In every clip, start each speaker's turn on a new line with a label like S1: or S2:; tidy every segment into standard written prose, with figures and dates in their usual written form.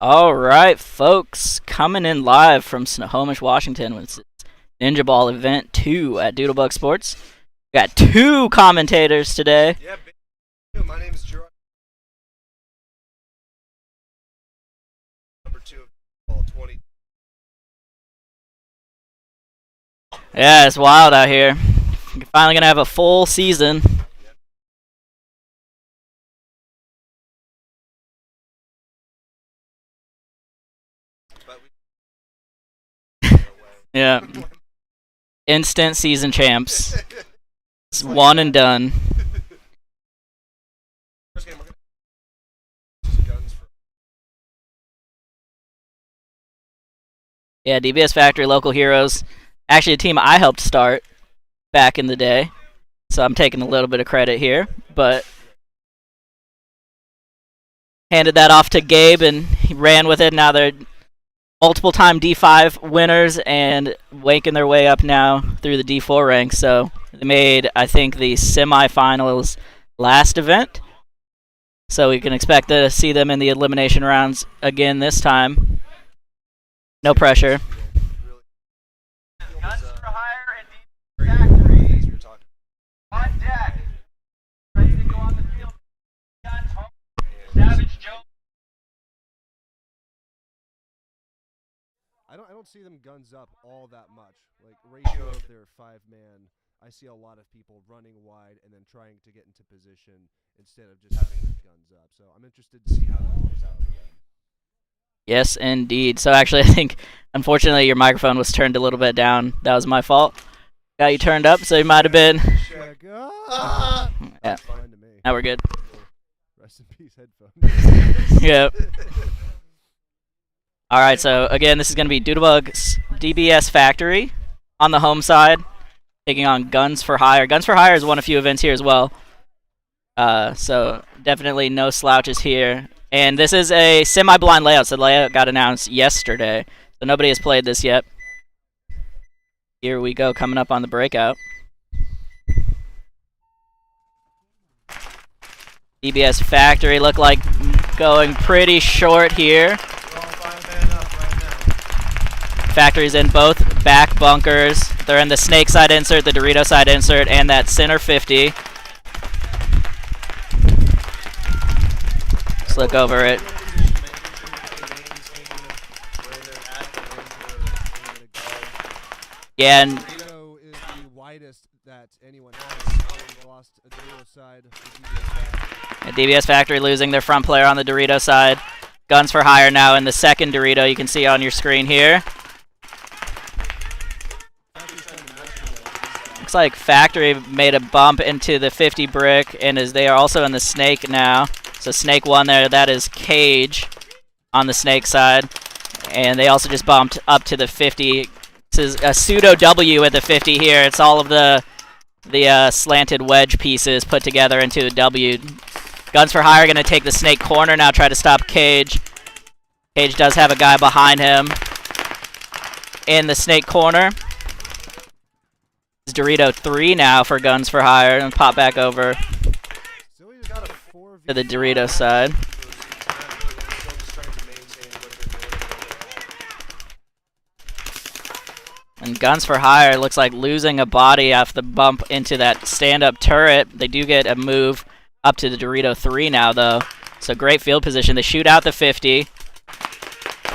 S1: All right, folks, coming in live from Snohomish, Washington with Ninjaball Event 2 at DoodleBug Sports. We got two commentators today.
S2: Yeah, my name is Gerard. Number 2 of ball 20.
S1: Yeah, it's wild out here. You're finally gonna have a full season. Yeah. Instant season champs. It's one and done. Yeah, DBS Factory, local heroes. Actually, a team I helped start back in the day. So I'm taking a little bit of credit here. But handed that off to Gabe, and he ran with it. Now they're multiple-time D5 winners and waking their way up now through the D4 ranks. So they made, I think, the semifinals last event. So we can expect to see them in the elimination rounds again this time. No pressure.
S3: Guns for hire and DBS Factory on deck. Ready to go on the field. Guns home. Savage Joe.
S2: I don't see them guns up all that much. Like ratio of their 5-man, I see a lot of people running wide and then trying to get into position instead of just having their guns up. So I'm interested to see how that works out for them.
S1: Yes, indeed. So actually, I think, unfortunately, your microphone was turned a little bit down. That was my fault. Got you turned up, so you might have been. Yeah. Now we're good.
S2: Rest in peace, headphones.
S1: Yep. All right, so again, this is going to be DoodleBug's DBS Factory on the home side, taking on Guns for Hire. Guns for Hire has won a few events here as well. So definitely no slouches here. And this is a semi-blind layout, so the layout got announced yesterday. So nobody has played this yet. Here we go, coming up on the breakout. DBS Factory look like going pretty short here. Factory's in both back bunkers. They're in the snake side insert, the Dorito side insert, and that center 50. Let's look over it. Yeah, and
S2: Dorito is the widest that anyone has. Lost a Dorito side.
S1: DBS Factory losing their front player on the Dorito side. Guns for Hire now in the second Dorito. You can see on your screen here. Looks like Factory made a bump into the 50 brick, and they are also in the snake now. So snake one there, that is Cage on the snake side. And they also just bumped up to the 50. This is a pseudo W at the 50 here. It's all of the slanted wedge pieces put together into a W. Guns for Hire going to take the snake corner now, try to stop Cage. Cage does have a guy behind him in the snake corner. It's Dorito 3 now for Guns for Hire, and pop back over to the Dorito side. And Guns for Hire looks like losing a body off the bump into that stand-up turret. They do get a move up to the Dorito 3 now, though. So great field position. They shoot out the 50.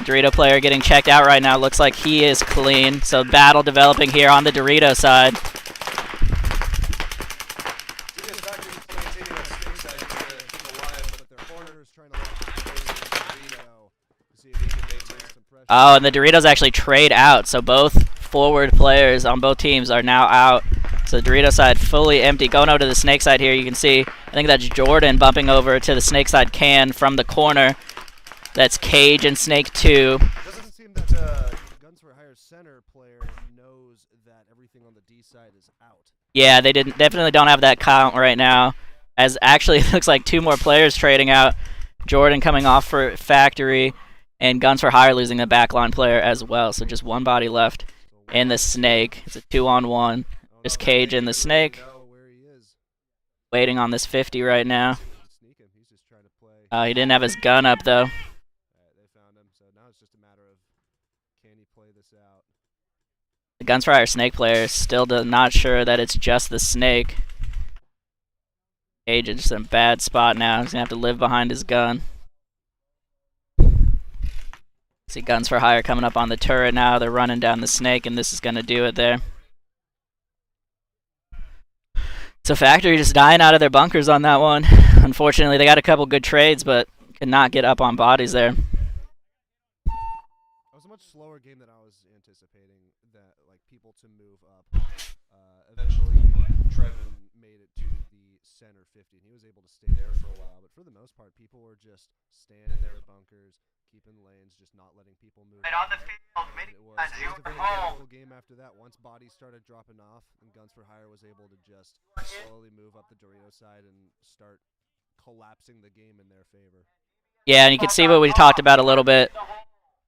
S1: Dorito player getting checked out right now. Looks like he is clean. So battle developing here on the Dorito side. Oh, and the Doritos actually trade out. So both forward players on both teams are now out. So the Dorito side fully empty. Going over to the snake side here, you can see, I think that's Jordan bumping over to the snake side can from the corner. That's Cage and Snake 2.
S2: It doesn't seem that Guns for Hire center player knows that everything on the D side is out.
S1: Yeah, they definitely don't have that count right now. As actually it looks like two more players trading out. Jordan coming off for Factory, and Guns for Hire losing the backline player as well. So just one body left in the snake. It's a 2-on-1. Just Cage and the snake. Waiting on this 50 right now. He didn't have his gun up though. Guns for Hire Snake player still not sure that it's just the snake. Cage is in a bad spot now. He's gonna have to live behind his gun. See Guns for Hire coming up on the turret now. They're running down the snake, and this is gonna do it there. So Factory just dying out of their bunkers on that one. Unfortunately, they got a couple good trades, but could not get up on bodies there.
S2: It was a much slower game than I was anticipating. That like people to move up. Eventually, Trevin made it to the center 50, and he was able to stay there for a while. But for the most part, people were just standing in their bunkers, keeping lanes, just not letting people move.
S3: Right on the field,
S2: It was a very difficult game after that. Once bodies started dropping off, and Guns for Hire was able to just slowly move up the Dorito side and start collapsing the game in their favor.
S1: Yeah, and you can see what we talked about a little bit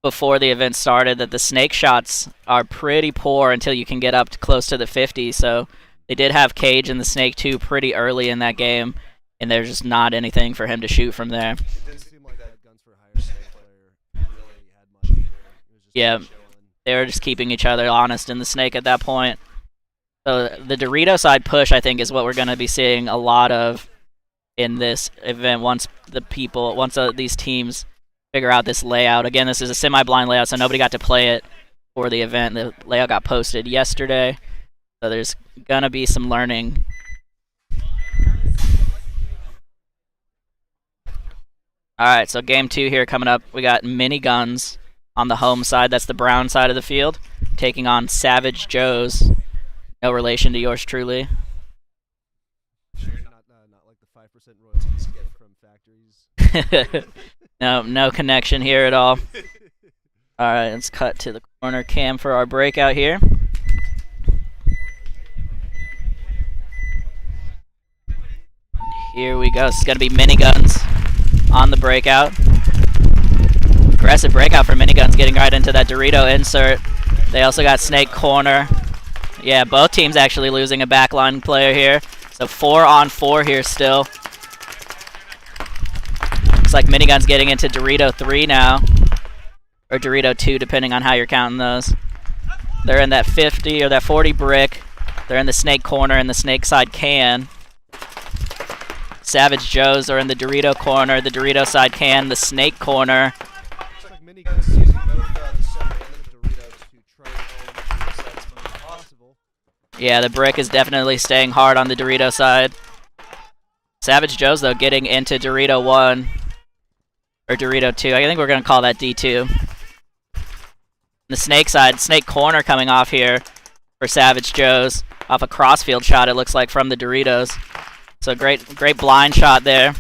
S1: before the event started, that the snake shots are pretty poor until you can get up close to the 50. So they did have Cage and the Snake 2 pretty early in that game, and there's just not anything for him to shoot from there.
S2: It didn't seem like that Guns for Hire Snake player really had much either. It was just
S1: Yeah.
S2: chilling.
S1: They were just keeping each other honest in the snake at that point. So the Dorito side push, I think, is what we're going to be seeing a lot of in this event once these teams figure out this layout. Again, this is a semi-blind layout, so nobody got to play it for the event. The layout got posted yesterday, so there's going to be some learning. All right, so game 2 here coming up. We got Miniguns on the home side. That's the brown side of the field, taking on Savage Joe's. No relation to yours truly.
S2: Not like the 5% royalties you get from factories.
S1: No connection here at all. All right, let's cut to the corner cam for our breakout here. Here we go. This is going to be Miniguns on the breakout. Aggressive breakout for Miniguns, getting right into that Dorito insert. They also got Snake corner. Yeah, both teams actually losing a backline player here. So 4-on-4 here still. Looks like Miniguns getting into Dorito 3 now. Or Dorito 2, depending on how you're counting those. They're in that 50 or that 40 brick. They're in the Snake corner and the Snake side can. Savage Joe's are in the Dorito corner, the Dorito side can, the Snake corner.
S2: Looks like Miniguns using both the center and the Dorito to try and own the side as much as possible.
S1: Yeah, the brick is definitely staying hard on the Dorito side. Savage Joe's, though, getting into Dorito 1. Or Dorito 2. I think we're going to call that D2. The Snake side, Snake corner coming off here for Savage Joe's. Off a crossfield shot, it looks like, from the Doritos. So great blind shot there.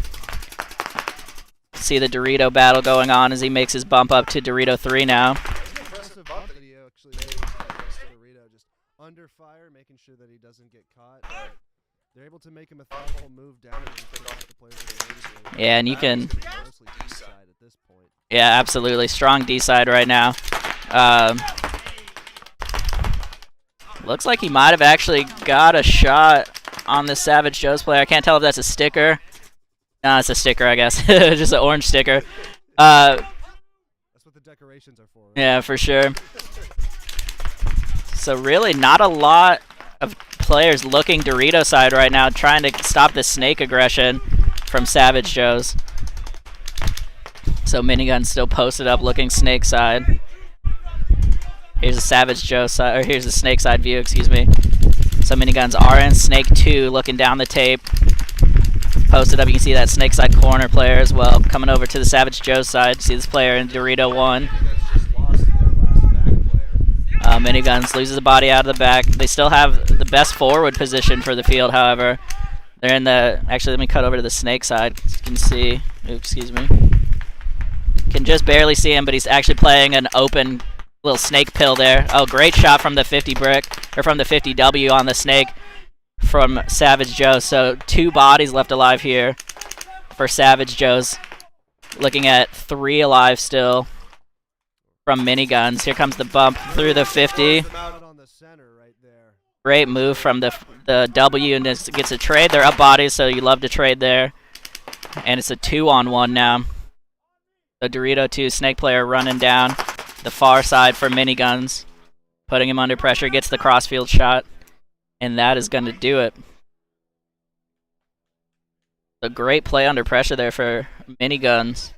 S1: See the Dorito battle going on as he makes his bump up to Dorito 3 now.
S2: Impressive bump that he actually made against Dorito, just under fire, making sure that he doesn't get caught. But they're able to make a methodical move down and finish off the players with the
S1: Yeah, and you can.
S2: mostly D-side at this point.
S1: Yeah, absolutely. Strong D side right now. Looks like he might have actually got a shot on the Savage Joe's player. I can't tell if that's a sticker. No, it's a sticker, I guess. Just an orange sticker.
S2: That's what the decorations are for. Right?
S1: Yeah, for sure. So really not a lot of players looking Dorito side right now, trying to stop the snake aggression from Savage Joe's. So Minigun still posted up looking snake side. Here's a Savage Joe side, or here's the snake side view, excuse me. So Miniguns are in Snake 2, looking down the tape. Posted up, you can see that Snake side corner player as well. Coming over to the Savage Joe side, see this player in Dorito 1. Miniguns loses a body out of the back. They still have the best forward position for the field, however. They're in the, actually let me cut over to the Snake side. You can see, oops, excuse me. Can just barely see him, but he's actually playing an open little snake pill there. Oh, great shot from the 50 brick, or from the 50W on the snake from Savage Joe. So 2 bodies left alive here for Savage Joe's. Looking at 3 alive still from Miniguns. Here comes the bump through the 50. Great move from the W, and it gets a trade. They're up bodies, so you love to trade there. And it's a 2-on-1 now. The Dorito 2 snake player running down the far side for Miniguns. putting him under pressure, gets the crossfield shot, and that is going to do it. A great play under pressure there for Miniguns.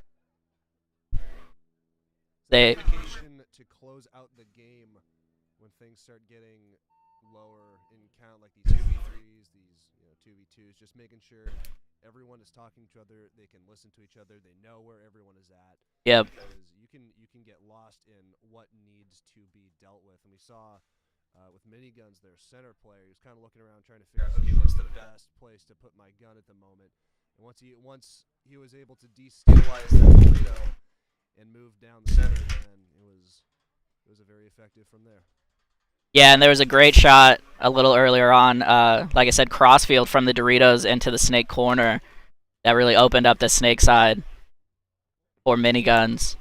S1: They
S2: to close out the game when things start getting lower in count, like these 2v3s, these 2v2s, just making sure everyone is talking to each other, they can listen to each other, they know where everyone is at.
S1: Yep.
S2: Because you can get lost in what needs to be dealt with. And we saw with Miniguns, their center player, he was kind of looking around trying to figure out, okay, what's the best place to put my gun at the moment. And once he was able to destabilize that torpedo and move down the center, then it was a very effective from there.
S1: Yeah, and there was a great shot a little earlier on, like I said, crossfield from the Doritos into the snake corner that really opened up the snake side for Miniguns.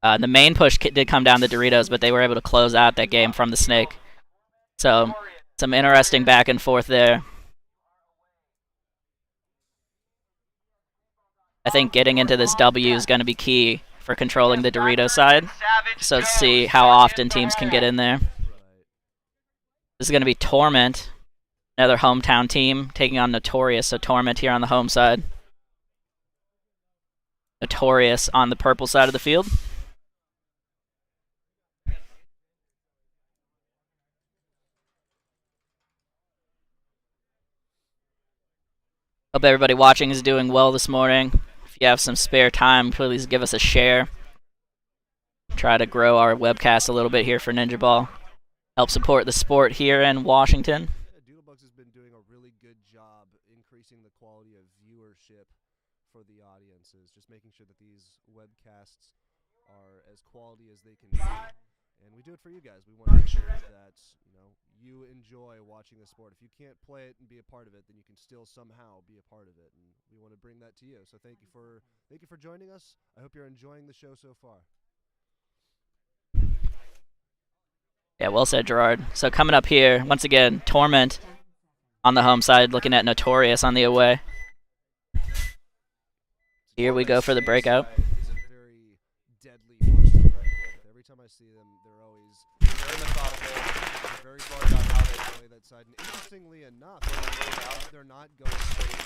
S1: The main push did come down the Doritos, but they were able to close out that game from the snake. So some interesting back and forth there. I think getting into this W is going to be key for controlling the Dorito side. So let's see how often teams can get in there. This is going to be Torment, another hometown team, taking on Notorious. So Torment here on the home side. Notorious on the purple side of the field. Hope everybody watching is doing well this morning. If you have some spare time, please give us a share. Try to grow our webcast a little bit here for Ninjaball. Help support the sport here in Washington.
S2: DoodleBug has been doing a really good job increasing the quality of viewership for the audiences, just making sure that these webcasts are as quality as they can be. And we do it for you guys. We want to make sure that you enjoy watching the sport. If you can't play it and be a part of it, then you can still somehow be a part of it, and we want to bring that to you. So thank you for joining us. I hope you're enjoying the show so far.
S1: Yeah, well said, Gerard. So coming up here, once again, Torment on the home side, looking at Notorious on the away. Here we go for the breakout.
S2: Is a very deadly force to reckon with. Every time I see them, they're always very methodical. They're very smart about how they play that side. And interestingly enough, they're not going straight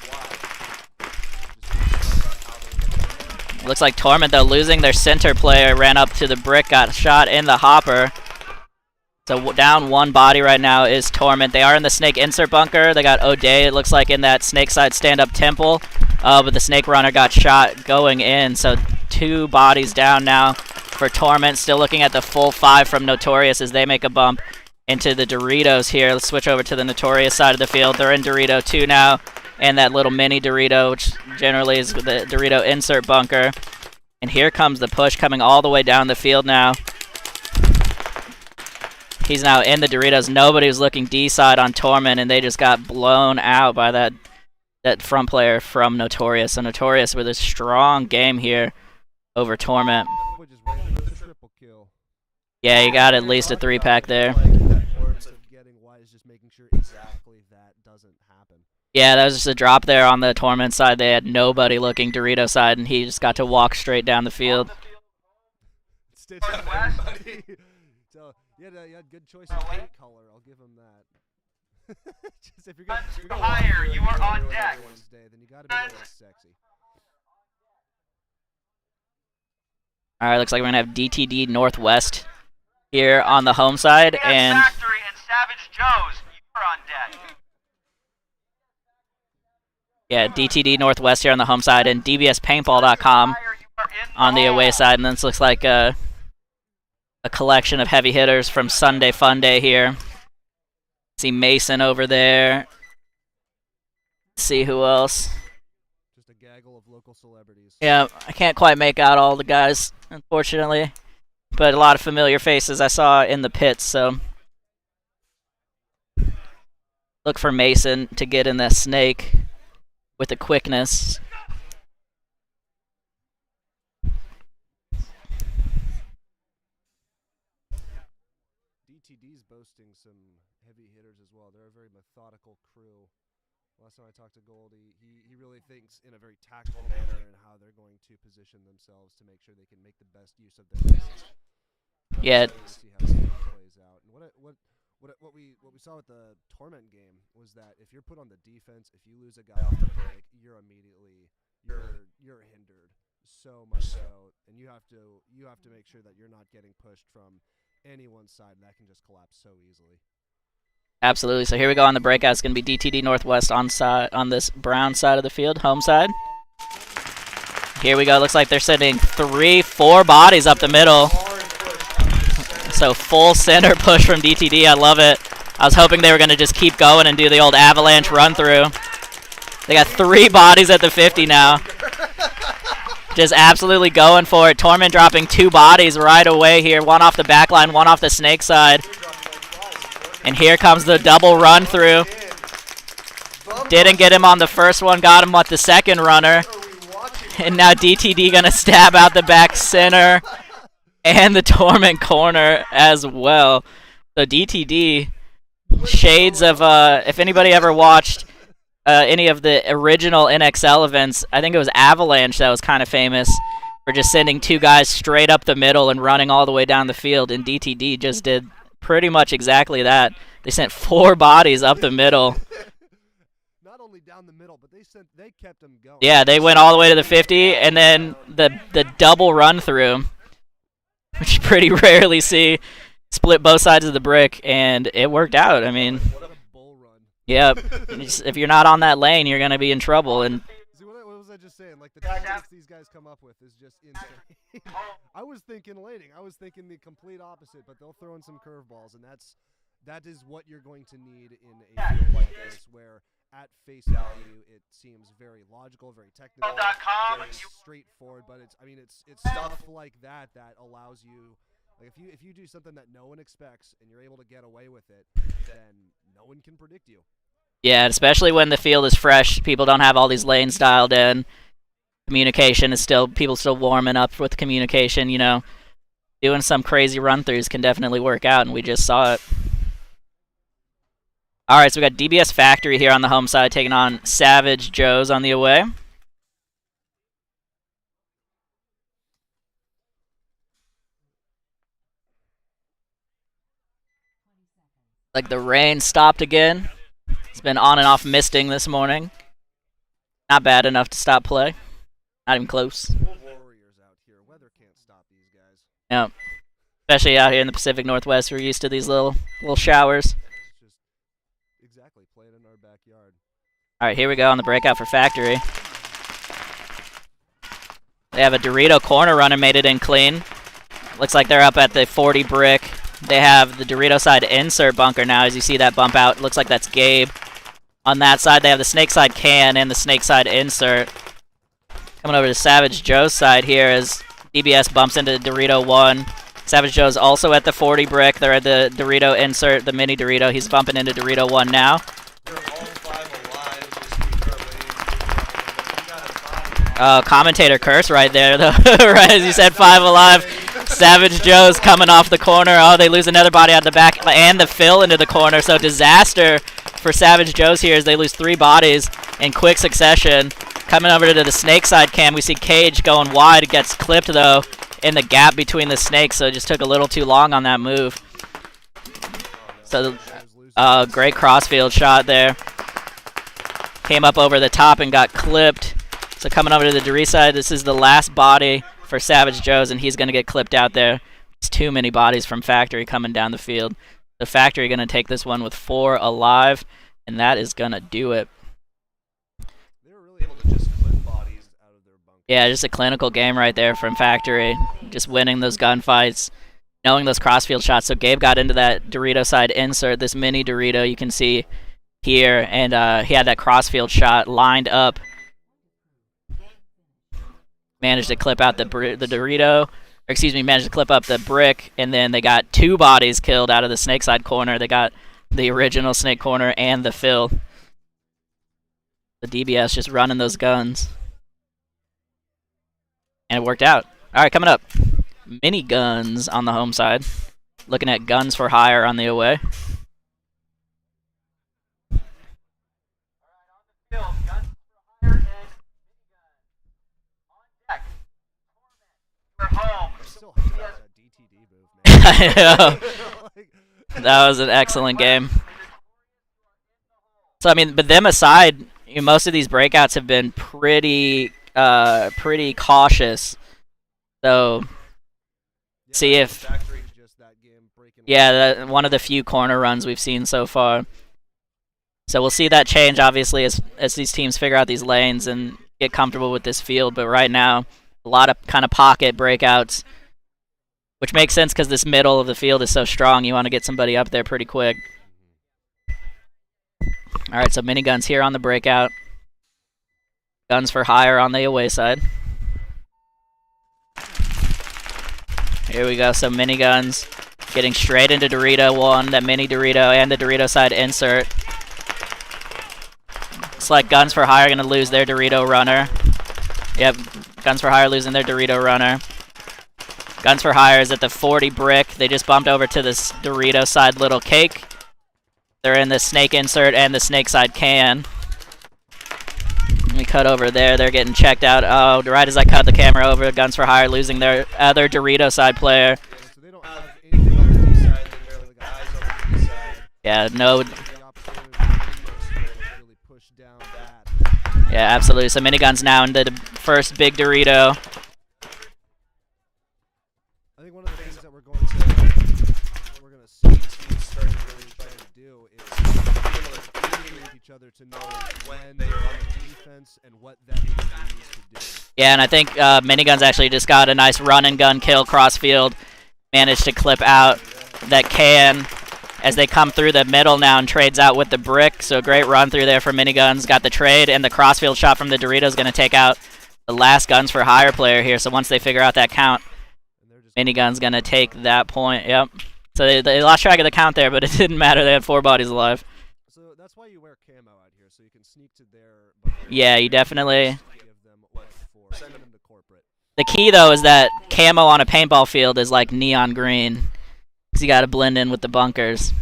S2: wide.
S1: Looks like Torment, though, losing their center player, ran up to the brick, got shot in the hopper. So down one body right now is Torment. They are in the snake insert bunker. They got O'Day, it looks like, in that snake side stand-up temple. But the snake runner got shot going in. So 2 bodies down now for Torment. Still looking at the full 5 from Notorious as they make a bump into the Doritos here. Let's switch over to the Notorious side of the field. They're in Dorito 2 now. And that little mini Dorito, which generally is the Dorito insert bunker. And here comes the push coming all the way down the field now. He's now in the Doritos. Nobody was looking D-side on Torment, and they just got blown out by that front player from Notorious. So Notorious with a strong game here over Torment. Yeah, you got at least a 3-pack there. Yeah, that was just a drop there on the Torment side. They had nobody looking Dorito side, and he just got to walk straight down the field.
S2: So, you had good choice in paint color. I'll give him that. Just if you're gonna
S3: higher, you are on deck.
S2: Day, then you gotta be a little sexy.
S1: All right, looks like we're gonna have DTD Northwest here on the home side,
S3: DBS
S1: and
S3: Factory and Savage Joe's, you're on deck.
S1: yeah, DTD Northwest here on the home side, and DBS Paintball.com on the away side. And this looks like a collection of heavy hitters from Sunday Fun Day here. See Mason over there. See who else.
S2: Just a gaggle of local celebrities.
S1: Yeah, I can't quite make out all the guys, unfortunately. But a lot of familiar faces I saw in the pits, so look for Mason to get in the snake with the quickness.
S2: DTD's boasting some heavy hitters as well. They're a very methodical crew. Last time I talked to Goldie, he really thinks in a very tactful manner in how they're going to position themselves to make sure they can make the best use of their pieces.
S1: Yeah.
S2: See how it plays out. And what we saw with the Torment game was that if you're put on the defense, if you lose a guy off the break, you're immediately you're hindered so much so, and you have to make sure that you're not getting pushed from any one side. That can just collapse so easily.
S1: Absolutely. So here we go on the breakout. It's going to be DTD Northwest on this brown side of the field, home side. Here we go. Looks like they're sending 3-4 bodies up the middle. So full center push from DTD. I love it. I was hoping they were going to just keep going and do the old avalanche run through. They got 3 bodies at the 50 now. Just absolutely going for it. Torment dropping 2 bodies right away here. One off the back line, one off the snake side. And here comes the double run through. Didn't get him on the first one, got him with the second runner. And now DTD gonna stab out the back center and the Torment corner as well. So DTD, shades of, if anybody ever watched any of the original NXL events, I think it was Avalanche that was kind of famous for just sending 2 guys straight up the middle and running all the way down the field. And DTD just did pretty much exactly that. They sent 4 bodies up the middle.
S2: Not only down the middle, but they kept them going.
S1: Yeah, they went all the way to the 50, and then the double run through, which you pretty rarely see, split both sides of the brick, and it worked out. I mean,
S2: What a bull run.
S1: yeah, if you're not on that lane, you're gonna be in trouble. And
S2: See, what was I just saying? Like, the tactics these guys come up with is just insane. I was thinking laning. I was thinking the complete opposite, but they'll throw in some curveballs, and that is what you're going to need in a field like this, where at face value it seems very logical, very technical, very straightforward. But it's stuff like that allows you. Like, if you do something that no one expects and you're able to get away with it, then no one can predict you.
S1: yeah, especially when the field is fresh, people don't have all these lanes dialed in. Communication is people still warming up with communication. You know, doing some crazy run throughs can definitely work out, and we just saw it. All right, so we got DBS Factory here on the home side taking on Savage Joe's on the away. Like the rain stopped again. It's been on and off misting this morning. Not bad enough to stop play. Not even close.
S2: Warriors out here. Weather can't stop these guys.
S1: Yeah. Especially out here in the Pacific Northwest, we're used to these little showers.
S2: It's just exactly playing in our backyard.
S1: All right, here we go on the breakout for Factory. They have a Dorito corner run and made it in clean. Looks like they're up at the 40 brick. They have the Dorito side insert bunker now, as you see that bump out. Looks like that's Gabe. On that side, they have the snake side can and the snake side insert. Coming over to Savage Joe's side here as DBS bumps into Dorito 1. Savage Joe's also at the 40 brick. They're at the Dorito insert, the mini Dorito. He's bumping into Dorito 1 now.
S3: They're all 5 alive. Just keep our
S1: Commentator curse right there, though. Right as you said, 5 alive. Savage Joe's coming off the corner. Oh, they lose another body out the back and the fill into the corner. So disaster for Savage Joe's here as they lose 3 bodies in quick succession. Coming over to the snake side cam, we see Cage going wide. It gets clipped, though, in the gap between the snakes, so it just took a little too long on that move. So, great crossfield shot there. Came up over the top and got clipped. So coming over to the Dorito side, this is the last body for Savage Joe's, and he's going to get clipped out there. It's too many bodies from Factory coming down the field. The Factory going to take this one with 4 alive, and that is going to do it.
S2: They were really able to just clip bodies out of their bunker.
S1: Yeah, just a clinical game right there from Factory. Just winning those gunfights, knowing those crossfield shots. So Gabe got into that Dorito side insert, this mini Dorito you can see here, and he had that crossfield shot lined up. Managed to clip out the Dorito, or excuse me, managed to clip up the brick, and then they got 2 bodies killed out of the snake side corner. They got the original snake corner and the fill. The DBS just running those guns. And it worked out. All right, coming up, Miniguns on the home side. Looking at guns for hire on the away.
S3: We're home.
S2: Still have that DTD move, man.
S1: I know.
S2: Like,
S1: That was an excellent game. So I mean, but them aside, most of these breakouts have been pretty cautious. So see if one of the few corner runs we've seen so far. So we'll see that change obviously as these teams figure out these lanes and get comfortable with this field. But right now, a lot of kind of pocket breakouts, which makes sense because this middle of the field is so strong. You want to get somebody up there pretty quick. All right, so Miniguns here on the breakout. Guns for hire on the away side. Here we go, so Miniguns getting straight into Dorito 1, that mini Dorito, and the Dorito side insert. Looks like Guns for Hire going to lose their Dorito runner. Yep, Guns for Hire losing their Dorito runner. Guns for Hire is at the 40 brick. They just bumped over to this Dorito side little cake. They're in the snake insert and the snake side can. Let me cut over there. They're getting checked out. Oh, right as I cut the camera over, Guns for Hire losing their other Dorito side player.
S2: So they don't have anything on the D side. They're barely got eyes on the D side.
S1: Yeah, no.
S2: Really push down that.
S1: Yeah, absolutely. So Miniguns now into the first big Dorito.
S2: I think one of the things that we're going to see teams start to really try to do is be able to communicate with each other to know when they are on the defense and what that needs to do.
S1: Yeah, and I think Miniguns actually just got a nice run and gun kill crossfield. Managed to clip out that can as they come through the middle now and trades out with the brick. So a great run through there for Miniguns. Got the trade, and the crossfield shot from the Dorito is going to take out the last Guns for Hire player here. So once they figure out that count, Miniguns going to take that point. Yep. So they lost track of the count there, but it didn't matter. They had 4 bodies alive.
S2: So that's why you wear camo out here, so you can sneak to their...
S1: Yeah, you definitely...
S2: Send them to corporate.
S1: The key, though, is that camo on a paintball field is like neon green. Because you got to blend in with the bunkers.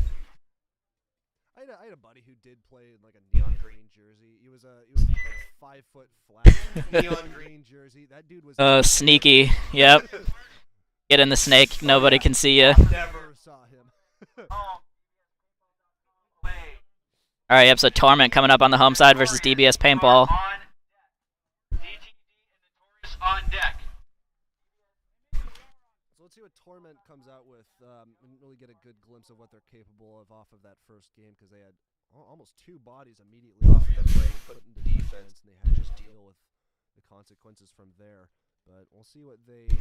S2: I had a buddy who did play in like a neon green jersey. He was like a 5-foot flat neon green jersey. That dude was...
S1: Oh, sneaky. Yep. Get in the snake. Nobody can see you.
S2: Never saw him.
S1: All right, yep, so Torment coming up on the home side versus DBS Paintball.
S3: DTD and Notorious on deck.
S2: So let's see what Torment comes out with and really get a good glimpse of what they're capable of off of that first game, because they had almost 2 bodies immediately off of the break put into defense, and they had to just deal with the consequences from there. But we'll see what they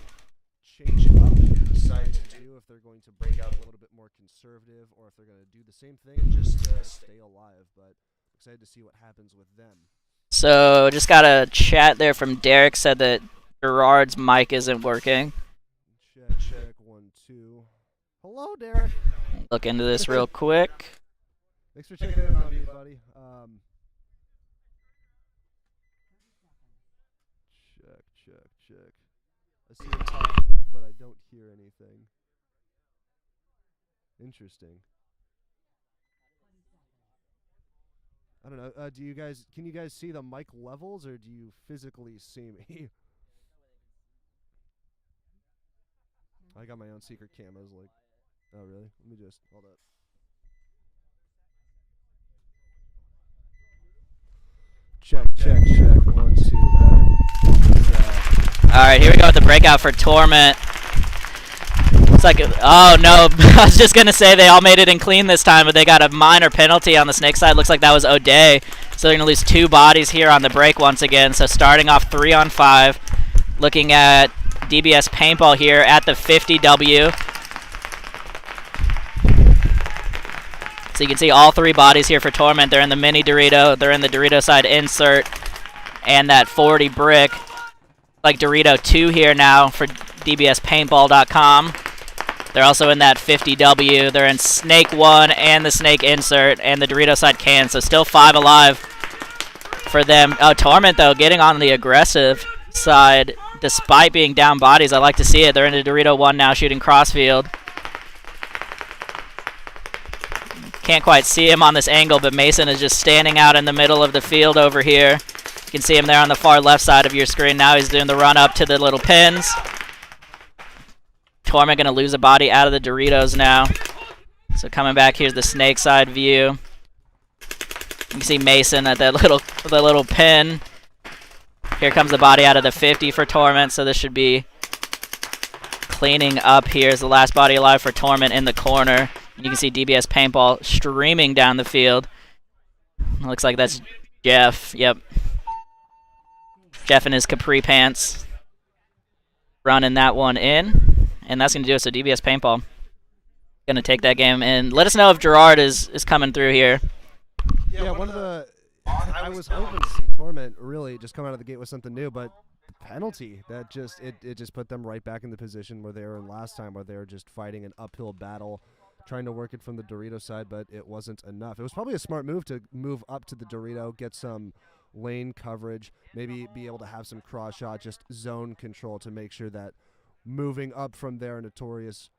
S2: change up and decide to do, if they're going to break out a little bit more conservative or if they're going to do the same thing and just stay alive. But excited to see what happens with them.
S1: So just got a chat there from Derek, said that Gerard's mic isn't working.
S2: Check 1 2. Hello, Derek.
S1: Look into this real quick.
S2: Thanks for checking in on me, buddy. Check. I see him talking, but I don't hear anything. Interesting. I don't know. Can you guys see the mic levels, or do you physically see me? I got my own secret cameras. Like, oh really? Let me just hold up. Check. 1 2.
S1: Alright, here we go with the breakout for Torment. Looks like oh no, I was just gonna say they all made it in clean this time, but they got a minor penalty on the snake side. Looks like that was O'Day. So they're gonna lose 2 bodies here on the break once again. So starting off 3 on 5. Looking at DBS Paintball here at the 50W. So you can see all 3 bodies here for Torment. They're in the mini Dorito, they're in the Dorito side insert, and that 40 brick. Like Dorito 2 here now for DBSPaintball.com. They're also in that 50W. They're in Snake 1 and the Snake insert and the Dorito side can. So still 5 alive for them. Oh, Torment, though, getting on the aggressive side despite being down bodies. I like to see it. They're into Dorito 1 now, shooting crossfield. Can't quite see him on this angle, but Mason is just standing out in the middle of the field over here. You can see him there on the far left side of your screen. Now he's doing the run up to the little pins. Torment going to lose a body out of the Doritos now. So coming back, here's the snake side view. You can see Mason at that little pin. Here comes the body out of the 50 for Torment, so this should be cleaning up. Here's the last body alive for Torment in the corner. You can see DBS Paintball streaming down the field. Looks like that's Jeff. Yep. Jeff in his capri pants. Running that one in. And that's going to do it. So DBS Paintball going to take that game. And let us know if Gerard is coming through here.
S2: Yeah, one of the... I was hoping to see Torment really just come out of the gate with something new, but the penalty, that just it just put them right back in the position where they were in last time, where they were just fighting an uphill battle, trying to work it from the Dorito side, but it wasn't enough. It was probably a smart move to move up to the Dorito, get some lane coverage, maybe be able to have some cross shot, just zone control to make sure that moving up from there, DBS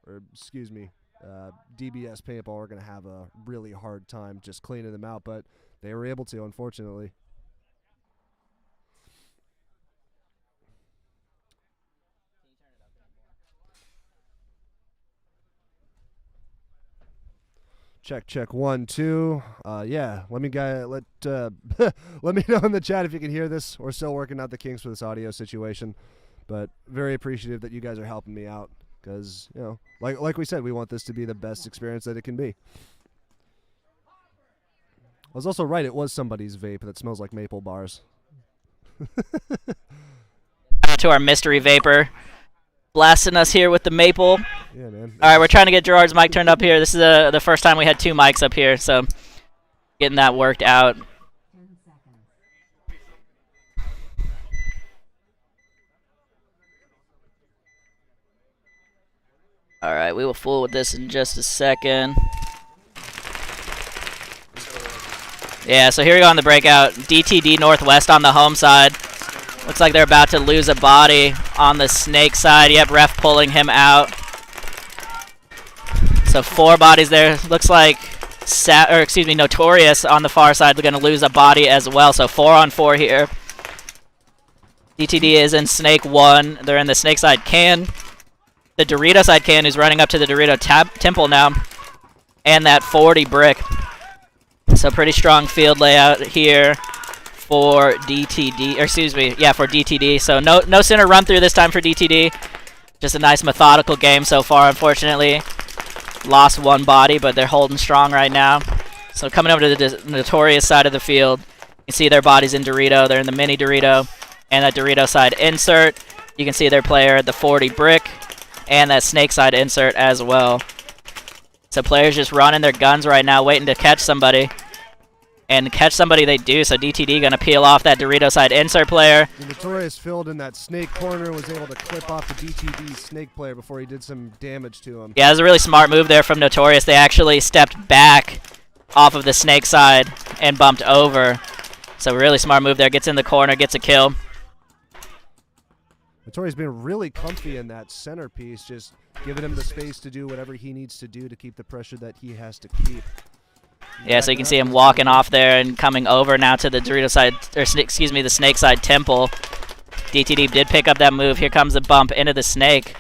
S2: Paintball are going to have a really hard time just cleaning them out, but they were able to, unfortunately. Check 1 2. Yeah, let me let me know in the chat if you can hear this. We're still working out the kinks for this audio situation, but very appreciative that you guys are helping me out, because like we said, we want this to be the best experience that it can be. I was also right, it was somebody's vape that smells like maple bars.
S1: To our mystery vapor, blasting us here with the maple.
S2: Yeah, man.
S1: All right, we're trying to get Gerard's mic turned up here. This is the first time we had 2 mics up here, so getting that worked out. All right, we will fool with this in just a second. Yeah, so here we go on the breakout. DTD Northwest on the home side. Looks like they're about to lose a body on the snake side. Yep, ref pulling him out. So 4 bodies there. Looks like Notorious on the far side. They're going to lose a body as well. So 4 on 4 here. DTD is in snake 1. They're in the snake side can. The Dorito side can, who's running up to the Dorito temple now. And that 40 brick. So pretty strong field layout here for DTD, for DTD. So no center run through this time for DTD. Just a nice methodical game so far, unfortunately. Lost 1 body, but they're holding strong right now. So coming over to the Notorious side of the field, you can see their bodies in Dorito. They're in the mini Dorito and that Dorito side insert. You can see their player at the 40 brick and that snake side insert as well. So players just running their guns right now, waiting to catch somebody. And catch somebody they do, so DTD going to peel off that Dorito side insert player.
S2: The Notorious filled in that snake corner, was able to clip off the DTD snake player before he did some damage to him.
S1: Yeah, it was a really smart move there from Notorious. They actually stepped back off of the snake side and bumped over. So really smart move there. Gets in the corner, gets a kill.
S2: Notorious been really comfy in that centerpiece, just giving him the space to do whatever he needs to do to keep the pressure that he has to keep.
S1: Yeah, so you can see him walking off there and coming over now to the Dorito side, or the snake side temple. DTD did pick up that move. Here comes the bump into the snake.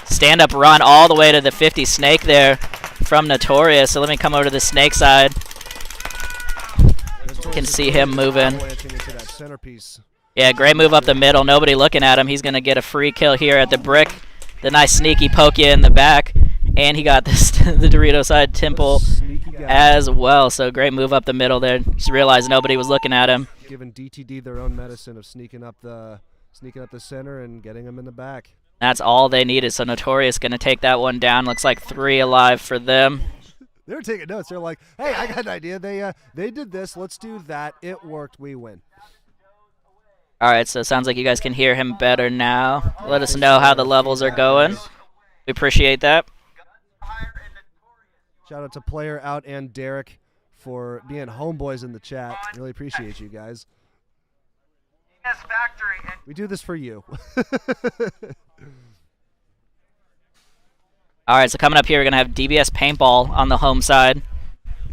S1: Stand up run all the way to the 50 snake there from Notorious. So let me come over to the snake side. You can see him moving. Yeah, great move up the middle. Nobody looking at him. He's going to get a free kill here at the brick. The nice sneaky poke you in the back. And he got this the Dorito side temple as well. So great move up the middle there. Just realized nobody was looking at him.
S2: Giving DTD their own medicine of sneaking up the center and getting him in the back.
S1: That's all they needed. So Notorious going to take that one down. Looks like 3 alive for them.
S2: They were taking notes. They're like, "Hey, I got an idea. They did this. Let's do that. It worked. We win."
S1: All right. So it sounds like you guys can hear him better now. Let us know how the levels are going. We appreciate that.
S2: Shout out to Player Out and Derek for being homeboys in the chat. Really appreciate you guys.
S3: DBS Factory.
S2: We do this for you.
S1: All right, so coming up here, we're going to have DBS Paintball on the home side,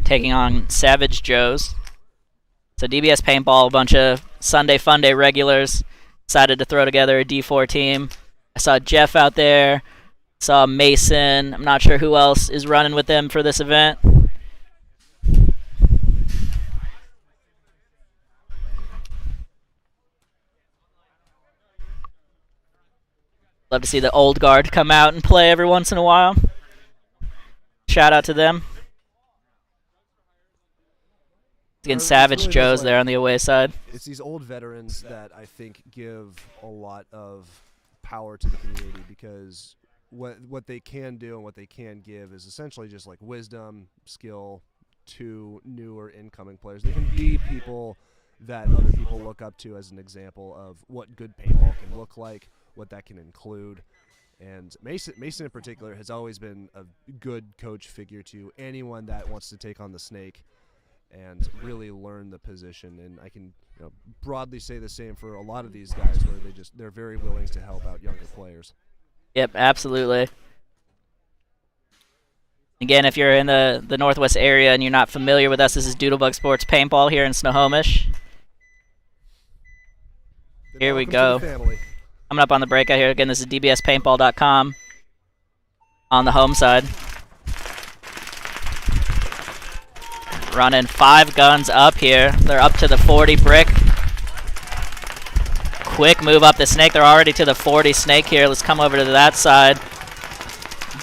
S1: taking on Savage Joe's. So DBS Paintball, a bunch of Sunday Fun Day regulars, decided to throw together a D4 team. I saw Jeff out there. Saw Mason. I'm not sure who else is running with them for this event. Love to see the old guard come out and play every once in a while. Shout out to them. Again, Savage
S2: really
S1: Joe's
S2: like,
S1: there on the away side.
S2: It's these old veterans that I think give a lot of power to the community, because what they can do and what they can give is essentially just like wisdom, skill to newer incoming players. They can be people that other people look up to as an example of what good paintball can look like, what that can include. And Mason in particular has always been a good coach figure to anyone that wants to take on the snake and really learn the position. And I can broadly say the same for a lot of these guys, where they're very willing to help out younger players.
S1: Yep, absolutely. Again, if you're in the Northwest area and you're not familiar with us, this is DoodleBug Sports Paintball here in Snohomish. Here we go. Coming up on the breakout here. Again, this is dbspaintball.com on the home side. Running 5 guns up here. They're up to the 40 brick. Quick move up the snake. They're already to the 40 snake here. Let's come over to that side.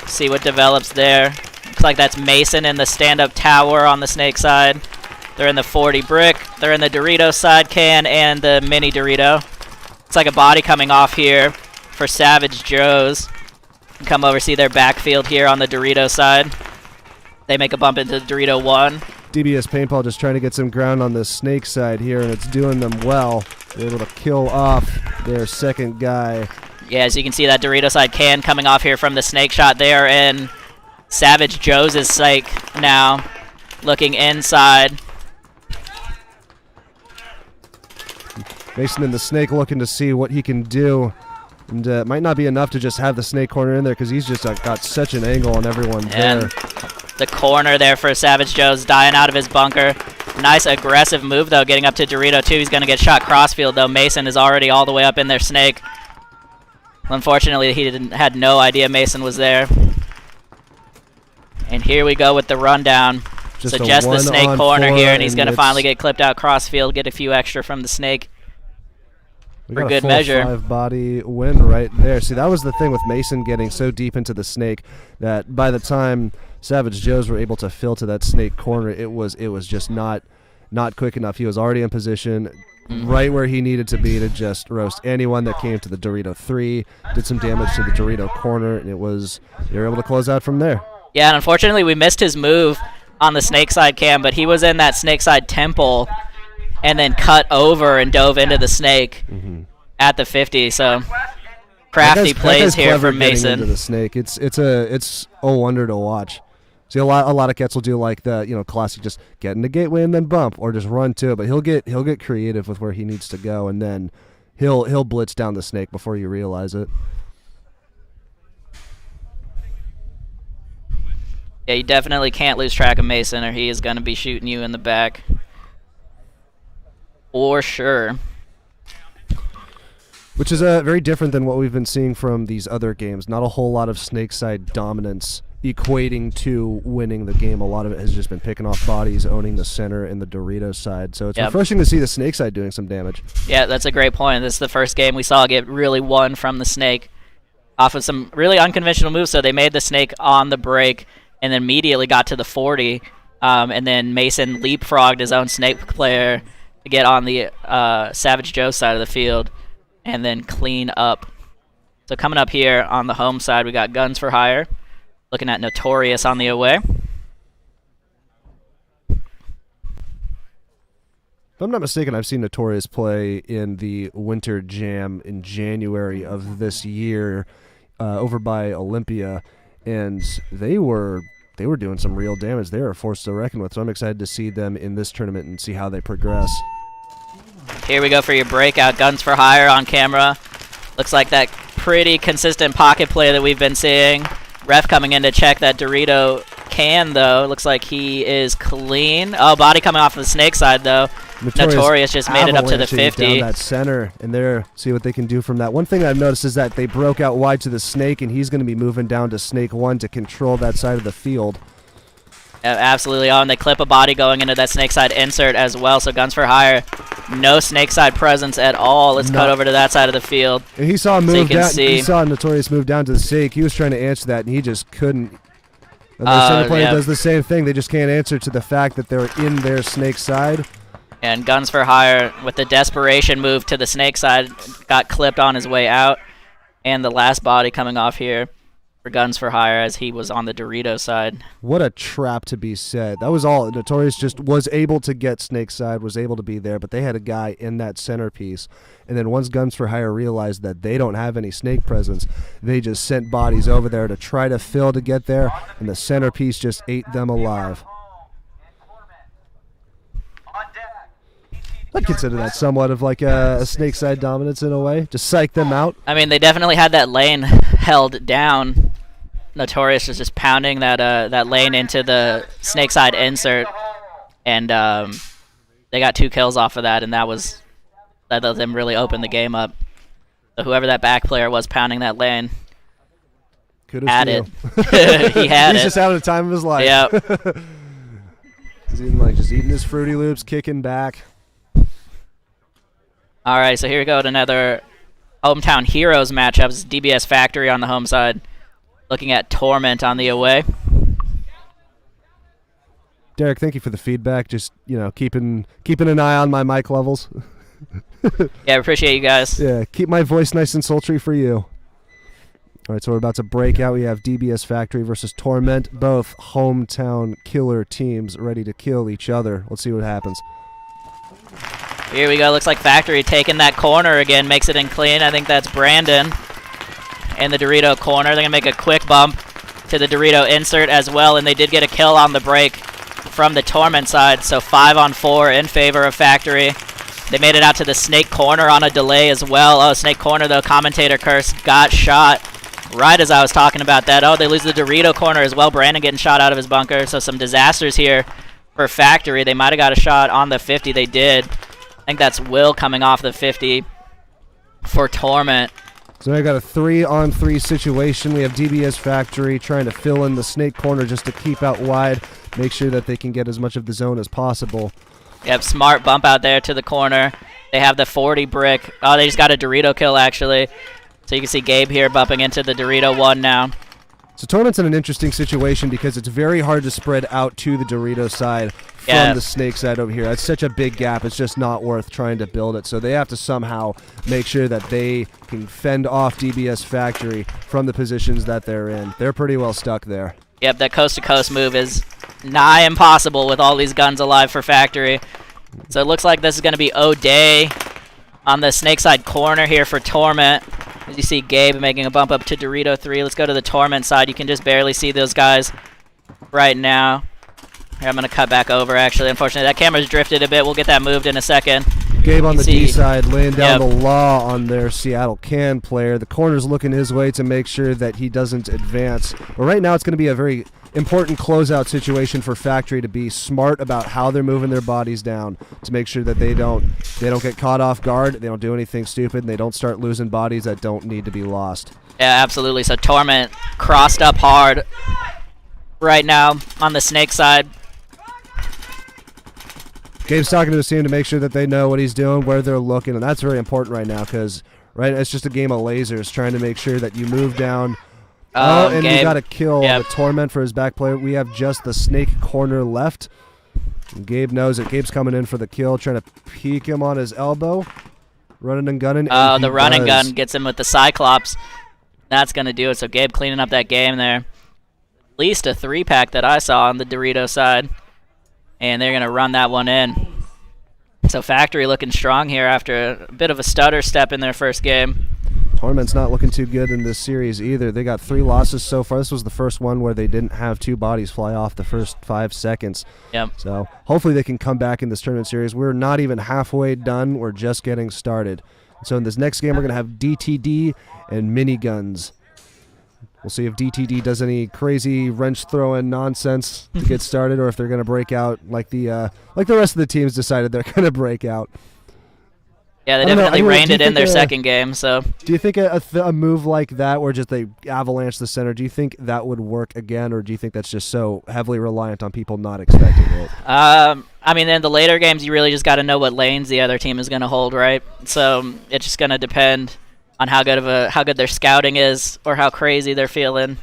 S1: See what develops there. Looks like that's Mason in the stand-up tower on the snake side. They're in the 40 brick. They're in the Dorito side can and the mini Dorito. It's like a body coming off here for Savage Joe's. Come over, see their backfield here on the Dorito side. They make a bump into Dorito 1.
S2: DBS Paintball just trying to get some ground on the snake side here, and it's doing them well. They're able to kill off their second guy.
S1: Yeah, as you can see, that Dorito side can coming off here from the snake shot. They are in Savage Joe's psych now, looking inside.
S2: Mason and the snake looking to see what he can do. And it might not be enough to just have the snake corner in there, because he's just got such an angle on everyone there.
S1: The corner there for Savage Joe's, dying out of his bunker. Nice aggressive move, though, getting up to Dorito 2. He's going to get shot crossfield, though. Mason is already all the way up in their snake. Unfortunately, he had no idea Mason was there. And here we go with the rundown. Just the snake corner here, and he's going to finally get clipped out crossfield, get a few extra from the snake. For good measure.
S2: 5-body win right there. See, that was the thing with Mason getting so deep into the snake that by the time Savage Joe's were able to fill to that snake corner, it was just not quick enough. He was already in position right where he needed to be to just roast anyone that came to the Dorito 3, did some damage to the Dorito corner, and they were able to close out from there.
S1: Yeah, and unfortunately we missed his move on the snake side cam, but he was in that snake side temple and then cut over and dove into the snake at the 50. So crafty plays here from Mason.
S2: Into the snake, it's a wonder to watch. See, a lot of cats will do like the classic, just get in the gateway and then bump, or just run to it. But he'll get creative with where he needs to go, and then he'll blitz down the snake before you realize it.
S1: Yeah, you definitely can't lose track of Mason, or he is going to be shooting you in the back. For sure.
S2: Which is very different than what we've been seeing from these other games. Not a whole lot of snake side dominance equating to winning the game. A lot of it has just been picking off bodies, owning the center and the Dorito side. So it's refreshing to see the snake side doing some damage.
S1: Yeah, that's a great point. This is the first game we saw get really won from the snake off of some really unconventional moves. So they made the snake on the break and then immediately got to the 40. And then Mason leapfrogged his own snake player to get on the Savage Joe side of the field and then clean up. So coming up here on the home side, we got Guns for Hire. Looking at Notorious on the away.
S2: If I'm not mistaken, I've seen Notorious play in the Winter Jam in January of this year over by Olympia, and they were doing some real damage. They were a force to reckon with, so I'm excited to see them in this tournament and see how they progress.
S1: Here we go for your breakout. Guns for Hire on camera. Looks like that pretty consistent pocket play that we've been seeing. Ref coming in to check that Dorito can, though. Looks like he is clean. Oh, body coming off the snake side, though. Notorious just made it up to the
S2: avalanching
S1: 50.
S2: down that center, and there, see what they can do from that. One thing I've noticed is that they broke out wide to the snake, and he's going to be moving down to snake 1 to control that side of the field.
S1: Yeah, absolutely on. They clip a body going into that snake side insert as well. So Guns for Hire, no snake side presence at all. Let's cut over to that side of the field.
S2: And he saw him move down.
S1: See.
S2: He saw Notorious move down to the snake. He was trying to answer that, and he just couldn't. And the center player does the same thing. They just can't answer to the fact that they're in their snake side.
S1: And Guns for Hire with the desperation move to the snake side got clipped on his way out. And the last body coming off here for Guns for Hire as he was on the Dorito side.
S2: What a trap to be set. That was all. Notorious just was able to get snake side, was able to be there, but they had a guy in that centerpiece. And then once Guns for Hire realized that they don't have any snake presence, they just sent bodies over there to try to fill to get there, and the centerpiece just ate them alive. I'd consider that somewhat of like a snake side dominance in a way. Just psych them out.
S1: I mean, they definitely had that lane held down. Notorious was just pounding that lane into the snake side insert, and they got 2 kills off of that, and that let them really open the game up. So whoever that back player was pounding that lane had it. He had
S2: He's
S1: it.
S2: just having the time of his life.
S1: Yep.
S2: He's just eating his Fruity Loops, kicking back.
S1: All right, so here we go to another Hometown Heroes matchup. This is DBS Factory on the home side, looking at Torment on the away.
S2: Derek, thank you for the feedback. Just keeping an eye on my mic levels.
S1: Yeah, appreciate you guys.
S2: Yeah, keep my voice nice and sultry for you. All right, so we're about to break out. We have DBS Factory versus Torment, both hometown killer teams ready to kill each other. Let's see what happens.
S1: Here we go. Looks like Factory taking that corner again, makes it in clean. I think that's Brandon in the Dorito corner. They're going to make a quick bump to the Dorito insert as well, and they did get a kill on the break from the Torment side, so 5 on 4 in favor of Factory. They made it out to the snake corner on a delay as well. Oh, snake corner, though. Commentator Curse got shot right as I was talking about that. Oh, they lose the Dorito corner as well. Brandon getting shot out of his bunker, so some disasters here for Factory. They might have got a shot on the 50. They did. I think that's Will coming off the 50 for Torment.
S2: So I got a 3-on-3 situation. We have DBS Factory trying to fill in the snake corner just to keep out wide, make sure that they can get as much of the zone as possible.
S1: Yep, smart bump out there to the corner. They have the 40 brick. Oh, they just got a Dorito kill, actually. So you can see Gabe here bumping into the Dorito 1 now.
S2: So Torment's in an interesting situation because it's very hard to spread out to the Dorito side from the snake side over here. That's such a big gap. It's just not worth trying to build it. So they have to somehow make sure that they can fend off DBS Factory from the positions that they're in. They're pretty well stuck there.
S1: Yep, that coast-to-coast move is nigh impossible with all these guns alive for Factory. So it looks like this is going to be O'Day on the snake side corner here for Torment. As you see Gabe making a bump up to Dorito 3. Let's go to the Torment side. You can just barely see those guys right now. Here, I'm going to cut back over, actually. Unfortunately, that camera's drifted a bit. We'll get that moved in a second.
S2: Gabe on the D side laying down the law on their Seattle Can player. The corner's looking his way to make sure that he doesn't advance. But right now it's going to be a very important closeout situation for Factory to be smart about how they're moving their bodies down to make sure that they don't get caught off guard, they don't do anything stupid, and they don't start losing bodies that don't need to be lost.
S1: Yeah, absolutely. So Torment crossed up hard right now on the snake side.
S2: Gabe's talking to his team to make sure that they know what he's doing, where they're looking, and that's very important right now because it's just a game of lasers trying to make sure that you move down. And
S1: Gabe,
S2: we got to kill the Torment for his back player. We have just the snake corner left. And Gabe knows it. Gabe's coming in for the kill, trying to peek him on his elbow. Running and gunning.
S1: Oh, the running gun gets him with the Cyclops. That's going to do it. So Gabe cleaning up that game there. At least a 3-pack that I saw on the Dorito side. And they're going to run that one in. So Factory looking strong here after a bit of a stutter step in their first game.
S2: Torment's not looking too good in this series either. They got 3 losses so far. This was the first one where they didn't have 2 bodies fly off the first 5 seconds.
S1: Yep.
S2: So hopefully they can come back in this tournament series. We're not even halfway done. We're just getting started. So in this next game, we're going to have DTD and Miniguns. We'll see if DTD does any crazy wrench throwing nonsense to get started, or if they're going to break out like the rest of the teams decided they're going to break out.
S1: Yeah, they definitely reined it in their second game. So,
S2: do you think a move like that, where just they avalanche the center, do you think that would work again, or do you think that's just so heavily reliant on people not expecting it?
S1: I mean, in the later games, you really just got to know what lanes the other team is going to hold, right? So it's just going to depend on how good their scouting is, or how crazy they're feeling,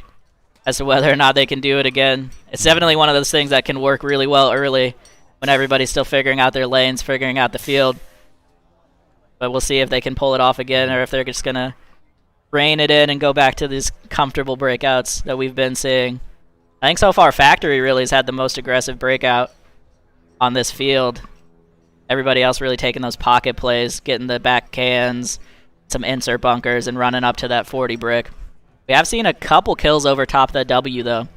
S1: as to whether or not they can do it again. It's definitely one of those things that can work really well early, when everybody's still figuring out their lanes, figuring out the field. But we'll see if they can pull it off again, or if they're just going to rein it in and go back to these comfortable breakouts that we've been seeing. I think so far Factory really has had the most aggressive breakout on this field. Everybody else really taking those pocket plays, getting the back cans, some insert bunkers, and running up to that 40 brick. We have seen a couple kills over top the W, though.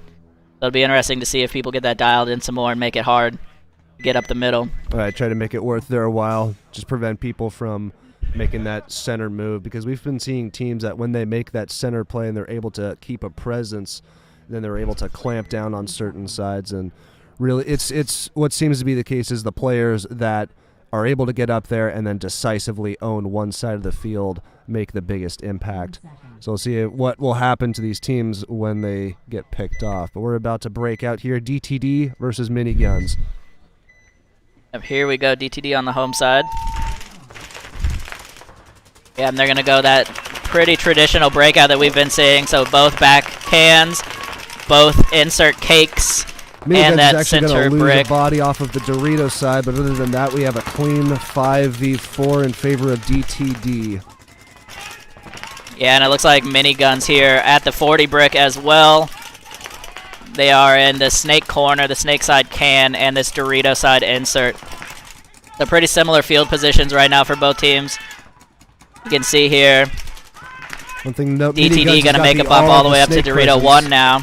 S1: It'll be interesting to see if people get that dialed in some more and make it hard to get up the middle.
S2: All right, try to make it worth their while. Just prevent people from making that center move, because we've been seeing teams that when they make that center play and they're able to keep a presence, then they're able to clamp down on certain sides. And really, it's what seems to be the case is the players that are able to get up there and then decisively own one side of the field make the biggest impact. So we'll see what will happen to these teams when they get picked off. But we're about to break out here. DTD versus Miniguns.
S1: Yep, here we go, DTD on the home side. Yeah, and they're going to go that pretty traditional breakout that we've been seeing. So both back cans, both insert cakes, and that center brick. Miniguns is actually going to lose a body off of the Dorito side, but other than that, we have a clean 5v4 in favor of DTD. Yeah, and it looks like Miniguns here at the 40 brick as well. They are in the snake corner, the snake side can, and this Dorito side insert. So pretty similar field positions right now for both teams. You can see here,
S2: one thing note,
S1: DTD going to make a bump all the way up to Dorito 1 now.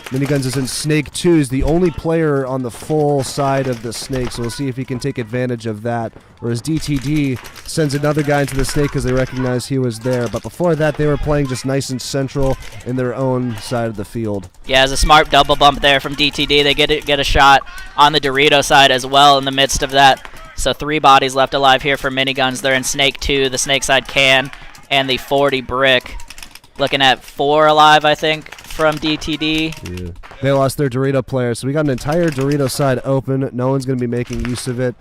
S2: Miniguns is in Snake 2, is the only player on the full side of the Snake, so we'll see if he can take advantage of that. Whereas DTD sends another guy into the Snake because they recognize he was there. But before that, they were playing just nice and central in their own side of the field.
S1: Yeah, it's a smart double bump there from DTD. They get a shot on the Dorito side as well in the midst of that. So 3 bodies left alive here for Miniguns. They're in Snake 2, the Snake side can, and the 40 brick. Looking at 4 alive, I think, from DTD.
S2: Yeah. They lost their Dorito player, so we got an entire Dorito side open. No one's going to be making use of it.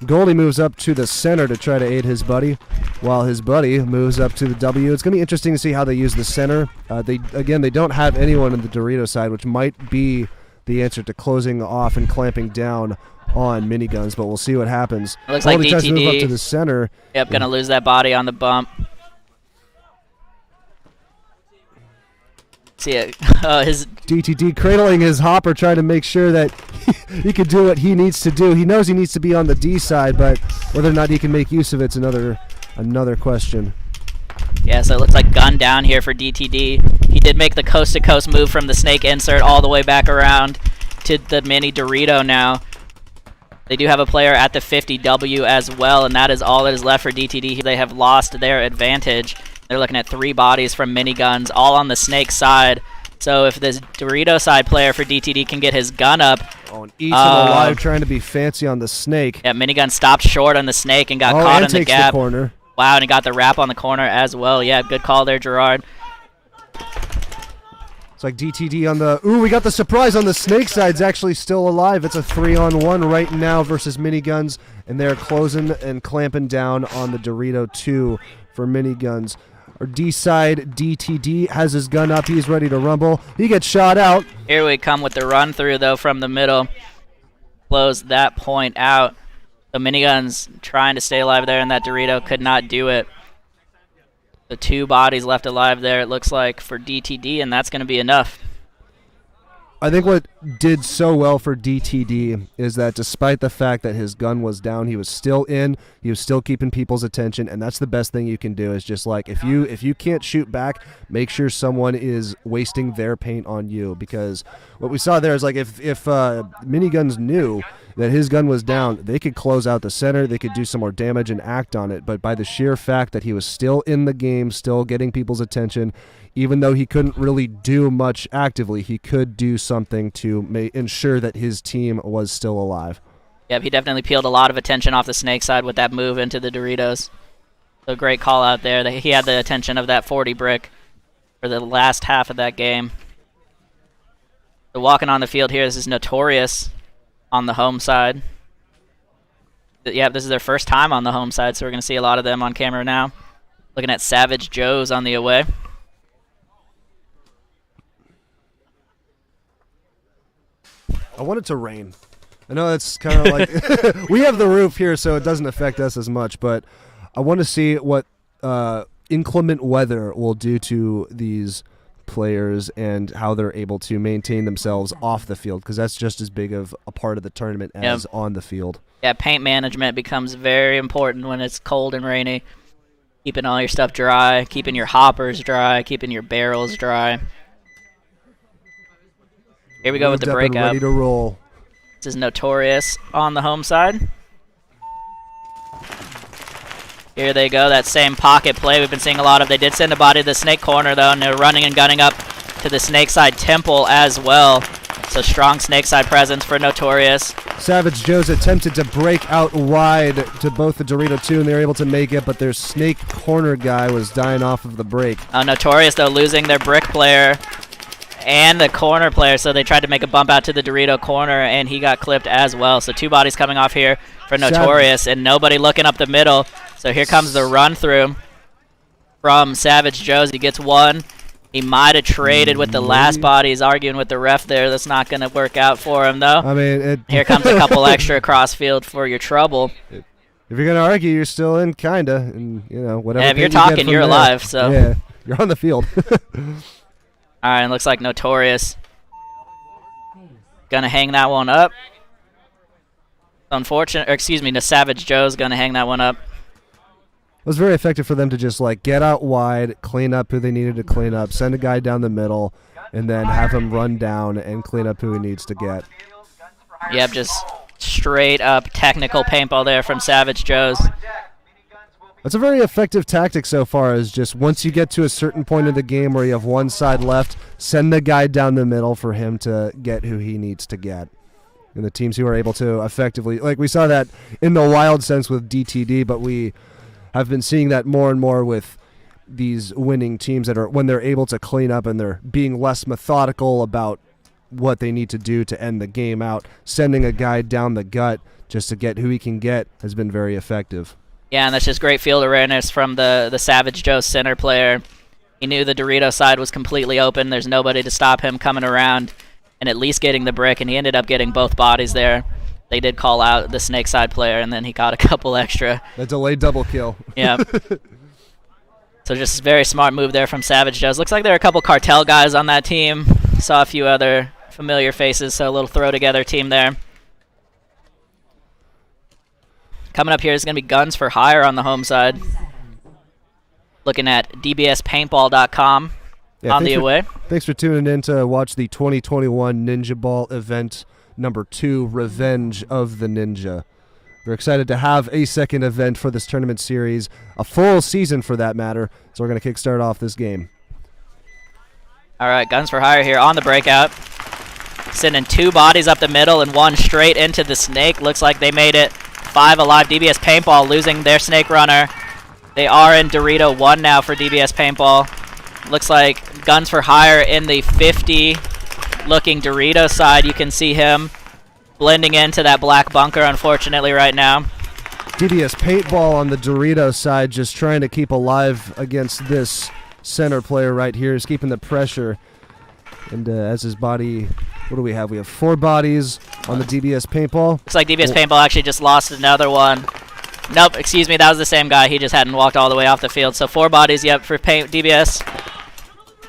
S2: Goldie moves up to the center to try to aid his buddy, while his buddy moves up to the W. It's going to be interesting to see how they use the center. They don't have anyone in the Dorito side, which might be the answer to closing off and clamping down on Miniguns, but we'll see what happens.
S1: It looks like
S2: tries to move up
S1: DTD.
S2: to the center.
S1: Yep, going to lose that body on the bump. See it. His
S2: DTD cradling his hopper, trying to make sure that he can do what he needs to do. He knows he needs to be on the D side, but whether or not he can make use of it's another question.
S1: Yeah, so it looks like gun down here for DTD. He did make the coast-to-coast move from the snake insert all the way back around to the mini Dorito now. They do have a player at the 50W as well, and that is all that is left for DTD. They have lost their advantage. They're looking at 3 bodies from Miniguns, all on the snake side. So if this Dorito side player for DTD can get his gun up.
S2: Oh, and eats him alive, trying to be fancy on the snake.
S1: Yeah, Minigun stopped short on the snake and got caught in the gap.
S2: The corner.
S1: Wow, and he got the wrap on the corner as well. Yeah, good call there, Gerard.
S2: It's like DTD on the... Ooh, we got the surprise on the snake side. It's actually still alive. It's a 3-on-1 right now versus Miniguns, and they're closing and clamping down on the Dorito 2 for Miniguns. Our D side, DTD, has his gun up. He's ready to rumble. He gets shot out.
S1: Here we come with the run through, though, from the middle. Close that point out. The Miniguns trying to stay alive there, and that Dorito could not do it. The 2 bodies left alive there, it looks like, for DTD, and that's going to be enough.
S2: I think what did so well for DTD is that despite the fact that his gun was down, he was still in, he was still keeping people's attention, and that's the best thing you can do is just like, if you can't shoot back, make sure someone is wasting their paint on you, because what we saw there is like if Miniguns knew that his gun was down, they could close out the center, they could do some more damage and act on it, but by the sheer fact that he was still in the game, still getting people's attention, even though he couldn't really do much actively, he could do something to ensure that his team was still alive.
S1: Yep, he definitely peeled a lot of attention off the Snake side with that move into the Doritos. So great call out there. He had the attention of that 40 brick for the last half of that game. So walking on the field here, this is Notorious on the home side. Yeah, this is their first time on the home side, so we're going to see a lot of them on camera now. Looking at Savage Joe's on the away.
S2: I want it to rain. I know it's kind of like we have the roof here, so it doesn't affect us as much, but I want to see what inclement weather will do to these players and how they're able to maintain themselves off the field, because that's just as big of a part of the tournament as on the field.
S1: Yeah, paint management becomes very important when it's cold and rainy. Keeping all your stuff dry, keeping your hoppers dry, keeping your barrels dry. Here we go with the breakout.
S2: Ready to roll.
S1: This is Notorious on the home side. Here they go, that same pocket play we've been seeing a lot of. They did send a body to the Snake corner, though, and they're running and gunning up to the Snake side temple as well. So strong Snake side presence for Notorious.
S2: Savage Joe's attempted to break out wide to both the Dorito 2, and they were able to make it, but their Snake corner guy was dying off of the break.
S1: Notorious, though, losing their brick player and the corner player, so they tried to make a bump out to the Dorito corner, and he got clipped as well. So 2 bodies coming off here for Notorious, and nobody looking up the middle. So here comes the run-through from Savage Joe's. He gets 1. He might have traded with the last body. He's arguing with the ref there. That's not going to work out for him, though.
S2: I mean,
S1: here comes a couple extra cross-field for your trouble.
S2: If you're going to argue, you're still in, kind of, and, you know, whatever.
S1: Yeah, if you're talking, you're alive, so.
S2: Yeah, you're on the field.
S1: All right, it looks like Notorious gonna hang that one up. Unfortunate, or excuse me, the Savage Joe's gonna hang that one up.
S2: It was very effective for them to just like get out wide, clean up who they needed to clean up, send a guy down the middle, and then have him run down and clean up who he needs to get.
S1: Yep, just straight up technical paintball there from Savage Joe's.
S2: That's a very effective tactic so far, is just once you get to a certain point of the game where you have one side left, send the guy down the middle for him to get who he needs to get. And the teams who are able to effectively, like we saw that in the wild sense with DTD, but we have been seeing that more and more with these winning teams that are, when they're able to clean up and they're being less methodical about what they need to do to end the game out, sending a guy down the gut just to get who he can get has been very effective.
S1: Yeah, and that's just great field awareness from the Savage Joe center player. He knew the Dorito side was completely open. There's nobody to stop him coming around and at least getting the brick, and he ended up getting both bodies there. They did call out the Snake side player, and then he got a couple extra.
S2: A delayed double kill.
S1: Yeah. So just a very smart move there from Savage Joe's. Looks like there are a couple cartel guys on that team. Saw a few other familiar faces, so a little throw-together team there. Coming up here is going to be Guns for Hire on the home side. Looking at dbspaintball.com on the away.
S2: Thanks for tuning in to watch the 2021 Ninjaball event number 2, Revenge of the Ninja. We're excited to have a second event for this tournament series, a full season for that matter, so we're going to kickstart off this game.
S1: All right, Guns for Hire here on the breakout. Sending 2 bodies up the middle and 1 straight into the Snake. Looks like they made it 5 alive. DBS Paintball losing their Snake runner. They are in Dorito 1 now for DBS Paintball. Looks like Guns for Hire in the 50 looking Dorito side. You can see him blending into that black bunker, unfortunately, right now.
S2: DBS Paintball on the Dorito side just trying to keep alive against this center player right here. Is keeping the pressure. And as his body, what do we have? We have 4 bodies on the DBS Paintball.
S1: Looks like DBS Paintball actually just lost another one. Nope, excuse me, that was the same guy. He just hadn't walked all the way off the field. So 4 bodies, yep, for DBS.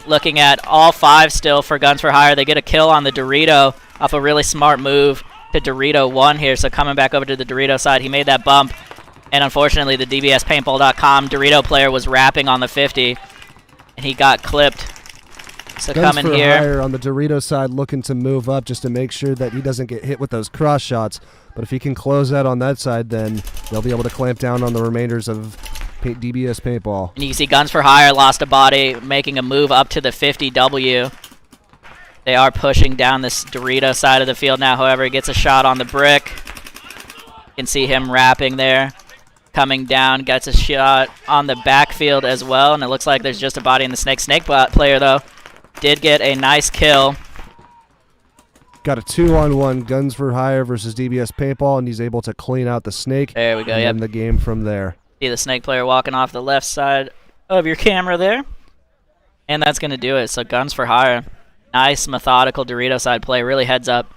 S1: Looking at all 5 still for Guns for Hire. They get a kill on the Dorito off a really smart move to Dorito 1 here. So coming back over to the Dorito side, he made that bump. And unfortunately, the DBSPaintball.com Dorito player was rapping on the 50, and he got clipped. So
S2: Guns
S1: coming
S2: for
S1: here
S2: Hire on the Dorito side, looking to move up just to make sure that he doesn't get hit with those cross shots. But if he can close out on that side, then they'll be able to clamp down on the remainders of DBS Paintball.
S1: And you can see Guns for Hire lost a body, making a move up to the 50W. They are pushing down this Dorito side of the field now. However, he gets a shot on the brick. You can see him wrapping there. Coming down, gets a shot on the backfield as well. And it looks like there's just a body in the Snake. Snake player, though, did get a nice kill.
S2: Got a 2-on-1 Guns for Hire versus DBS Paintball, and he's able to clean out the Snake.
S1: There we go,
S2: and
S1: yep.
S2: end the game from there.
S1: See the Snake player walking off the left side of your camera there. And that's going to do it. So Guns for Hire. Nice, methodical Dorito side play. Really heads up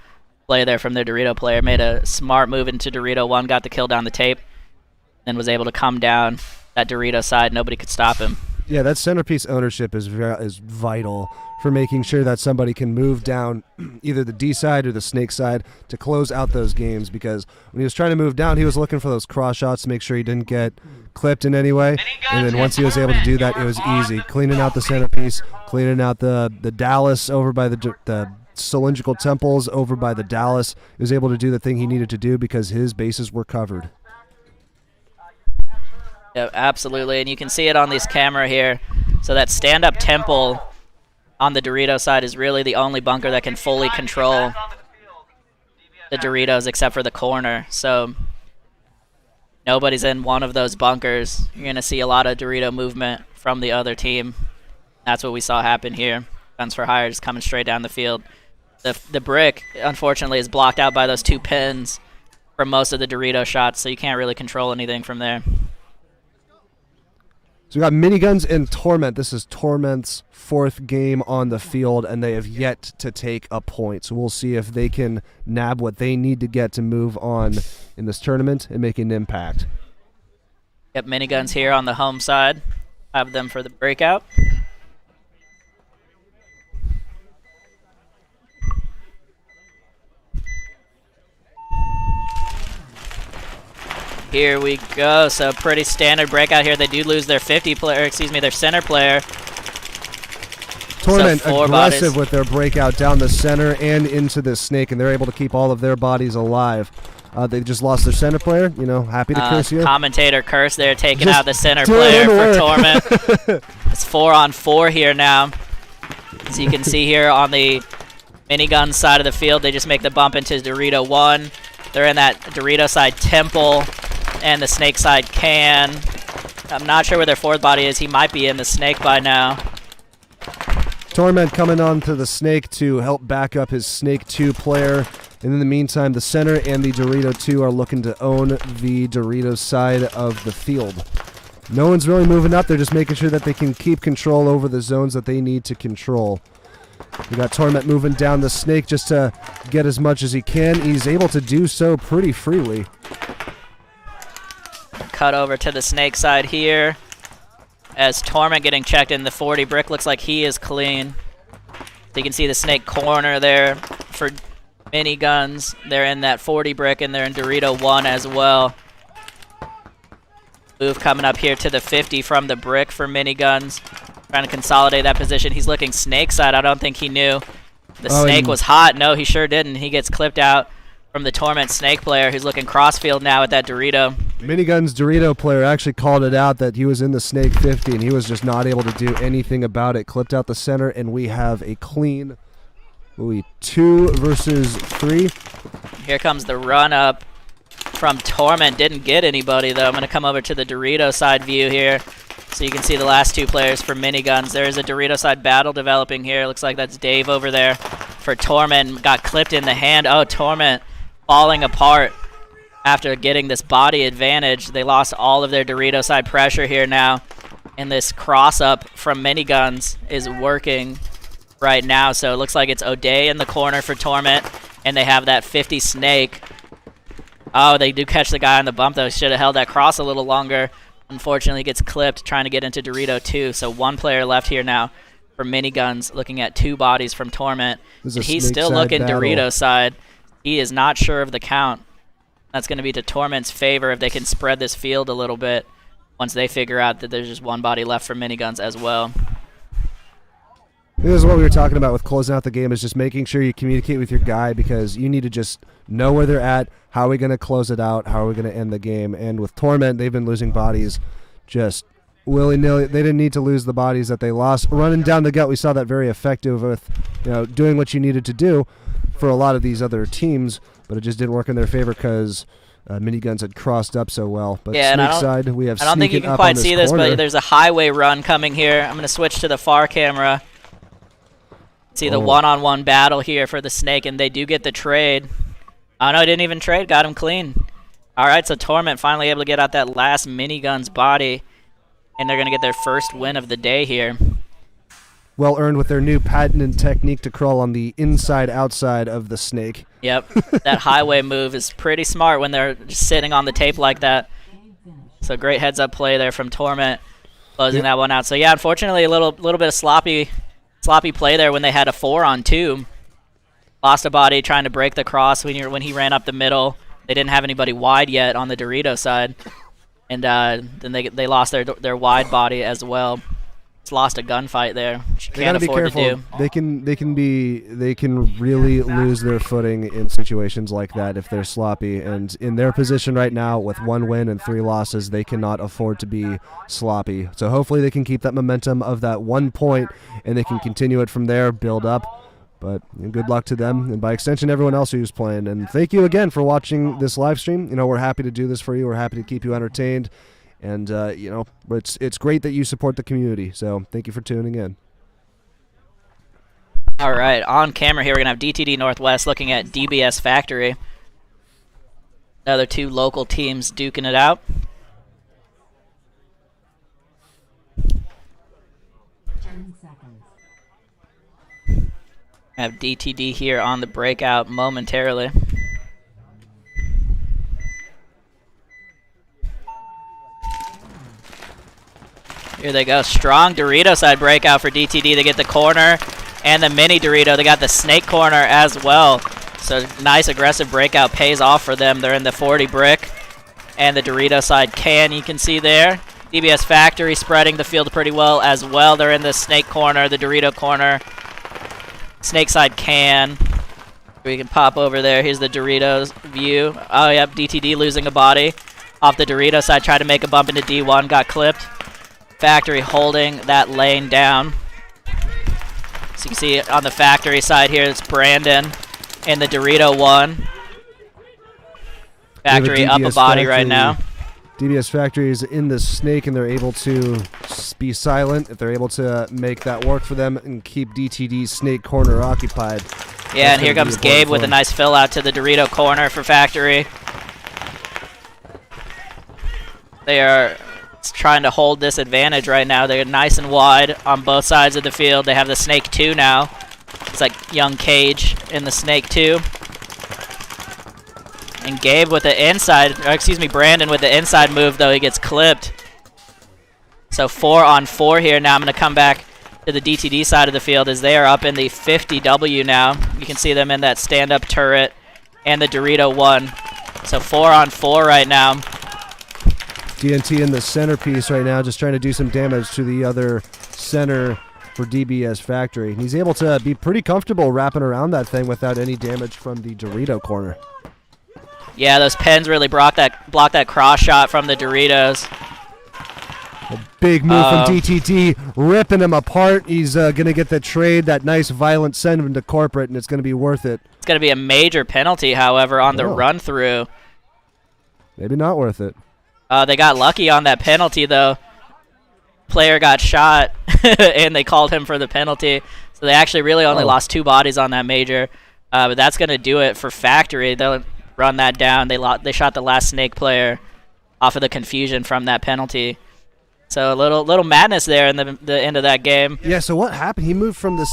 S1: play there from their Dorito player. Made a smart move into Dorito 1. Got the kill down the tape. And was able to come down that Dorito side. Nobody could stop him.
S2: Yeah, that centerpiece ownership is vital for making sure that somebody can move down either the D side or the Snake side to close out those games, because when he was trying to move down, he was looking for those cross shots to make sure he didn't get clipped in any way. And then once he was able to do that, it was easy. Cleaning out the centerpiece, cleaning out the Dallas over by the cylindrical temples over by the Dallas. He was able to do the thing he needed to do because his bases were covered.
S1: Yeah, absolutely, and you can see it on this camera here. So that stand-up temple on the Dorito side is really the only bunker that can fully control the Doritos except for the corner. So nobody's in one of those bunkers. You're going to see a lot of Dorito movement from the other team. That's what we saw happen here. Guns for Hire just coming straight down the field. The brick, unfortunately, is blocked out by those 2 pins from most of the Dorito shots, so you can't really control anything from there.
S2: So we got Miniguns and Torment. This is Torment's 4th game on the field, and they have yet to take a point. So we'll see if they can nab what they need to get to move on in this tournament and make an impact.
S1: Yep, Miniguns here on the home side. Have them for the breakout. Here we go. So pretty standard breakout here. They do lose their their center player.
S2: Torment
S1: So 4
S2: aggressive
S1: bodies.
S2: with their breakout down the center and into the Snake, and they're able to keep all of their bodies alive. They just lost their center player. You know, happy to curse you.
S1: Commentator curse there, taking
S2: Just
S1: out the center
S2: doing
S1: player for
S2: work.
S1: Torment. It's 4-on-4 here now. So you can see here on the Minigun side of the field, they just make the bump into Dorito 1. They're in that Dorito side temple and the Snake side can. I'm not sure where their 4th body is. He might be in the Snake by now.
S2: Torment coming on to the Snake to help back up his Snake 2 player. And in the meantime, the center and the Dorito 2 are looking to own the Dorito side of the field. No one's really moving up. They're just making sure that they can keep control over the zones that they need to control. We got Torment moving down the Snake just to get as much as he can. He's able to do so pretty freely.
S1: Cut over to the Snake side here. As Torment getting checked in the 40 brick, looks like he is clean. So you can see the Snake corner there for Miniguns. They're in that 40 brick, and they're in Dorito 1 as well. Move coming up here to the 50 from the brick for Miniguns. Trying to consolidate that position. He's looking Snake side. I don't think he knew the Snake was hot. No, he sure didn't. He gets clipped out from the Torment Snake player, who's looking crossfield now at that Dorito.
S2: Minigun's Dorito player actually called it out that he was in the Snake 50, and he was just not able to do anything about it. Clipped out the center, and we have a clean 2 versus 3.
S1: Here comes the run up from Torment. Didn't get anybody, though. I'm going to come over to the Dorito side view here so you can see the last 2 players for Miniguns. There is a Dorito side battle developing here. Looks like that's Dave over there for Torment. Got clipped in the hand. Oh, Torment falling apart after getting this body advantage. They lost all of their Dorito side pressure here now, and this cross up from Miniguns is working right now. So it looks like it's O'Day in the corner for Torment, and they have that 50 Snake. Oh, they do catch the guy on the bump, though. Should have held that cross a little longer. Unfortunately, gets clipped trying to get into Dorito 2. So 1 player left here now for Miniguns, looking at 2 bodies from Torment. He's still looking Dorito side. He is not sure of the count. That's going to be to Torment's favor if they can spread this field a little bit once they figure out that there's just 1 body left for Miniguns as well.
S2: This is what we were talking about with closing out the game, is just making sure you communicate with your guy, because you need to just know where they're at, how are we going to close it out, how are we going to end the game. And with Torment, they've been losing bodies just willy-nilly. They didn't need to lose the bodies that they lost. Running down the gut, we saw that very effective with, doing what you needed to do for a lot of these other teams, but it just didn't work in their favor because Miniguns had crossed up so well. But
S1: yeah,
S2: Snake side, we have
S1: I don't think you can quite see this, but there's a highway run coming here. I'm going to switch to the far camera. See the one-on-one battle here for the Snake, and they do get the trade. Oh, no, he didn't even trade. Got him clean. All right, so Torment finally able to get out that last Miniguns body, and they're going to get their first win of the day here.
S2: Well earned with their new patented technique to crawl on the inside-outside of the Snake.
S1: Yep, that highway move is pretty smart when they're just sitting on the tape like that. So great heads-up play there from Torment, closing that one out. So yeah, unfortunately a little bit of sloppy play there when they had a 4-on-2. Lost a body trying to break the cross when he ran up the middle. They didn't have anybody wide yet on the Dorito side, and then they lost their wide body as well. Just lost a gunfight there, which you can't afford to do.
S2: They can really lose their footing in situations like that if they're sloppy. And in their position right now, with 1 win and 3 losses, they cannot afford to be sloppy. So hopefully they can keep that momentum of that 1 point, and they can continue it from there, build up. But good luck to them, and by extension, everyone else who's playing. And thank you again for watching this live stream. We're happy to do this for you. We're happy to keep you entertained. And, it's great that you support the community. So thank you for tuning in.
S1: All right, on camera here, we're going to have DTD Northwest looking at DBS Factory. Another 2 local teams duking it out. Have DTD here on the breakout momentarily. Here they go. Strong Dorito side breakout for DTD. They get the corner and the mini Dorito. They got the Snake corner as well. So nice aggressive breakout pays off for them. They're in the 40 brick. And the Dorito side can, you can see there. DBS Factory spreading the field pretty well as well. They're in the Snake corner, the Dorito corner. Snake side can. We can pop over there. Here's the Doritos view. Oh, yep, DTD losing a body. Off the Dorito side, tried to make a bump into D1, got clipped. Factory holding that lane down. So you can see on the Factory side here, it's Brandon in the Dorito one. Factory up a body right now.
S2: DBS Factory is in the Snake, and they're able to be silent if they're able to make that work for them and keep DTD's Snake corner occupied.
S1: Yeah, and here comes Gabe with a nice fill out to the Dorito corner for Factory. They are trying to hold this advantage right now. They're nice and wide on both sides of the field. They have the Snake 2 now. It's like young Cage in the Snake 2. And Gabe with the inside, or excuse me, Brandon with the inside move, though, he gets clipped. So 4-on-4 here. Now I'm going to come back to the DTD side of the field as they are up in the 50W now. You can see them in that stand-up turret and the Dorito 1. So 4-on-4 right now.
S2: DNT in the centerpiece right now, just trying to do some damage to the other center for DBS Factory. He's able to be pretty comfortable wrapping around that thing without any damage from the Dorito corner.
S1: Yeah, those pens really blocked that cross shot from the Doritos.
S2: A big move from DTD, ripping him apart. He's going to get the trade, that nice violent send him to corporate, and it's going to be worth it.
S1: It's going to be a major penalty, however, on the run-through.
S2: Maybe not worth it.
S1: They got lucky on that penalty, though. Player got shot, and they called him for the penalty. So they actually really only lost 2 bodies on that major. But that's going to do it for Factory. They'll run that down. They shot the last Snake player off of the confusion from that penalty. So a little madness there in the end of that game.
S2: Yeah, so what happened? He moved from this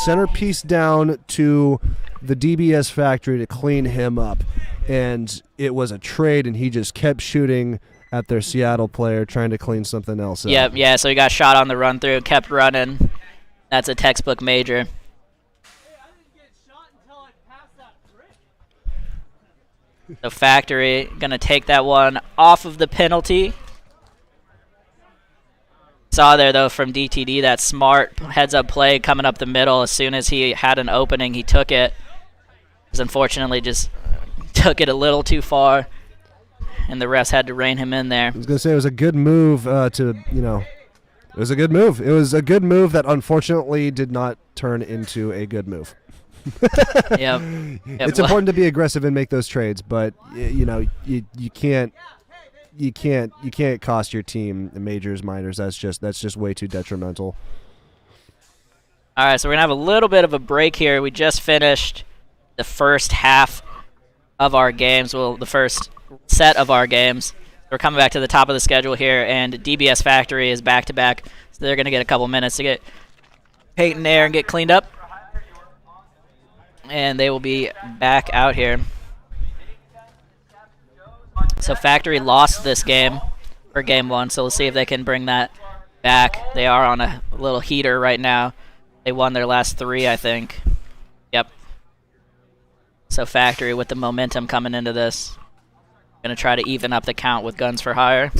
S2: centerpiece down to the DBS Factory to clean him up. And it was a trade, and he just kept shooting at their Seattle player, trying to clean something else up.
S1: Yep, yeah, so he got shot on the run-through, kept running. That's a textbook major. So Factory going to take that one off of the penalty. Saw there, though, from DTD, that smart heads-up play coming up the middle. As soon as he had an opening, he took it. Just unfortunately just took it a little too far. and the refs had to rein him in there.
S2: I was going to say it was a good move it was a good move. It was a good move that unfortunately did not turn into a good move.
S1: Yep.
S2: It's important to be aggressive and make those trades, but you can't cost your team majors, minors. That's just way too detrimental.
S1: All right, so we're going to have a little bit of a break here. We just finished the first half of our games, well, the first set of our games. We're coming back to the top of the schedule here, and DBS Factory is back-to-back, so they're going to get a couple minutes to get paint in there and get cleaned up. And they will be back out here. So Factory lost this game for game 1, so we'll see if they can bring that back. They are on a little heater right now. They won their last 3, I think. Yep. So Factory with the momentum coming into this. Going to try to even up the count with Guns for Hire.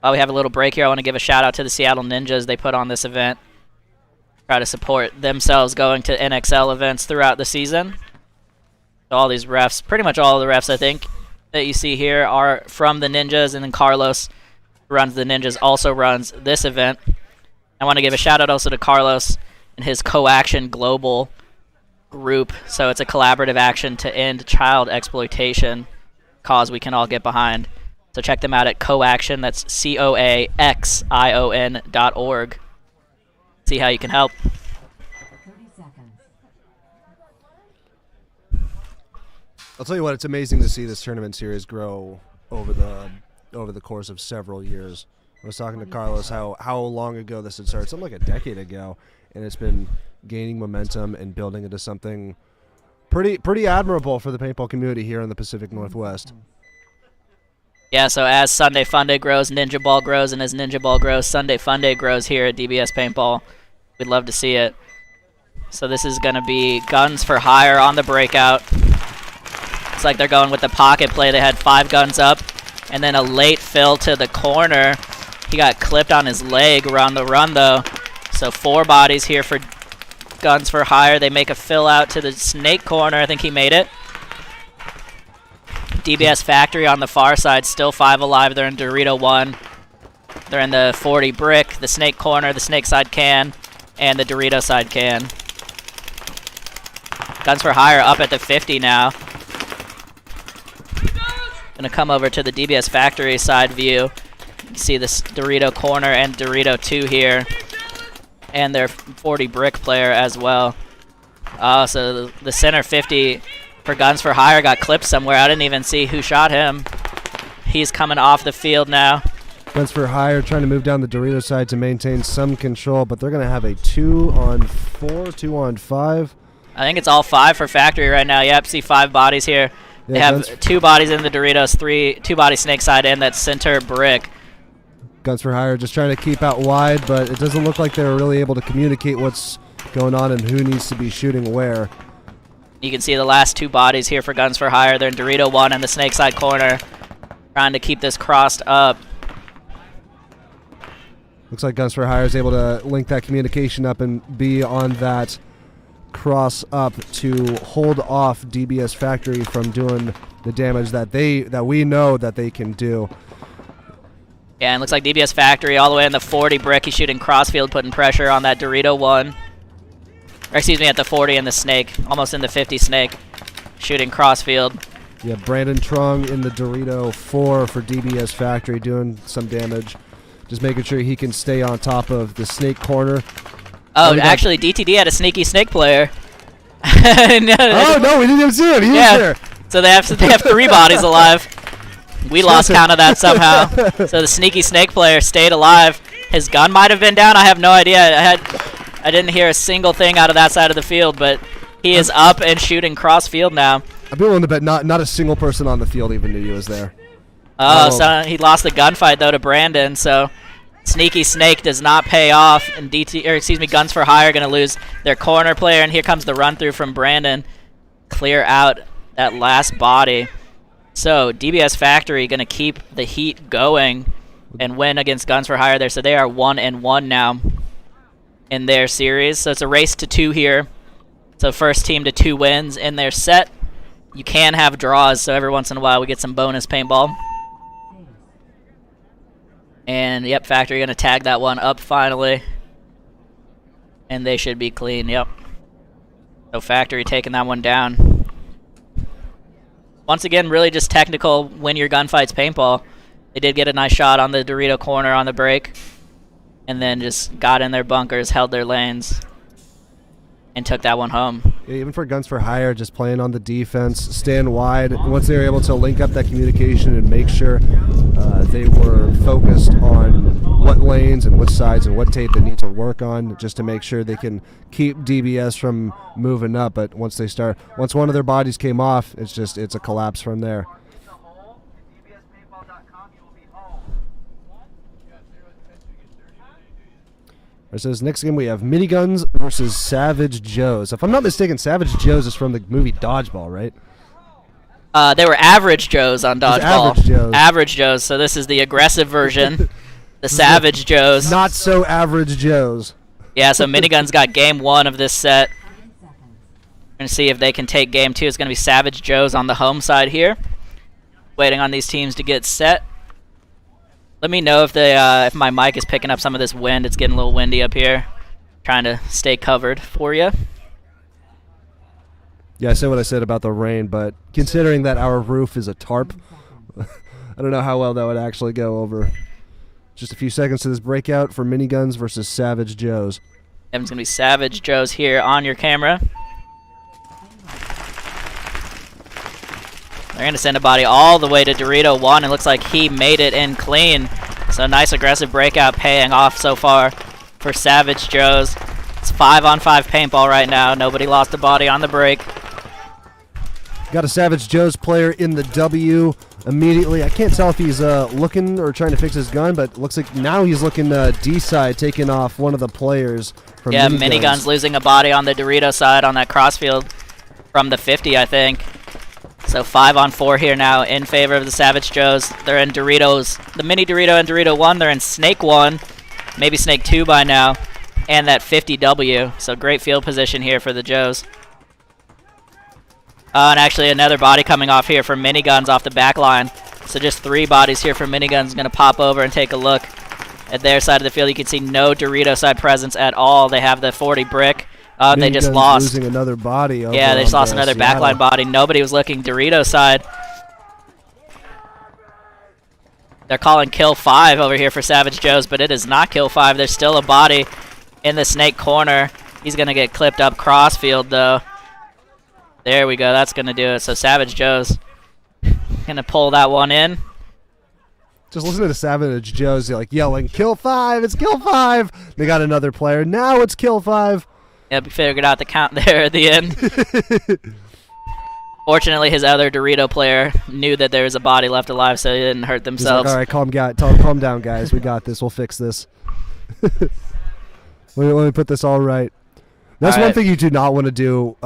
S1: While we have a little break here, I want to give a shout out to the Seattle Ninjas. They put on this event. Try to support themselves going to NXL events throughout the season. All these refs, pretty much all of the refs, I think, that you see here are from the Ninjas, and then Carlos, who runs the Ninjas, also runs this event. I want to give a shout out also to Carlos and his Co-Action Global group. So it's a collaborative action to end child exploitation, cause we can all get behind. So check them out at Co-Action, that's COAXION.org. See how you can help.
S4: 30 seconds.
S2: I'll tell you what, it's amazing to see this tournament series grow over the course of several years. I was talking to Carlos how long ago this had started, something like a decade ago, and it's been gaining momentum and building into something pretty admirable for the paintball community here in the Pacific Northwest.
S1: Yeah, so as Sunday Funday grows, Ninjaball grows, and as Ninjaball grows, Sunday Funday grows here at DBS Paintball. We'd love to see it. So this is going to be Guns for Hire on the breakout. Looks like they're going with the pocket play. They had 5 guns up, and then a late fill to the corner. He got clipped on his leg around the run, though. So 4 bodies here for Guns for Hire. They make a fill out to the snake corner. I think he made it. DBS Factory on the far side, still 5 alive. They're in Dorito 1. They're in the 40 brick, the snake corner, the snake side can, and the Dorito side can. Guns for Hire up at the 50 now. Gonna come over to the DBS Factory side view. You see this Dorito corner and Dorito 2 here. And their 40 brick player as well. So the center 50 for Guns for Hire got clipped somewhere. I didn't even see who shot him. He's coming off the field now.
S2: Guns for Hire trying to move down the Dorito side to maintain some control, but they're going to have a 2-on-4, 2-on-5.
S1: I think it's all 5 for Factory right now. Yep, see 5 bodies here. They have 2 bodies in the Doritos, 2 body snake side, and that center brick.
S2: Guns for Hire just trying to keep out wide, but it doesn't look like they're really able to communicate what's going on and who needs to be shooting where.
S1: You can see the last 2 bodies here for Guns for Hire. They're in Dorito 1 and the snake side corner, trying to keep this crossed up.
S2: Looks like Guns for Hire is able to link that communication up and be on that cross up to hold off DBS Factory from doing the damage that we know that they can do.
S1: Yeah, and looks like DBS Factory all the way in the 40 brick. He's shooting crossfield, putting pressure on that Dorito 1. Or excuse me, at the 40 and the snake. Almost in the 50 snake. Shooting crossfield.
S2: Yeah, Brandon Trung in the Dorito 4 for DBS Factory doing some damage. Just making sure he can stay on top of the snake corner.
S1: Oh, actually, DTD had a sneaky snake player.
S2: Oh, no, we didn't even see him. He was there.
S1: So they have 3 bodies alive. We lost count of that somehow. So the sneaky snake player stayed alive. His gun might have been down. I have no idea. I didn't hear a single thing out of that side of the field, but he is up and shooting cross field now.
S2: I'd be willing to bet not a single person on the field even knew he was there.
S1: Oh, so he lost the gunfight though to Brandon. So sneaky snake does not pay off, and Guns for Hire going to lose their corner player. And here comes the run through from Brandon, clear out that last body. So DBS Factory going to keep the heat going and win against Guns for Hire there. So they are 1-1 now in their series. So it's a race to 2 here. So first team to 2 wins in their set. you can have draws, so every once in a while we get some bonus paintball. And yep, Factory gonna tag that one up finally. And they should be clean, yep. So Factory taking that one down. Once again, really just technical win your gunfights paintball. They did get a nice shot on the Dorito corner on the break. And then just got in their bunkers, held their lanes, and took that one home.
S2: Yeah, even for Guns for Hire, just playing on the defense, stand wide. Once they were able to link up that communication and make sure they were focused on what lanes and what sides and what tape they need to work on, just to make sure they can keep DBS from moving up. But once one of their bodies came off, it's a collapse from there. It says next game we have Miniguns versus Savage Joes. If I'm not mistaken, Savage Joes is from the movie Dodgeball, right?
S1: They were Average Joes on Dodgeball.
S2: Average Joes.
S1: Average Joes, so this is the aggressive version. The Savage Joes.
S2: Not so Average Joes.
S1: Yeah, so Miniguns got game 1 of this set. We're going to see if they can take game 2. It's going to be Savage Joes on the home side here. Waiting on these teams to get set. Let me know if my mic is picking up some of this wind. It's getting a little windy up here. Trying to stay covered for you.
S2: Yeah, I said what I said about the rain, but considering that our roof is a tarp, I don't know how well that would actually go over. Just a few seconds to this breakout for Miniguns versus Savage Joes.
S1: It's going to be Savage Joes here on your camera. They're going to send a body all the way to Dorito 1. It looks like he made it in clean. So nice aggressive breakout paying off so far for Savage Joes. It's 5-on-5 paintball right now. Nobody lost a body on the break.
S2: Got a Savage Joes player in the W immediately. I can't tell if he's looking or trying to fix his gun, but it looks like now he's looking D-side, taking off one of the players from
S1: Yeah,
S2: Miniguns.
S1: Miniguns losing a body on the Dorito side on that crossfield from the 50, I think. So 5-on-4 here now in favor of the Savage Joes. They're in Doritos, the Mini Dorito and Dorito 1. They're in Snake 1, maybe Snake 2 by now, and that 50W. So great field position here for the Joes. And actually another body coming off here for Miniguns off the back line. So just 3 bodies here for Miniguns. Going to pop over and take a look at their side of the field. You can see no Dorito side presence at all. They have the 40 brick. They just lost.
S2: Losing another body.
S1: Yeah, they just lost another backline body. Nobody was looking Dorito side. They're calling kill 5 over here for Savage Joes, but it is not kill 5. There's still a body in the Snake corner. He's going to get clipped up crossfield, though. There we go. That's going to do it. So Savage Joes going to pull that one in.
S2: Just listen to the Savage Joes like yelling, "Kill 5! It's kill 5!" They got another player. Now it's kill 5.
S1: Yep, figured out the count there at the end. Fortunately, his other Dorito player knew that there was a body left alive, so they didn't hurt themselves.
S2: Like, all right, calm down, guys. We got this. We'll fix this. Let me put this all right. That's one thing you do not want to do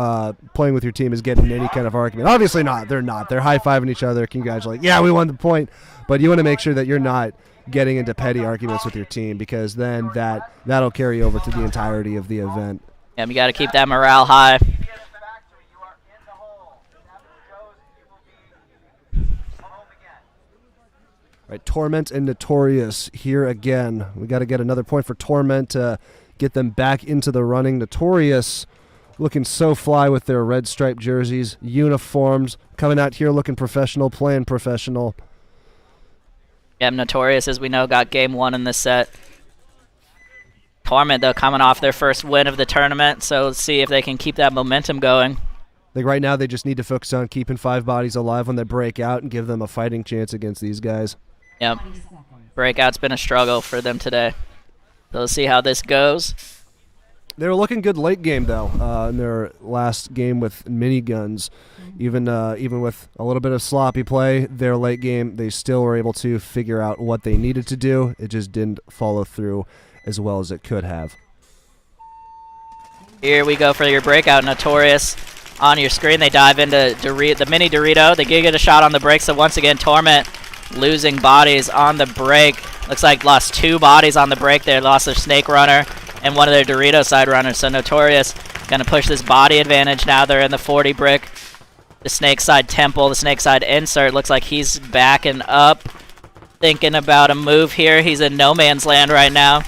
S2: playing with your team is get in any kind of argument. Obviously not. They're not. They're high-fiving each other, congratulating. Yeah, we won the point. But you want to make sure that you're not getting into petty arguments with your team, because then that'll carry over to the entirety of the event.
S1: Yeah, we got to keep that morale high.
S2: All right, Torment and Notorious here again. We got to get another point for Torment to get them back into the running. Notorious looking so fly with their red striped jerseys, uniforms, coming out here looking professional, playing professional.
S1: Yeah, Notorious, as we know, got game 1 in this set. Torment, though, coming off their first win of the tournament, so let's see if they can keep that momentum going.
S2: Like right now, they just need to focus on keeping 5 bodies alive when they break out and give them a fighting chance against these guys.
S1: Yep. Breakout's been a struggle for them today. So let's see how this goes.
S2: They were looking good late game, though, in their last game with Miniguns. Even with a little bit of sloppy play, their late game, they still were able to figure out what they needed to do. It just didn't follow through as well as it could have.
S1: Here we go for your breakout, Notorious. On your screen, they dive into the Mini Dorito. They get a shot on the break, so once again, Torment losing bodies on the break. Looks like lost 2 bodies on the break there. Lost their Snake runner and one of their Dorito side runners. So Notorious going to push this body advantage now. They're in the 40 brick. The snake side temple, the snake side insert. Looks like he's backing up, thinking about a move here. He's in no man's land right now.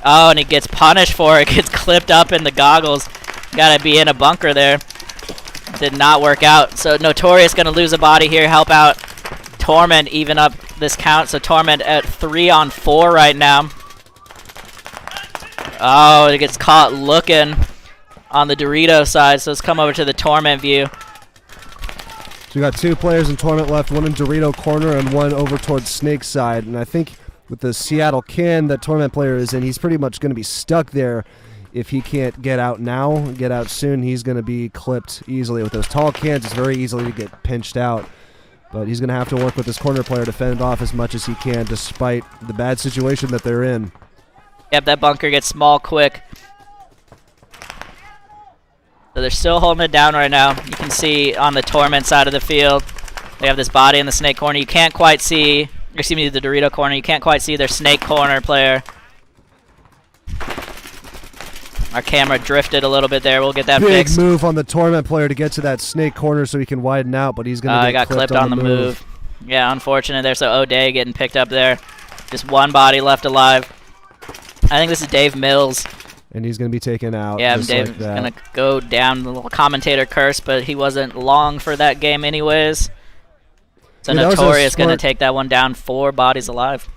S1: Oh, and he gets punished for it. Gets clipped up in the goggles. Gotta be in a bunker there. Did not work out. So Notorious gonna lose a body here. Help out Torment, even up this count. So Torment at 3 on 4 right now. Oh, it gets caught looking on the Dorito side. So let's come over to the Torment view.
S2: So we got 2 players in Torment left, one in Dorito corner and one over towards Snake side. And I think with the Seattle can that Torment player is in, he's pretty much going to be stuck there. If he can't get out now, get out soon, he's going to be clipped easily. With those tall cans, it's very easily to get pinched out. But he's going to have to work with this corner player to fend off as much as he can, despite the bad situation that they're in.
S1: Yep, that bunker gets small quick. So they're still holding it down right now. You can see on the Torment side of the field, they have this body in the snake corner. You can't quite see, excuse me, the Dorito corner. You can't quite see their snake corner player. Our camera drifted a little bit there. We'll get that
S2: Big
S1: fixed.
S2: move on the Torment player to get to that snake corner so he can widen out, but he's going to get
S1: got clipped on the move. Yeah, unfortunate there. So O'Day getting picked up there. Just one body left alive. I think this is Dave Mills.
S2: And he's going to be taken out.
S1: Yeah,
S2: just
S1: Dave's
S2: like that.
S1: going to go down. The little commentator curse, but he wasn't long for that game anyways. So
S2: Yeah, that was a
S1: Notorious going to
S2: smart-
S1: take that one down. 4 bodies alive.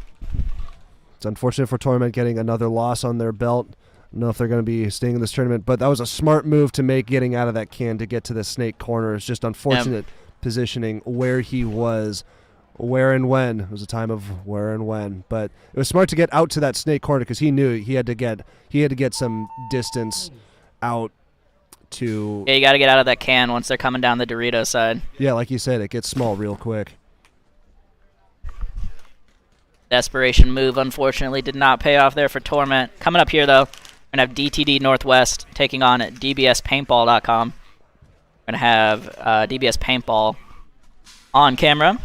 S2: It's unfortunate for Torment getting another loss on their belt. I don't know if they're going to be staying in this tournament, but that was a smart move to make, getting out of that can to get to the snake corner. It's just unfortunate positioning where he was, where and when. It was a time of where and when, but it was smart to get out to that snake corner because he knew he had to get some distance out to.
S1: Yeah, you got to get out of that can once they're coming down the Dorito side.
S2: Yeah, like you said, it gets small real quick.
S1: Desperation move, unfortunately, did not pay off there for Torment. Coming up here, though, we're going to have DTD Northwest taking on DBSPaintball.com. We're going to have DBS Paintball on camera.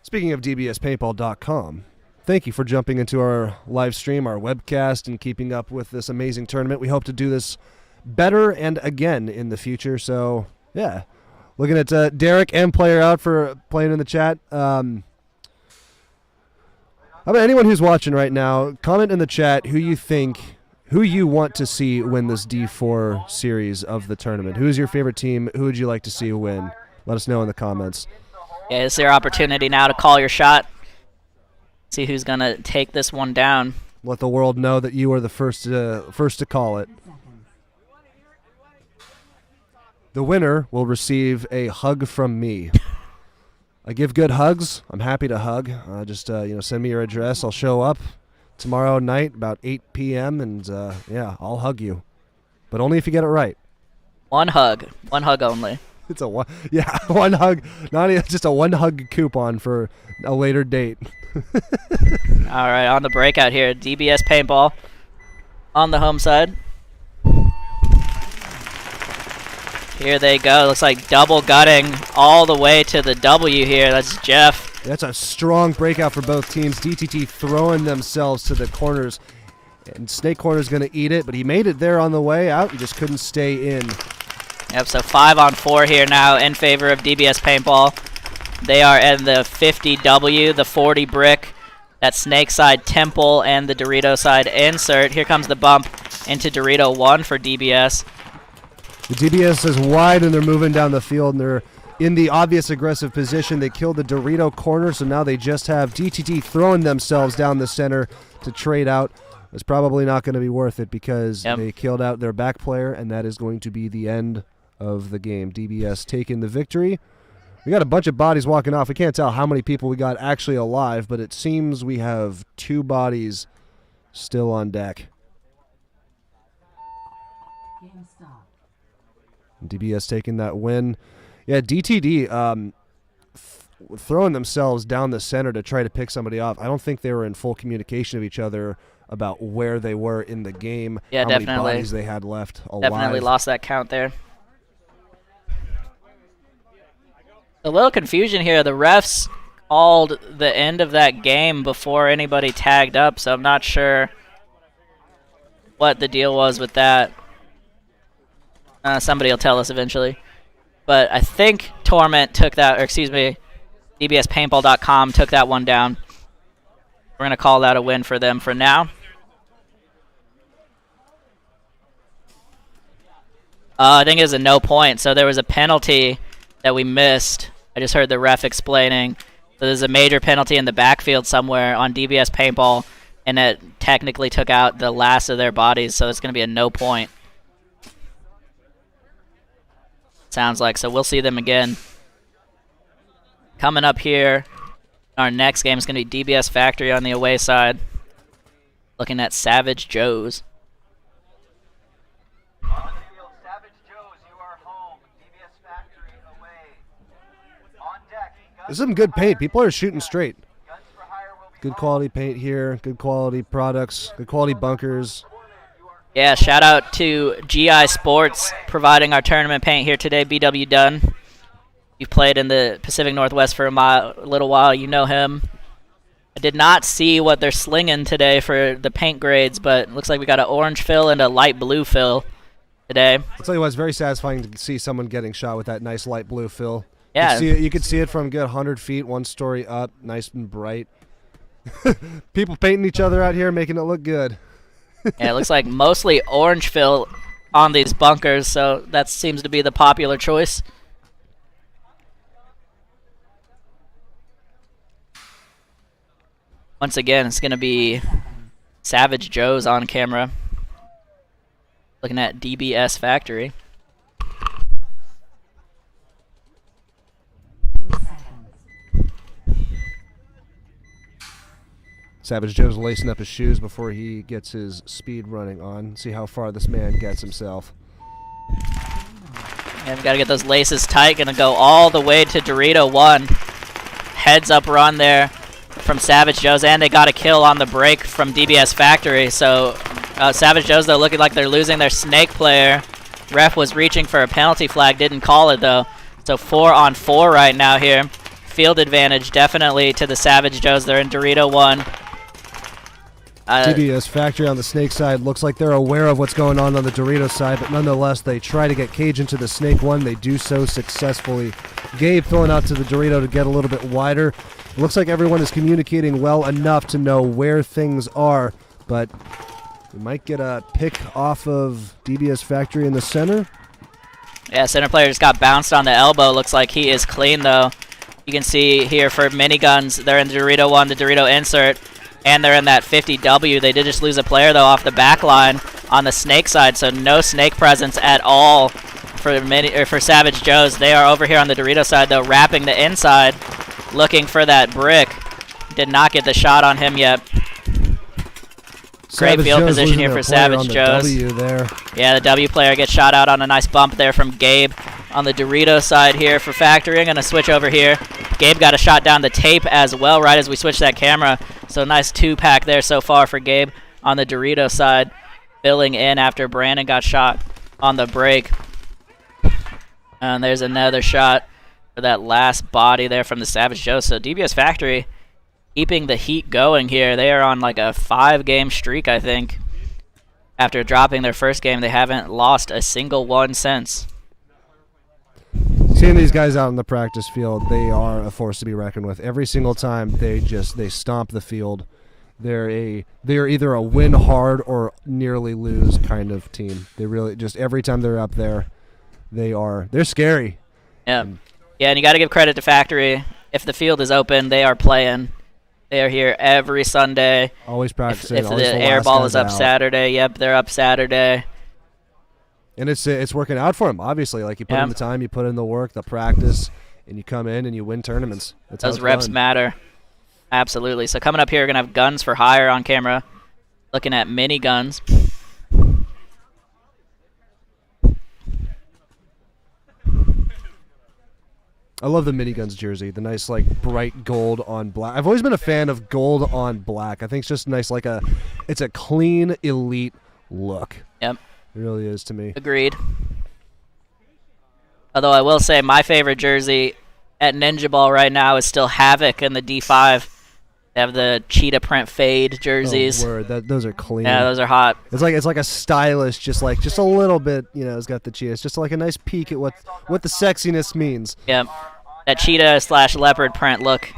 S2: Speaking of DBSPaintball.com, thank you for jumping into our live stream, our webcast, and keeping up with this amazing tournament. We hope to do this better and again in the future. So, yeah. Looking at Derek and Player Out for playing in the chat. How about anyone who's watching right now, comment in the chat who you want to see win this D4 series of the tournament. Who's your favorite team? Who would you like to see win? Let us know in the comments.
S1: Yeah, it's your opportunity now to call your shot. See who's going to take this one down.
S2: Let the world know that you are the first to call it. The winner will receive a hug from me. I give good hugs. I'm happy to hug. Just send me your address. I'll show up tomorrow night about 8 p.m. and yeah, I'll hug you, but only if you get it right.
S1: One hug only.
S2: It's one hug, not even just a one hug coupon for a later date.
S1: All right, on the breakout here, DBS Paintball on the home side. Here they go. Looks like double gutting all the way to the W here. That's Jeff.
S2: That's a strong breakout for both teams. DTT throwing themselves to the corners. And Snake Corner's going to eat it, but he made it there on the way out. He just couldn't stay in.
S1: Yep, so 5 on 4 here now in favor of DBS Paintball. They are in the 50W, the 40 brick, that Snake side temple, and the Dorito side insert. Here comes the bump into Dorito 1 for DBS.
S2: The DBS is wide, and they're moving down the field, and they're in the obvious aggressive position. They killed the Dorito corner, so now they just have DTT throwing themselves down the center to trade out. It's probably not going to be worth it because they killed out their back player, and that is going to be the end of the game. DBS taking the victory. We got a bunch of bodies walking off. We can't tell how many people we got actually alive, but it seems we have 2 bodies still on deck.
S4: Game stop.
S2: DBS taking that win. Yeah, DTD throwing themselves down the center to try to pick somebody off. I don't think they were in full communication of each other about where they were in the game.
S1: Yeah,
S2: how
S1: definitely.
S2: many bodies they had left alive.
S1: Definitely lost that count there. A little confusion here. The refs called the end of that game before anybody tagged up, so I'm not sure what the deal was with that. Somebody will tell us eventually. but I think Torment took that, or excuse me, DBSPaintball.com took that one down. We're going to call that a win for them for now. I think it was a no point, so there was a penalty that we missed. I just heard the ref explaining. So there's a major penalty in the backfield somewhere on DBS Paintball, and it technically took out the last of their bodies, so it's going to be a no point. Sounds like, so we'll see them again. Coming up here, our next game is going to be DBS Factory on the away side. Looking at Savage Joe's.
S3: On the field, Savage Joe's, you are home. DBS Factory away. On deck,
S2: This is some good paint. People are shooting straight.
S3: Guns for hire will be
S2: Good quality paint here. Good quality products. Good quality bunkers.
S1: Yeah, shout out to GI Sports providing our tournament paint here today. BW Dunn. You've played in the Pacific Northwest for a little while. You know him. I did not see what they're slinging today for the paint grades, but it looks like we got an orange fill and a light blue fill today.
S2: I'll tell you what, it's very satisfying to see someone getting shot with that nice light blue fill.
S1: Yeah.
S2: You could see it from a good 100 feet, one story up, nice and bright. People painting each other out here, making it look good.
S1: Yeah, it looks like mostly orange fill on these bunkers, so that seems to be the popular choice. Once again, it's going to be Savage Joe's on camera. Looking at DBS Factory.
S4: 3 seconds.
S2: Savage Joe's lacing up his shoes before he gets his speed running on. See how far this man gets himself.
S1: And we got to get those laces tight. Going to go all the way to Dorito 1. Heads up run there from Savage Joe's, and they got a kill on the break from DBS Factory. So Savage Joe's, though, looking like they're losing their snake player. Ref was reaching for a penalty flag, didn't call it, though. So 4-on-4 right now here. Field advantage definitely to the Savage Joe's. They're in Dorito 1.
S2: DBS Factory on the snake side looks like they're aware of what's going on the Dorito side, but nonetheless, they try to get Cage into the snake one. They do so successfully. Gabe filling out to the Dorito to get a little bit wider. It looks like everyone is communicating well enough to know where things are, but we might get a pick off of DBS Factory in the center.
S1: Yeah, center player just got bounced on the elbow. Looks like he is clean, though. You can see here for Miniguns, they're in the Dorito 1, the Dorito insert, and they're in that 50W. They did just lose a player, though, off the back line on the snake side, so no snake presence at all for Savage Joe's. They are over here on the Dorito side, though, wrapping the inside, looking for that brick. Did not get the shot on him yet. Great field position here for Savage Joe's.
S2: W there.
S1: Yeah, the W player gets shot out on a nice bump there from Gabe on the Dorito side here for Factory. I'm going to switch over here. Gabe got a shot down the tape as well right as we switch that camera. So nice two-pack there so far for Gabe on the Dorito side. Filling in after Brandon got shot on the break. And there's another shot for that last body there from the Savage Joe. So DBS Factory keeping the heat going here. They are on like a 5-game streak, I think. After dropping their first game, they haven't lost a single one since.
S2: Seeing these guys out in the practice field, they are a force to be reckoned with. Every single time they stomp the field. They're either a win hard or nearly lose kind of team. They really just every time they're up there, they're scary.
S1: Yeah. Yeah, and you got to give credit to Factory. If the field is open, they are playing. They are here every Sunday.
S2: Always practicing.
S1: If the air ball is up Saturday, yep, they're up Saturday.
S2: And it's working out for them, obviously. Like you put in the time, you put in the work, the practice, and you come in and you win tournaments. That's
S1: Those reps matter. Absolutely. So coming up here, we're going to have Guns for Hire on camera. Looking at Miniguns.
S2: I love the Miniguns jersey, the nice like bright gold on black. I've always been a fan of gold on black. I think it's just nice, it's a clean, elite look.
S1: Yep.
S2: It really is to me.
S1: Agreed. Although I will say my favorite jersey at Ninjaball right now is still Havoc in the D5. They have the cheetah print fade jerseys.
S2: Oh, word. Those are clean.
S1: Yeah, those are hot.
S2: It's like a stylish, just a little bit, it's got the cheetah. It's just like a nice peek at what the sexiness means.
S1: Yep. That cheetah / leopard print look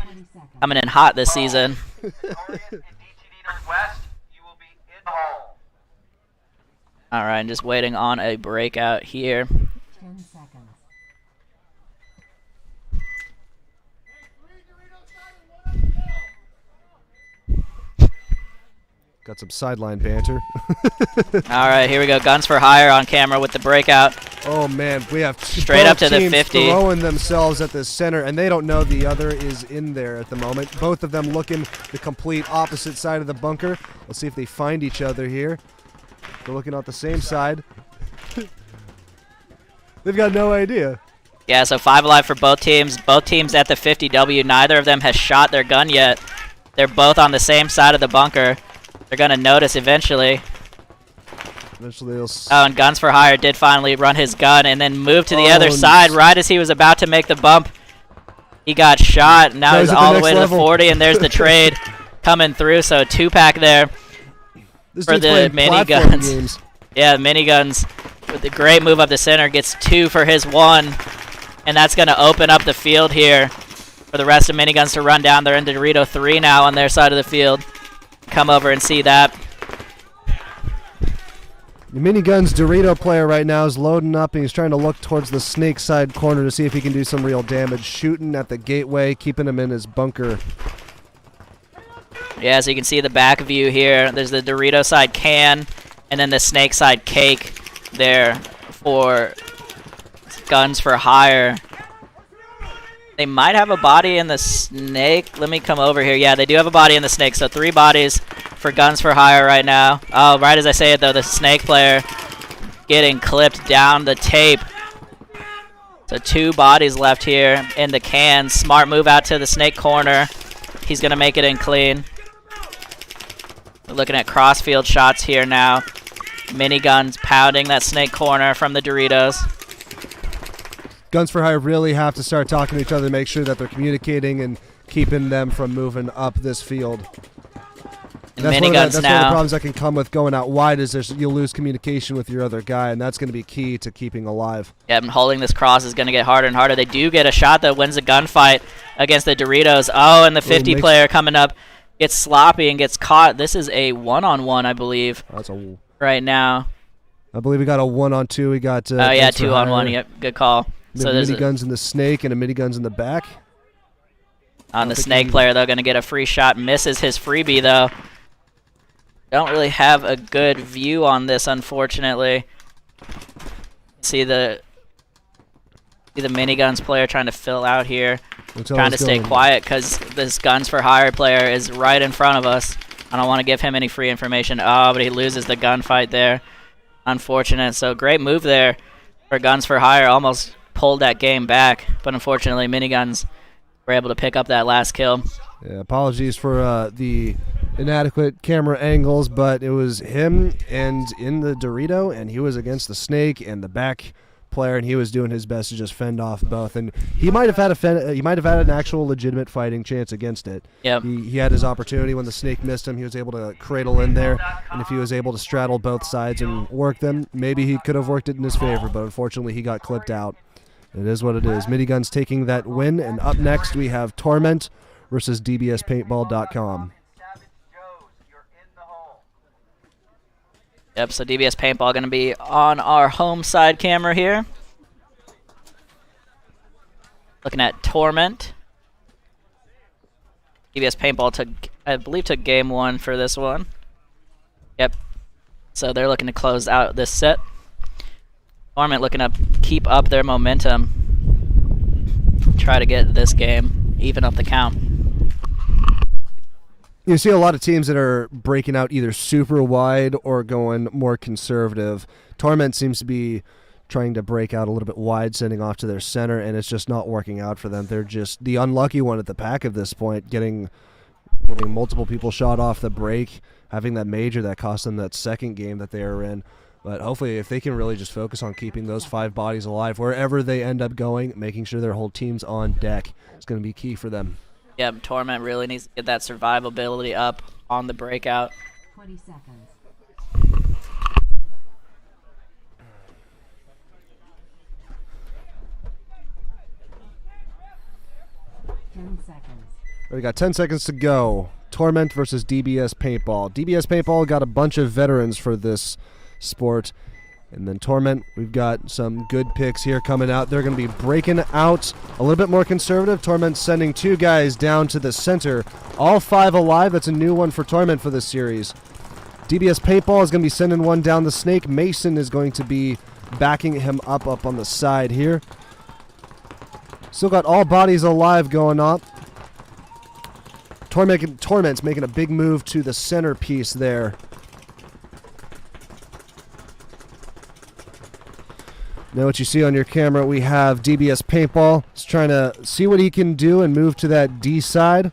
S1: coming in hot this season.
S3: Torment and DTD Northwest, you will be in the hole.
S1: All right, just waiting on a breakout here.
S4: 10 seconds.
S2: Got some sideline banter.
S1: All right, here we go. Guns for hire on camera with the breakout.
S2: Oh man, we have
S1: Straight
S2: both
S1: up to the
S2: teams
S1: 50.
S2: throwing themselves at the center, and they don't know the other is in there at the moment. Both of them looking the complete opposite side of the bunker. Let's see if they find each other here. They're looking at the same side. They've got no idea.
S1: Yeah, so 5 alive for both teams. Both teams at the 50W. Neither of them has shot their gun yet. They're both on the same side of the bunker. They're going to notice eventually.
S2: Eventually they'll
S1: Oh, and Guns for Hire did finally run his gun and then move to the
S2: Oh,
S1: other side right as he was about to make the bump. He got shot. Now
S2: Goes
S1: he's
S2: at the
S1: all the
S2: next
S1: way to the
S2: level.
S1: 40, and there's the trade coming through. So 2-pack there.
S2: This
S1: for
S2: dude's
S1: the
S2: playing platform
S1: miniguns.
S2: games.
S1: Yeah, Miniguns with the great move up the center gets 2 for his 1. And that's going to open up the field here for the rest of Miniguns to run down. They're in Dorito 3 now on their side of the field. Come over and see that.
S2: The Miniguns Dorito player right now is loading up, and he's trying to look towards the snake side corner to see if he can do some real damage. Shooting at the gateway, keeping him in his bunker.
S1: Yeah, so you can see the back view here. There's the Dorito side can, and then the snake side cake there for Guns for Hire. They might have a body in the snake. Let me come over here. Yeah, they do have a body in the snake, so 3 bodies for Guns for Hire right now. Oh, right as I say it, though, the snake player getting clipped down the tape. So 2 bodies left here in the can. Smart move out to the snake corner. He's going to make it in clean. We're looking at crossfield shots here now. Miniguns pounding that snake corner from the Doritos.
S2: Guns for Hire really have to start talking to each other to make sure that they're communicating and keeping them from moving up this field.
S1: And
S2: That's
S1: Miniguns
S2: one of the
S1: now.
S2: problems that can come with going out wide is you'll lose communication with your other guy, and that's going to be key to keeping alive.
S1: Yep, and holding this cross is going to get harder and harder. They do get a shot that wins the gunfight against the Doritos. Oh, and the 50 player coming up gets sloppy and gets caught. This is a 1-on-1, I believe, right now.
S2: I believe we got a 1-on-2. We got.
S1: Oh, yeah,
S2: Guns for
S1: 2-on-1.
S2: Hire.
S1: Yep, good call.
S2: The
S1: So there's
S2: miniguns in the snake and a miniguns in the back.
S1: on the snake player, though, going to get a free shot. Misses his freebie, though. Don't really have a good view on this, unfortunately. See the Miniguns player trying to fill out here. Trying to stay quiet because this Guns for Hire player is right in front of us. I don't want to give him any free information. Oh, but he loses the gunfight there. Unfortunate. So great move there for Guns for Hire. Almost pulled that game back, but unfortunately Miniguns were able to pick up that last kill.
S2: Yeah, apologies for the inadequate camera angles, but it was him and in the Dorito, and he was against the snake and the back player, and he was doing his best to just fend off both. And he might have had an actual legitimate fighting chance against it.
S1: Yep.
S2: He had his opportunity when the snake missed him. He was able to cradle in there, and if he was able to straddle both sides and work them, maybe he could have worked it in his favor. But unfortunately, he got clipped out. It is what it is. Miniguns taking that win, and up next we have Torment versus DBSPaintball.com.
S1: Yep, so DBS Paintball going to be on our home side camera here. Looking at Torment. DBS Paintball I believe took game 1 for this one. Yep. So they're looking to close out this set. Torment looking to keep up their momentum. Try to get this game, even up the count.
S2: You see a lot of teams that are breaking out either super wide or going more conservative. Torment seems to be trying to break out a little bit wide, sending off to their center, and it's just not working out for them. They're just the unlucky one at the pack at this point, getting multiple people shot off the break, having that major that cost them that second game that they were in. But hopefully if they can really just focus on keeping those 5 bodies alive wherever they end up going, making sure their whole team's on deck is going to be key for them.
S1: Yep, Torment really needs to get that survivability up on the breakout.
S4: 20 seconds. 10 seconds.
S2: We got 10 seconds to go. Torment versus DBS Paintball. DBS Paintball got a bunch of veterans for this sport. And then Torment, we've got some good picks here coming out. They're going to be breaking out a little bit more conservative. Torment sending 2 guys down to the center. All 5 alive. That's a new one for Torment for this series. DBS Paintball is going to be sending one down the snake. Mason is going to be backing him up on the side here. Still got all bodies alive going up. Torment's making a big move to the centerpiece there. Now what you see on your camera, we have DBS Paintball. He's trying to see what he can do and move to that D side.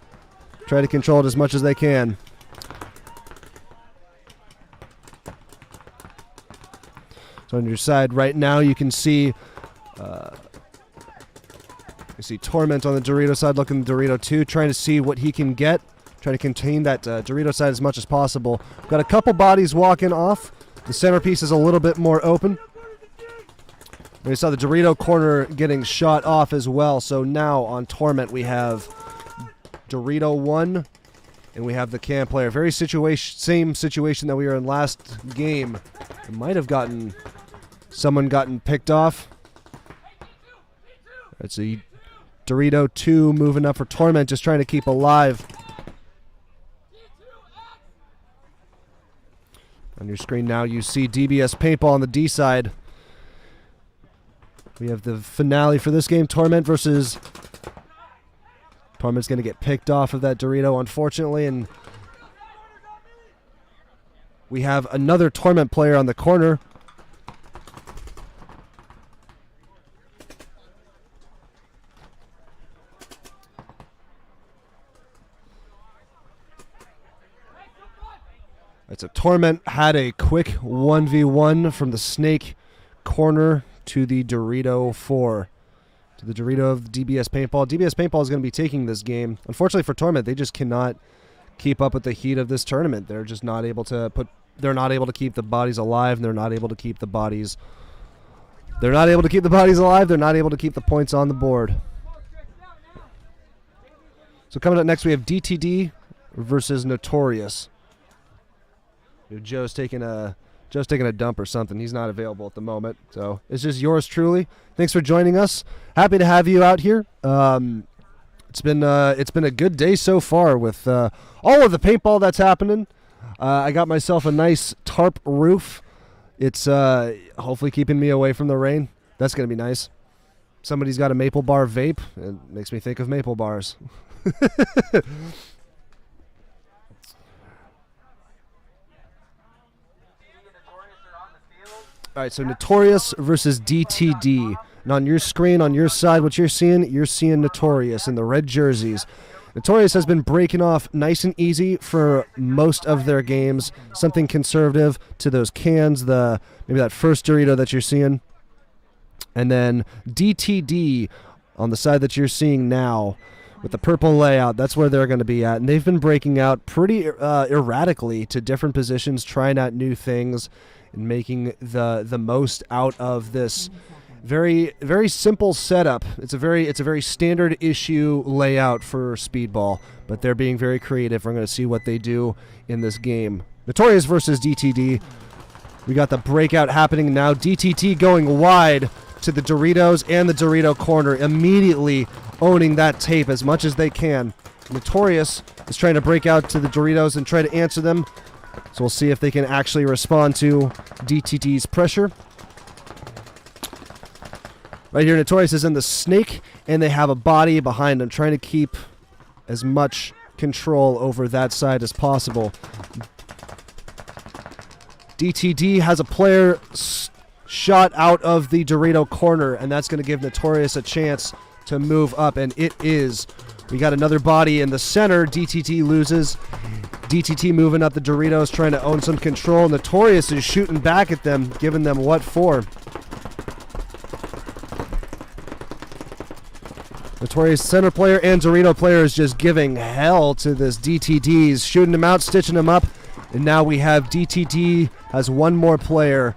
S2: Try to control it as much as they can. So on your side right now, you can see Torment on the Dorito side, looking at Dorito 2, trying to see what he can get. Trying to contain that Dorito side as much as possible. Got a couple bodies walking off. The centerpiece is a little bit more open. We saw the Dorito corner getting shot off as well. So now on Torment we have Dorito 1 and we have the cam player. Very same situation that we were in last game. It might have gotten someone picked off. It's a Dorito 2 moving up for Torment, just trying to keep alive. On your screen now you see DBS Paintball on the D side. We have the finale for this game, Torment versus... Torment's going to get picked off of that Dorito, unfortunately, and we have another Torment player on the corner. It's a Torment had a quick 1v1 from the snake corner to the Dorito 4. To the Dorito of the DBS Paintball. DBS Paintball is going to be taking this game. Unfortunately for Torment, they just cannot keep up with the heat of this tournament. They're just not able to they're not able to keep the bodies alive, and they're not able to keep the bodies alive. They're not able to keep the points on the board. So coming up next, we have DTD versus Notorious. Joe's taking a dump or something. He's not available at the moment. So it's just yours truly. Thanks for joining us. Happy to have you out here. It's been a good day so far with all of the paintball that's happening. I got myself a nice tarp roof. It's hopefully keeping me away from the rain. That's going to be nice. Somebody's got a maple bar vape. It makes me think of maple bars. All right, so Notorious versus DTD. And on your screen, on your side, what you're seeing Notorious in the red jerseys. Notorious has been breaking off nice and easy for most of their games. Something conservative to those cans, maybe that first Dorito that you're seeing. And then DTD on the side that you're seeing now with the purple layout, that's where they're going to be at. And they've been breaking out pretty erratically to different positions, trying out new things, and making the most out of this very, very simple setup. It's a very standard issue layout for Speedball, but they're being very creative. We're going to see what they do in this game. Notorious versus DTD. We got the breakout happening now. DTD going wide to the Doritos and the Dorito corner, immediately owning that tape as much as they can. Notorious is trying to break out to the Doritos and try to answer them. So we'll see if they can actually respond to DTD's pressure. Right here, Notorious is in the snake, and they have a body behind them, trying to keep as much control over that side as possible. DTD has a player shot out of the Dorito corner, and that's going to give Notorious a chance to move up, and it is. We got another body in the center. DTD loses. DTT moving up the Doritos, trying to own some control. Notorious is shooting back at them, giving them what for. Notorious center player and Dorito player is just giving hell to this DTDs, shooting him out, stitching him up, and now we have DTD has one more player.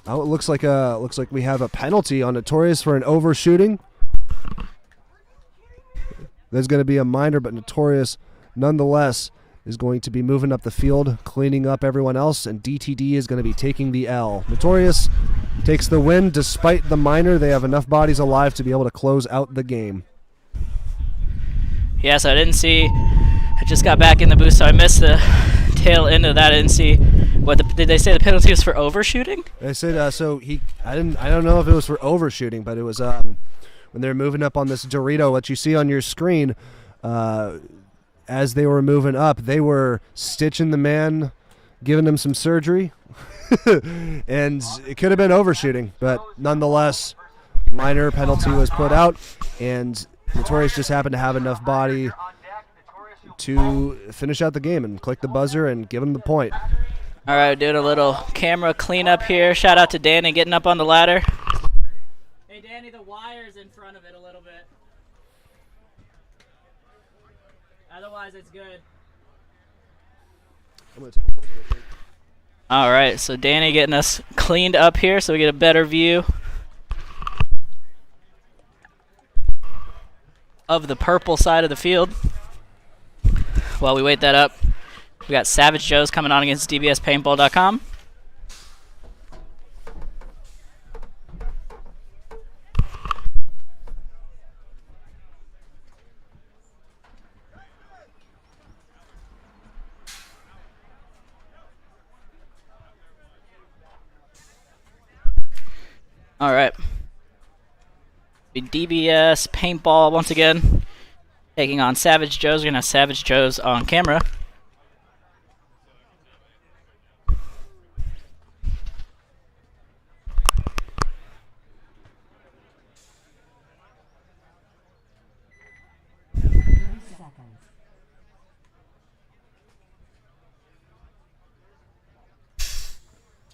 S2: Oh, it looks like we have a penalty on Notorious for an overshooting. There's going to be a minor, but Notorious nonetheless is going to be moving up the field, cleaning up everyone else, and DTD is going to be taking the L. Notorious takes the win despite the minor. They have enough bodies alive to be able to close out the game.
S1: Yeah, so I didn't see. I just got back in the booth, so I missed the tail end of that. I didn't see did they say the penalty was for overshooting?
S2: They said I don't know if it was for overshooting, but it was when they're moving up on this Dorito, what you see on your screen. As they were moving up, they were stitching the man, giving him some surgery, and it could have been overshooting, but nonetheless, minor penalty was put out, and Notorious just happened to have enough body to finish out the game and click the buzzer and give him the point.
S1: All right, doing a little camera cleanup here. Shout out to Danny getting up on the ladder. Hey, Danny, the wire's in front of it a little bit. Otherwise, it's good. All right, so Danny getting us cleaned up here so we get a better view of the purple side of the field. While we wait that up, we got Savage Joe's coming on against DBSPaintball.com. All right. DBS Paintball once again taking on Savage Joe's. We're going to have Savage Joe's on camera.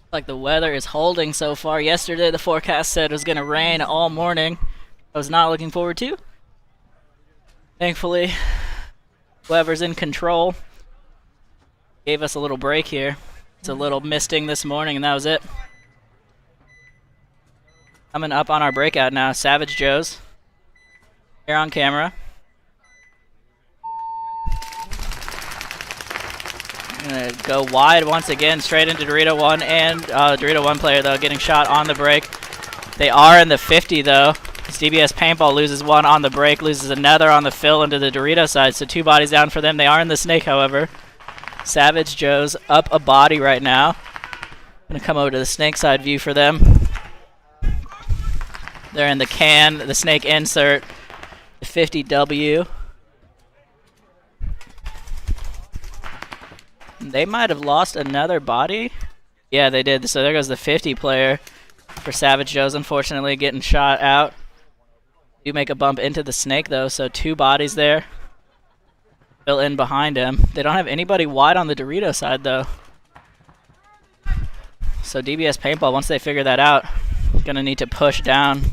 S1: Like the weather is holding so far. Yesterday the forecast said it was going to rain all morning. I was not looking forward to. Thankfully, whoever's in control gave us a little break here. It's a little misting this morning and that was it. Coming up on our breakout now, Savage Joe's here on camera. Gonna go wide once again, straight into Dorito 1, and Dorito 1 player though getting shot on the break. They are in the 50 though. This DBS Paintball loses one on the break, loses another on the fill into the Dorito side, so 2 bodies down for them. They are in the snake, however. Savage Joe's up a body right now. Gonna come over to the snake side view for them. They're in the can, the snake insert, the 50W. They might have lost another body. Yeah, they did. So there goes the 50 player for Savage Joe's, unfortunately getting shot out. Do make a bump into the snake though, so 2 bodies there. Still in behind him. They don't have anybody wide on the Dorito side though. So DBS Paintball, once they figure that out, gonna need to push down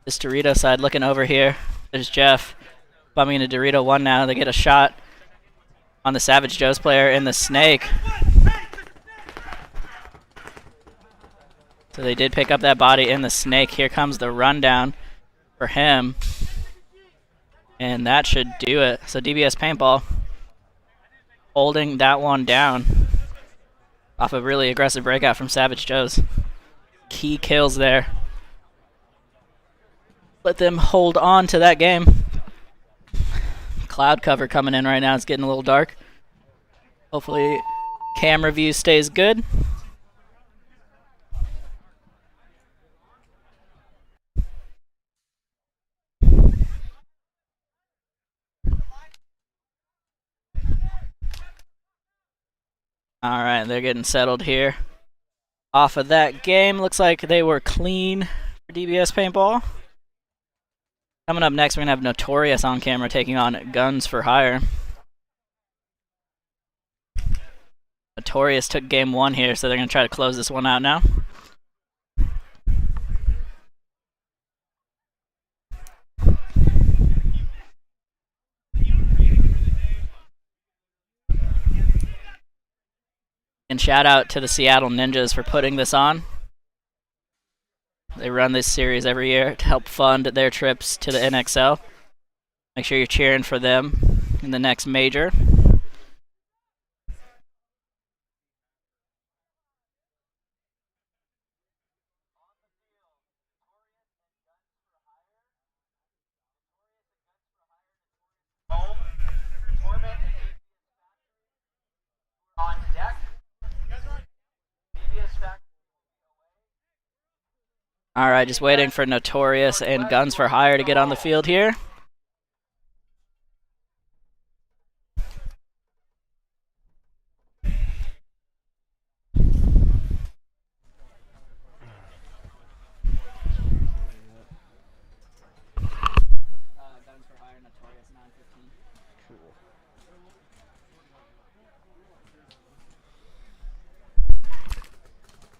S1: this Dorito side. Looking over here, there's Jeff bumping into Dorito 1 now. They get a shot on the Savage Joe's player in the snake. So they did pick up that body in the snake. Here comes the rundown for him. And that should do it. So DBS Paintball holding that one down off a really aggressive breakout from Savage Joe's. Key kills there. Let them hold on to that game. Cloud cover coming in right now. It's getting a little dark. Hopefully camera view stays good. All right, they're getting settled here. Off of that game, looks like they were clean for DBS Paintball. Coming up next, we're going to have Notorious on camera taking on Guns for Hire. Notorious took game 1 here, so they're going to try to close this one out now. And shout out to the Seattle Ninjas for putting this on. They run this series every year to help fund their trips to the NXL. Make sure you're cheering for them in the next major.
S3: Torment on deck. DBS Factory.
S1: All right, just waiting for Notorious and Guns for Hire to get on the field here.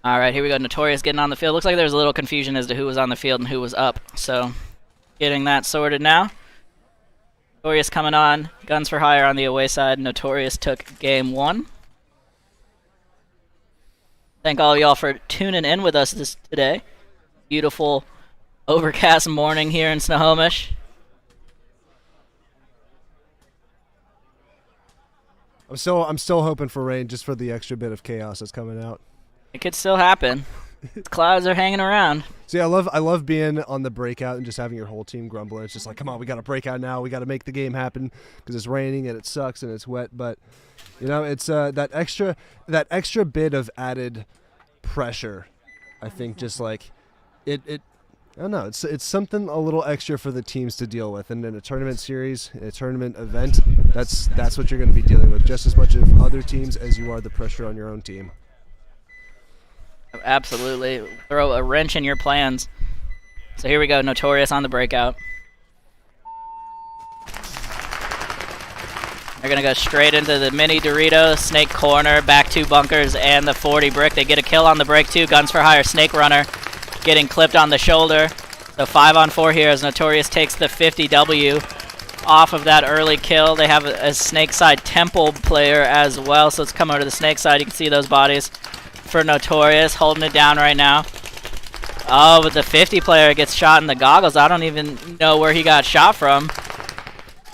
S1: All right, here we go. Notorious getting on the field. Looks like there's a little confusion as to who was on the field and who was up. So, getting that sorted now. Notorious coming on. Guns for Hire on the away side. Notorious took game 1. Thank all of y'all for tuning in with us today. Beautiful overcast morning here in Snohomish.
S2: I'm still hoping for rain just for the extra bit of chaos that's coming out.
S1: It could still happen. Clouds are hanging around.
S2: See, I love being on the breakout and just having your whole team grumbling. It's just like, come on, we got to break out now. We got to make the game happen because it's raining and it sucks and it's wet. But you know, it's that extra bit of added pressure. I think just like it I don't know. It's something a little extra for the teams to deal with, and in a tournament series, a tournament event, that's what you're going to be dealing with just as much of other teams as you are the pressure on your own team.
S1: Absolutely. Throw a wrench in your plans. So here we go, Notorious on the breakout. They're going to go straight into the mini Dorito, Snake corner, back 2 bunkers, and the 40 brick. They get a kill on the break too. Guns for Hire, Snake runner, getting clipped on the shoulder. So 5-on-4 here as Notorious takes the 50W off of that early kill. They have a Snake side Temple player as well, so let's come over to the Snake side. You can see those bodies for Notorious, holding it down right now. Oh, but the 50 player gets shot in the goggles. I don't even know where he got shot from.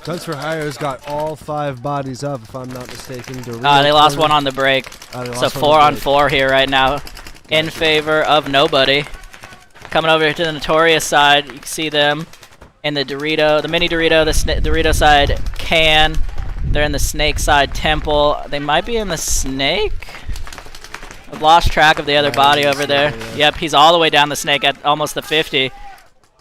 S2: Guns for Hire's got all 5 bodies up, if I'm not mistaken.
S1: They lost one on the break. So 4-on-4 here right now in favor of nobody. Coming over to the Notorious side, you can see them in the Dorito, the mini Dorito, the Dorito side Can. They're in the Snake side Temple. They might be in the Snake. I've lost track of the other body over there. Yep, he's all the way down the Snake at almost the 50.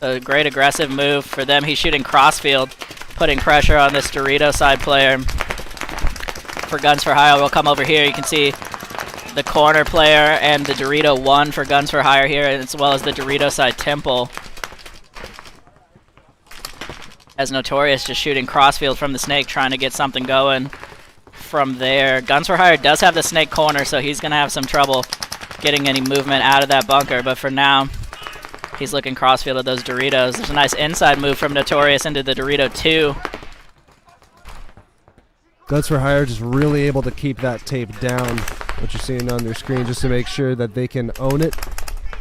S1: A great aggressive move for them. He's shooting crossfield, putting pressure on this Dorito side player. For Guns for Hire, we'll come over here. You can see the corner player and the Dorito 1 for Guns for Hire here, as well as the Dorito side Temple. As Notorious just shooting crossfield from the Snake, trying to get something going from there. Guns for Hire does have the Snake corner, so he's going to have some trouble getting any movement out of that bunker, but for now, he's looking crossfield at those Doritos. There's a nice inside move from Notorious into the Dorito 2.
S2: Guns for Hire just really able to keep that tape down, what you're seeing on your screen, just to make sure that they can own it.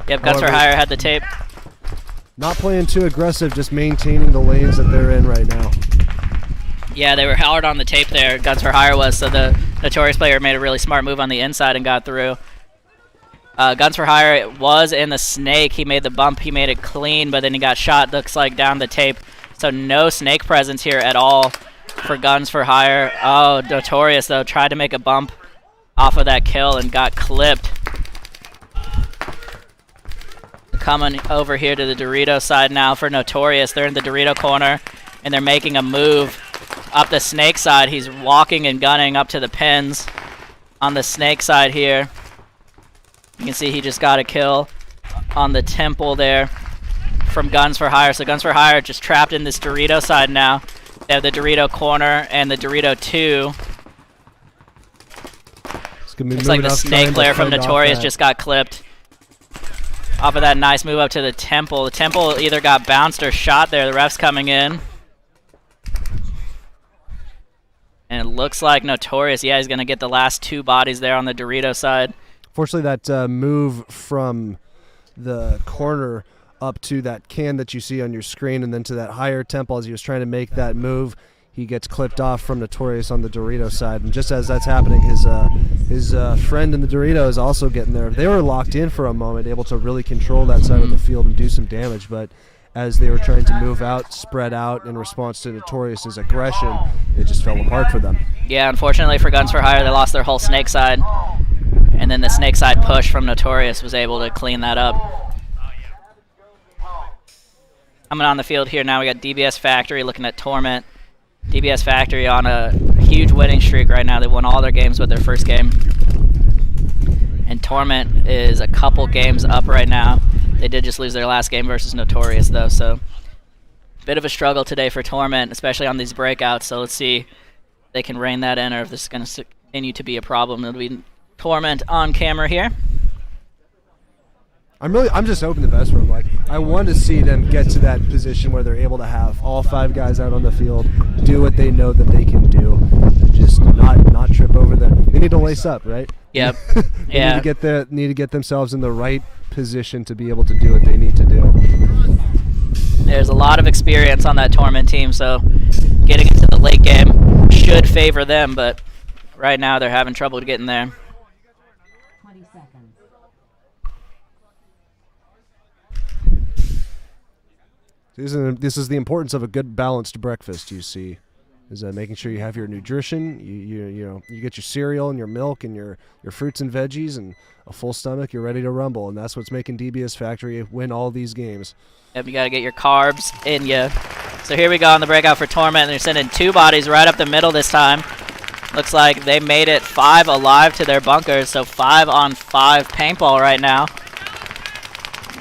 S1: Yep, Guns for Hire had the tape.
S2: Not playing too aggressive, just maintaining the lanes that they're in right now.
S1: Yeah, they were hard on the tape there, Guns for Hire was, so the Notorious player made a really smart move on the inside and got through. Guns for Hire was in the Snake. He made the bump, he made it clean, but then he got shot, looks like, down the tape. So no Snake presence here at all for Guns for Hire. Oh, Notorious, though, tried to make a bump off of that kill and got clipped. Coming over here to the Dorito side now for Notorious. They're in the Dorito corner, and they're making a move up the Snake side. He's walking and gunning up to the pins on the Snake side here. You can see he just got a kill on the Temple there from Guns for Hire. So Guns for Hire just trapped in this Dorito side now. They have the Dorito corner and the Dorito 2. Looks like the Snake player from Notorious just got clipped off of that nice move up to the Temple. The Temple either got bounced or shot there. The ref's coming in. And it looks like Notorious, yeah, he's going to get the last 2 bodies there on the Dorito side.
S2: Fortunately, that move from the corner up to that can that you see on your screen and then to that higher tempo as he was trying to make that move, he gets clipped off from Notorious on the Dorito side. And just as that's happening, his friend in the Dorito is also getting there. They were locked in for a moment, able to really control that side of the field and do some damage, but as they were trying to move out, spread out in response to Notorious's aggression, it just fell apart for them.
S1: Yeah, unfortunately for Guns for Hire, they lost their whole snake side. And then the snake side push from Notorious was able to clean that up. Coming on the field here now, we got DBS Factory looking at Torment. DBS Factory on a huge winning streak right now. They won all their games with their first game. And Torment is a couple games up right now. They did just lose their last game versus Notorious, though, so bit of a struggle today for Torment, especially on these breakouts. So let's see if they can rein that in or if this is going to continue to be a problem. It'll be Torment on camera here.
S2: I'm just hoping the best for them. Like, I want to see them get to that position where they're able to have all 5 guys out on the field, do what they know that they can do, and just not trip over them. They need to lace up, right?
S1: Yep.
S2: They need to get themselves in the right position to be able to do what they need to do.
S1: There's a lot of experience on that Torment team, so getting into the late game should favor them, but right now they're having trouble getting there.
S4: 20 seconds.
S2: This is the importance of a good balanced breakfast, you see, is making sure you have your nutrition, you get your cereal and your milk and your fruits and veggies and a full stomach, you're ready to rumble, and that's what's making DBS Factory win all these games.
S1: Yep, you got to get your carbs in you. So here we go on the breakout for Torment, and they're sending 2 bodies right up the middle this time. Looks like they made it 5 alive to their bunkers, so 5 on 5 paintball right now.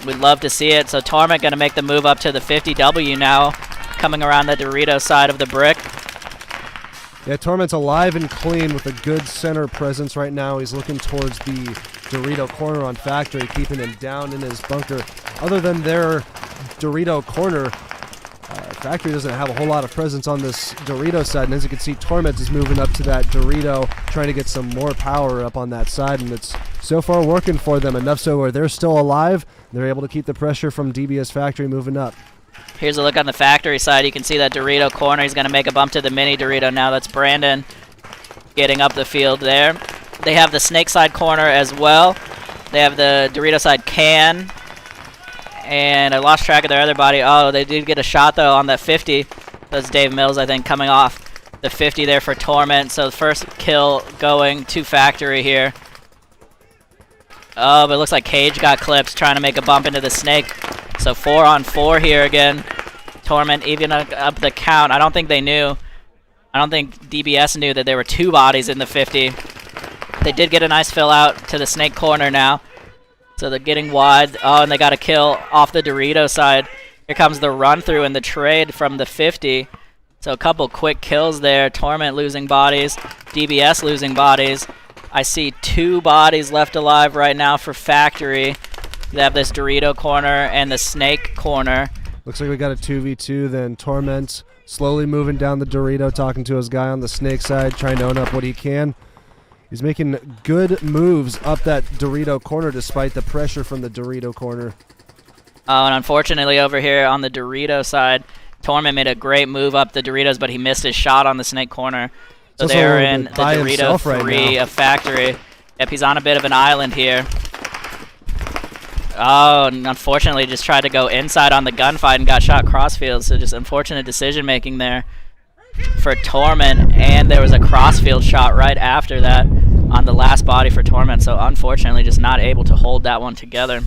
S1: We'd love to see it. So Torment going to make the move up to the 50W now, coming around the Dorito side of the brick.
S2: Yeah, Torment's alive and clean with a good center presence right now. He's looking towards the Dorito corner on Factory, keeping him down in his bunker. Other than their Dorito corner, Factory doesn't have a whole lot of presence on this Dorito side, and as you can see, Torment is moving up to that Dorito, trying to get some more power up on that side, and it's so far working for them, enough so where they're still alive. They're able to keep the pressure from DBS Factory moving up.
S1: Here's a look on the Factory side. You can see that Dorito corner. He's going to make a bump to the mini Dorito now. That's Brandon getting up the field there. They have the snake side corner as well. They have the Dorito side can. And I lost track of their other body. Oh, they did get a shot, though, on that 50. That's Dave Mills, I think, coming off the 50 there for Torment. So the first kill going to Factory here. Oh, but it looks like Cage got clipped trying to make a bump into the snake. So 4 on 4 here again. Torment even up the count. I don't think they knew. I don't think DBS knew that there were 2 bodies in the 50. They did get a nice fill out to the snake corner now. So they're getting wide. Oh, and they got a kill off the Dorito side. Here comes the run through and the trade from the 50. So a couple quick kills there. Torment losing bodies. DBS losing bodies. I see 2 bodies left alive right now for Factory. They have this Dorito corner and the snake corner.
S2: Looks like we got a 2v2 then. Torment slowly moving down the Dorito, talking to his guy on the snake side, trying to own up what he can. He's making good moves up that Dorito corner despite the pressure from the Dorito corner.
S1: Oh, and unfortunately over here on the Dorito side, Torment made a great move up the Doritos, but he missed his shot on the snake corner. So they're in the Dorito 3 of Factory. Yep, he's on a bit of an island here. Oh, and unfortunately just tried to go inside on the gunfight and got shot crossfield, so just unfortunate decision making there for Torment, and there was a crossfield shot right after that on the last body for Torment, so unfortunately just not able to hold that one together.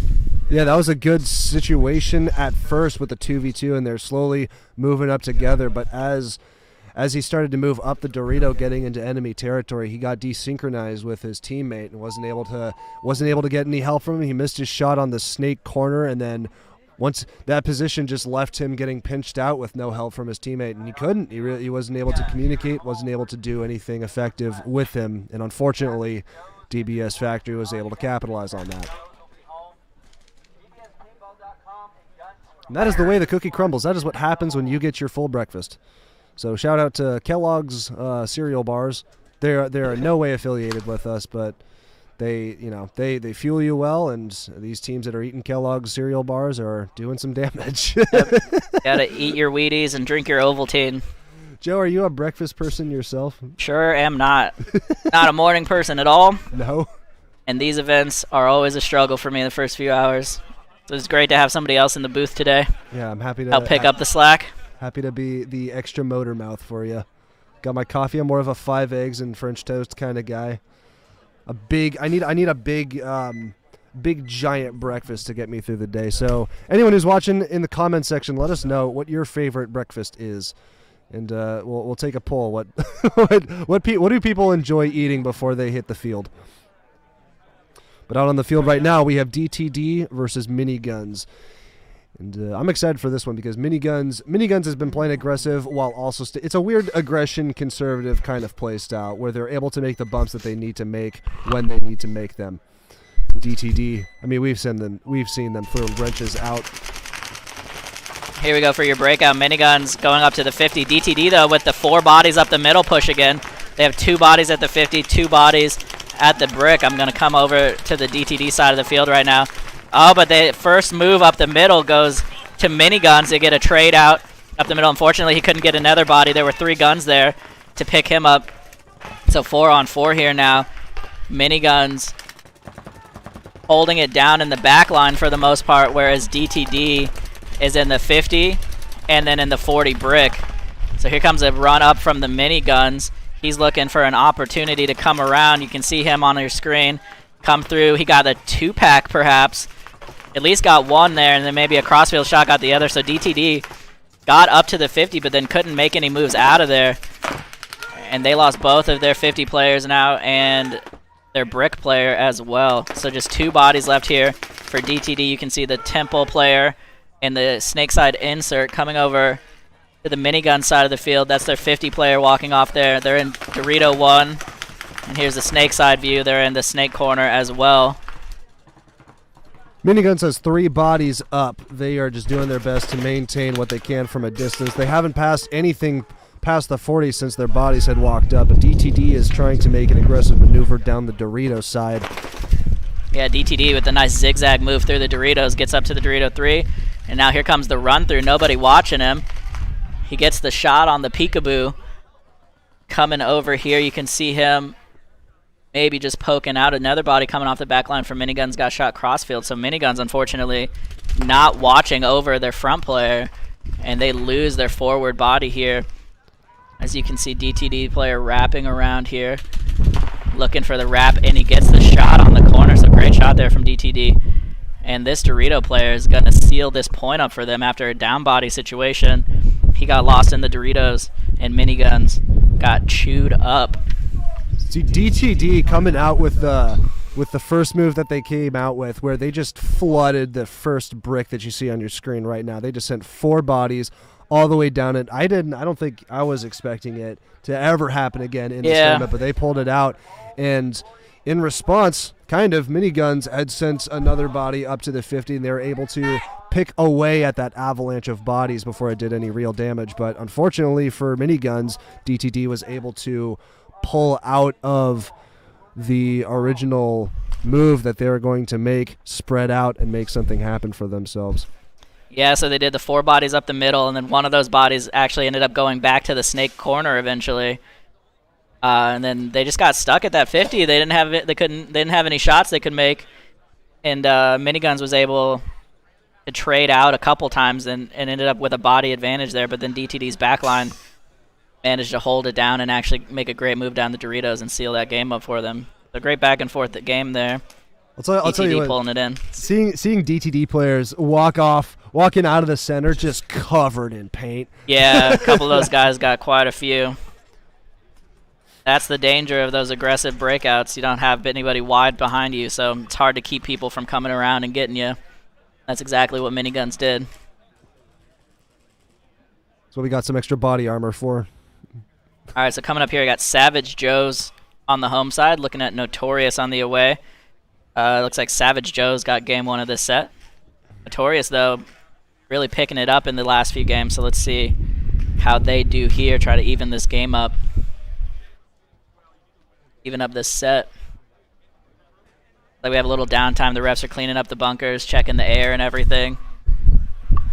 S2: Yeah, that was a good situation at first with the 2v2, and they're slowly moving up together, but as he started to move up the Dorito, getting into enemy territory, he got desynchronized with his teammate and wasn't able to get any help from him. He missed his shot on the snake corner, and then once that position just left him getting pinched out with no help from his teammate, and he couldn't. He wasn't able to communicate, wasn't able to do anything effective with him, and unfortunately, DBS Factory was able to capitalize on that. And that is the way the cookie crumbles. That is what happens when you get your full breakfast. So shout out to Kellogg's cereal bars. They're in no way affiliated with us, but they fuel you well, and these teams that are eating Kellogg's cereal bars are doing some damage.
S1: Gotta eat your Wheaties and drink your Ovaltine.
S2: Joe, are you a breakfast person yourself?
S1: Sure am not. Not a morning person at all.
S2: No.
S1: And these events are always a struggle for me the first few hours. So it's great to have somebody else in the booth today.
S2: Yeah, I'm happy to
S1: help pick up the slack.
S2: Happy to be the extra motor mouth for you. Got my coffee. I'm more of a 5 eggs and French toast kind of guy. I need a big giant breakfast to get me through the day. So anyone who's watching, in the comment section, let us know what your favorite breakfast is, and we'll take a poll. What do people enjoy eating before they hit the field? But out on the field right now, we have DTD versus Miniguns. And I'm excited for this one because Miniguns has been playing aggressive while also it's a weird aggression conservative kind of play style where they're able to make the bumps that they need to make when they need to make them. DTD, I mean, we've seen them throw wrenches out.
S1: Here we go for your breakout. Miniguns going up to the 50. DTD though with the 4 bodies up the middle push again. They have 2 bodies at the 50, 2 bodies at the brick. I'm gonna come over to the DTD side of the field right now. Oh, but the first move up the middle goes to Miniguns. They get a trade out up the middle. Unfortunately, he couldn't get another body. There were 3 guns there to pick him up. So 4 on 4 here now. Miniguns holding it down in the back line for the most part, whereas DTD is in the 50 and then in the 40 brick. So here comes a run up from the Miniguns. He's looking for an opportunity to come around. You can see him on your screen come through. He got a 2-pack perhaps. At least got 1 there, and then maybe a crossfield shot got the other. So DTD got up to the 50, but then couldn't make any moves out of there. And they lost both of their 50 players now and their brick player as well. So just 2 bodies left here for DTD. You can see the Temple player and the snake side insert coming over to the Minigun side of the field. That's their 50 player walking off there. They're in Dorito 1. And here's the snake side view. They're in the snake corner as well.
S2: Miniguns has 3 bodies up. They are just doing their best to maintain what they can from a distance. They haven't passed anything past the 40 since their bodies had walked up. And DTD is trying to make an aggressive maneuver down the Dorito side.
S1: Yeah, DTD with a nice zigzag move through the Doritos gets up to the Dorito 3. And now here comes the run through. Nobody watching him. He gets the shot on the peekaboo. Coming over here, you can see him maybe just poking out. Another body coming off the back line for Miniguns got shot crossfield. So Miniguns, unfortunately, not watching over their front player, and they lose their forward body here. As you can see, DTD player wrapping around here, looking for the wrap, and he gets the shot on the corner. So great shot there from DTD. And this Dorito player is going to seal this point up for them after a down body situation. He got lost in the Doritos, and Miniguns got chewed up.
S2: See, DTD coming out with the first move that they came out with, where they just flooded the first brick that you see on your screen right now. They just sent 4 bodies all the way down it. I don't think I was expecting it to ever happen again in this tournament, but they pulled it out. And in response, kind of, Miniguns had sent another body up to the 50, and they were able to pick away at that avalanche of bodies before it did any real damage. But unfortunately for Miniguns, DTD was able to pull out of the original move that they were going to make, spread out, and make something happen for themselves.
S1: Yeah, so they did the 4 bodies up the middle, and then one of those bodies actually ended up going back to the snake corner eventually. And then they just got stuck at that 50. They didn't have it. They didn't have any shots they could make, and Miniguns was able to trade out a couple times and ended up with a body advantage there. But then DTD's backline managed to hold it down and actually make a great move down the Doritos and seal that game up for them. A great back and forth game there.
S2: I'll tell you what,
S1: pulling it in.
S2: Seeing DTD players walking out of the center just covered in paint.
S1: Yeah, a couple of those guys got quite a few. That's the danger of those aggressive breakouts. You don't have anybody wide behind you, so it's hard to keep people from coming around and getting you. That's exactly what Miniguns did.
S2: So we got some extra body armor for.
S1: All right, so coming up here, I got Savage Joe's on the home side, looking at Notorious on the away. Looks like Savage Joe's got game 1 of this set. Notorious, though, really picking it up in the last few games, so let's see how they do here, try to even this game up. Even up this set. Like we have a little downtime. The refs are cleaning up the bunkers, checking the air and everything.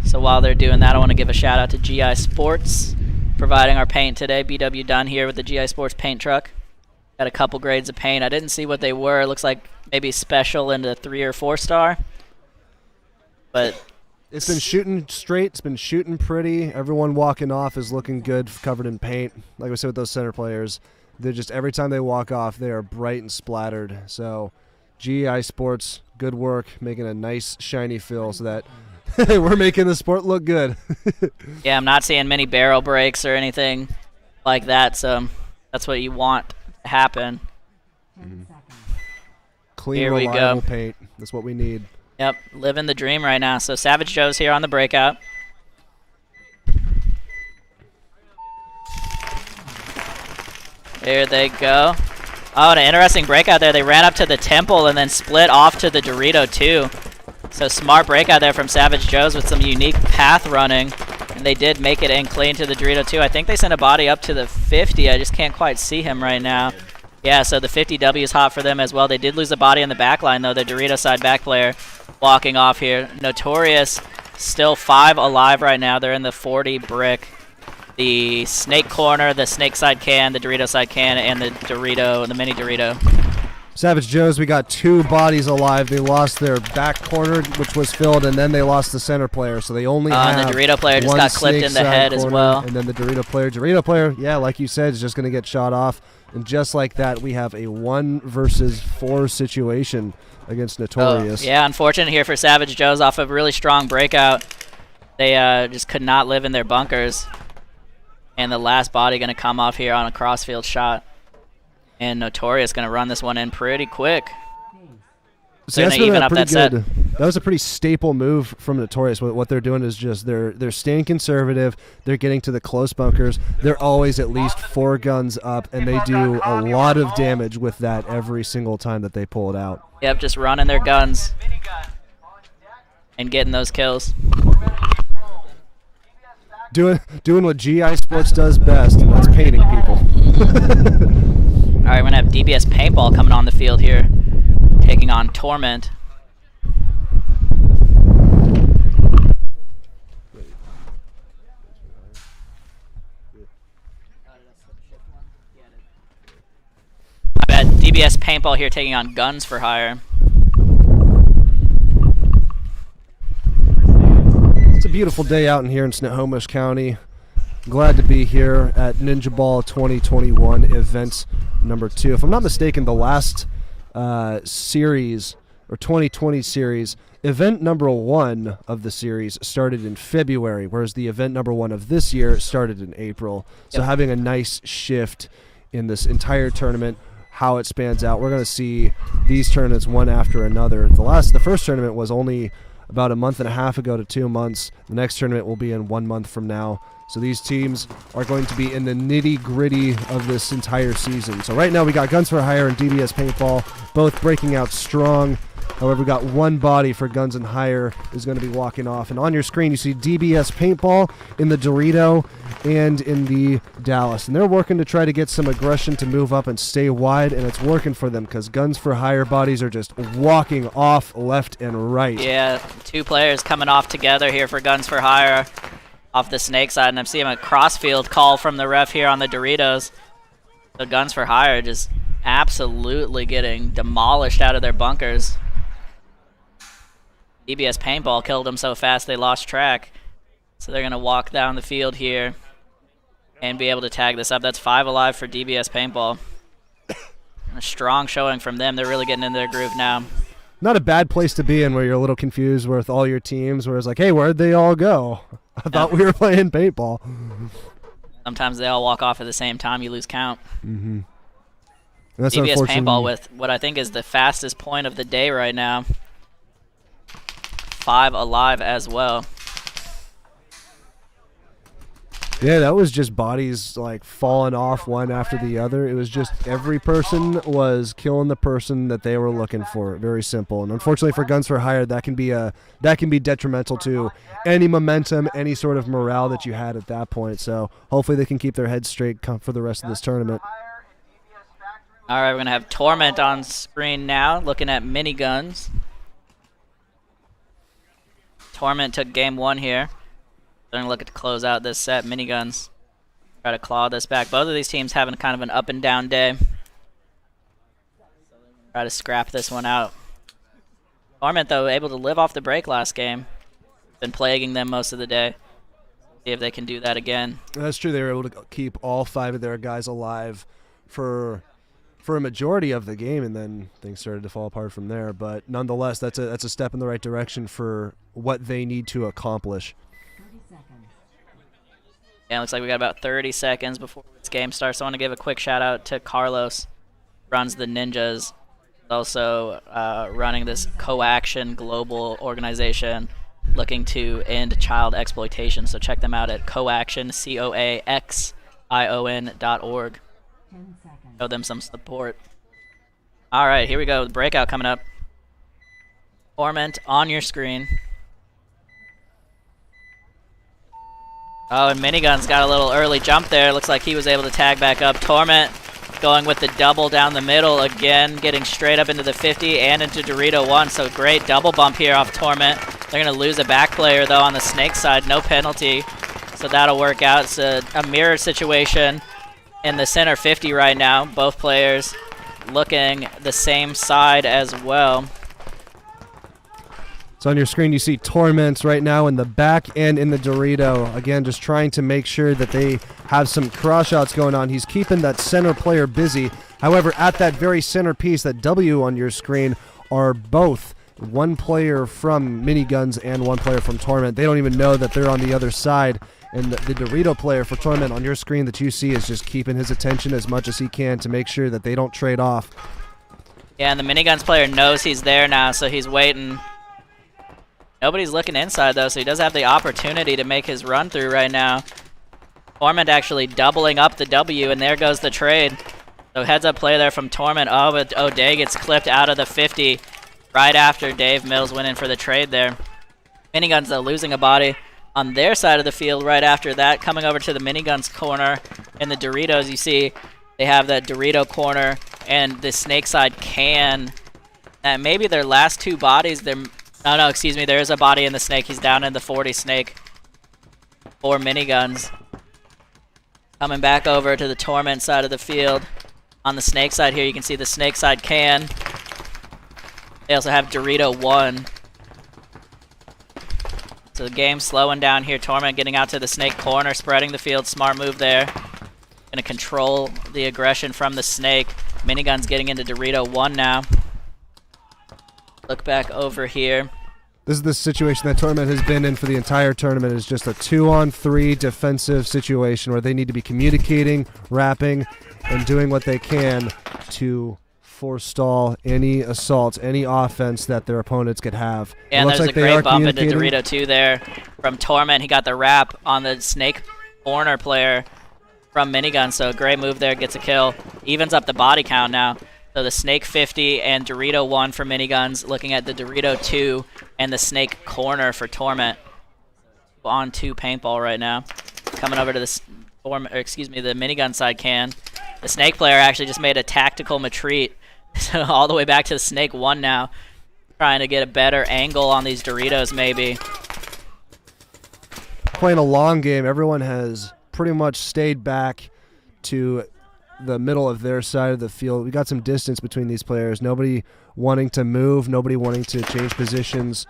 S1: So while they're doing that, I want to give a shout out to GI Sports, providing our paint today. BW Dunn here with the GI Sports paint truck. Got a couple grades of paint. I didn't see what they were. It looks like maybe special into 3 or 4 star. But
S2: it's been shooting straight. It's been shooting pretty. Everyone walking off is looking good, covered in paint. Like we said with those center players, they're just every time they walk off, they are bright and splattered. So GI Sports, good work, making a nice shiny fill so that we're making the sport look good.
S1: Yeah, I'm not seeing many barrel breaks or anything like that, so that's what you want to happen.
S4: 10 seconds.
S2: Clean,
S1: Here we
S2: reliable
S1: go.
S2: paint. That's what we need.
S1: Yep, living the dream right now. So Savage Joe's here on the breakout. There they go. Oh, an interesting breakout there. They ran up to the temple and then split off to the Dorito too. So smart breakout there from Savage Joe's with some unique path running. And they did make it in clean to the Dorito too. I think they sent a body up to the 50. I just can't quite see him right now. Yeah, so the 50W is hot for them as well. They did lose a body in the back line though. The Dorito side back player walking off here. Notorious still 5 alive right now. They're in the 40 brick. The snake corner, the snake side can, the Dorito side can, and the Dorito, the mini Dorito.
S2: Savage Joe's, we got 2 bodies alive. They lost their back corner, which was filled, and then they lost the center player. So they only have
S1: And the Dorito player just
S2: one
S1: got clipped in the
S2: snake
S1: head
S2: side
S1: as
S2: corner,
S1: well.
S2: And then the Dorito player, yeah, like you said, is just going to get shot off. And just like that, we have a 1 versus 4 situation against Notorious.
S1: Oh, yeah, unfortunate here for Savage Joe's off of a really strong breakout. They just could not live in their bunkers. And the last body going to come off here on a crossfield shot. And Notorious going to run this one in pretty quick.
S2: So
S1: They're
S2: that's
S1: going to even
S2: been a
S1: up that
S2: pretty
S1: set.
S2: good. That was a pretty staple move from Notorious. What they're doing is just they're staying conservative. They're getting to the close bunkers. They're always at least 4 guns up, and they do a lot of damage with that every single time that they pull it out.
S1: Yep, just running their guns and getting those kills.
S2: Doing what GI Sports does best, and that's painting people.
S1: All right, we're going to have DBS Paintball coming on the field here, taking on Torment. I bet DBS Paintball here taking on Guns for Hire.
S2: It's a beautiful day out in here in Snohomish County. Glad to be here at Ninjaball 2021 event number 2. If I'm not mistaken, the last series or 2020 series, event number 1 of the series started in February, whereas the event number 1 of this year started in April. So having a nice shift in this entire tournament, how it spans out. We're going to see these tournaments one after another. The first tournament was only about a month and a half ago to 2 months. The next tournament will be in 1 month from now. So these teams are going to be in the nitty-gritty of this entire season. So right now we got Guns for Hire and DBS Paintball, both breaking out strong. However, we got 1 body for Guns and Hire is going to be walking off. And on your screen, you see DBS Paintball in the Dorito and in the Dallas. And they're working to try to get some aggression to move up and stay wide, and it's working for them because Guns for Hire bodies are just walking off left and right.
S1: Yeah, 2 players coming off together here for Guns for Hire off the snake side, and I'm seeing a crossfield call from the ref here on the Doritos. So Guns for Hire just absolutely getting demolished out of their bunkers. DBS Paintball killed them so fast they lost track. So they're going to walk down the field here and be able to tag this up. That's 5 alive for DBS Paintball. A strong showing from them. They're really getting into their groove now.
S2: Not a bad place to be in where you're a little confused with all your teams, where it's like, hey, where'd they all go? I thought we were playing paintball.
S1: Sometimes they all walk off at the same time. You lose count.
S2: Mm-hmm. That's
S1: DBS
S2: unfortunate.
S1: Paintball with what I think is the fastest point of the day right now. 5 alive as well.
S2: Yeah, that was just bodies like falling off one after the other. It was just every person was killing the person that they were looking for. Very simple. And unfortunately for Guns for Hire, that can be detrimental to any momentum, any sort of morale that you had at that point. So hopefully they can keep their heads straight for the rest of this tournament.
S1: All right, we're going to have Torment on screen now, looking at Miniguns. Torment took game 1 here. They're going to look at to close out this set. Miniguns try to claw this back. Both of these teams having kind of an up and down day. Try to scrap this one out. Torment, though, able to live off the break last game. Been plaguing them most of the day. See if they can do that again.
S2: That's true. They were able to keep all 5 of their guys alive for a majority of the game, and then things started to fall apart from there. But nonetheless, that's a step in the right direction for what they need to accomplish.
S4: 30 seconds.
S1: Yeah, it looks like we got about 30 seconds before this game starts. So I want to give a quick shout out to Carlos, runs the Ninjas, also running this co-action global organization looking to end child exploitation. So check them out at coaction, COAXION.org.
S4: 10 seconds.
S1: Show them some support. All right, here we go. The breakout coming up. Torment on your screen. Oh, and Miniguns got a little early jump there. Looks like he was able to tag back up. Torment going with the double down the middle again, getting straight up into the 50 and into Dorito 1. So great double bump here off Torment. They're going to lose a back player, though, on the Snake side. No penalty, so that'll work out. It's a mirror situation in the center 50 right now. Both players looking the same side as well.
S2: So on your screen, you see Torments right now in the back and in the Dorito. Again, just trying to make sure that they have some cross shots going on. He's keeping that center player busy. However, at that very center piece, that W on your screen, are both one player from Miniguns and one player from Torment. They don't even know that they're on the other side. And the Dorito player for Torment on your screen that you see is just keeping his attention as much as he can to make sure that they don't trade off.
S1: Yeah, and the Miniguns player knows he's there now, so he's waiting. Nobody's looking inside, though, so he does have the opportunity to make his run through right now. Torment actually doubling up the W, and there goes the trade. So heads-up play there from Torment. Oh, but O'Day gets clipped out of the 50 right after Dave Mills went in for the trade there. Miniguns, though, losing a body on their side of the field right after that. Coming over to the Miniguns corner in the Doritos, you see they have that Dorito corner and the Snake side can. And maybe their last 2 bodies, they're... Oh, no, excuse me. There is a body in the Snake. He's down in the 40 Snake for Miniguns. Coming back over to the Torment side of the field. On the Snake side here, you can see the Snake side can. They also have Dorito 1. So the game's slowing down here. Torment getting out to the Snake corner, spreading the field. Smart move there. Going to control the aggression from the Snake. Miniguns getting into Dorito 1 now. Look back over here.
S2: This is the situation that Torment has been in for the entire tournament. Is just a 2-on-3 defensive situation where they need to be communicating, rapping, and doing what they can to forestall any assaults, any offense that their opponents could have.
S1: Yeah, and there's a great bump into Dorito 2 there from Torment. He got the wrap on the Snake corner player from Minigun, so great move there, gets a kill. Evens up the body count now. So the Snake 50 and Dorito 1 for Miniguns, looking at the Dorito 2 and the Snake corner for Torment. On 2 paintball right now. Coming over to the Minigun side can. The Snake player actually just made a tactical retreat all the way back to the Snake 1 now. Trying to get a better angle on these Doritos maybe.
S2: Playing a long game, everyone has pretty much stayed back to the middle of their side of the field. We got some distance between these players. Nobody wanting to move, nobody wanting to change positions.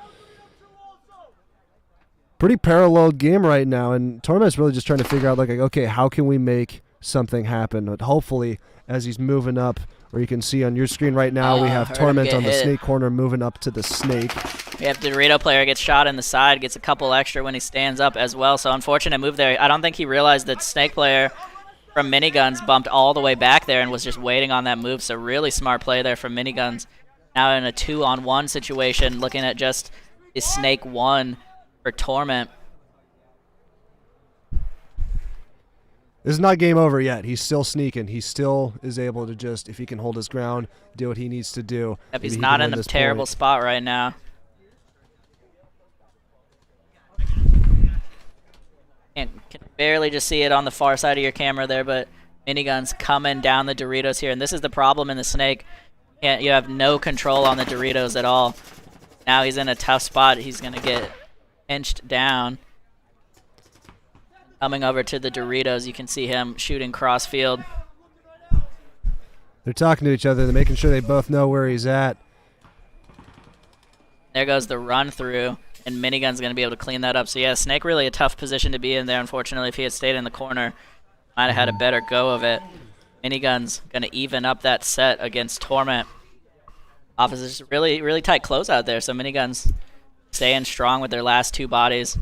S2: Pretty paralleled game right now, and Torment's really just trying to figure out, like, okay, how can we make something happen? But hopefully, as he's moving up, or you can see on your screen right now, we have Torment on the Snake corner moving up to the Snake.
S1: We have the Dorito player gets shot in the side, gets a couple extra when he stands up as well. So unfortunate move there. I don't think he realized that Snake player from Miniguns bumped all the way back there and was just waiting on that move. So really smart play there from Miniguns. Now in a 2-on-1 situation, looking at just the Snake 1 for Torment.
S2: This is not game over yet. He's still sneaking. He still is able to just, if he can hold his ground, do what he needs to do.
S1: If he's
S2: maybe he
S1: not
S2: can
S1: in
S2: win
S1: a
S2: this
S1: terrible
S2: point.
S1: spot right now. Can barely just see it on the far side of your camera there, but Miniguns coming down the Doritos here, and this is the problem in the Snake. You have no control on the Doritos at all. Now he's in a tough spot. He's going to get inched down. Coming over to the Doritos, you can see him shooting cross field.
S2: They're talking to each other. They're making sure they both know where he's at.
S1: There goes the run through, and Minigun's going to be able to clean that up. So yeah, Snake really a tough position to be in there. Unfortunately, if he had stayed in the corner, might have had a better go of it. Minigun's going to even up that set against Torment. Opposites really, really tight closeout there. So Miniguns staying strong with their last two bodies.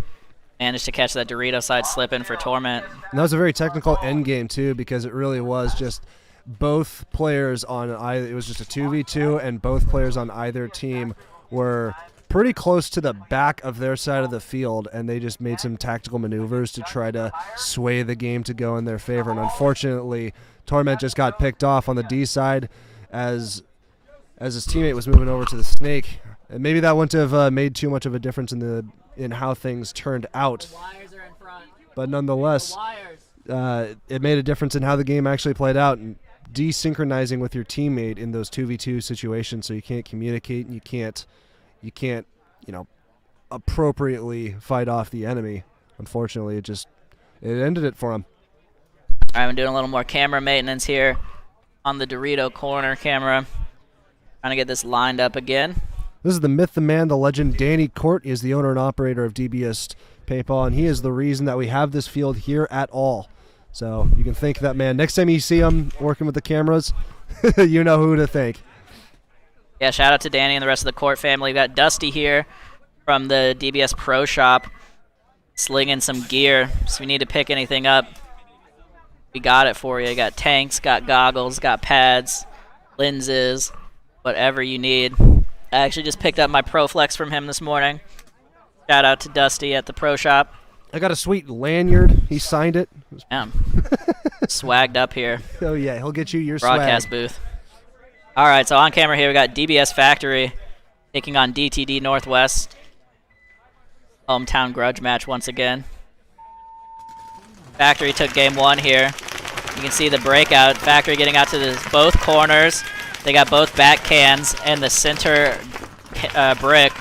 S1: Managed to catch that Dorito side slip in for Torment.
S2: And that was a very technical end game too, because it really was just both players on either. It was just a 2v2, and both players on either team were pretty close to the back of their side of the field, and they just made some tactical maneuvers to try to sway the game to go in their favor. And unfortunately, Torment just got picked off on the D side as his teammate was moving over to the Snake. And maybe that wouldn't have made too much of a difference in how things turned out. But nonetheless, it made a difference in how the game actually played out. And desynchronizing with your teammate in those 2v2 situations, so you can't communicate and you can't, appropriately fight off the enemy. Unfortunately, it ended it for him.
S1: All right, I'm doing a little more camera maintenance here on the Dorito corner camera. Trying to get this lined up again.
S2: This is the myth, the man, the legend, Danny Court. He is the owner and operator of DBS Paintball, and he is the reason that we have this field here at all. So you can thank that man. Next time you see him working with the cameras, you know who to thank.
S1: Yeah, shout out to Danny and the rest of the Court family. We've got Dusty here from the DBS Pro Shop slinging some gear. So if you need to pick anything up, we got it for you. Got tanks, got goggles, got pads, lenses, whatever you need. I actually just picked up my Pro Flex from him this morning. Shout out to Dusty at the Pro Shop.
S2: I got a sweet lanyard. He signed it.
S1: Yeah. Swagged up here.
S2: Oh, yeah. He'll get you your
S1: broadcast
S2: swag.
S1: booth. All right, so on camera here, we got DBS Factory taking on DTD Northwest. Hometown grudge match once again. Factory took game one here. You can see the breakout. Factory getting out to both corners. They got both back cans and the center brick.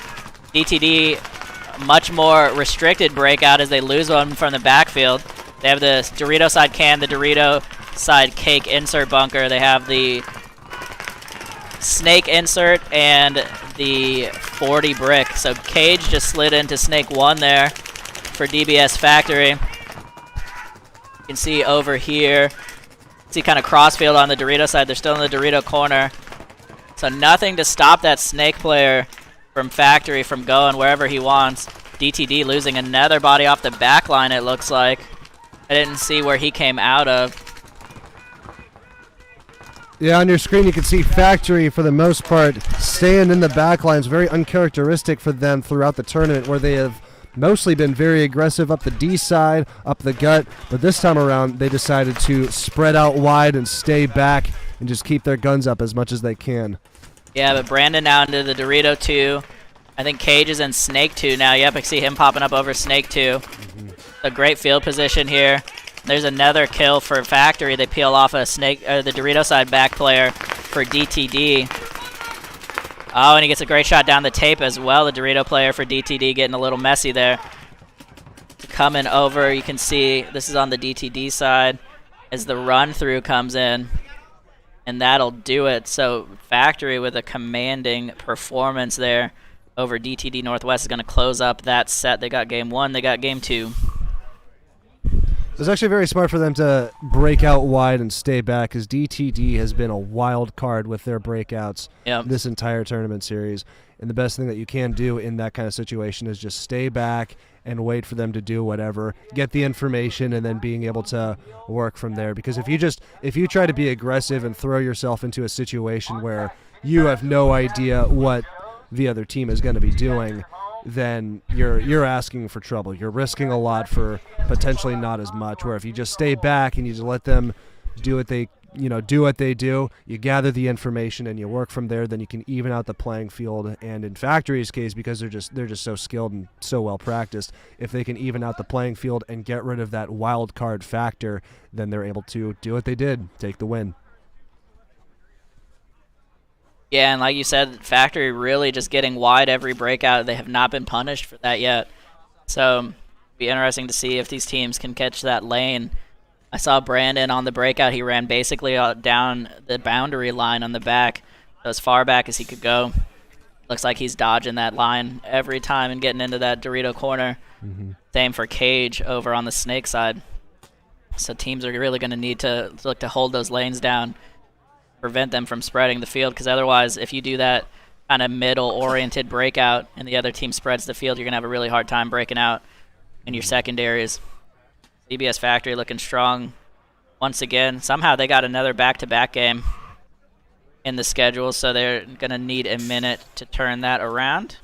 S1: DTD, much more restricted breakout as they lose one from the backfield. They have the Dorito side can, the Dorito side cake insert bunker. They have the Snake insert and the 40 brick. So Cage just slid into Snake 1 there for DBS Factory. You can see over here. See kind of crossfield on the Dorito side. They're still in the Dorito corner. So nothing to stop that Snake player from Factory from going wherever he wants. DTD losing another body off the back line, it looks like. I didn't see where he came out of.
S2: Yeah, on your screen you can see Factory, for the most part, staying in the back lines. Very uncharacteristic for them throughout the tournament, where they have mostly been very aggressive up the D side, up the gut, but this time around they decided to spread out wide and stay back and just keep their guns up as much as they can.
S1: Yeah, but Brandon now into the Dorito 2. I think Cage is in Snake 2 now. Yep, I see him popping up over Snake 2. A great field position here. There's another kill for Factory. They peel off a Snake, the Dorito side back player for DTD. Oh, and he gets a great shot down the tape as well. The Dorito player for DTD getting a little messy there. Coming over, you can see this is on the DTD side as the run through comes in. And that'll do it. So Factory with a commanding performance there over DTD Northwest is going to close up that set. They got game one. They got game two.
S2: It was actually very smart for them to break out wide and stay back, because DTD has been a wild card with their breakouts this entire tournament series. And the best thing that you can do in that kind of situation is just stay back and wait for them to do whatever, get the information, and then being able to work from there. Because if you try to be aggressive and throw yourself into a situation where you have no idea what the other team is going to be doing, then you're asking for trouble. You're risking a lot for potentially not as much. Where if you just stay back and you just let them do what they do, you gather the information and you work from there, then you can even out the playing field. And in Factory's case, because they're just so skilled and so well practiced, if they can even out the playing field and get rid of that wild card factor, then they're able to do what they did, take the win.
S1: Yeah, and like you said, Factory really just getting wide every breakout. They have not been punished for that yet. So it'll be interesting to see if these teams can catch that lane. I saw Brandon on the breakout. He ran basically down the boundary line on the back, as far back as he could go. Looks like he's dodging that line every time and getting into that Dorito corner. Same for Cage over on the Snake side. So teams are really going to need to look to hold those lanes down, prevent them from spreading the field, because otherwise if you do that kind of middle-oriented breakout and the other team spreads the field, you're going to have a really hard time breaking out in your secondaries. DBS Factory looking strong once again. Somehow they got another back-to-back game in the schedule, so they're going to need a minute to turn that around.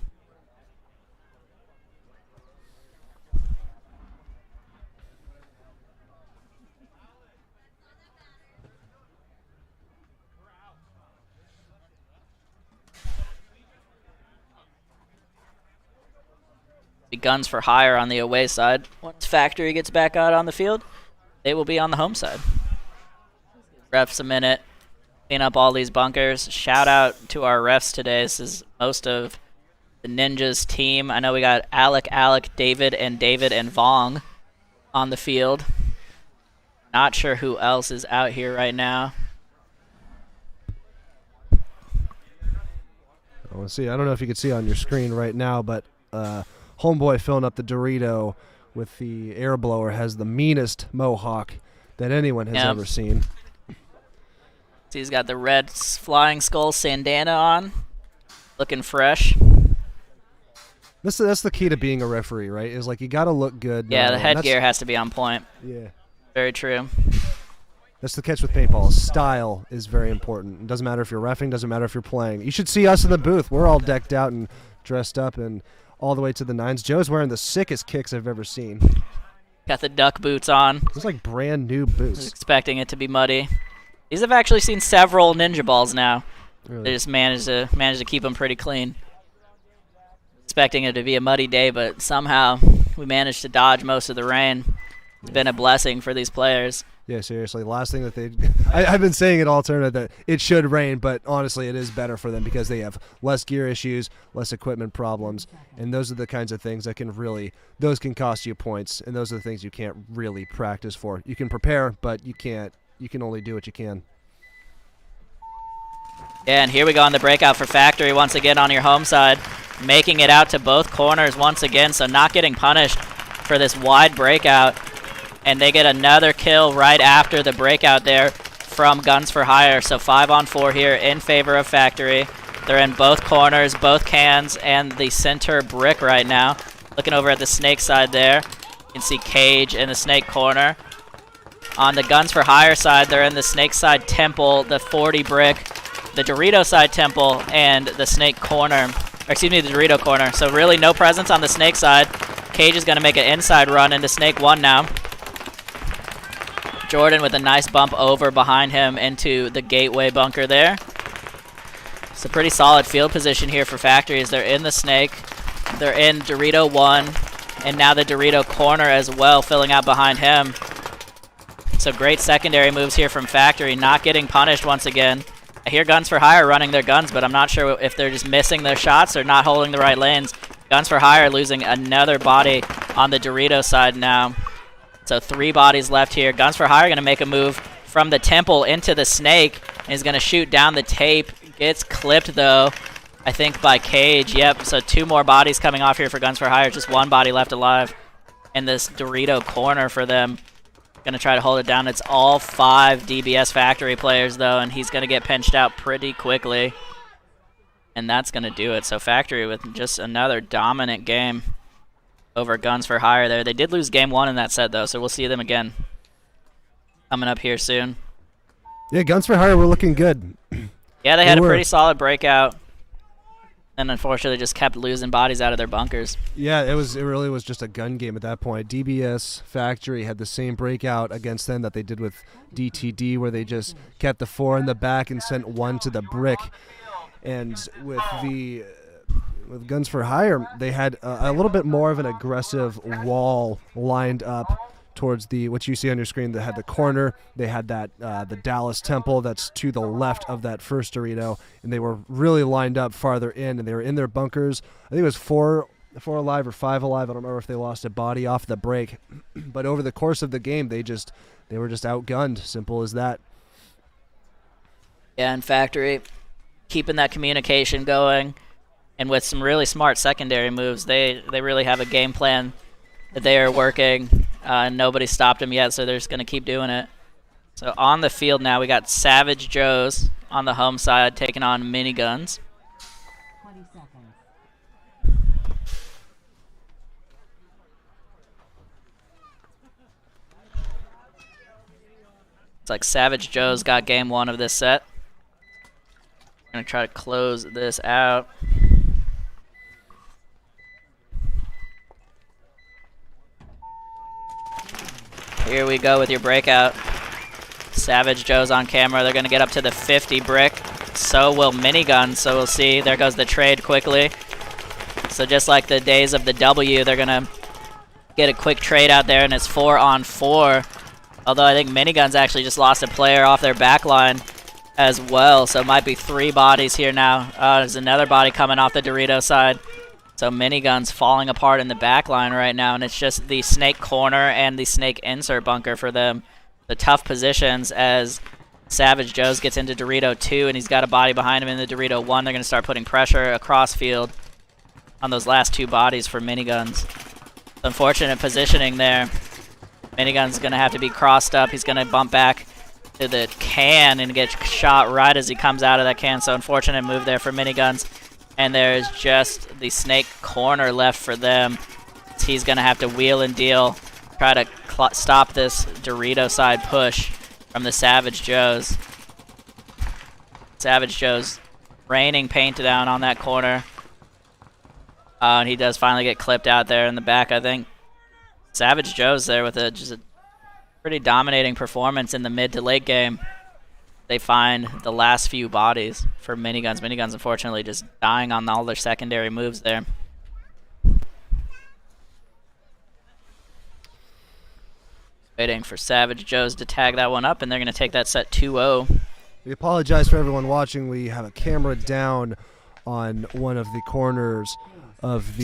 S1: Guns for hire on the away side. Once Factory gets back out on the field, they will be on the home side. Refs a minute, clean up all these bunkers. Shout out to our refs today. This is most of the Ninjas team. I know we got Alec, David, and Vong on the field. Not sure who else is out here right now.
S2: I don't know if you can see on your screen right now, but homeboy filling up the Dorito with the air blower has the meanest mohawk that anyone has ever seen.
S1: So he's got the red flying skull bandana on, looking fresh.
S2: That's the key to being a referee, right? Is like you got to look good.
S1: Yeah, the headgear has to be on point.
S2: Yeah.
S1: Very true.
S2: That's the catch with paintball. Style is very important. It doesn't matter if you're reffing, doesn't matter if you're playing. You should see us in the booth. We're all decked out and dressed up and all the way to the nines. Joe's wearing the sickest kicks I've ever seen.
S1: Got the duck boots on.
S2: It's like brand new boots.
S1: Expecting it to be muddy. These have actually seen several Ninjaballs now.
S2: Really?
S1: They just managed to keep them pretty clean. Expecting it to be a muddy day, but somehow we managed to dodge most of the rain. It's been a blessing for these players.
S2: Yeah, seriously. Last thing that I've been saying it all tournament that it should rain, but honestly it is better for them because they have less gear issues, less equipment problems, and those are the kinds of things that those can cost you points, and those are the things you can't really practice for. You can prepare, but you can only do what you can.
S1: Yeah, and here we go on the breakout for Factory once again on your home side, making it out to both corners once again, so not getting punished for this wide breakout. And they get another kill right after the breakout there from Guns for Hire. So 5-on-4 here in favor of Factory. They're in both corners, both cans, and the center brick right now. Looking over at the Snake side there, you can see Cage in the Snake corner. On the Guns for Hire side, they're in the Snake side temple, the 40 brick, the Dorito side temple, and the Snake corner. Or excuse me, the Dorito corner. So really no presence on the Snake side. Cage is going to make an inside run into Snake 1 now. Jordan with a nice bump over behind him into the gateway bunker there. It's a pretty solid field position here for Factory as they're in the Snake. They're in Dorito 1, and now the Dorito corner as well, filling out behind him. So great secondary moves here from Factory, not getting punished once again. I hear Guns for Hire running their guns, but I'm not sure if they're just missing their shots or not holding the right lanes. Guns for Hire losing another body on the Dorito side now. So 3 bodies left here. Guns for Hire going to make a move from the temple into the Snake. And he's going to shoot down the tape. Gets clipped, though, I think, by Cage. Yep, so 2 more bodies coming off here for Guns for Hire. Just 1 body left alive in this Dorito corner for them. Going to try to hold it down. It's all 5 DBS Factory players, though, and he's going to get pinched out pretty quickly. And that's going to do it. So Factory with just another dominant game over Guns for Hire there. They did lose game 1 in that set, though, so we'll see them again coming up here soon.
S2: Yeah, Guns for Hire were looking good.
S1: Yeah, they had a pretty solid breakout. and unfortunately just kept losing bodies out of their bunkers.
S2: Yeah, it really was just a gun game at that point. DBS Factory had the same breakout against them that they did with DTD, where they just kept the 4 in the back and sent 1 to the brick. And with Guns for Hire, they had a little bit more of an aggressive wall lined up towards what you see on your screen. That had the corner. They had that the Dallas Temple that's to the left of that first Dorito, and they were really lined up farther in, and they were in their bunkers. I think it was 4 alive or 5 alive. I don't remember if they lost a body off the break, but over the course of the game, they were just outgunned. Simple as that.
S1: Yeah, and Factory keeping that communication going, and with some really smart secondary moves, they really have a game plan that they are working. Nobody stopped them yet, so they're just going to keep doing it. So on the field now, we got Savage Joe's on the home side taking on Miniguns.
S4: 20 seconds.
S1: It's like Savage Joe's got game 1 of this set. Going to try to close this out. Here we go with your breakout. Savage Joe's on camera. They're going to get up to the 50 brick. So will Miniguns. So we'll see. There goes the trade quickly. So just like the days of the W, they're going to get a quick trade out there, and it's 4-on-4. Although I think Miniguns actually just lost a player off their back line as well. So it might be 3 bodies here now. There's another body coming off the Dorito side. So Miniguns falling apart in the back line right now, and it's just the snake corner and the snake insert bunker for them. The tough positions as Savage Joe's gets into Dorito 2, and he's got a body behind him in the Dorito 1. They're going to start putting pressure across field on those last 2 bodies for Miniguns. Unfortunate positioning there. Minigun's going to have to be crossed up. He's going to bump back to the can and get shot right as he comes out of that can. So unfortunate move there for Miniguns. And there's just the snake corner left for them. He's going to have to wheel and deal, try to stop this Dorito side push from the Savage Joe's. Savage Joe's raining paint down on that corner. And he does finally get clipped out there in the back, I think. Savage Joe's there with just a pretty dominating performance in the mid to late game. They find the last few bodies for Miniguns. Miniguns, unfortunately, just dying on all their secondary moves there. Waiting for Savage Joe's to tag that one up, and they're going to take that set 2-0.
S2: We apologize for everyone watching. We have a camera down on one of the corners of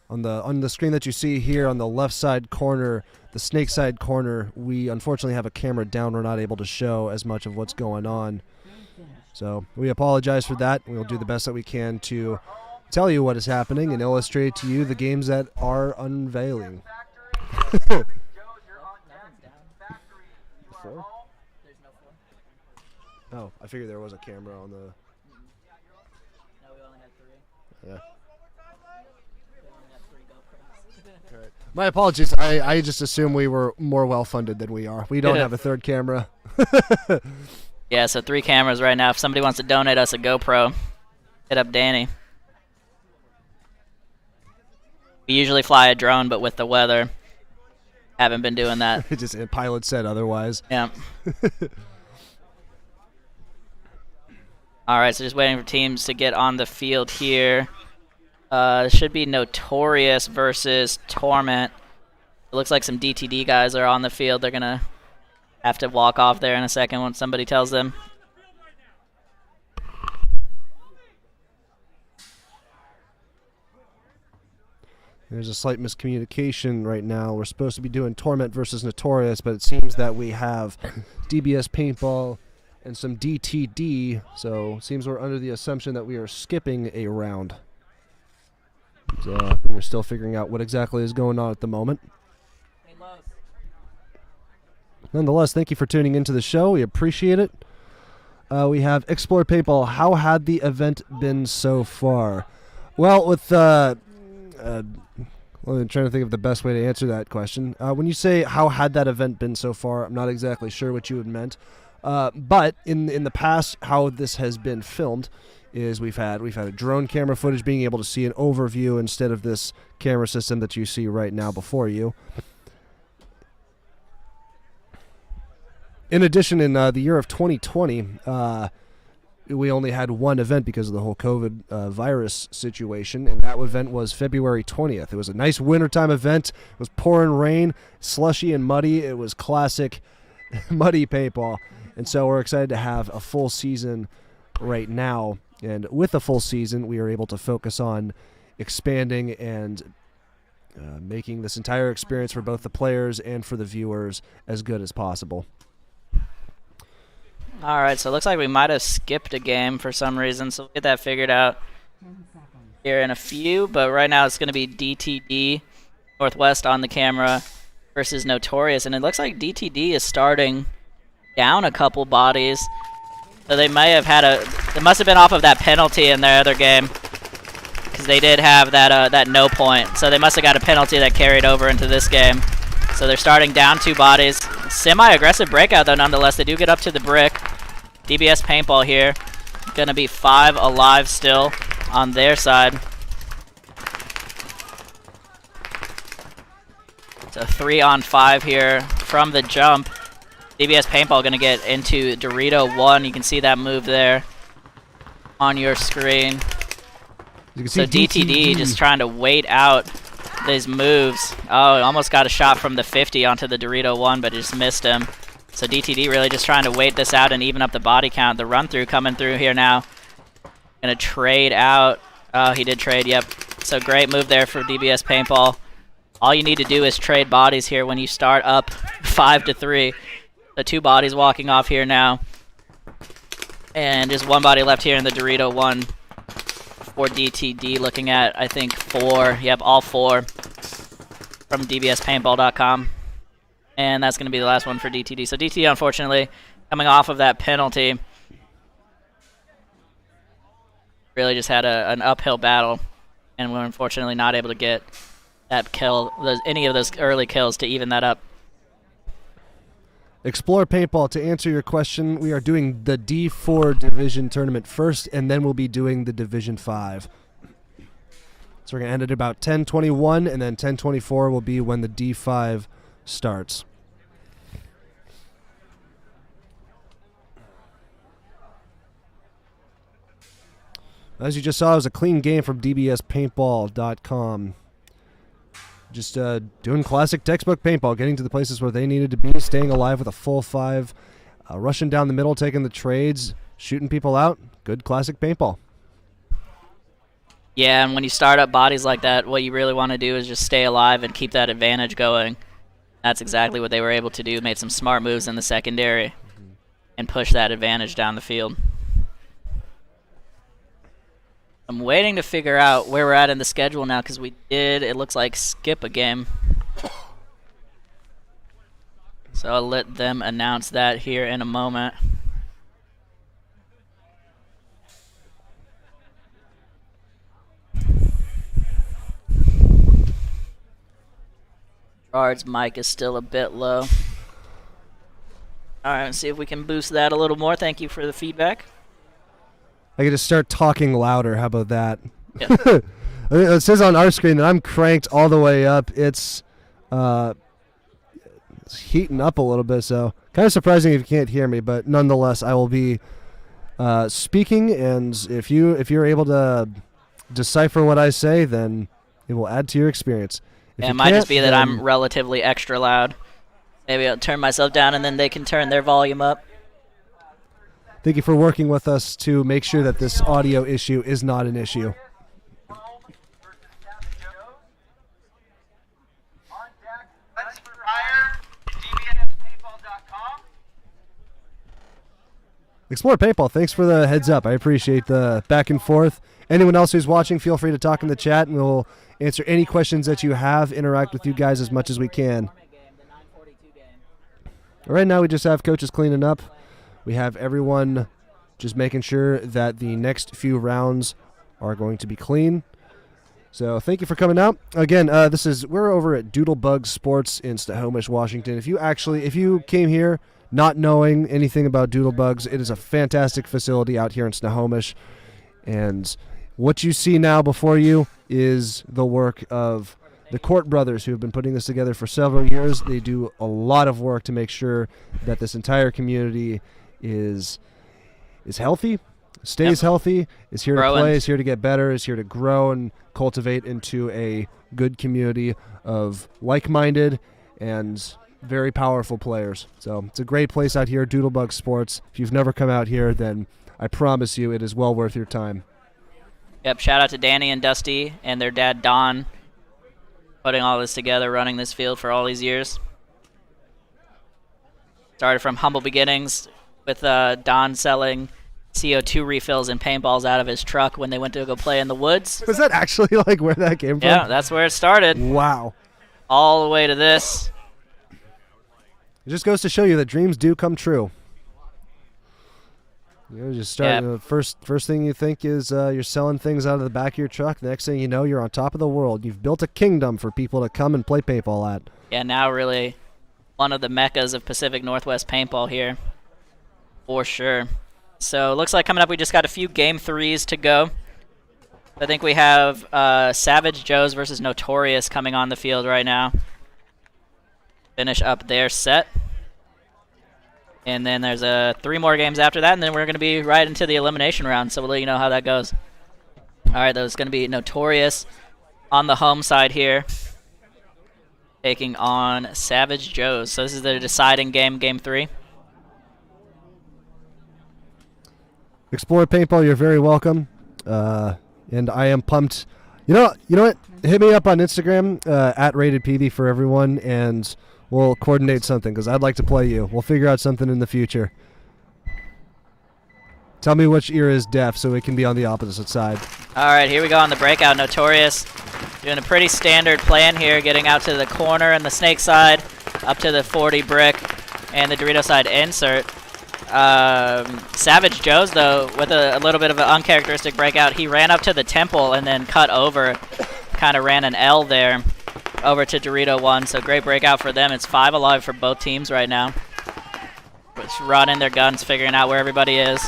S2: on the screen that you see here on the left side corner, the snake side corner. We unfortunately have a camera down. We're not able to show as much of what's going on. So we apologize for that. We'll do the best that we can to tell you what is happening and illustrate to you the games that are unveiling. Four? Oh, I figured there was a camera on the...
S1: No, we only had 3.
S2: Yeah.
S1: We only had 3 GoPros.
S2: Right. My apologies. I just assumed we were more well-funded than we are. We don't have a third camera.
S1: Yeah, so 3 cameras right now. If somebody wants to donate us a GoPro, hit up Danny. We usually fly a drone, but with the weather, haven't been doing that.
S2: Just pilot said otherwise.
S1: Yeah. All right, so just waiting for teams to get on the field here. Should be Notorious versus Torment. It looks like some DTD guys are on the field. They're going to have to walk off there in a second once somebody tells them.
S2: There's a slight miscommunication right now. We're supposed to be doing Torment versus Notorious, but it seems that we have DBS Paintball and some DTD, so it seems we're under the assumption that we are skipping a round. So we're still figuring out what exactly is going on at the moment. Nonetheless, thank you for tuning into the show. We appreciate it. We have Explore Paintball. How had the event been so far? Well, with I'm trying to think of the best way to answer that question. When you say how had that event been so far, I'm not exactly sure what you had meant. But in the past, how this has been filmed is we've had a drone camera footage, being able to see an overview instead of this camera system that you see right now before you. In addition, in the year of 2020, we only had one event because of the whole COVID virus situation, and that event was February 20th. It was a nice wintertime event. It was pouring rain, slushy and muddy. It was classic muddy paintball, and so we're excited to have a full season right now. And with a full season, we are able to focus on expanding and making this entire experience for both the players and for the viewers as good as possible.
S1: All right, so it looks like we might have skipped a game for some reason, so we'll get that figured out
S4: 10 seconds.
S1: here in a few. But right now it's going to be DTD Northwest on the camera versus Notorious, and it looks like DTD is starting down a couple bodies. So they may have had it must have been off of that penalty in their other game, because they did have that no point. So they must have got a penalty that carried over into this game. So they're starting down 2 bodies. Semi-aggressive breakout, though, nonetheless. They do get up to the brick. DBS Paintball here. Going to be 5 alive still on their side. So 3-on-5 here from the jump. DBS Paintball going to get into Dorito 1. You can see that move there on your screen.
S2: You can
S1: So
S2: see
S1: DTD just trying to wait out these moves. Oh, almost got a shot from the 50 onto the Dorito 1, but just missed him. So DTD really just trying to wait this out and even up the body count. The run-through coming through here now. Going to trade out. Oh, he did trade, yep. So great move there for DBS Paintball. All you need to do is trade bodies here when you start up 5-3. The 2 bodies walking off here now. And just 1 body left here in the Dorito 1 for DTD. Looking at, I think, 4. Yep, all 4 from dbspaintball.com. And that's going to be the last one for DTD. So DTD, unfortunately, coming off of that penalty, really just had an uphill battle. And we're unfortunately not able to get that kill, any of those early kills to even that up.
S2: Explore Paintball, to answer your question, we are doing the D4 Division Tournament first, and then we'll be doing the Division 5. So we're going to end at about 10:21, and then 10:24 will be when the D5 starts. As you just saw, it was a clean game from DBSPaintball.com. Just doing classic textbook paintball, getting to the places where they needed to be, staying alive with a full 5, rushing down the middle, taking the trades, shooting people out. Good classic paintball.
S1: Yeah, and when you start up bodies like that, what you really want to do is just stay alive and keep that advantage going. That's exactly what they were able to do. Made some smart moves in the secondary and push that advantage down the field. I'm waiting to figure out where we're at in the schedule now, because we did, it looks like, skip a game. So I'll let them announce that here in a moment. Gerard's mic is still a bit low. Alright, let's see if we can boost that a little more. Thank you for the feedback.
S2: I could just start talking louder. How about that?
S1: Yeah.
S2: It says on our screen that I'm cranked all the way up. It's heating up a little bit, so kind of surprising if you can't hear me, but nonetheless, I will be speaking, and if you're able to decipher what I say, then it will add to your experience. If
S1: Yeah,
S2: you
S1: it might just
S2: can't,
S1: be that
S2: then
S1: I'm relatively extra loud. Maybe I'll turn myself down and then they can turn their volume up.
S2: Thank you for working with us to make sure that this audio issue is not an issue.
S3: Let's fire DBSPaintball.com.
S2: Explore Paintball, thanks for the heads up. I appreciate the back and forth. Anyone else who's watching, feel free to talk in the chat, and we'll answer any questions that you have, interact with you guys as much as we can. Right now we just have coaches cleaning up. We have everyone just making sure that the next few rounds are going to be clean. So thank you for coming out. Again, we're over at DoodleBug Sports in Snohomish, Washington. If you came here not knowing anything about DoodleBugs, it is a fantastic facility out here in Snohomish. And what you see now before you is the work of the Court brothers, who have been putting this together for several years. They do a lot of work to make sure that this entire community is healthy, stays healthy, is here to play, is here to get better, is here to grow and cultivate into a good community of like-minded and very powerful players. So it's a great place out here, DoodleBug Sports. If you've never come out here, then I promise you it is well worth your time.
S1: Yep, shout out to Danny and Dusty and their dad Don, putting all this together, running this field for all these years. Started from humble beginnings with Don selling CO2 refills and paintballs out of his truck when they went to go play in the woods.
S2: Was that actually like where that came from?
S1: Yeah, that's where it started.
S2: Wow.
S1: All the way to this.
S2: It just goes to show you that dreams do come true. You know, just start.
S1: Yep.
S2: First thing you think is you're selling things out of the back of your truck. The next thing you know, you're on top of the world. You've built a kingdom for people to come and play paintball at.
S1: Yeah, now really one of the meccas of Pacific Northwest paintball here, for sure. So looks like coming up we just got a few game threes to go. I think we have Savage Joe's versus Notorious coming on the field right now. Finish up their set. And then there's 3 more games after that, and then we're going to be right into the elimination round, so we'll let you know how that goes. All right, there's going to be Notorious on the home side here, taking on Savage Joe's. So this is the deciding game, game 3.
S2: Explore Paintball, you're very welcome. And I am pumped. You know what? Hit me up on Instagram, at RatedPV for everyone, and we'll coordinate something, because I'd like to play you. We'll figure out something in the future. Tell me which ear is deaf so we can be on the opposite side.
S1: All right, here we go on the breakout. Notorious doing a pretty standard plan here, getting out to the corner and the snake side, up to the 40 brick, and the Dorito side insert. Savage Joe's, though, with a little bit of an uncharacteristic breakout, he ran up to the temple and then cut over, kind of ran an L there over to Dorito 1, so great breakout for them. It's 5 alive for both teams right now. Just running their guns, figuring out where everybody is.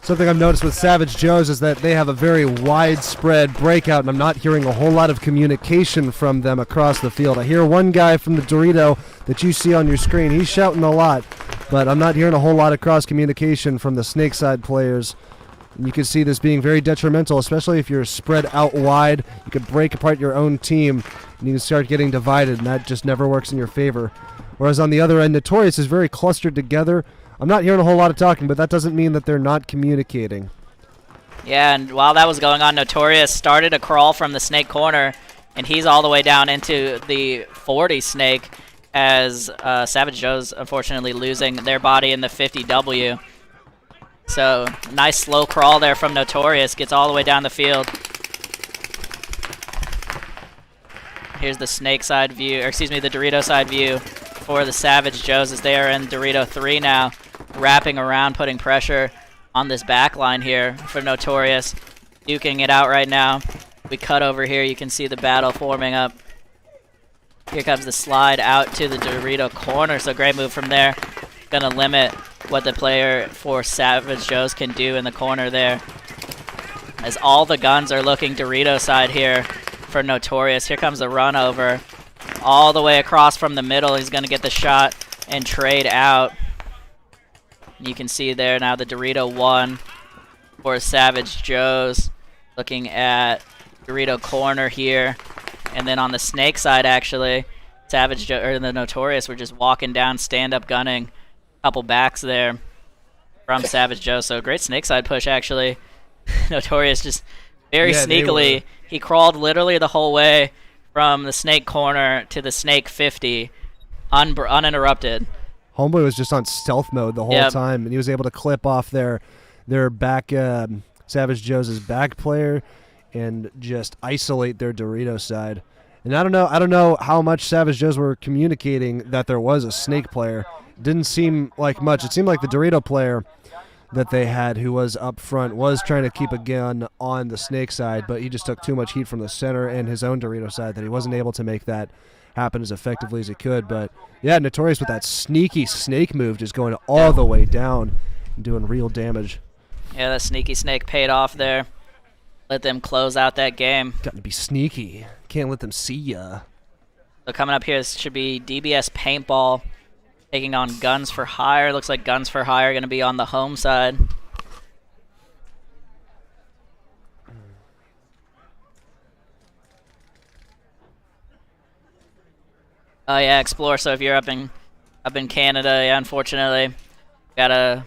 S2: Something I've noticed with Savage Joe's is that they have a very widespread breakout, and I'm not hearing a whole lot of communication from them across the field. I hear one guy from the Dorito that you see on your screen. He's shouting a lot, but I'm not hearing a whole lot of cross-communication from the snake side players. And you can see this being very detrimental, especially if you're spread out wide. You could break apart your own team, and you can start getting divided, and that just never works in your favor. Whereas on the other end, Notorious is very clustered together. I'm not hearing a whole lot of talking, but that doesn't mean that they're not communicating.
S1: Yeah, and while that was going on, Notorious started a crawl from the snake corner, and he's all the way down into the 40 snake as Savage Joe's unfortunately losing their body in the 50W. So, nice slow crawl there from Notorious, gets all the way down the field. Here's the snake side view, or excuse me, the Dorito side view for the Savage Joe's as they are in Dorito 3 now, wrapping around, putting pressure on this back line here for Notorious, duking it out right now. We cut over here, you can see the battle forming up. Here comes the slide out to the Dorito corner, so great move from there. Gonna limit what the player for Savage Joe's can do in the corner there. As all the guns are looking Dorito side here for Notorious. Here comes the run over. All the way across from the middle, he's gonna get the shot and trade out. You can see there now the Dorito 1 for Savage Joe's. Looking at Dorito corner here. And then on the snake side, actually, Savage Joe or the Notorious were just walking down, stand-up gunning. Couple backs there from Savage Joe. So great snake side push, actually. Notorious just very sneakily. He crawled literally the whole way from the snake corner to the snake 50 uninterrupted.
S2: Homeboy was just on stealth mode the whole time, and he was able to clip off their back, Savage Joe's back player, and just isolate their Dorito side. And I don't know how much Savage Joe's were communicating that there was a snake player. It didn't seem like much. It seemed like the Dorito player that they had, who was up front, was trying to keep a gun on the snake side, but he just took too much heat from the center and his own Dorito side that he wasn't able to make that happen as effectively as he could. But yeah, Notorious with that sneaky snake move, just going all the way down and doing real damage.
S1: Yeah, that sneaky snake paid off there. Let them close out that game.
S2: Got to be sneaky. Can't let them see ya.
S1: So coming up here should be DBS Paintball taking on Guns for Hire. Looks like Guns for Hire are going to be on the home side. Oh yeah, Explore. So if you're up in Canada, yeah, unfortunately, got a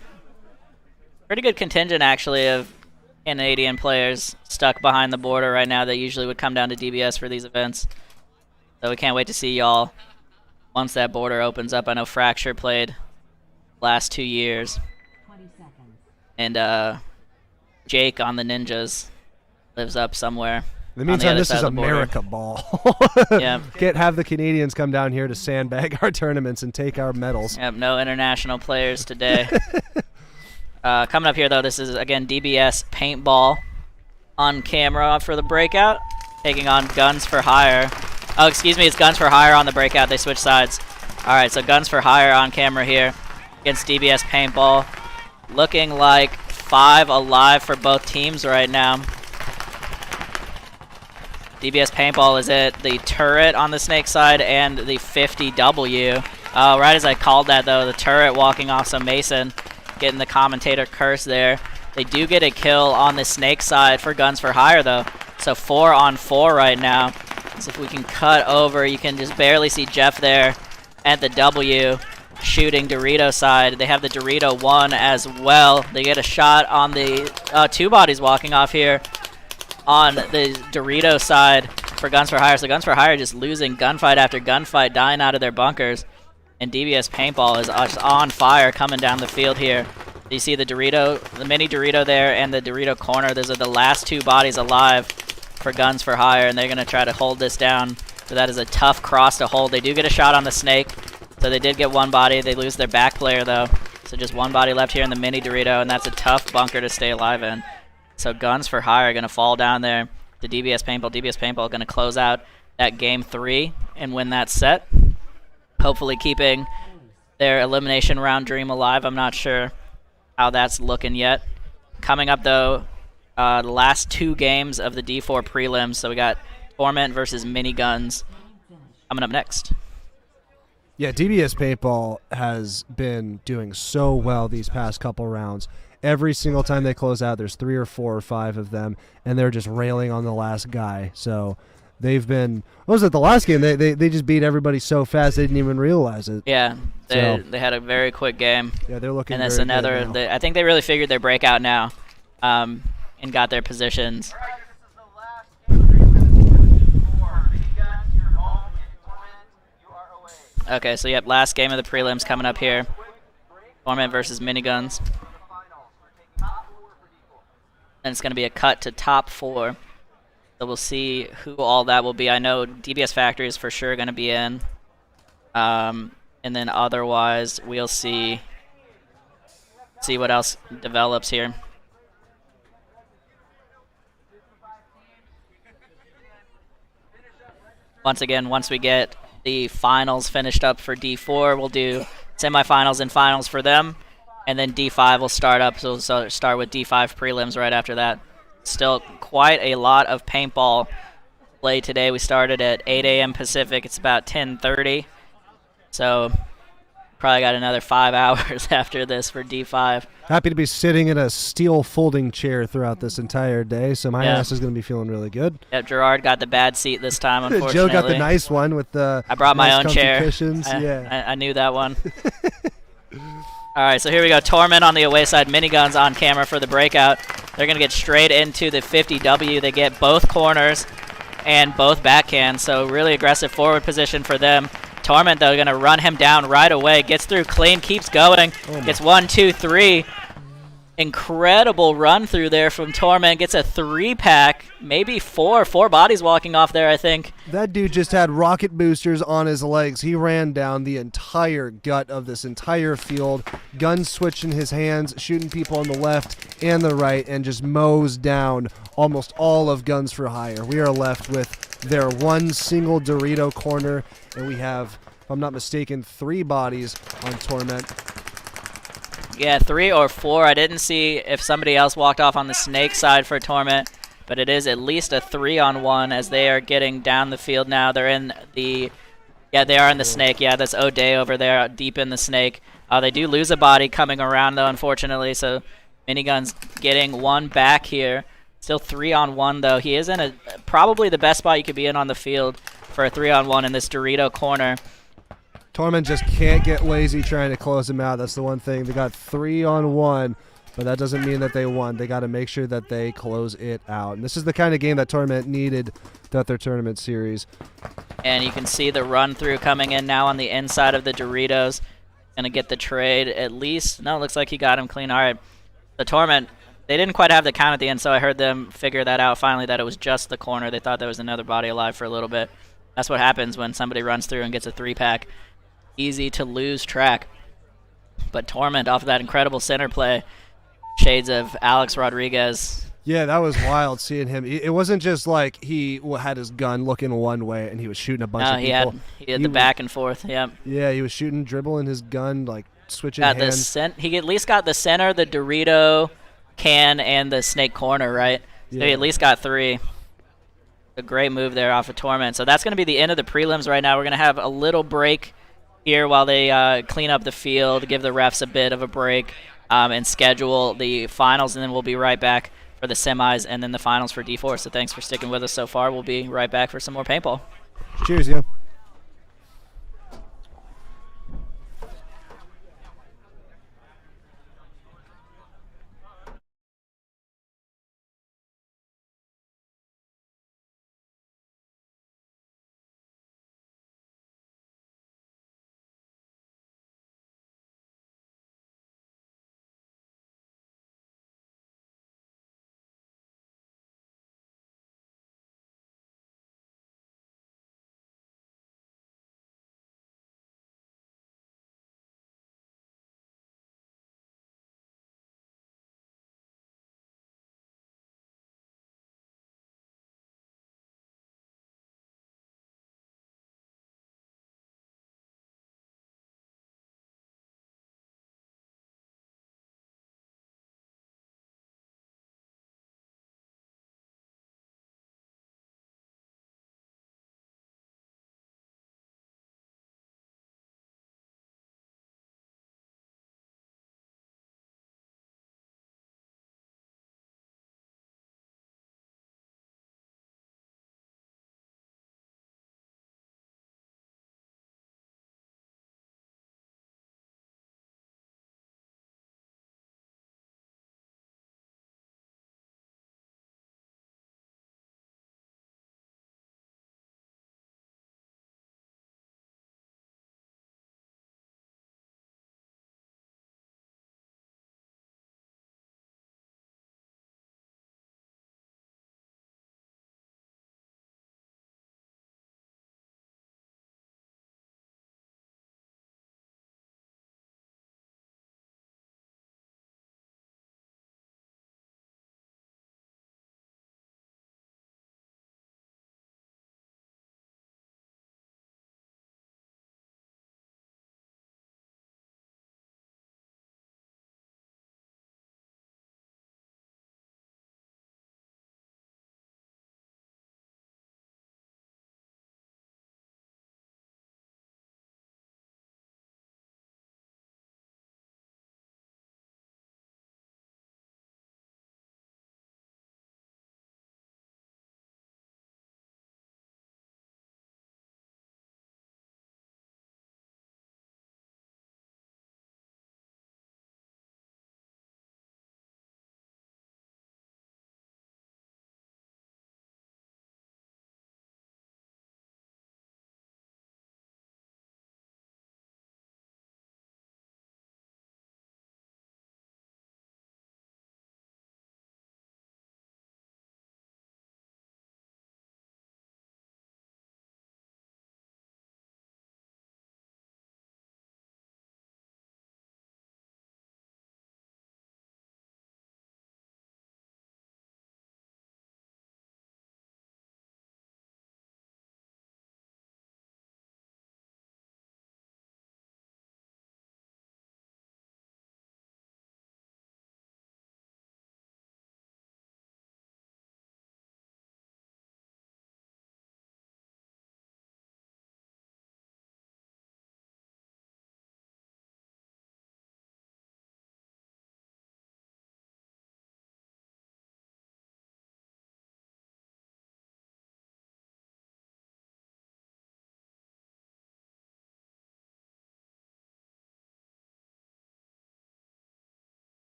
S1: pretty good contingent actually of Canadian players stuck behind the border right now that usually would come down to DBS for these events. So we can't wait to see y'all once that border opens up. I know Fracture played last 2 years.
S4: 20 seconds.
S1: And Jake on the Ninjas lives up somewhere.
S2: In the meantime, this is
S1: of the border.
S2: America Ball.
S1: Yeah.
S2: Can't have the Canadians come down here to sandbag our tournaments and take our medals.
S1: Yep, no international players today. Coming up here, though, this is, again, DBS Paintball on camera for the breakout, taking on Guns for Hire. Oh, excuse me, it's Guns for Hire on the breakout. They switch sides. All right, so Guns for Hire on camera here against DBS Paintball. Looking like 5 alive for both teams right now. DBS Paintball is at the turret on the snake side and the 50W. Right as I called that, though, the turret walking off some Mason, getting the commentator curse there. They do get a kill on the snake side for Guns for Hire, though. So 4 on 4 right now. So if we can cut over, you can just barely see Jeff there at the W shooting Dorito side. They have the Dorito 1 as well. They get a shot on the 2 bodies walking off here on the Dorito side for Guns for Hire. So Guns for Hire just losing gunfight after gunfight, dying out of their bunkers. And DBS Paintball is just on fire coming down the field here. You see the Dorito, the mini Dorito there and the Dorito corner. Those are the last 2 bodies alive for Guns for Hire, and they're going to try to hold this down. So that is a tough cross to hold. They do get a shot on the snake. So they did get 1 body. They lose their back player, though. So just 1 body left here in the mini Dorito, and that's a tough bunker to stay alive in. So Guns for Hire are going to fall down there to DBS Paintball. DBS Paintball going to close out that game 3 and win that set. Hopefully keeping their elimination round dream alive. I'm not sure how that's looking yet. Coming up, though, the last 2 games of the D4 prelims. So we got Torment versus Miniguns coming up next.
S2: Yeah, DBS Paintball has been doing so well these past couple rounds. Every single time they close out, there's 3 or 4 or 5 of them, and they're just railing on the last guy. So they've been, what was it, the last game? They just beat everybody so fast they didn't even realize it.
S1: Yeah, they had a very quick game.
S2: Yeah, they're looking
S1: and that's
S2: very good
S1: another,
S2: now.
S1: I think they really figured their breakout now and got their positions.
S3: This is the last game for Miniguns. You're home, and Torment, you are away.
S1: Okay, so yep, last game of the prelims coming up here. Torment versus Miniguns. And it's going to be a cut to top 4. So we'll see who all that will be. I know DBS Factory is for sure going to be in. And then otherwise, we'll see what else develops here. Once again, once we get the finals finished up for D4, we'll do semifinals and finals for them. And then D5 will start up, so we'll start with D5 prelims right after that. Still quite a lot of paintball play today. We started at 8 a.m. Pacific. It's about 10:30. So probably got another 5 hours after this for D5.
S2: Happy to be sitting in a steel folding chair throughout this entire day, so my ass is going to be feeling really good.
S1: Yep, Gerard got the bad seat this time, unfortunately.
S2: Joe got the nice one with the
S1: I brought my
S2: nice
S1: own
S2: comfy
S1: chair.
S2: cushions.
S1: I knew that one. All right, so here we go. Torment on the away side. Miniguns on camera for the breakout. They're going to get straight into the 50W. They get both corners and both backhands, so really aggressive forward position for them. Torment, though, going to run him down right away. Gets through clean, keeps going. Gets 1, 2, 3. Incredible run through there from Torment. Gets a 3-pack, maybe 4 bodies walking off there, I think.
S2: That dude just had rocket boosters on his legs. He ran down the entire gut of this entire field, gun switching his hands, shooting people on the left and the right, and just mows down almost all of Guns for Hire. We are left with their 1 single Dorito corner, and we have, if I'm not mistaken, 3 bodies on Torment.
S1: Yeah, 3 or 4. I didn't see if somebody else walked off on the snake side for Torment, but it is at least a 3-on-1 as they are getting down the field now. They're in the... Yeah, they are in the snake. Yeah, that's O'Day over there deep in the snake. They do lose a body coming around, though, unfortunately, so Miniguns getting one back here. Still 3-on-1, though. He is in probably the best spot you could be in on the field for a 3-on-1 in this Dorito corner.
S2: Torment just can't get lazy trying to close him out. That's the one thing. They got 3-on-1, but that doesn't mean that they won. They got to make sure that they close it out. And this is the kind of game that Torment needed throughout their tournament series.
S1: And you can see the run through coming in now on the inside of the Doritos. Gonna get the trade at least. No, it looks like he got him clean. All right, the Torment, they didn't quite have the count at the end, so I heard them figure that out finally, that it was just the corner. They thought there was another body alive for a little bit. That's what happens when somebody runs through and gets a 3-pack. Easy to lose track. But Torment, off of that incredible center play, shades of Alex Rodriguez.
S2: Yeah, that was wild seeing him. It wasn't just like he had his gun looking one way and he was shooting a bunch of people.
S1: He had the back and forth, yep.
S2: Yeah, he was shooting, dribbling his gun, like switching
S1: Got
S2: hands.
S1: He at least got the center, the Dorito can, and the snake corner, right? So
S2: Yeah.
S1: he at least got 3. A great move there off of Torment. So that's going to be the end of the prelims right now. We're going to have a little break here while they clean up the field, give the refs a bit of a break, and schedule the finals, and then we'll be right back for the semis and then the finals for D4. So thanks for sticking with us so far. We'll be right back for some more paintball.
S2: Cheers, yeah.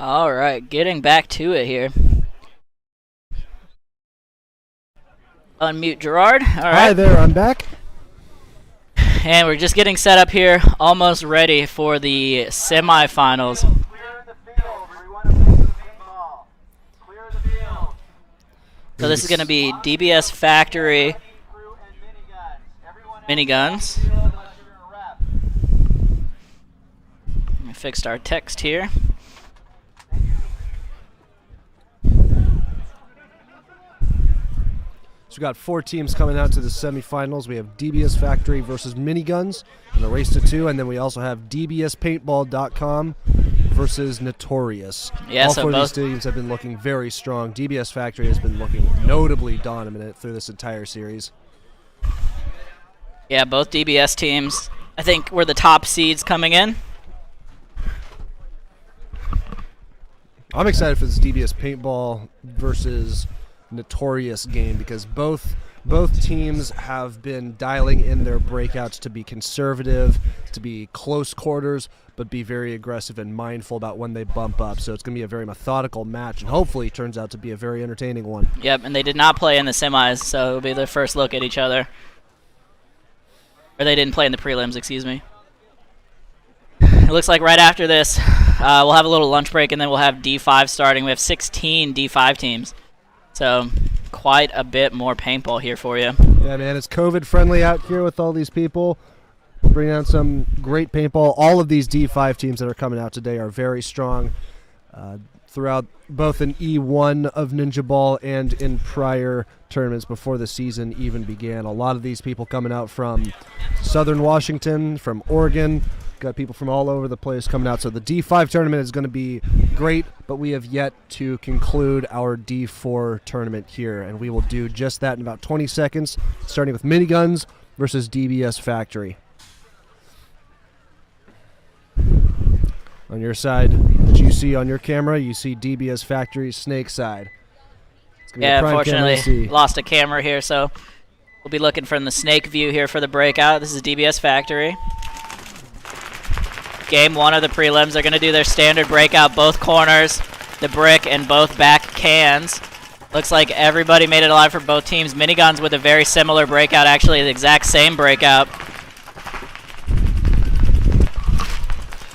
S1: All right, getting back to it here. Unmute Gerard. All right.
S2: Hi there, I'm back.
S1: And we're just getting set up here, almost ready for the semifinals.
S3: Clear the field. We want to play the paintball. Clear the field.
S1: So this is going to be DBS Factory
S3: Crew and miniguns. Everyone
S1: Miniguns.
S3: field unless you're gonna rep.
S1: We fixed our text here.
S2: So we got 4 teams coming out to the semifinals. We have DBS Factory versus Miniguns in a race to 2, and then we also have DBSPaintball.com versus Notorious.
S1: Yeah,
S2: All
S1: so
S2: 4 of these
S1: both
S2: teams have been looking very strong. DBS Factory has been looking notably dominant through this entire series.
S1: Yeah, both DBS teams, I think, were the top seeds coming in.
S2: I'm excited for this DBS Paintball versus Notorious game because both teams have been dialing in their breakouts to be conservative, to be close quarters, but be very aggressive and mindful about when they bump up. So it's going to be a very methodical match, and hopefully it turns out to be a very entertaining one.
S1: Yep, and they did not play in the semis, so it'll be their first look at each other. Or they didn't play in the prelims, excuse me. It looks like right after this, we'll have a little lunch break, and then we'll have D5 starting. We have 16 D5 teams. So quite a bit more paintball here for you.
S2: Yeah, man, it's COVID friendly out here with all these people. Bringing out some great paintball. All of these D5 teams that are coming out today are very strong throughout both in E1 of Ninjaball and in prior tournaments before the season even began. A lot of these people coming out from Southern Washington, from Oregon. Got people from all over the place coming out. So the D5 tournament is going to be great, but we have yet to conclude our D4 tournament here, and we will do just that in about 20 seconds, starting with Miniguns versus DBS Factory. On your side, that you see on your camera, you see DBS Factory's snake side. It's gonna be
S1: Yeah,
S2: a prime camera to
S1: unfortunately,
S2: see.
S1: lost a camera here, so we'll be looking from the snake view here for the breakout. This is DBS Factory. Game 1 of the prelims. They're going to do their standard breakout, both corners, the brick, and both back cans. Looks like everybody made it alive for both teams. Miniguns with a very similar breakout, actually the exact same breakout.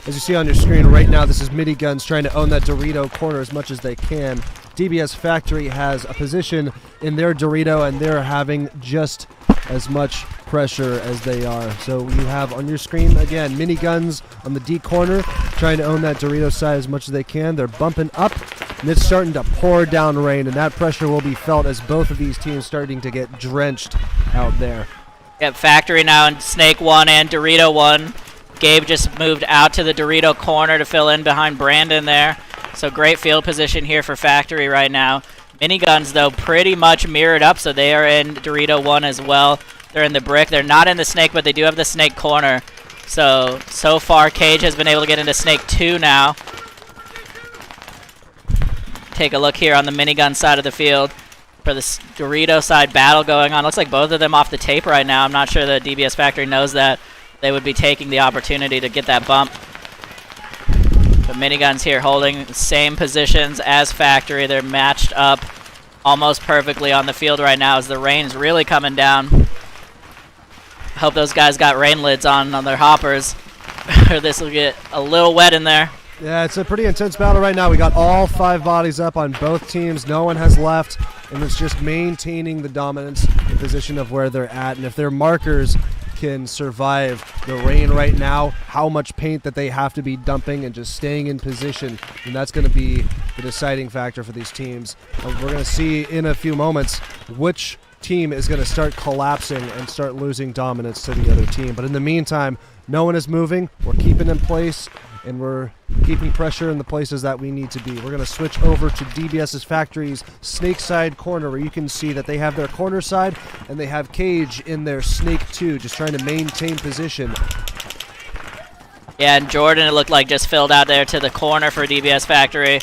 S2: As you see on your screen right now, this is Miniguns trying to own that Dorito corner as much as they can. DBS Factory has a position in their Dorito, and they're having just as much pressure as they are. So you have on your screen, again, Miniguns on the D corner, trying to own that Dorito side as much as they can. They're bumping up, and it's starting to pour down rain, and that pressure will be felt as both of these teams starting to get drenched out there.
S1: Yep, Factory now in Snake 1 and Dorito 1. Gabe just moved out to the Dorito corner to fill in behind Brandon there. So great field position here for Factory right now. Miniguns, though, pretty much mirrored up, so they are in Dorito 1 as well. They're in the brick. They're not in the snake, but they do have the snake corner. So far, Cage has been able to get into snake 2 now. Take a look here on the Minigun side of the field for the Dorito side battle going on. Looks like both of them off the tape right now. I'm not sure that DBS Factory knows that. They would be taking the opportunity to get that bump. The Miniguns here holding the same positions as Factory. They're matched up almost perfectly on the field right now as the rain's really coming down. I hope those guys got rain lids on their hoppers or this will get a little wet in there.
S2: Yeah, it's a pretty intense battle right now. We got all 5 bodies up on both teams. No one has left, and it's just maintaining the dominance, the position of where they're at. And if their markers can survive the rain right now, how much paint that they have to be dumping and just staying in position, and that's going to be the deciding factor for these teams. We're going to see in a few moments which team is going to start collapsing and start losing dominance to the other team. But in the meantime, no one is moving. We're keeping in place, and we're keeping pressure in the places that we need to be. We're going to switch over to DBS's Factory's snake side corner, where you can see that they have their corner side and they have Cage in their snake 2, just trying to maintain position.
S1: Yeah, and Jordan, it looked like, just filled out there to the corner for DBS Factory.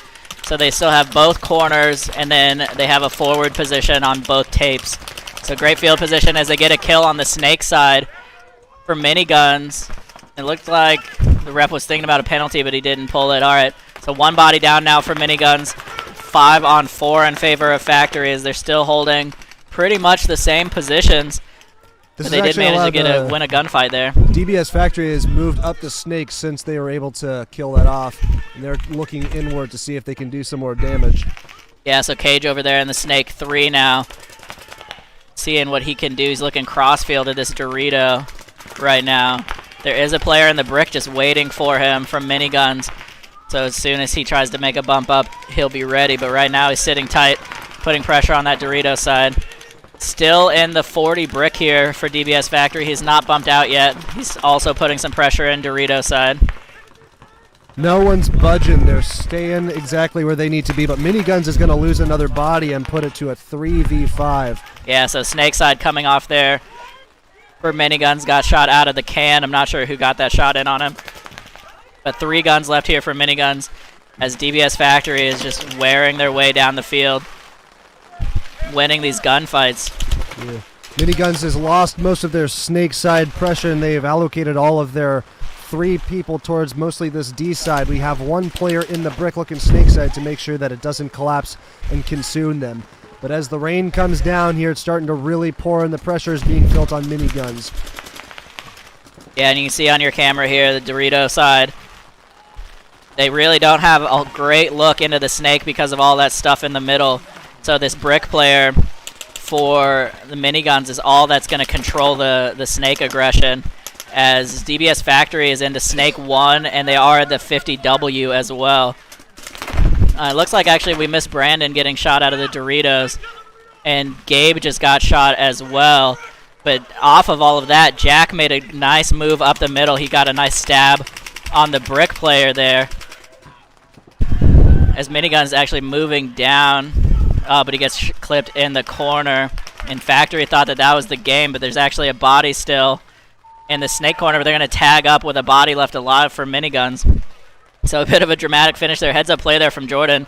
S1: So they still have both corners, and then they have a forward position on both tapes. So great field position as they get a kill on the snake side for Miniguns. It looked like the ref was thinking about a penalty, but he didn't pull it. All right, So one body down now for Miniguns. 5 on 4 in favor of Factory as they're still holding pretty much the same positions. But they did manage to win a gunfight there.
S2: DBS Factory has moved up the snake since they were able to kill that off. And they're looking inward to see if they can do some more damage.
S1: Yeah, so Cage over there in the Snake 3 now. Seeing what he can do. He's looking crossfield at this Dorito right now. There is a player in the brick just waiting for him from Miniguns. So as soon as he tries to make a bump up, he'll be ready. But right now he's sitting tight, putting pressure on that Dorito side. Still in the 40 brick here for DBS Factory. He's not bumped out yet. He's also putting some pressure in Dorito side.
S2: No one's budging. They're staying exactly where they need to be. But Miniguns is going to lose another body and put it to a 3v5.
S1: Yeah, so Snake side coming off there for Miniguns. Got shot out of the can. I'm not sure who got that shot in on him. But 3 guns left here for Miniguns as DBS Factory is just wearing their way down the field, winning these gunfights.
S2: Yeah. Miniguns has lost most of their snake side pressure, and they have allocated all of their 3 people towards mostly this D side. We have 1 player in the brick looking snake side to make sure that it doesn't collapse and consume them. But as the rain comes down here, it's starting to really pour, and the pressure is being felt on Miniguns.
S1: Yeah, and you can see on your camera here the Dorito side. They really don't have a great look into the snake because of all that stuff in the middle. So this brick player for the Miniguns is all that's going to control the snake aggression, as DBS Factory is into Snake 1, and they are the 50W as well. It looks like actually we missed Brandon getting shot out of the Doritos, and Gabe just got shot as well. But off of all of that, Jack made a nice move up the middle. He got a nice stab on the brick player there, as Miniguns actually moving down, but he gets clipped in the corner. And Factory thought that that was the game, but there's actually a body still in the snake corner, but they're going to tag up with a body left alive for Miniguns. So a bit of a dramatic finish there. Heads up play there from Jordan.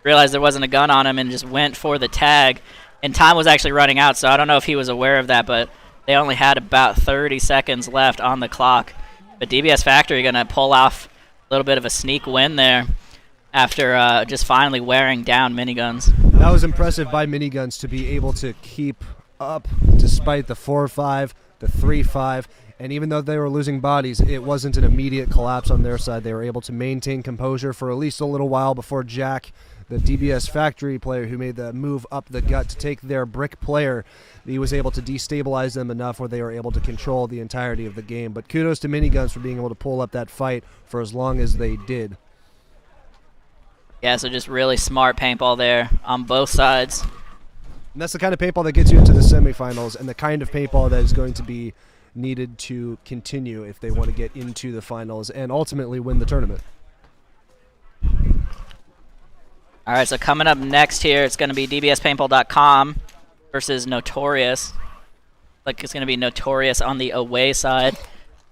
S1: Realized there wasn't a gun on him and just went for the tag. And time was actually running out, so I don't know if he was aware of that, but they only had about 30 seconds left on the clock. But DBS Factory going to pull off a little bit of a sneak win there after just finally wearing down Miniguns.
S2: That was impressive by Miniguns to be able to keep up despite the 4-5, the 3-5, and even though they were losing bodies, it wasn't an immediate collapse on their side. They were able to maintain composure for at least a little while before Jack, the DBS Factory player who made the move up the gut to take their brick player, he was able to destabilize them enough where they were able to control the entirety of the game. But kudos to Miniguns for being able to pull up that fight for as long as they did.
S1: Yeah, so just really smart paintball there on both sides.
S2: And that's the kind of paintball that gets you into the semifinals, and the kind of paintball that is going to be needed to continue if they want to get into the finals and ultimately win the tournament.
S1: All right, so coming up next here, it's going to be dbspaintball.com versus Notorious. Like it's going to be Notorious on the away side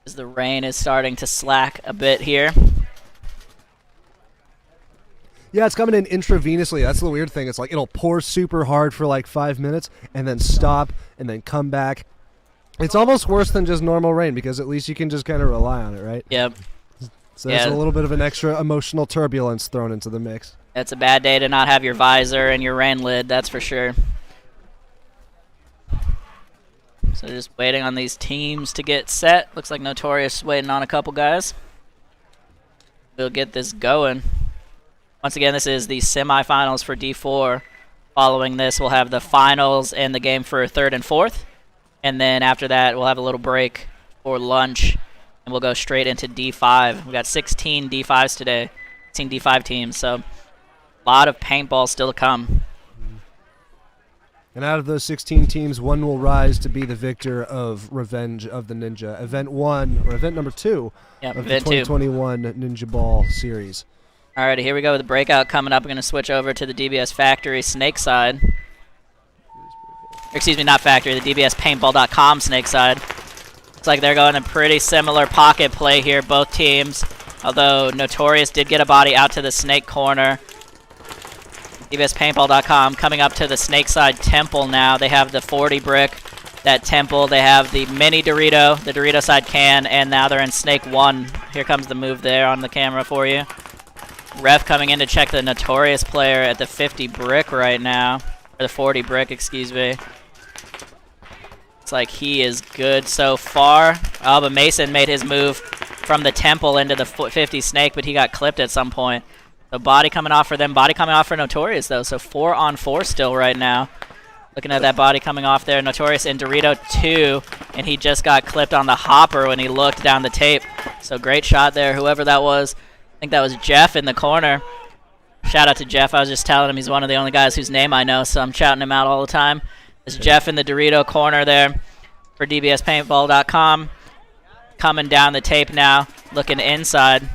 S1: as the rain is starting to slack a bit here.
S2: Yeah, it's coming in intravenously. That's the weird thing. It's like it'll pour super hard for like 5 minutes and then stop and then come back. It's almost worse than just normal rain because at least you can just kind of rely on it, right?
S1: Yep.
S2: So there's a little bit of an extra emotional turbulence thrown into the mix.
S1: It's a bad day to not have your visor and your rain lid, that's for sure. So just waiting on these teams to get set. Looks like Notorious waiting on a couple guys. We'll get this going. Once again, this is the semifinals for D4. Following this, we'll have the finals and the game for 3rd and 4th. And then after that, we'll have a little break for lunch, and we'll go straight into D5. We got 16 D5s today, 16 D5 teams, so a lot of paintball still to come.
S2: And out of those 16 teams, one will rise to be the victor of Revenge of the Ninja, Event 1, or Event number 2 of the 2021 Ninjaball series.
S1: Alrighty, here we go with the breakout coming up. We're going to switch over to the DBS Factory Snake side. Excuse me, not Factory, the DBS Paintball.com Snake side. Looks like they're going a pretty similar pocket play here, both teams. Although Notorious did get a body out to the Snake corner. DBS Paintball.com coming up to the Snake side Temple now. They have the 40 brick, that Temple. They have the mini Dorito, the Dorito side can, and now they're in Snake 1. Here comes the move there on the camera for you. Ref coming in to check the Notorious player at the 50 brick right now. Or the 40 brick, excuse me. It's like he is good so far. Oh, but Mason made his move from the temple into the 50 snake, but he got clipped at some point. So body coming off for them. Body coming off for Notorious, though. So 4-on-4 still right now. Looking at that body coming off there. Notorious in Dorito 2, and he just got clipped on the hopper when he looked down the tape. So great shot there, whoever that was. I think that was Jeff in the corner. Shout out to Jeff. I was just telling him he's one of the only guys whose name I know, so I'm shouting him out all the time. There's Jeff in the Dorito corner there for DBSPaintball.com. Coming down the tape now, looking inside.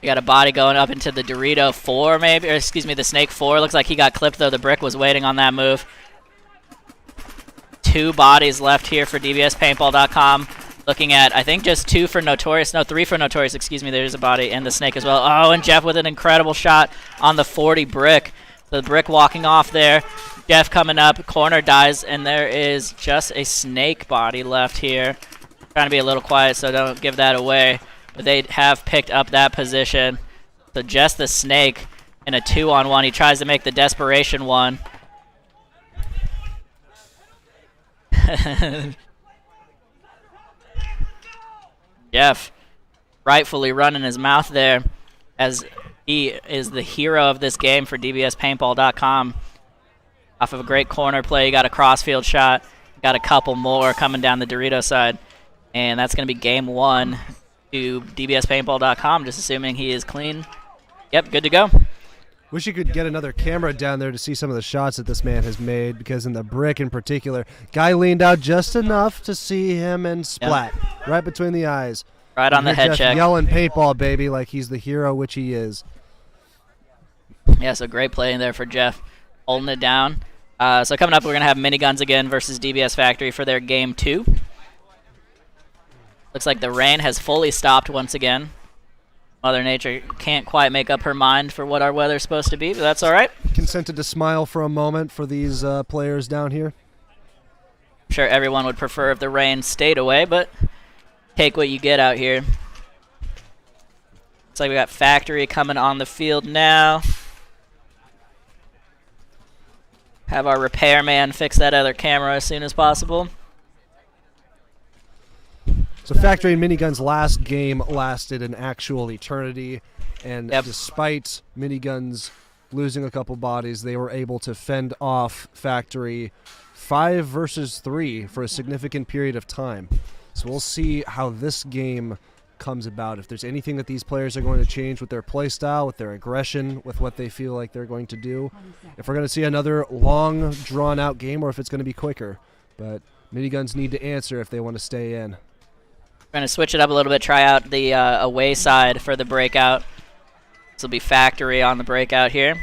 S1: We got a body going up into the Dorito 4 maybe, or excuse me, the Snake 4. Looks like he got clipped though. The brick was waiting on that move. 2 bodies left here for DBSPaintball.com. Looking at, I think just 2 for Notorious. No, 3 for Notorious, excuse me. There's a body and the Snake as well. Oh, and Jeff with an incredible shot on the 40 brick. The brick walking off there. Jeff coming up, corner dies, and there is just a Snake body left here. Trying to be a little quiet so don't give that away. But they have picked up that position. So just the Snake in a 2-on-1. He tries to make the desperation one. Jeff rightfully running his mouth there as he is the hero of this game for DBSPaintball.com. Off of a great corner play, he got a crossfield shot. Got a couple more coming down the Dorito side. And that's going to be game 1 to DBSPaintball.com, just assuming he is clean. Yep, good to go.
S2: Wish you could get another camera down there to see some of the shots that this man has made, because in the brick in particular, guy leaned out just enough to see him and splat right between the eyes.
S1: Right on the head
S2: Jeff
S1: check.
S2: Yelling paintball, baby, like he's the hero, which he is.
S1: Yeah, so great play in there for Jeff, holding it down. So coming up, we're going to have Miniguns again versus DBS Factory for their game 2. Looks like the rain has fully stopped once again. Mother Nature can't quite make up her mind for what our weather's supposed to be, but that's all right.
S2: Consented to smile for a moment for these players down here.
S1: I'm sure everyone would prefer if the rain stayed away, but take what you get out here. Looks like we got Factory coming on the field now. Have our repairman fix that other camera as soon as possible.
S2: So Factory and Miniguns' last game lasted an actual eternity, and despite Miniguns losing a couple bodies, they were able to fend off Factory 5 versus 3 for a significant period of time. So we'll see how this game comes about, if there's anything that these players are going to change with their play style, with their aggression, with what they feel like they're going to do. If we're going to see another long, drawn-out game, or if it's going to be quicker. But Miniguns need to answer if they want to stay in.
S1: We're going to switch it up a little bit, try out the away side for the breakout. This will be Factory on the breakout here.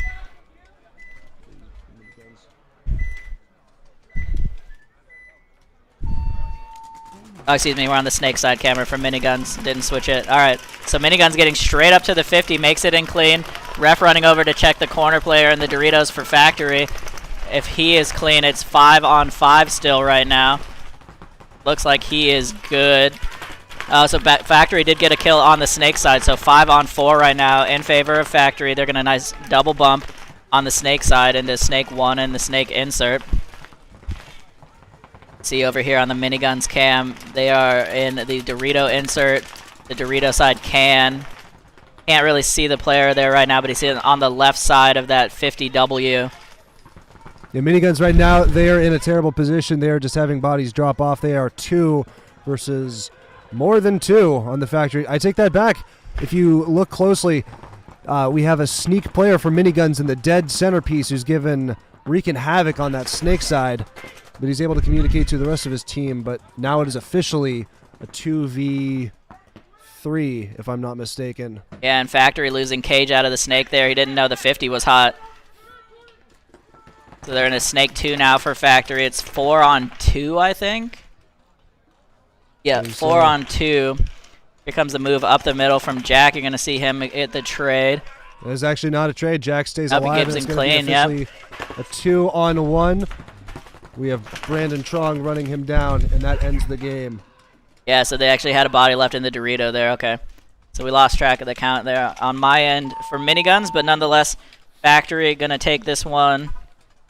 S1: Oh, excuse me, we're on the Snake side camera for Miniguns. Didn't switch it. All right, so Miniguns getting straight up to the 50, makes it in clean. Ref running over to check the corner player and the Doritos for Factory. If he is clean, it's 5-on-5 still right now. Looks like he is good. So Factory did get a kill on the Snake side, so 5-on-4 right now in favor of Factory. They're going to nice double bump on the Snake side into Snake 1 and the Snake insert. See over here on the Miniguns cam, they are in the Dorito insert, the Dorito side can't really see the player there right now, but he's on the left side of that 50W.
S2: Yeah, Miniguns right now, they are in a terrible position. They are just having bodies drop off. They are 2 versus more than 2 on the Factory. I take that back. If you look closely, we have a sneak player for Miniguns in the dead centerpiece who's wreaking havoc on that Snake side. But he's able to communicate to the rest of his team. But now it is officially a 2v3, if I'm not mistaken.
S1: Yeah, and Factory losing Cage out of the Snake there. He didn't know the 50 was hot. So they're in a Snake 2 now for Factory. It's 4-on-2, I think. Yeah, 4-on-2. Here comes the move up the middle from Jack. You're going to see him hit the trade.
S2: It's actually not a trade. Jack stays
S1: Up
S2: alive.
S1: Gibson
S2: And it's going to be officially a 2-on-1. We have Brandon Trong running him down, and that ends the game.
S1: Yeah, so they actually had a body left in the Dorito there. Okay. So we lost track of the count there on my end for Miniguns, but nonetheless, Factory going to take this one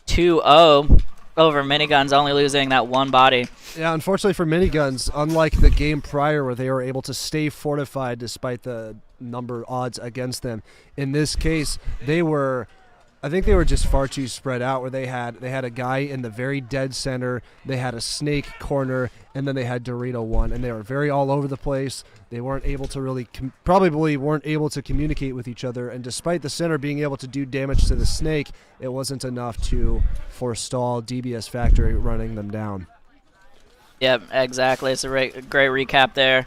S1: 2-0 over Miniguns, only losing that one body.
S2: Yeah, unfortunately for Miniguns, unlike the game prior where they were able to stay fortified despite the number odds against them, in this case, I think they were just far too spread out, where they had a guy in the very dead center, they had a snake corner, and then they had Dorito one, and they were very all over the place. They weren't able to really, probably weren't able to communicate with each other, and despite the center being able to do damage to the snake, it wasn't enough to forestall DBS Factory running them down.
S1: Yep, exactly. It's a great recap there.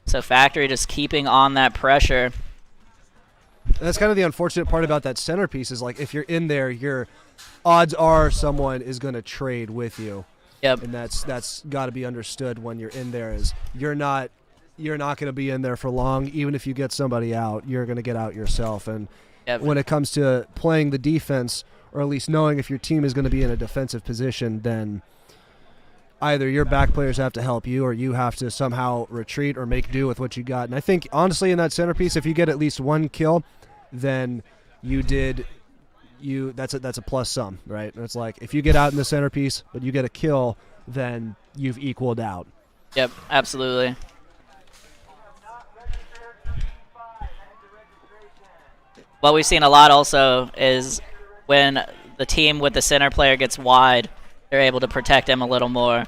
S1: So Factory just keeping on that pressure.
S2: And that's kind of the unfortunate part about that centerpiece is, like, if you're in there, your odds are someone is going to trade with you.
S1: Yep.
S2: And that's got to be understood when you're in there, is you're not going to be in there for long. Even if you get somebody out, you're going to get out yourself. And when it comes to playing the defense, or at least knowing if your team is going to be in a defensive position, then either your back players have to help you, or you have to somehow retreat or make do with what you got. And I think, honestly, in that centerpiece, if you get at least one kill, then that's a plus sum, right? And it's like, if you get out in the centerpiece, but you get a kill, then you've equaled out.
S1: Yep, absolutely. What we've seen a lot also is when the team with the center player gets wide, they're able to protect him a little more.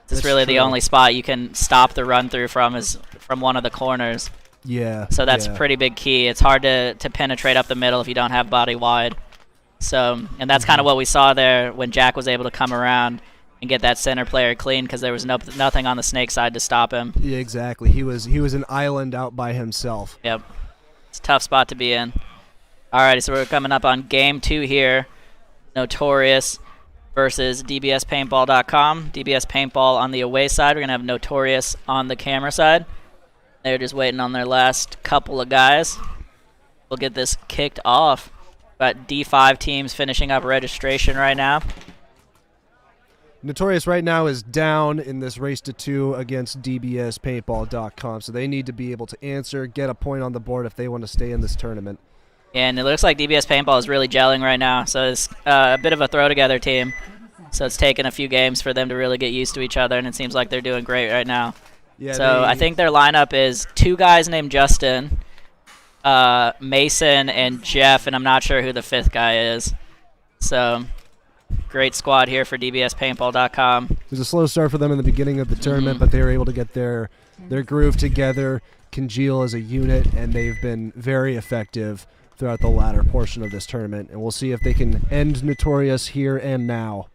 S1: It's really the only spot you can stop the run through from is from one of the corners.
S2: Yeah.
S1: So that's a pretty big key. It's hard to penetrate up the middle if you don't have body wide. So, and that's kind of what we saw there when Jack was able to come around and get that center player clean, because there was nothing on the snake side to stop him.
S2: Yeah, exactly. He was an island out by himself.
S1: Yep. It's a tough spot to be in. Alrighty, so we're coming up on game 2 here. Notorious versus DBSPaintball.com. DBS Paintball on the away side. We're going to have Notorious on the camera side. They're just waiting on their last couple of guys. We'll get this kicked off. Got D5 teams finishing up registration right now.
S2: Notorious right now is down in this race to 2 against DBSPaintball.com, so they need to be able to answer, get a point on the board if they want to stay in this tournament.
S1: And it looks like DBS Paintball is really gelling right now, so it's a bit of a throw-together team. So it's taken a few games for them to really get used to each other, and it seems like they're doing great right now. Yeah, so I think their lineup is 2 guys named Justin, Mason, and Jeff, and I'm not sure who the 5th guy is. So great squad here for DBSPaintball.com.
S2: It was a slow start for them in the beginning of the tournament, but they were able to get their groove together, congeal as a unit, and they've been very effective throughout the latter portion of this tournament. And we'll see if they can end Notorious here and now.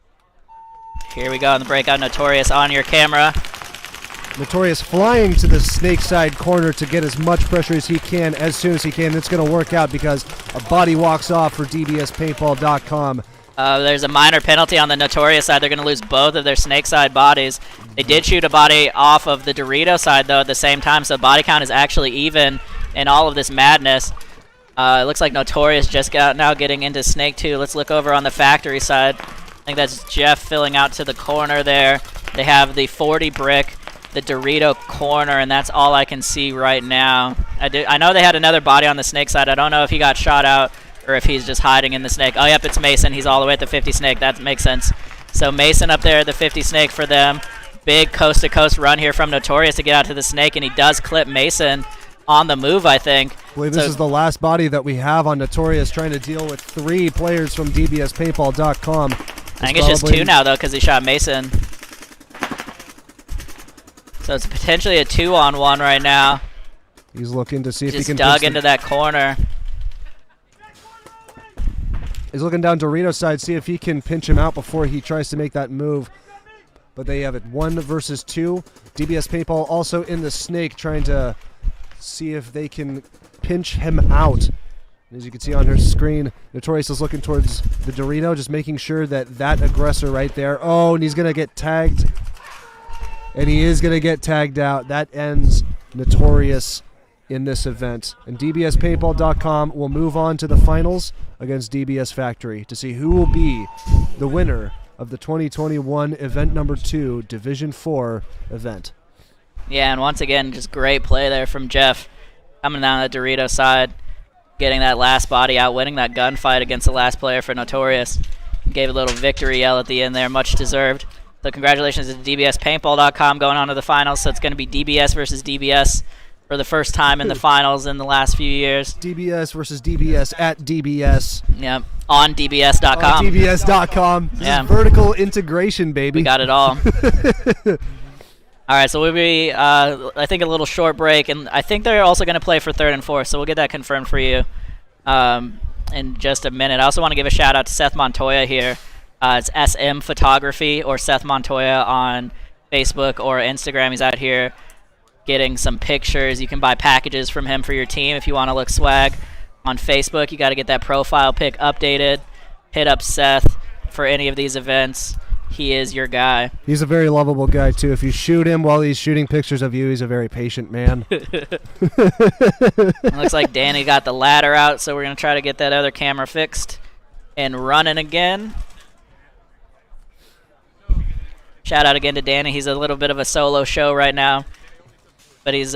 S1: Here we go in the breakout. Notorious on your camera.
S2: Notorious flying to the snake side corner to get as much pressure as he can as soon as he can. It's going to work out because a body walks off for DBSPaintball.com.
S1: There's a minor penalty on the Notorious side. They're going to lose both of their snake side bodies. They did shoot a body off of the Dorito side, though, at the same time, so body count is actually even in all of this madness. It looks like Notorious just now getting into Snake 2. Let's look over on the Factory side. I think that's Jeff filling out to the corner there. They have the 40 brick, the Dorito corner, and that's all I can see right now. I know they had another body on the Snake side. I don't know if he got shot out or if he's just hiding in the Snake. Oh, yep, it's Mason. He's all the way at the 50 Snake. That makes sense. So Mason up there at the 50 Snake for them. Big coast-to-coast run here from Notorious to get out to the Snake, and he does clip Mason on the move, I think.
S2: I believe this is the last body that we have on Notorious, trying to deal with 3 players from DBSPaintball.com.
S1: I think it's just 2 now, though, because he shot Mason. So it's potentially a 2-on-1 right now.
S2: He's looking to see if he
S1: Just
S2: can
S1: dug into that corner.
S2: He's looking down Dorito's side, see if he can pinch him out before he tries to make that move. But they have it 1 versus 2. DBS Paintball also in the Snake, trying to see if they can pinch him out. As you can see on her screen, Notorious is looking towards the Dorito, just making sure that aggressor right there. Oh, and he's going to get tagged. And he is going to get tagged out. That ends Notorious in this event. And DBSPaintball.com will move on to the finals against DBS Factory to see who will be the winner of the 2021 event number 2, Division 4 event.
S1: Yeah, and once again, just great play there from Jeff. coming down the Dorito side, getting that last body out, winning that gunfight against the last player for Notorious. Gave a little victory yell at the end there, much deserved. So congratulations to DBSPaintball.com going on to the finals. So it's going to be DBS versus DBS for the first time in the finals in the last few years.
S2: DBS versus DBS at DBS.
S1: Yep, on DBS.com.
S2: On DBS.com. This is vertical integration, baby.
S1: We got it all. All right, so we'll be, I think, a little short break, and I think they're also going to play for third and fourth, so we'll get that confirmed for you in just a minute. I also want to give a shout-out to Seth Montoya here. It's SM Photography or Seth Montoya on Facebook or Instagram. He's out here getting some pictures. You can buy packages from him for your team if you want to look swag. On Facebook, you got to get that profile pic updated. Hit up Seth for any of these events. He is your guy.
S2: He's a very lovable guy, too. If you shoot him while he's shooting pictures of you, he's a very patient man.
S1: Looks like Danny got the ladder out, so we're going to try to get that other camera fixed and running again. Shout out again to Danny. He's a little bit of a solo show right now, but he's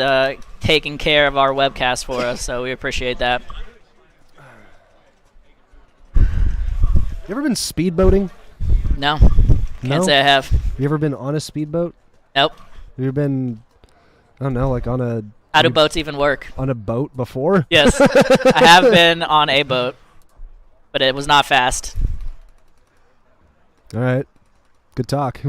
S1: taking care of our webcast for us, so we appreciate that.
S2: You ever been speedboating?
S1: No.
S2: No?
S1: Can't say I have.
S2: You ever been on a speedboat?
S1: Nope.
S2: You ever been, I don't know, like on a...
S1: How do boats even work?
S2: On a boat before?
S1: Yes. I have been on a boat, but it was not fast.
S2: All right. Good talk.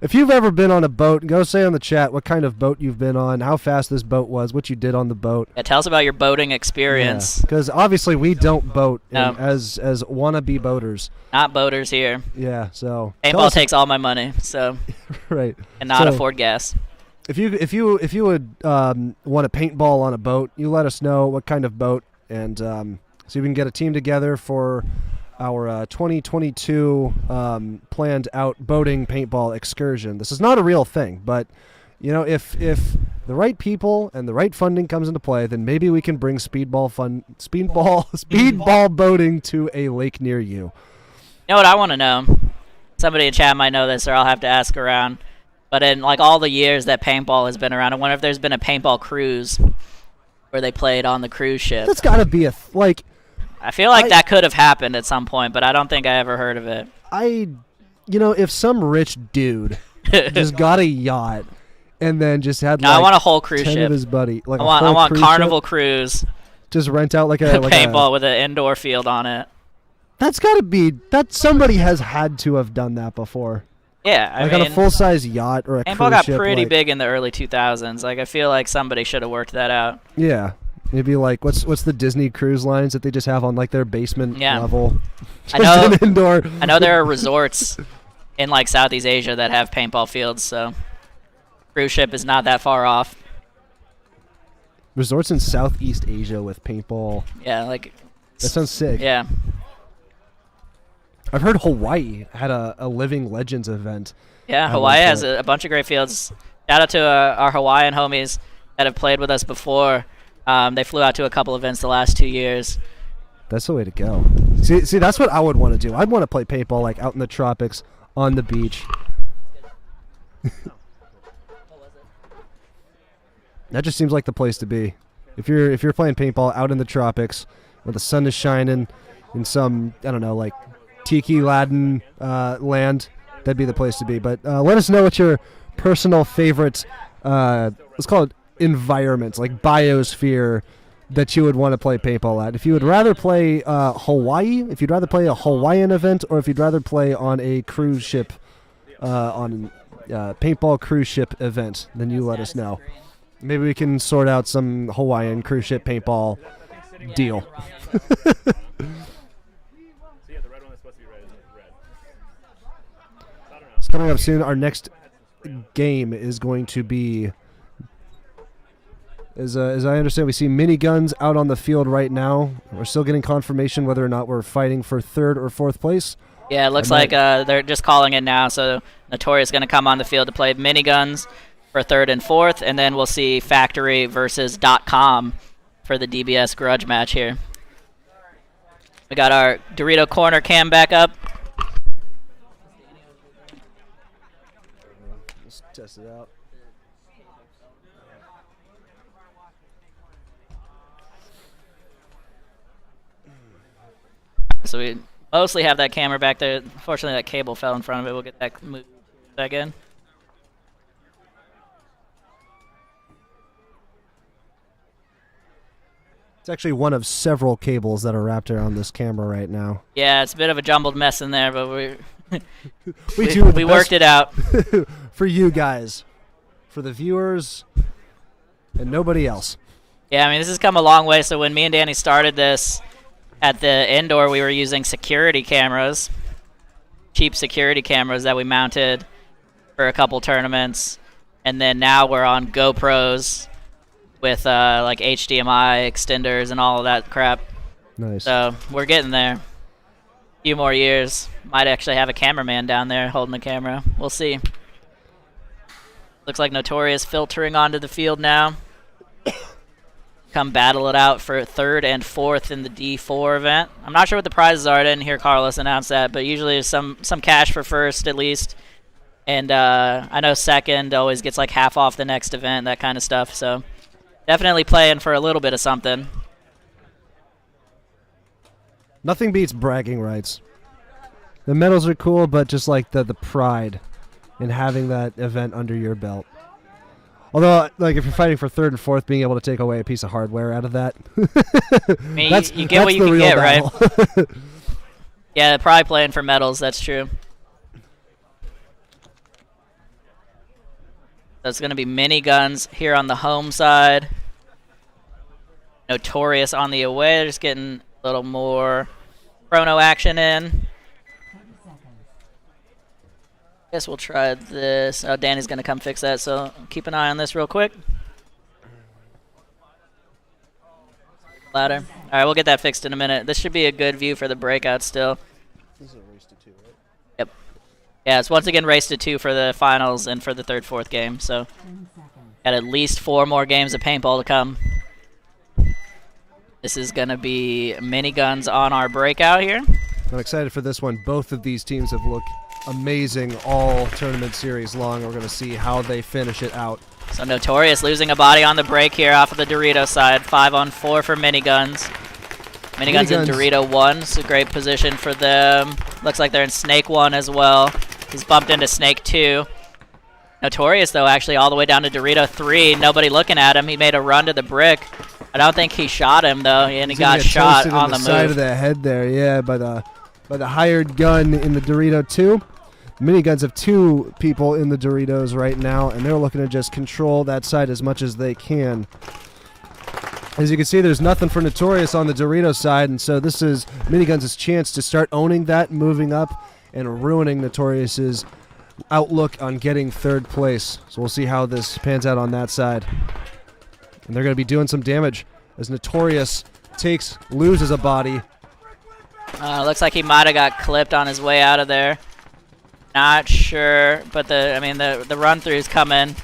S2: If you've ever been on a boat, go say on the chat what kind of boat you've been on, how fast this boat was, what you did on the boat.
S1: Yeah, tell us about your boating experience.
S2: Because obviously we don't boat
S1: No.
S2: as wannabe boaters.
S1: Not boaters here.
S2: Yeah, so tell
S1: Paintball
S2: us-
S1: takes all my money, so
S2: right.
S1: and not
S2: So,
S1: afford gas.
S2: If you would want to paintball on a boat, you let us know what kind of boat, and so we can get a team together for our 2022 planned out boating paintball excursion. This is not a real thing, but you know, if the right people and the right funding comes into play, then maybe we can bring speedball boating to a lake near you.
S1: You know what I want to know? Somebody in chat might know this, or I'll have to ask around. But in like all the years that paintball has been around, I wonder if there's been a paintball cruise where they played on the cruise ship.
S2: That's got to be
S1: I feel like that could have happened at some point, but I don't think I ever heard of it.
S2: if some rich dude just got a yacht and then just had
S1: No,
S2: like
S1: I want a whole cruise
S2: 10
S1: ship.
S2: of his buddy, like
S1: I want
S2: cruise
S1: Carnival
S2: ship,
S1: Cruise,
S2: just rent out like a
S1: paintball with an indoor field on it.
S2: That's got to be somebody has had to have done that before.
S1: Yeah, I
S2: Like
S1: mean,
S2: on a full-size yacht or a
S1: paintball
S2: cruise
S1: got
S2: ship,
S1: pretty
S2: like-
S1: big in the early 2000s. Like I feel like somebody should have worked that out.
S2: Yeah. Maybe like what's the Disney cruise lines that they just have on like their basement
S1: Yeah.
S2: level?
S1: I
S2: Just
S1: know-
S2: an indoor.
S1: I know there are resorts in like Southeast Asia that have paintball fields, so cruise ship is not that far off.
S2: Resorts in Southeast Asia with paintball.
S1: Yeah, like
S2: That sounds sick.
S1: yeah.
S2: I've heard Hawaii had a Living Legends event.
S1: Yeah,
S2: at
S1: Hawaii
S2: one
S1: has
S2: point.
S1: a bunch of great fields. Shout out to our Hawaiian homies that have played with us before. They flew out to a couple events the last 2 years.
S2: That's the way to go. See, that's what I would want to do. I'd want to play paintball like out in the tropics on the beach. That just seems like the place to be. If you're playing paintball out in the tropics where the sun is shining in some, I don't know, like tiki laden land, that'd be the place to be. But let us know what your personal favorite, let's call it environments, like biosphere, that you would want to play paintball at. If you would rather play Hawaii, if you'd rather play a Hawaiian event, or if you'd rather play on a cruise ship, on a paintball cruise ship event, then you let us know. Maybe we can sort out some Hawaiian cruise ship paintball deal. It's coming up soon. Our next game is going to be, as I understand, we see Miniguns out on the field right now. We're still getting confirmation whether or not we're fighting for third or fourth place.
S1: Yeah, it looks like they're just calling it now. So Notorious is going to come on the field to play Miniguns for third and fourth, and then we'll see Factory versus .com for the DBS grudge match here. We got our Dorito corner cam back up.
S2: Test it out.
S1: So we mostly have that camera back there. Unfortunately, that cable fell in front of it. We'll get that moved back in.
S2: It's actually one of several cables that are wrapped around this camera right now.
S1: Yeah, it's a bit of a jumbled mess in there, but
S2: we
S1: worked it out.
S2: For you guys, for the viewers, and nobody else.
S1: Yeah, I mean, this has come a long way. So when me and Danny started this at the indoor, we were using security cameras, cheap security cameras that we mounted for a couple tournaments. And then now we're on GoPros with like HDMI extenders and all of that crap.
S2: Nice.
S1: So we're getting there. A few more years. Might actually have a cameraman down there holding the camera. We'll see. Looks like Notorious filtering onto the field now. Come battle it out for 3rd and 4th in the D4 event. I'm not sure what the prizes are. I didn't hear Carlos announce that, but usually there's some cash for 1st at least. And I know 2nd always gets like half off the next event, that kind of stuff. So definitely playing for a little bit of something.
S2: Nothing beats bragging rights. The medals are cool, but just like the pride in having that event under your belt. Although, like, if you're fighting for 3rd and 4th, being able to take away a piece of hardware out of that.
S1: I mean, you get what you can get, right? Yeah, probably playing for medals, that's true. That's going to be Miniguns here on the home side. Notorious on the away. They're just getting a little more chrono action in.
S4: 30 seconds.
S1: Guess we'll try this. Oh, Danny's going to come fix that, so keep an eye on this real quick. Ladder. All right, we'll get that fixed in a minute. This should be a good view for the breakout still.
S2: This is a race to 2, right?
S1: Yep. Yeah, it's once again race to 2 for the finals and for the 3rd, 4th game. So
S4: 10 seconds.
S1: got at least 4 more games of paintball to come. This is going to be Miniguns on our breakout here.
S2: I'm excited for this one. Both of these teams have looked amazing all tournament series long. We're going to see how they finish it out.
S1: So Notorious losing a body on the break here off of the Dorito side. 5-on-4 for Miniguns. Miniguns in Dorito 1. It's a great position for them. Looks like they're in Snake 1 as well. He's bumped into Snake 2. Notorious, though, actually all the way down to Dorito 3. Nobody looking at him. He made a run to the brick. I don't think he shot him, though, and he got shot on the move.
S2: Side of the head there, yeah, by the hired gun in the Dorito 2. Miniguns have 2 people in the Doritos right now, and they're looking to just control that side as much as they can. As you can see, there's nothing for Notorious on the Dorito side, and so this is Miniguns' chance to start owning that, moving up, and ruining Notorious's outlook on getting 3rd place. So we'll see how this pans out on that side. And they're going to be doing some damage as Notorious loses a body.
S1: Looks like he might have got clipped on his way out of there. Not sure, but the run through's coming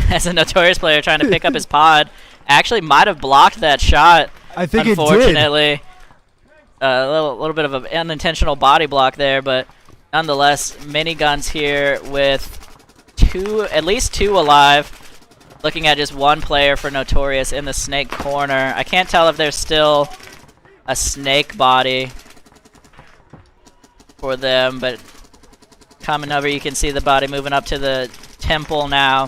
S1: as a Notorious player trying to pick up his pod. Actually, might have blocked that shot.
S2: I think
S1: unfortunately.
S2: It did.
S1: A little bit of an unintentional body block there, but nonetheless, Miniguns here with at least two alive. Looking at just one player for Notorious in the Snake corner. I can't tell if there's still a Snake body for them, but coming over, you can see the body moving up to the temple now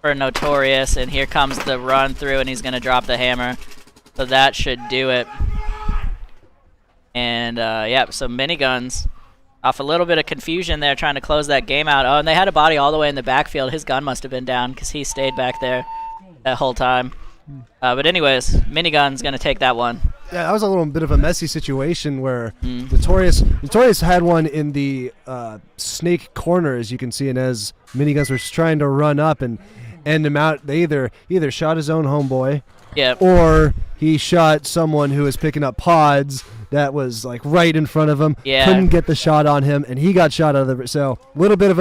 S1: for Notorious, and here comes the run through, and he's going to drop the hammer. So that should do it. And, yeah, so Miniguns off a little bit of confusion there, trying to close that game out. Oh, and they had a body all the way in the backfield. His gun must have been down because he stayed back there that whole time. But anyways, Miniguns going to take that one.
S2: Yeah, that was a little bit of a messy situation where Notorious had one in the Snake corner, as you can see, and as Miniguns was trying to run up and end him out, they either shot his own homeboy, or he shot someone who was picking up pods that was like right in front of him.
S1: Yeah.
S2: Couldn't get the shot on him, and he got shot out of the. So a little bit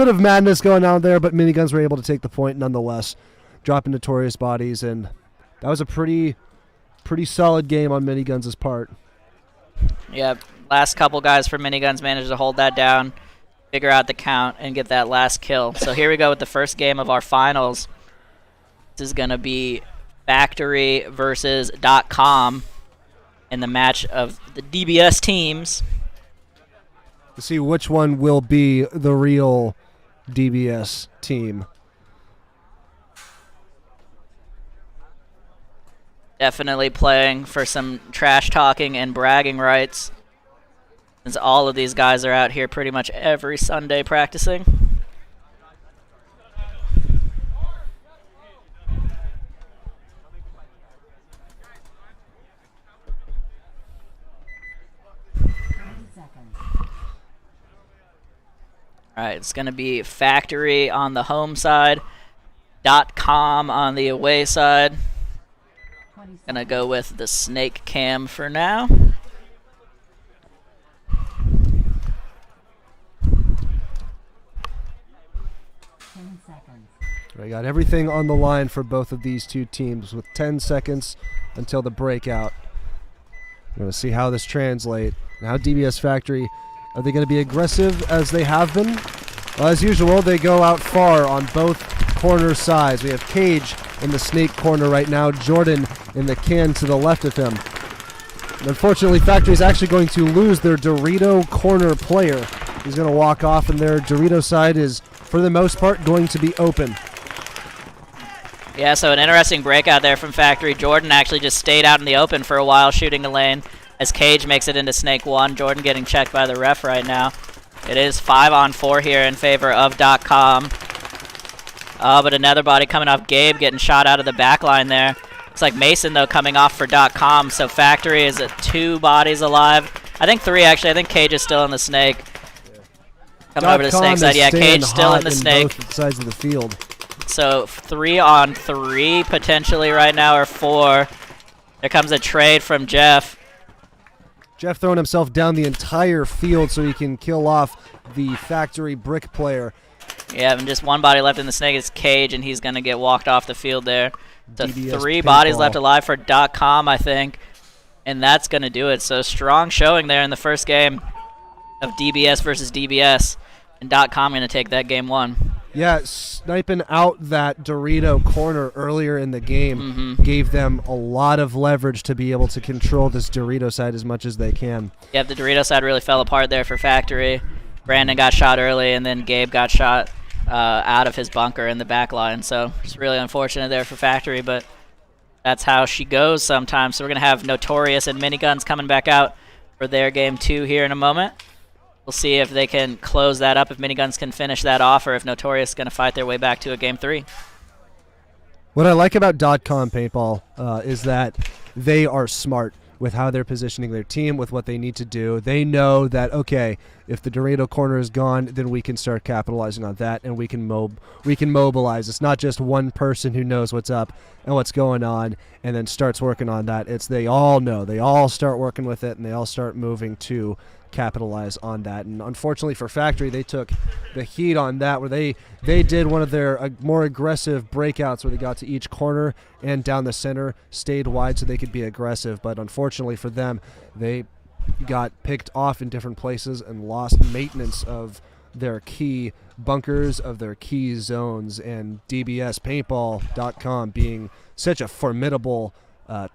S2: of madness going on there, but Miniguns were able to take the point nonetheless, dropping Notorious bodies, and that was a pretty solid game on Miniguns' part.
S1: Yeah, last couple guys for Miniguns managed to hold that down. figure out the count and get that last kill. So here we go with the first game of our finals. This is going to be Factory versus .com in the match of the DBS teams.
S2: To see which one will be the real DBS team.
S1: Definitely playing for some trash talking and bragging rights, since all of these guys are out here pretty much every Sunday practicing. Alright, it's going to be Factory on the home side, .com on the away side. Gonna go with the snake cam for now.
S2: We got everything on the line for both of these two teams with 10 seconds until the breakout. We're going to see how this translates. Now DBS Factory, are they going to be aggressive as they have been? Well, as usual, they go out far on both corner sides. We have Cage in the snake corner right now, Jordan in the can to the left of him. Unfortunately, Factory is actually going to lose their Dorito corner player. He's going to walk off, and their Dorito side is, for the most part, going to be open.
S1: Yeah, so an interesting breakout there from Factory. Jordan actually just stayed out in the open for a while, shooting a lane, as Cage makes it into Snake 1. Jordan getting checked by the ref right now. It is 5-on-4 here in favor of .com. But another body coming off Gabe, getting shot out of the back line there. Looks like Mason, though, coming off for .com, so Factory is at 2 bodies alive. I think 3, actually. I think Cage is still in the Snake. Coming over to the Snake side. Yeah, Cage still in the Snake.
S2: Both sides of the field.
S1: So 3-on-3 potentially right now, or 4. There comes a trade from Jeff.
S2: Jeff throwing himself down the entire field so he can kill off the Factory brick player.
S1: Yeah, and just one body left in the Snake is Cage, and he's going to get walked off the field there. So
S2: DBS
S1: 3
S2: Paintball.
S1: bodies left alive for .com, I think. And that's going to do it. So strong showing there in the first game of DBS versus DBS. And .com going to take that game 1.
S2: Yeah, sniping out that Dorito corner earlier in the game gave them a lot of leverage to be able to control this Dorito side as much as they can.
S1: Yeah, the Dorito side really fell apart there for Factory. Brandon got shot early, and then Gabe got shot out of his bunker in the back line. So it's really unfortunate there for Factory, but that's how she goes sometimes. So we're going to have Notorious and Miniguns coming back out for their game 2 here in a moment. We'll see if they can close that up, if Miniguns can finish that off, or if Notorious is going to fight their way back to a game 3.
S2: What I like about .com Paintball is that they are smart with how they're positioning their team, with what they need to do. They know that, okay, if the Dorito corner is gone, then we can start capitalizing on that, and we can mobilize. It's not just one person who knows what's up and what's going on and then starts working on that. It's they all know. They all start working with it, and they all start moving to capitalize on that. And unfortunately for Factory, they took the heat on that, where they did one of their more aggressive breakouts where they got to each corner and down the center, stayed wide so they could be aggressive. But unfortunately for them, they got picked off in different places and lost maintenance of their key bunkers, of their key zones. And DBS Paintball.com being such a formidable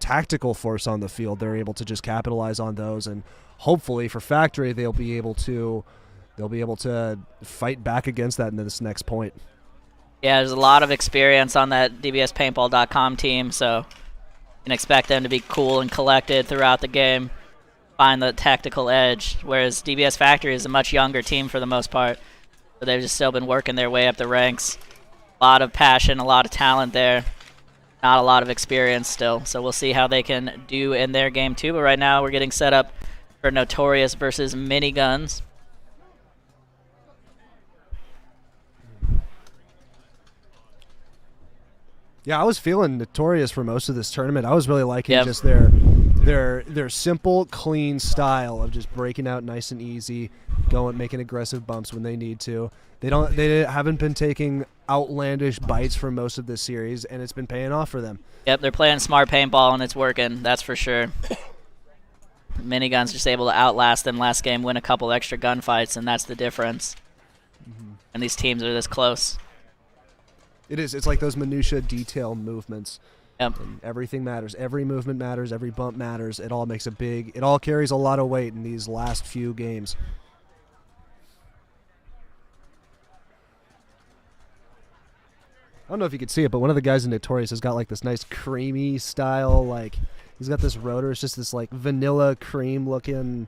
S2: tactical force on the field, they're able to just capitalize on those, and hopefully for Factory they'll be able to fight back against that in this next point.
S1: Yeah, there's a lot of experience on that DBS Paintball.com team, so you can expect them to be cool and collected throughout the game, find the tactical edge, whereas DBS Factory is a much younger team for the most part, but they've just still been working their way up the ranks. A lot of passion, a lot of talent there. Not a lot of experience still, so we'll see how they can do in their game 2. But right now we're getting set up for Notorious versus Miniguns.
S2: Yeah, I was feeling Notorious for most of this tournament. I was really liking just their simple, clean style of just breaking out nice and easy, making aggressive bumps when they need to. They haven't been taking outlandish bites for most of this series, and it's been paying off for them.
S1: Yep, they're playing smart paintball, and it's working, that's for sure. Miniguns just able to outlast them last game, win a couple extra gunfights, and that's the difference. and these teams are this close.
S2: It is. It's like those minutia detail movements.
S1: Yep.
S2: And everything matters. Every movement matters. Every bump matters. It all makes a big. It all carries a lot of weight in these last few games. I don't know if you could see it, but one of the guys in Notorious has got like this nice creamy style. Like he's got this rotor. It's just this like vanilla cream looking.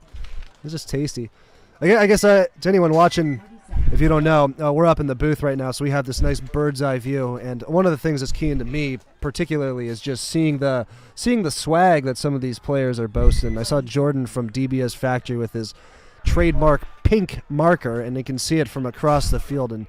S2: It's just tasty. I guess to anyone watching, if you don't know, we're up in the booth right now, so we have this nice bird's eye view. And one of the things that's key into me, particularly, is just seeing the swag that some of these players are boasting. I saw Jordan from DBS Factory with his trademark pink marker, and you can see it from across the field. And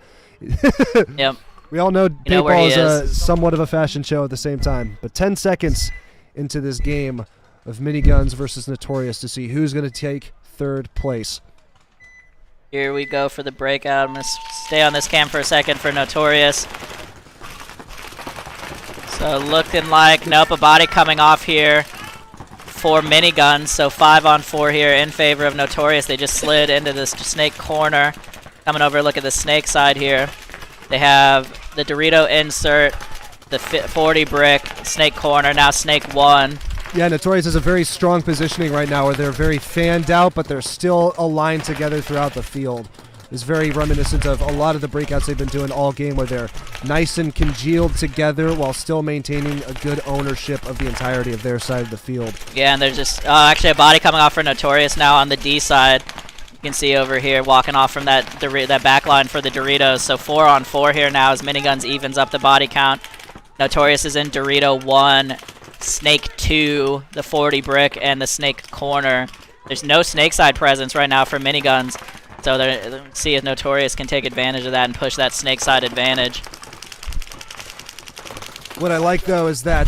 S1: Yep.
S2: we all know
S1: You know where he
S2: paintball is
S1: is.
S2: somewhat of a fashion show at the same time. But 10 seconds into this game of Miniguns versus Notorious to see who's going to take third place.
S1: Here we go for the breakout. I'm going to stay on this cam for a second for Notorious. So looking like, nope, a body coming off here for Miniguns. So 5 on 4 here in favor of Notorious. They just slid into this snake corner. Coming over, look at the snake side here. They have the Dorito insert, the 40 brick, snake corner, now snake 1.
S2: Yeah, Notorious has a very strong positioning right now where they're very fanned out, but they're still aligned together throughout the field. It's very reminiscent of a lot of the breakouts they've been doing all game where they're nice and congealed together while still maintaining a good ownership of the entirety of their side of the field.
S1: Yeah, and there's just actually a body coming off for Notorious now on the D side. You can see over here walking off from that back line for the Doritos. So 4 on 4 here now as Miniguns evens up the body count. Notorious is in Dorito 1. Snake 2, the 40 brick, and the snake corner. There's no snake side presence right now for Miniguns, so let's see if Notorious can take advantage of that and push that snake side advantage.
S2: What I like, though, is that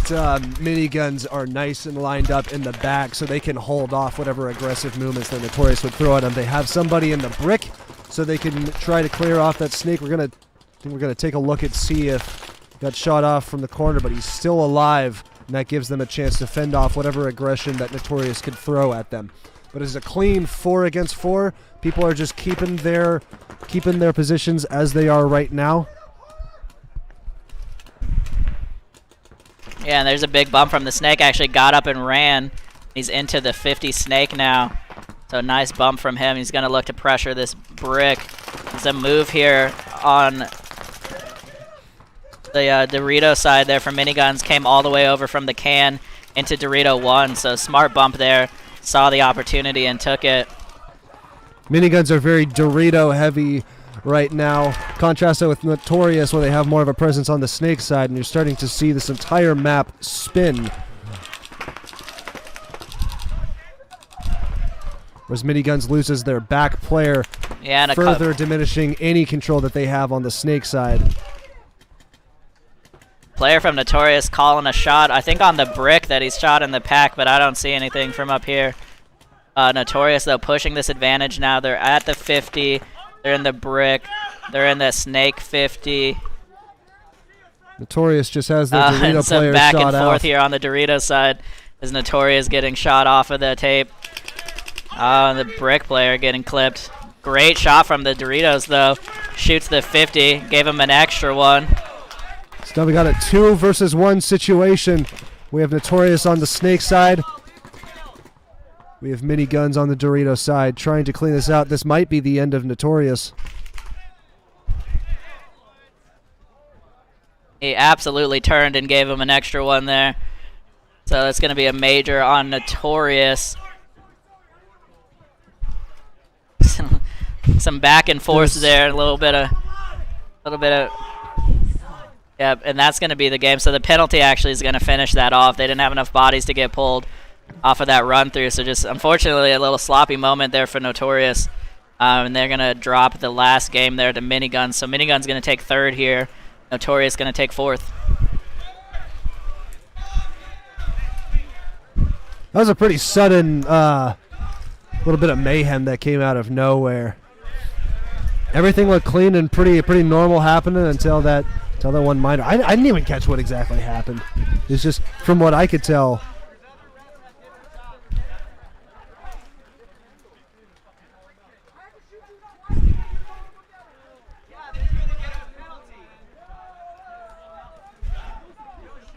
S2: Miniguns are nice and lined up in the back so they can hold off whatever aggressive movements that Notorious would throw at them. They have somebody in the brick so they can try to clear off that snake. We're gonna take a look and see if he got shot off from the corner, but he's still alive. And that gives them a chance to fend off whatever aggression that Notorious could throw at them. But it's a clean 4 against 4. People are just keeping their positions as they are right now.
S1: Yeah, and there's a big bump from the snake. Actually got up and ran. He's into the 50 snake now. So nice bump from him. He's going to look to pressure this brick. There's a move here on the Dorito side there from Miniguns. Came all the way over from the can into Dorito 1. So smart bump there. Saw the opportunity and took it.
S2: Miniguns are very Dorito heavy right now. Contrast that with Notorious where they have more of a presence on the snake side, and you're starting to see this entire map spin. Whereas Miniguns loses their back player,
S1: Yeah, and
S2: further diminishing any control that they have on the snake side.
S1: player from Notorious calling a shot, I think on the brick that he's shot in the pack, but I don't see anything from up here. Notorious, though, pushing this advantage now. They're at the 50. They're in the brick. They're in the snake 50.
S2: Notorious just has their Dorito
S1: And some
S2: player
S1: back
S2: shot
S1: and forth
S2: out.
S1: here on the Dorito side as Notorious getting shot off of the tape. And the brick player getting clipped. Great shot from the Doritos, though. Shoots the 50. Gave him an extra one.
S2: So now we got a 2 versus 1 situation. We have Notorious on the snake side. We have Miniguns on the Dorito side trying to clean this out. This might be the end of Notorious.
S1: He absolutely turned and gave him an extra one there. So that's going to be a major on Notorious. Some back and forth there, a little bit of, yeah, and that's going to be the game. So the penalty actually is going to finish that off. They didn't have enough bodies to get pulled off of that run through. So just unfortunately a little sloppy moment there for Notorious. And they're going to drop the last game there to Miniguns. So Miniguns going to take third here. Notorious going to take fourth.
S2: That was a pretty sudden little bit of mayhem that came out of nowhere. Everything looked clean and pretty normal happening until that one minor. I didn't even catch what exactly happened. It's just from what I could tell.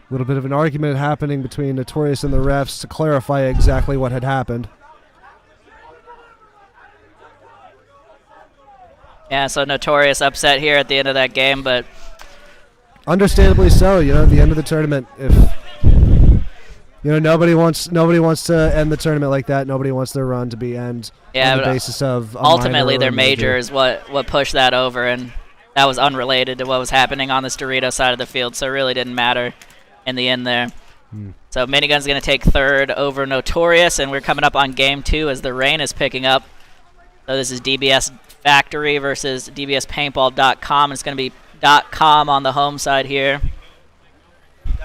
S2: A little bit of an argument happening between Notorious and the refs to clarify exactly what had happened.
S1: Yeah, so Notorious upset here at the end of that game, but
S2: Understandably so. You know, at the end of the tournament, if nobody wants to end the tournament like that. Nobody wants their run to be end on the basis of
S1: ultimately their major is what pushed that over, and that was unrelated to what was happening on this Dorito side of the field, so it really didn't matter in the end there. So Minigun's going to take third over Notorious, and we're coming up on game 2 as the rain is picking up. So this is DBS Factory versus DBS Paintball.com. It's going to be .com on the home side here.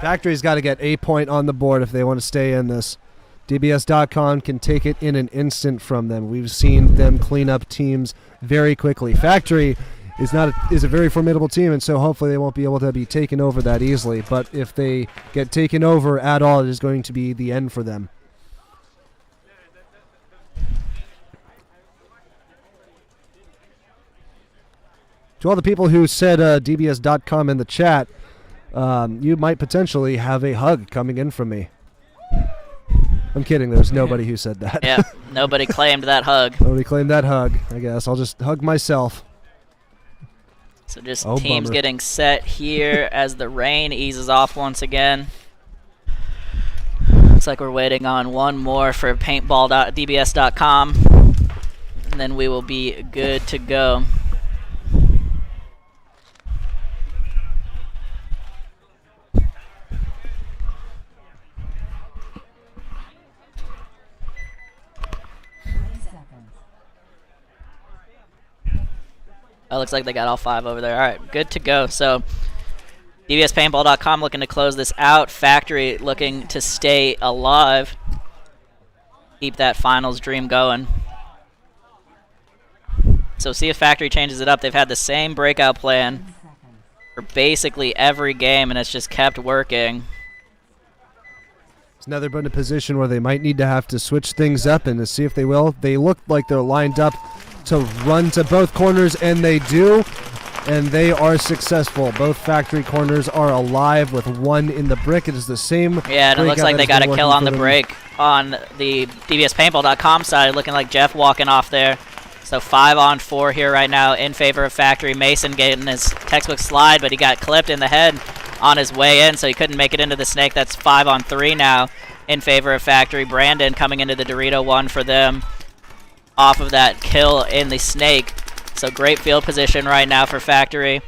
S2: Factory's got to get a point on the board if they want to stay in this. DBS.com can take it in an instant from them. We've seen them clean up teams very quickly. Factory is a very formidable team, and so hopefully they won't be able to be taken over that easily. But if they get taken over at all, it is going to be the end for them. To all the people who said DBS.com in the chat, you might potentially have a hug coming in from me. I'm kidding. There's nobody who said that.
S1: Yeah, nobody claimed that hug.
S2: Nobody claimed that hug, I guess. I'll just hug myself.
S1: So just
S2: bummer.
S1: teams getting set here as the rain eases off once again. Looks like we're waiting on one more for paintball.dbs.com, and then we will be good to go. Oh, looks like they got all 5 over there. All right, good to go. So DBSPaintball.com looking to close this out. Factory looking to stay alive. Keep that finals dream going. So see if Factory changes it up. They've had the same breakout plan for basically every game, and it's just kept working.
S2: Now they're put in a position where they might need to have to switch things up, and to see if they will. They look like they're lined up to run to both corners, and they do, and they are successful. Both Factory corners are alive with one in the brick. It is the same.
S1: Yeah, and it looks like they got a kill on the break on the DBSPaintball.com side, looking like Jeff walking off there. So 5 on 4 here right now in favor of Factory. Mason getting his textbook slide, but he got clipped in the head on his way in, so he couldn't make it into the snake. That's 5 on 3 now in favor of Factory. Brandon coming into the Dorito one for them off of that kill in the snake. So great field position right now for Factory.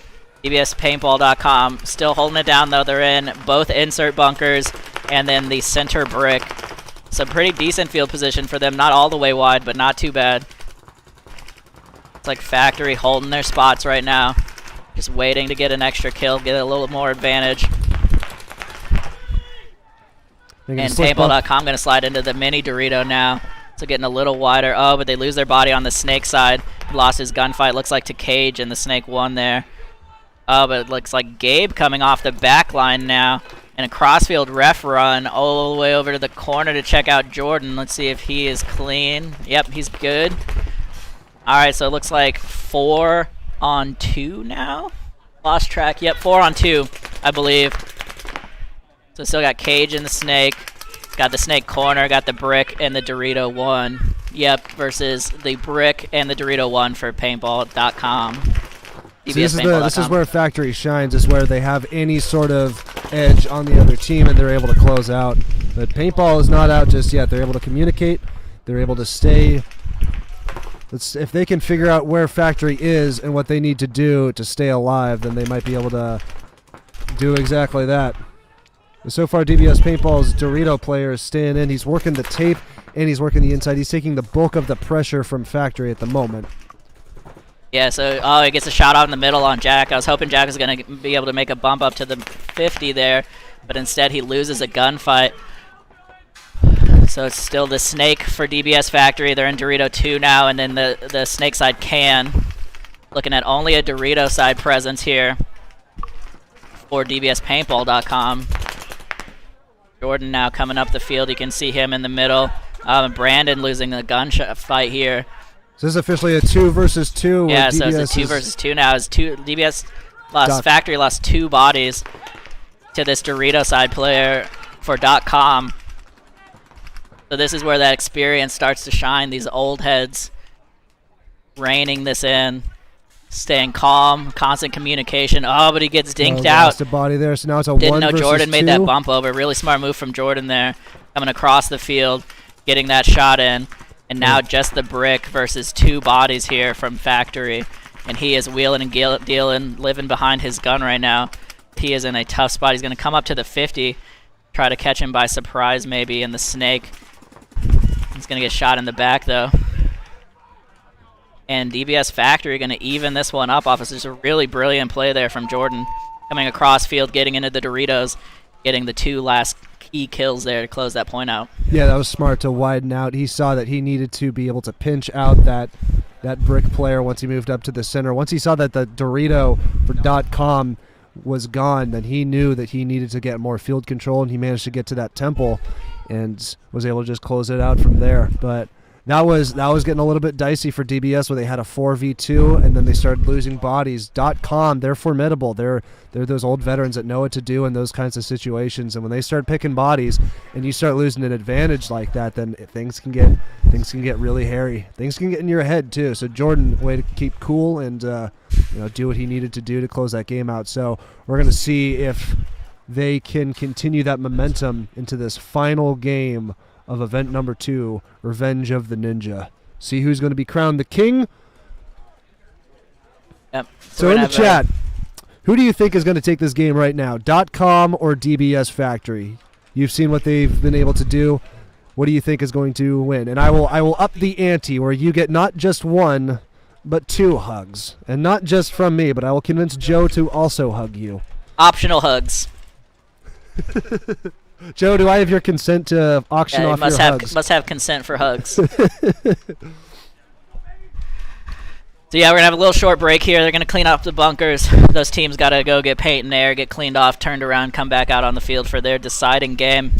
S1: DBSPaintball.com still holding it down, though. They're in both insert bunkers and then the center brick. So pretty decent field position for them. Not all the way wide, but not too bad. It's like Factory holding their spots right now. Just waiting to get an extra kill, get a little more advantage. And Paintball.com going to slide into the mini Dorito now. So getting a little wider. Oh, but they lose their body on the snake side. Lost his gunfight, looks like, to Cage, and the snake won there. Oh, but it looks like Gabe coming off the back line now. And a crossfield ref run all the way over to the corner to check out Jordan. Let's see if he is clean. Yep, he's good. All right, so it looks like 4 on 2 now. Lost track. Yep, 4 on 2, I believe. So still got Cage and the snake. Got the snake corner, got the brick, and the Dorito one. Yep, versus the brick and the Dorito one for paintball.com.
S2: So this is where Factory shines, is where they have any sort of edge on the other team and they're able to close out. But Paintball is not out just yet. They're able to communicate. They're able to stay. If they can figure out where Factory is and what they need to do to stay alive, then they might be able to do exactly that. So far, DBS Paintball's Dorito player is staying in. He's working the tape, and he's working the inside. He's taking the bulk of the pressure from Factory at the moment.
S1: Yeah, so he gets a shot out in the middle on Jack. I was hoping Jack was going to be able to make a bump up to the 50 there, but instead he loses a gunfight. So it's still the snake for DBS Factory. They're in Dorito 2 now, and then the snake side can. Looking at only a Dorito side presence here for DBSPaintball.com. Jordan now coming up the field. You can see him in the middle. Brandon losing the gunshot fight here.
S2: So this is officially a 2 versus 2.
S1: Yeah, so it's a 2 versus 2 now. DBS Factory lost 2 bodies to this Dorito side player for .com. So this is where that experience starts to shine. These old heads reining this in, staying calm, constant communication. Oh, but he gets dinked out.
S2: Lost a body there, so now it's a
S1: Didn't
S2: 1
S1: know
S2: versus
S1: Jordan
S2: 2.
S1: made that bump over. Really smart move from Jordan there. Coming across the field, getting that shot in. And now just the brick versus 2 bodies here from Factory. And he is wheeling and dealing, living behind his gun right now. He is in a tough spot. He's going to come up to the 50. Try to catch him by surprise maybe in the snake. He's going to get shot in the back though. And DBS Factory going to even this one up off. It's just a really brilliant play there from Jordan. Coming across field, getting into the Doritos, getting the 2 last key kills there to close that point out.
S2: Yeah, that was smart to widen out. He saw that he needed to be able to pinch out that brick player once he moved up to the center. Once he saw that the Dorito for .com was gone, then he knew that he needed to get more field control, and he managed to get to that temple and was able to just close it out from there. But that was getting a little bit dicey for DBS, where they had a 4v2 and then they started losing bodies. .com, they're formidable. They're those old veterans that know what to do in those kinds of situations. And when they start picking bodies and you start losing an advantage like that, then things can get really hairy. Things can get in your head too. So Jordan, way to keep cool and do what he needed to do to close that game out. So we're gonna see if they can continue that momentum into this final game of event number 2, Revenge of the Ninja. See who's going to be crowned the king.
S1: Yep.
S2: So in the chat, who do you think is going to take this game right now? .com or DBS Factory? You've seen what they've been able to do. What do you think is going to win? And I will up the ante where you get not just 1, but 2 hugs. And not just from me, but I will convince Joe to also hug you.
S1: Optional hugs.
S2: Joe, do I have your consent to auction off your hugs?
S1: Must have consent for hugs. So yeah, we're going to have a little short break here. They're going to clean up the bunkers. Those teams got to go get paint and air, get cleaned off, turned around, come back out on the field for their deciding game.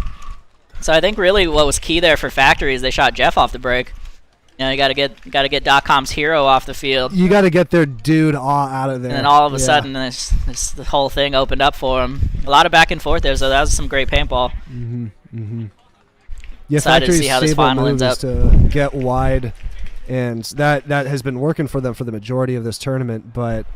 S1: So I think really what was key there for Factory is they shot Jeff off the break. You got to get .com's hero off the field.
S2: You got to get their dude out of there.
S1: And then all of a sudden, the whole thing opened up for him. A lot of back and forth there, so that was some great paintball.
S2: Yeah,
S1: Excited to see how this final ends up.
S2: To get wide, and that has been working for them for the majority of this tournament, but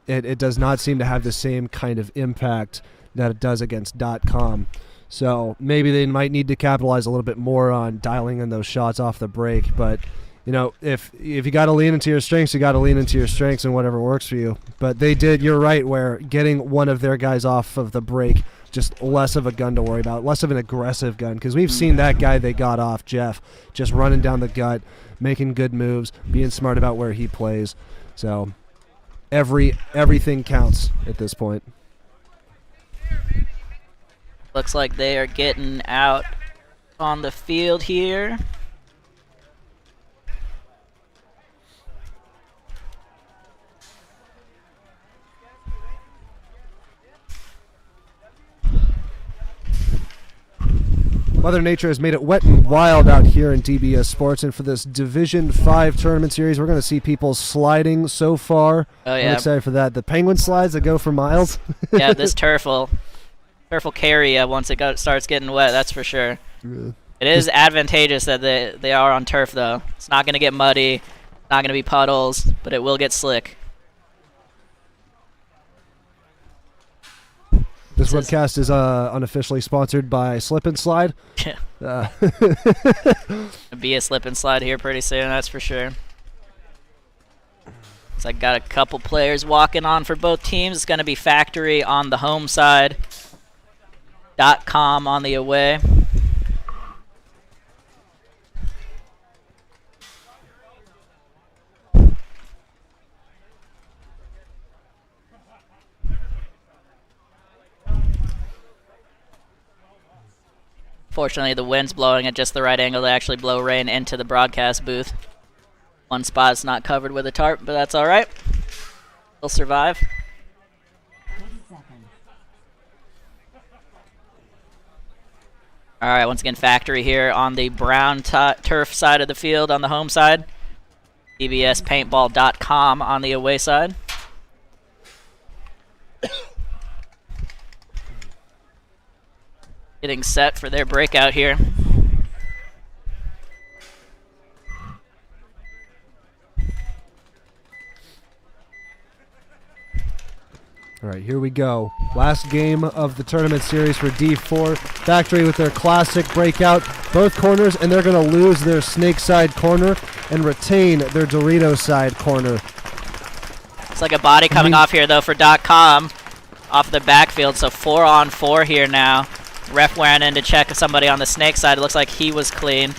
S2: it does not seem to have the same kind of impact that it does against .com. So maybe they might need to capitalize a little bit more on dialing in those shots off the break. But, if you got to lean into your strengths, you got to lean into your strengths and whatever works for you. But they did, you're right, where getting one of their guys off of the break, just less of a gun to worry about, less of an aggressive gun. Because we've seen that guy they got off, Jeff, just running down the gut, making good moves, being smart about where he plays. So everything counts at this point.
S1: Looks like they are getting out on the field here.
S2: Mother Nature has made it wet and wild out here in DBS Sports, and for this Division 5 tournament series, we're going to see people sliding so far.
S1: Oh, yeah.
S2: I'm excited for that. The penguin slides that go for miles.
S1: Yeah, this turf will carry you once it starts getting wet, that's for sure.
S2: Yeah.
S1: It is advantageous that they are on turf, though. It's not going to get muddy, not going to be puddles, but it will get slick.
S2: This webcast is unofficially sponsored by Slip and Slide.
S1: Be a slip and slide here pretty soon, that's for sure. So I got a couple players walking on for both teams. It's going to be Factory on the home side, .com on the away. Fortunately, the wind's blowing at just the right angle to actually blow rain into the broadcast booth. One spot's not covered with a tarp, but that's all right. They'll survive.
S4: 20 seconds.
S1: All right, once again, Factory here on the brown turf side of the field on the home side. DBS Paintball.com on the away side. getting set for their breakout here.
S2: All right, here we go. Last game of the tournament series for D4 Factory with their classic breakout. Both corners, and they're going to lose their snake side corner and retain their Dorito side corner.
S1: It's like a body coming off here, though, for .com off the backfield. So 4-on-4 here now. Ref wearing in to check somebody on the snake side. It looks like he was clean.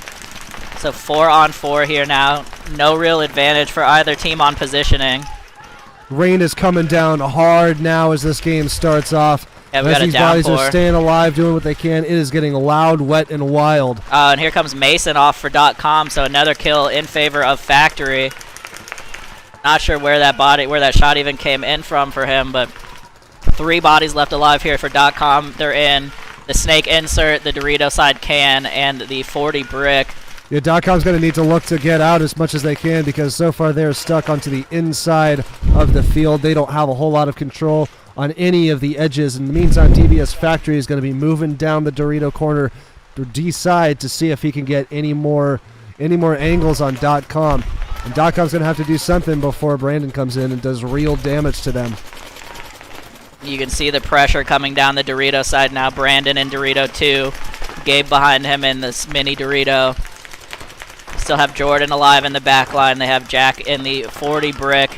S1: So 4-on-4 here now. No real advantage for either team on positioning.
S2: Rain is coming down hard now as this game starts off.
S1: Yeah, we
S2: as
S1: got a
S2: these bodies
S1: downpour.
S2: are staying alive, doing what they can, it is getting loud, wet, and wild.
S1: And here comes Mason off for .com, so another kill in favor of Factory. Not sure where that shot even came in from for him, but 3 bodies left alive here for .com. They're in the snake insert, the Dorito side can, and the 40 brick.
S2: Yeah, .com's going to need to look to get out as much as they can because so far they're stuck onto the inside of the field. They don't have a whole lot of control on any of the edges. In the meantime, DBS Factory is going to be moving down the Dorito corner to D side to see if he can get any more angles on .com. And .com's going to have to do something before Brandon comes in and does real damage to them.
S1: You can see the pressure coming down the Dorito side now. Brandon in Dorito 2. Gabe behind him in this mini Dorito. Still have Jordan alive in the back line. They have Jack in the 40 brick.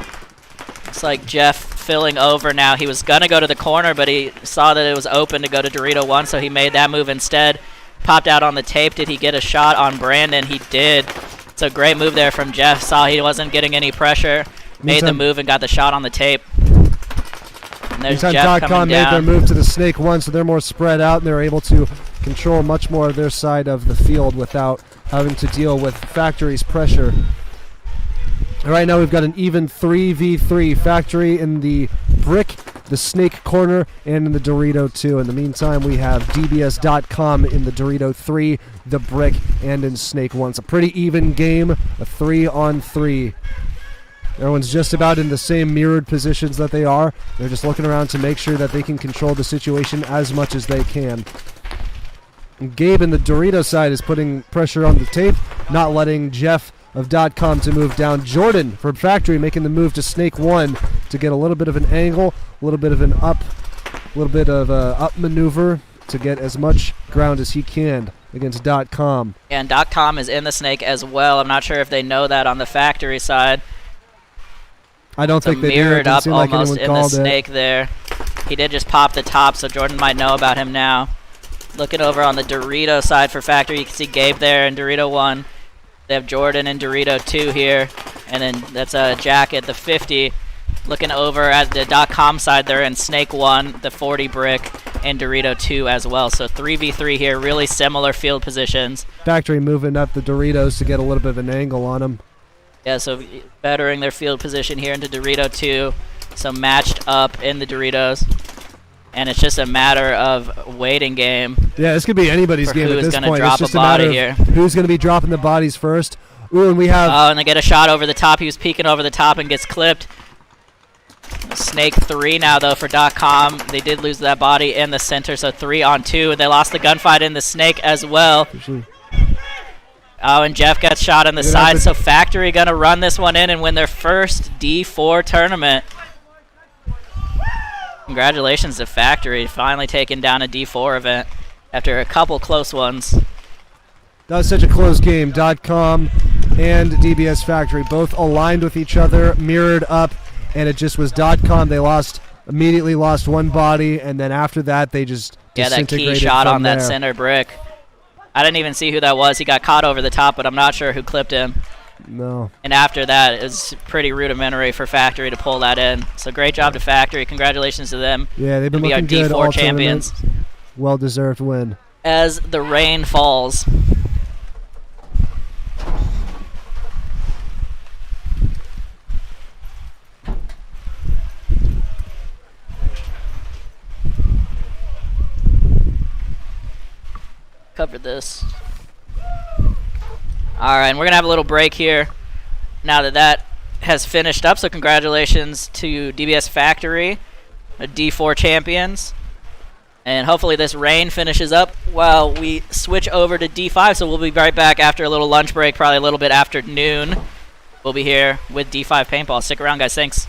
S1: Looks like Jeff filling over now. He was going to go to the corner, but he saw that it was open to go to Dorito 1, so he made that move instead. Popped out on the tape. Did he get a shot on Brandon? He did. It's a great move there from Jeff. Saw he wasn't getting any pressure. Made the move and got the shot on the tape. And there's Jeff coming
S2: made their
S1: down.
S2: move to the snake 1, so they're more spread out, and they're able to control much more of their side of the field without having to deal with Factory's pressure. Right now we've got an even 3v3. Factory in the brick, the snake corner, and in the Dorito 2. In the meantime, we have DBS.com in the Dorito 3, the brick, and in snake 1. It's a pretty even game, a 3-on-3. Everyone's just about in the same mirrored positions that they are. They're just looking around to make sure that they can control the situation as much as they can. And Gabe in the Dorito side is putting pressure on the tape, not letting Jeff of .com to move down. Jordan from Factory making the move to Snake 1 to get a little bit of an angle, a little bit of an up maneuver to get as much ground as he can against .com.
S1: And .com is in the snake as well. I'm not sure if they know that on the Factory side.
S2: I don't think they do.
S1: Mirrored up
S2: like
S1: almost in the snake there. He did just pop the top, so Jordan might know about him now. Looking over on the Dorito side for Factory, you can see Gabe there in Dorito 1. They have Jordan in Dorito 2 here, and then that's a Jack at the 50. Looking over at the .com side, they're in Snake 1, the 40 brick, and Dorito 2 as well. So 3v3 here, really similar field positions.
S2: Factory moving up the Doritos to get a little bit of an angle on them.
S1: Yeah, so bettering their field position here into Dorito 2. So matched up in the Doritos. And it's just a matter of waiting game.
S2: Yeah, this could be anybody's game at this point. It's just a matter of who's going to be dropping the bodies first. Ooh, and we have...
S1: Oh, and they get a shot over the top. He was peeking over the top and gets clipped. Snake 3 now, though, for .com. They did lose that body in the center, so 3-on-2. They lost the gunfight in the snake as well. Oh, and Jeff gets shot on the side, so Factory going to run this one in and win their first D4 tournament. Congratulations to Factory, finally taking down a D4 event after a couple close ones.
S2: That was such a close game. .com and DBS Factory both aligned with each other, mirrored up, and it just was .com. They immediately lost one body, and then after that they just disintegrated.
S1: Yeah, that key shot on
S2: there.
S1: that center brick. I didn't even see who that was. He got caught over the top, but I'm not sure who clipped him.
S2: No.
S1: And after that, it was pretty rudimentary for Factory to pull that in. So great job to Factory. Congratulations to them.
S2: Yeah, they've been
S1: to be
S2: looking
S1: our
S2: good
S1: D4
S2: all
S1: champions.
S2: Well-deserved win.
S1: As the rain falls. Covered this. Alright, and we're going to have a little break here now that that has finished up. So congratulations to DBS Factory, the D4 champions. And hopefully this rain finishes up while we switch over to D5. So we'll be right back after a little lunch break, probably a little bit after noon. We'll be here with D5 Paintball. Stick around, guys. Thanks.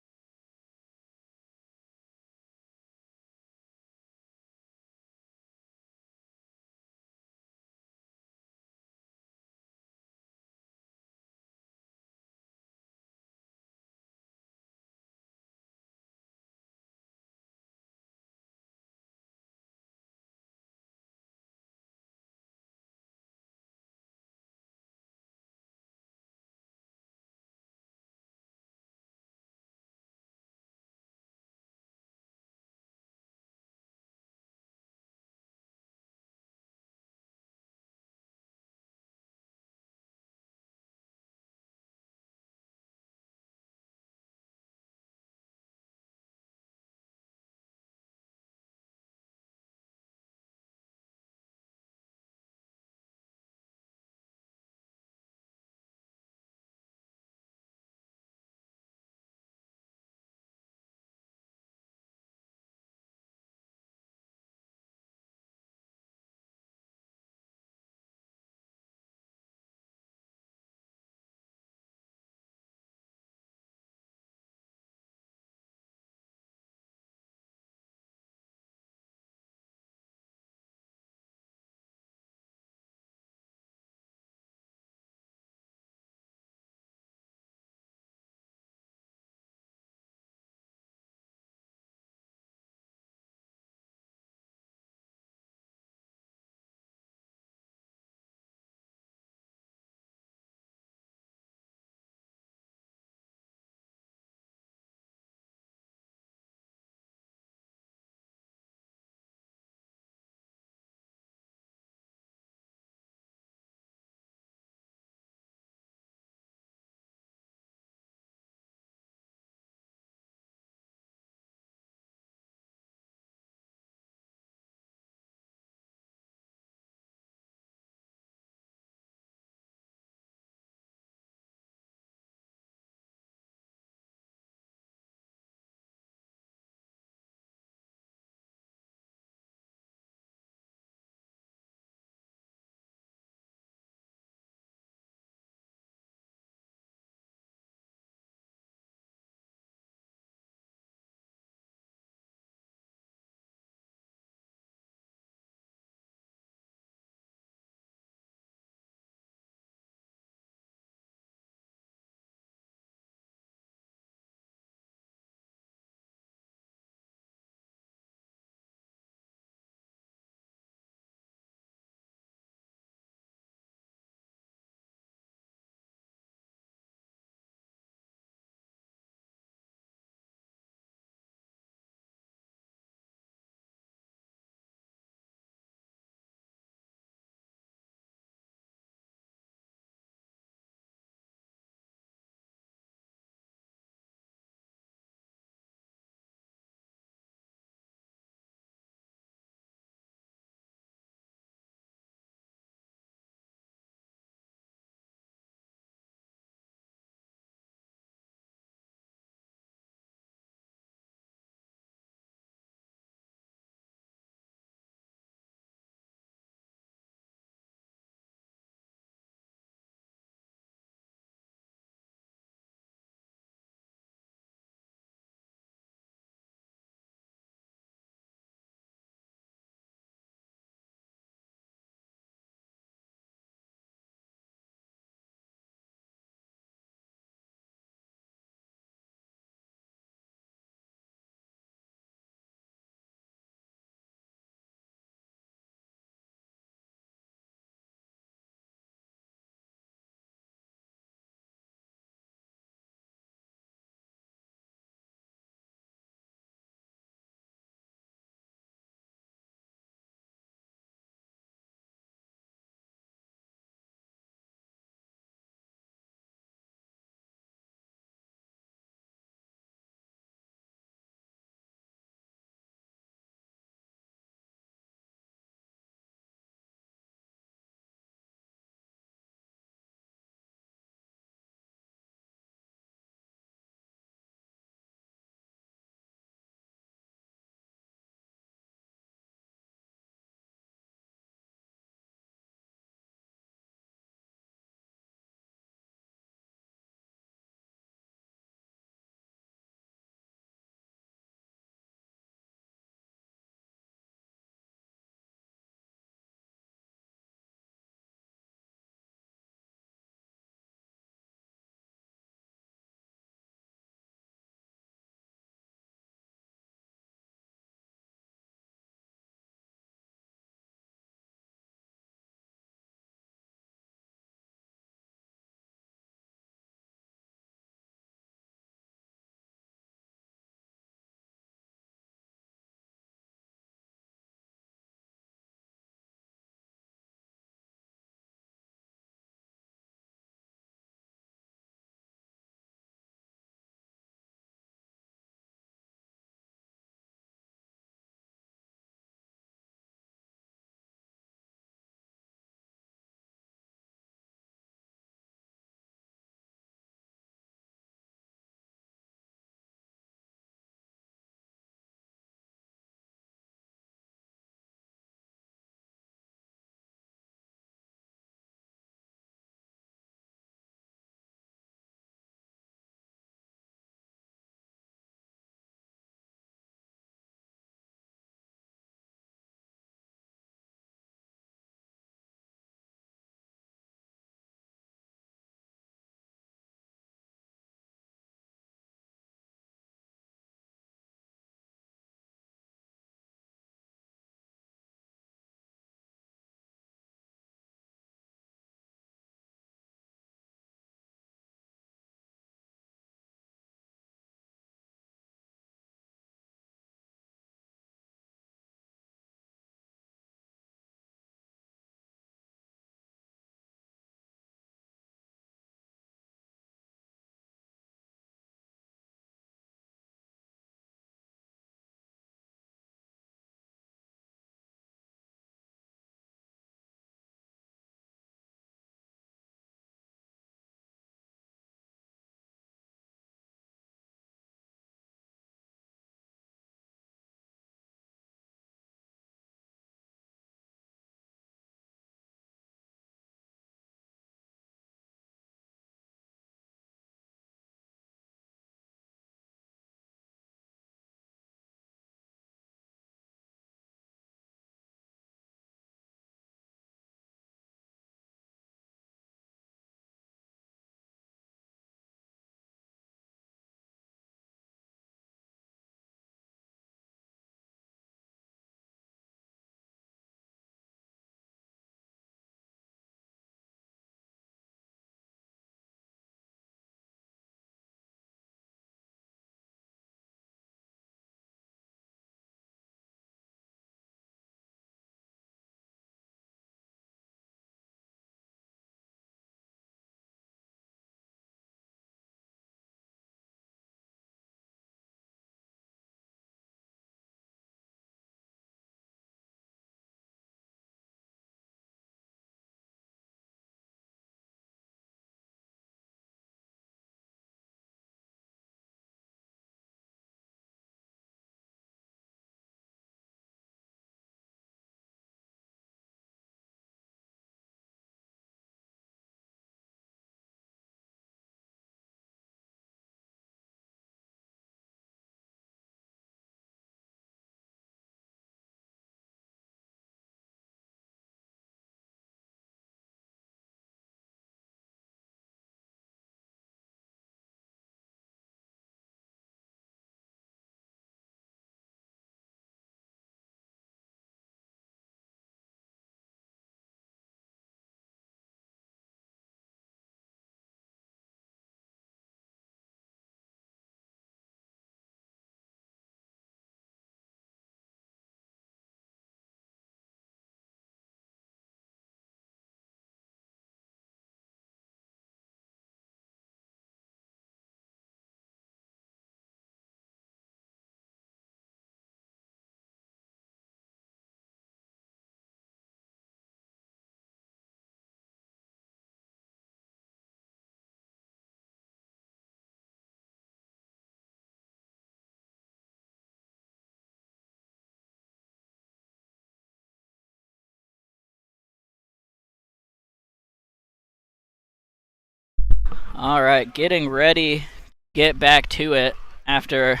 S1: Alright, getting ready. Get back to it after a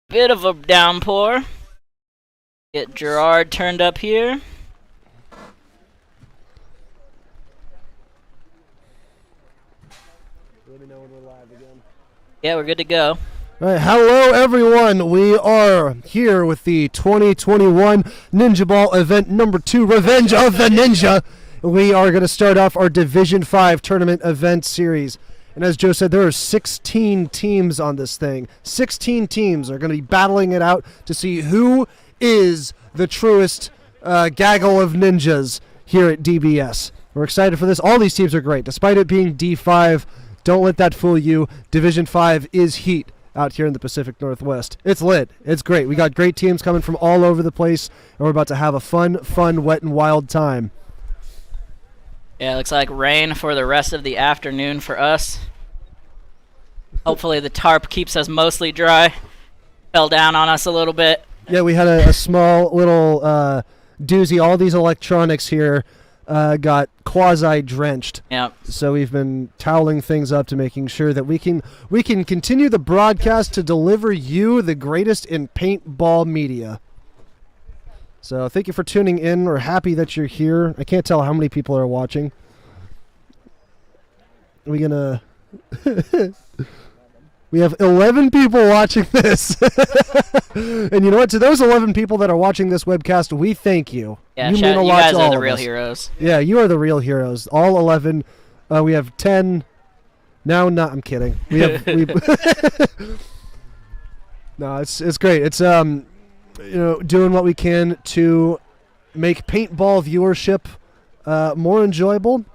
S1: bit of a downpour. Get Gerard turned up here.
S2: Let me know when we're live again.
S1: Yeah, we're good to go.
S2: All right, hello everyone. We are here with the 2021 Ninjaball event number 2, Revenge of the Ninja. We are going to start off our Division 5 tournament event series. And as Joe said, there are 16 teams on this thing. 16 teams are going to be battling it out to see who is the truest gaggle of ninjas here at DBS. We're excited for this. All these teams are great. Despite it being D5, don't let that fool you. Division 5 is heat out here in the Pacific Northwest. It's lit. It's great. We got great teams coming from all over the place, and we're about to have a fun, wet, and wild time.
S1: Yeah, it looks like rain for the rest of the afternoon for us. Hopefully the tarp keeps us mostly dry. Fell down on us a little bit.
S2: Yeah, we had a small little doozy. All these electronics here got quasi-drenched.
S1: Yep.
S2: So we've been toweling things up to making sure that we can continue the broadcast to deliver you the greatest in paintball media. So thank you for tuning in. We're happy that you're here. I can't tell how many people are watching. We have 11 people watching this. And you know what? To those 11 people that are watching this webcast, we thank you.
S1: Yeah,
S2: you mean a
S1: you
S2: lot
S1: guys
S2: to
S1: are
S2: all
S1: the
S2: of
S1: real
S2: us.
S1: heroes.
S2: Yeah, you are the real heroes. All 11. We have 10. Now, not. I'm kidding. We have. No, it's great. It's doing what we can to make paintball viewership more enjoyable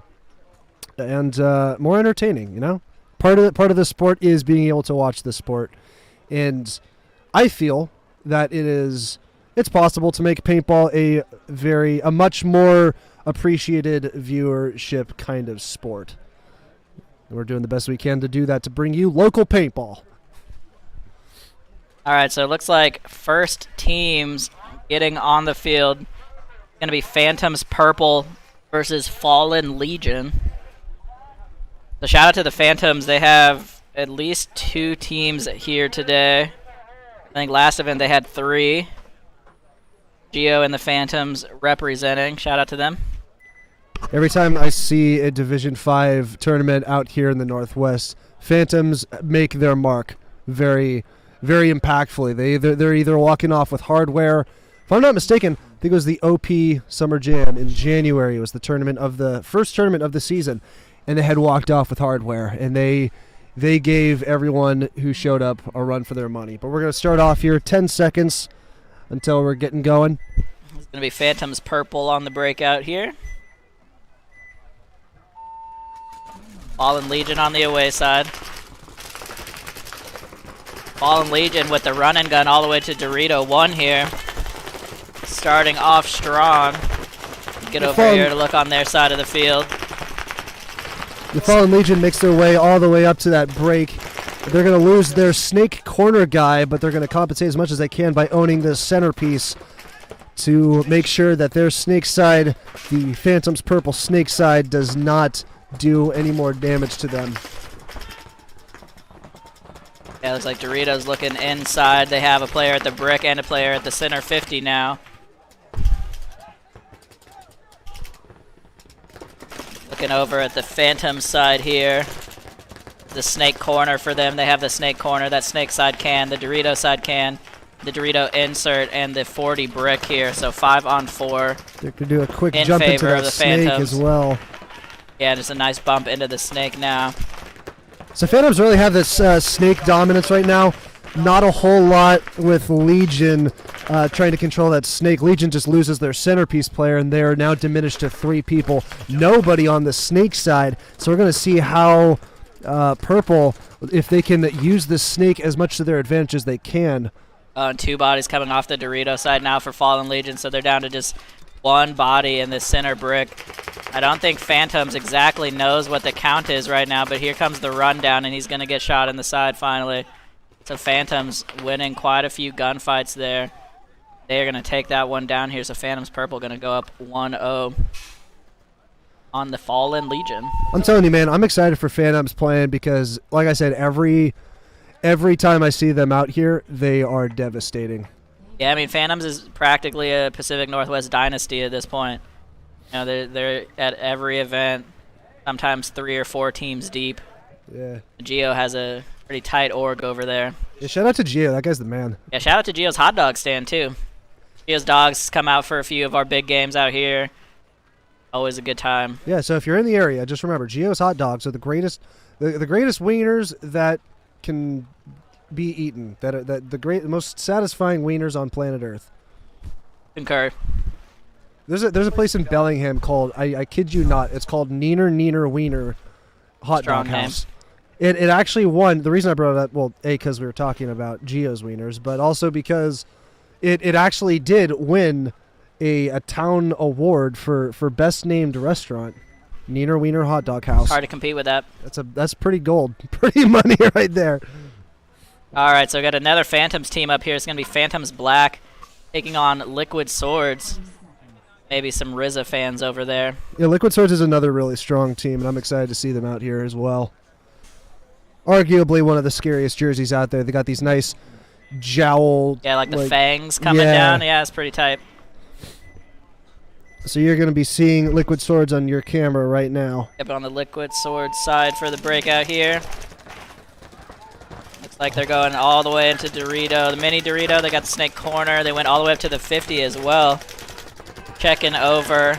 S2: and more entertaining. You know, part of the sport is being able to watch the sport, and I feel that it's possible to make paintball a much more appreciated viewership kind of sport. And we're doing the best we can to do that, to bring you local paintball.
S1: All right, so it looks like first teams getting on the field going to be Phantoms Purple versus Fallen Legion. So shout out to the Phantoms. They have at least 2 teams here today. I think last event they had 3. Geo and the Phantoms representing. Shout out to them.
S2: Every time I see a Division 5 tournament out here in the Northwest, Phantoms make their mark very, very impactfully. They're either walking off with hardware. If I'm not mistaken, I think it was the OP Summer Jam in January. It was the first tournament of the season, and they had walked off with hardware, and they gave everyone who showed up a run for their money. But we're going to start off here, 10 seconds until we're getting going.
S1: It's going to be Phantoms Purple on the breakout here. Fallen Legion on the away side. Fallen Legion with the run and gun all the way to Dorito 1 here. Starting off strong. Get over here to look on their side of the field.
S2: The Fallen Legion makes their way all the way up to that break. They're going to lose their snake corner guy, but they're going to compensate as much as they can by owning this centerpiece to make sure that their snake side, the Phantoms Purple snake side, does not do any more damage to them.
S1: Yeah, looks like Doritos looking inside. They have a player at the brick and a player at the center 50 now. Looking over at the Phantom side here. The snake corner for them. They have the snake corner. That snake side can. The Dorito side can. The Dorito insert and the 40 brick here. So 5 on 4.
S2: They could do a quick jump into that snake as well.
S1: Yeah, just a nice bump into the snake now.
S2: So Phantoms really have this snake dominance right now. Not a whole lot with Legion trying to control that snake. Legion just loses their centerpiece player, and they're now diminished to 3 people. Nobody on the snake side. So we're going to see how Purple, if they can use the snake as much to their advantage as they can.
S1: 2 bodies coming off the Dorito side now for Fallen Legion, so they're down to just 1 body in the center brick. I don't think Phantoms exactly knows what the count is right now, but here comes the rundown, and he's going to get shot in the side finally. So Phantoms winning quite a few gunfights there. They are going to take that one down here, so Phantoms Purple going to go up 1-0. on the Fallen Legion.
S2: I'm telling you, man, I'm excited for Phantoms playing because, like I said, every time I see them out here, they are devastating.
S1: Yeah, I mean, Phantoms is practically a Pacific Northwest dynasty at this point. You know, they're at every event, sometimes 3 or 4 teams deep.
S2: Yeah.
S1: Geo has a pretty tight org over there.
S2: Yeah, shout out to Gio. That guy's the man.
S1: Yeah, shout out to Geo's hot dog stand, too. Geo's dogs come out for a few of our big games out here. Always a good time.
S2: Yeah, so if you're in the area, just remember, Gio's hot dogs are the greatest wieners that can be eaten. The most satisfying wieners on planet Earth.
S1: Concur.
S2: There's a place in Bellingham called, I kid you not, it's called Neener Wiener Hot
S1: Strong
S2: Dog
S1: name.
S2: House. It actually won. The reason I brought it up, well, A, because we were talking about Gio's wieners, but also because it actually did win a town award for best named restaurant. Neener Wiener Hot Dog House.
S1: Hard to compete with that.
S2: That's pretty gold. Pretty money right there.
S1: All right, so we got another Phantoms team up here. It's going to be Phantoms Black taking on Liquid Swords. Maybe some RZA fans over there.
S2: Yeah, Liquid Swords is another really strong team, and I'm excited to see them out here as well. Arguably one of the scariest jerseys out there. They got these nice jowl.
S1: Yeah, like the fangs coming down. Yeah, it's pretty tight.
S2: So you're going to be seeing Liquid Swords on your camera right now.
S1: Yep, on the Liquid Swords side for the breakout here. Looks like they're going all the way into Dorito. The mini Dorito, they got the snake corner. They went all the way up to the 50 as well. Checking over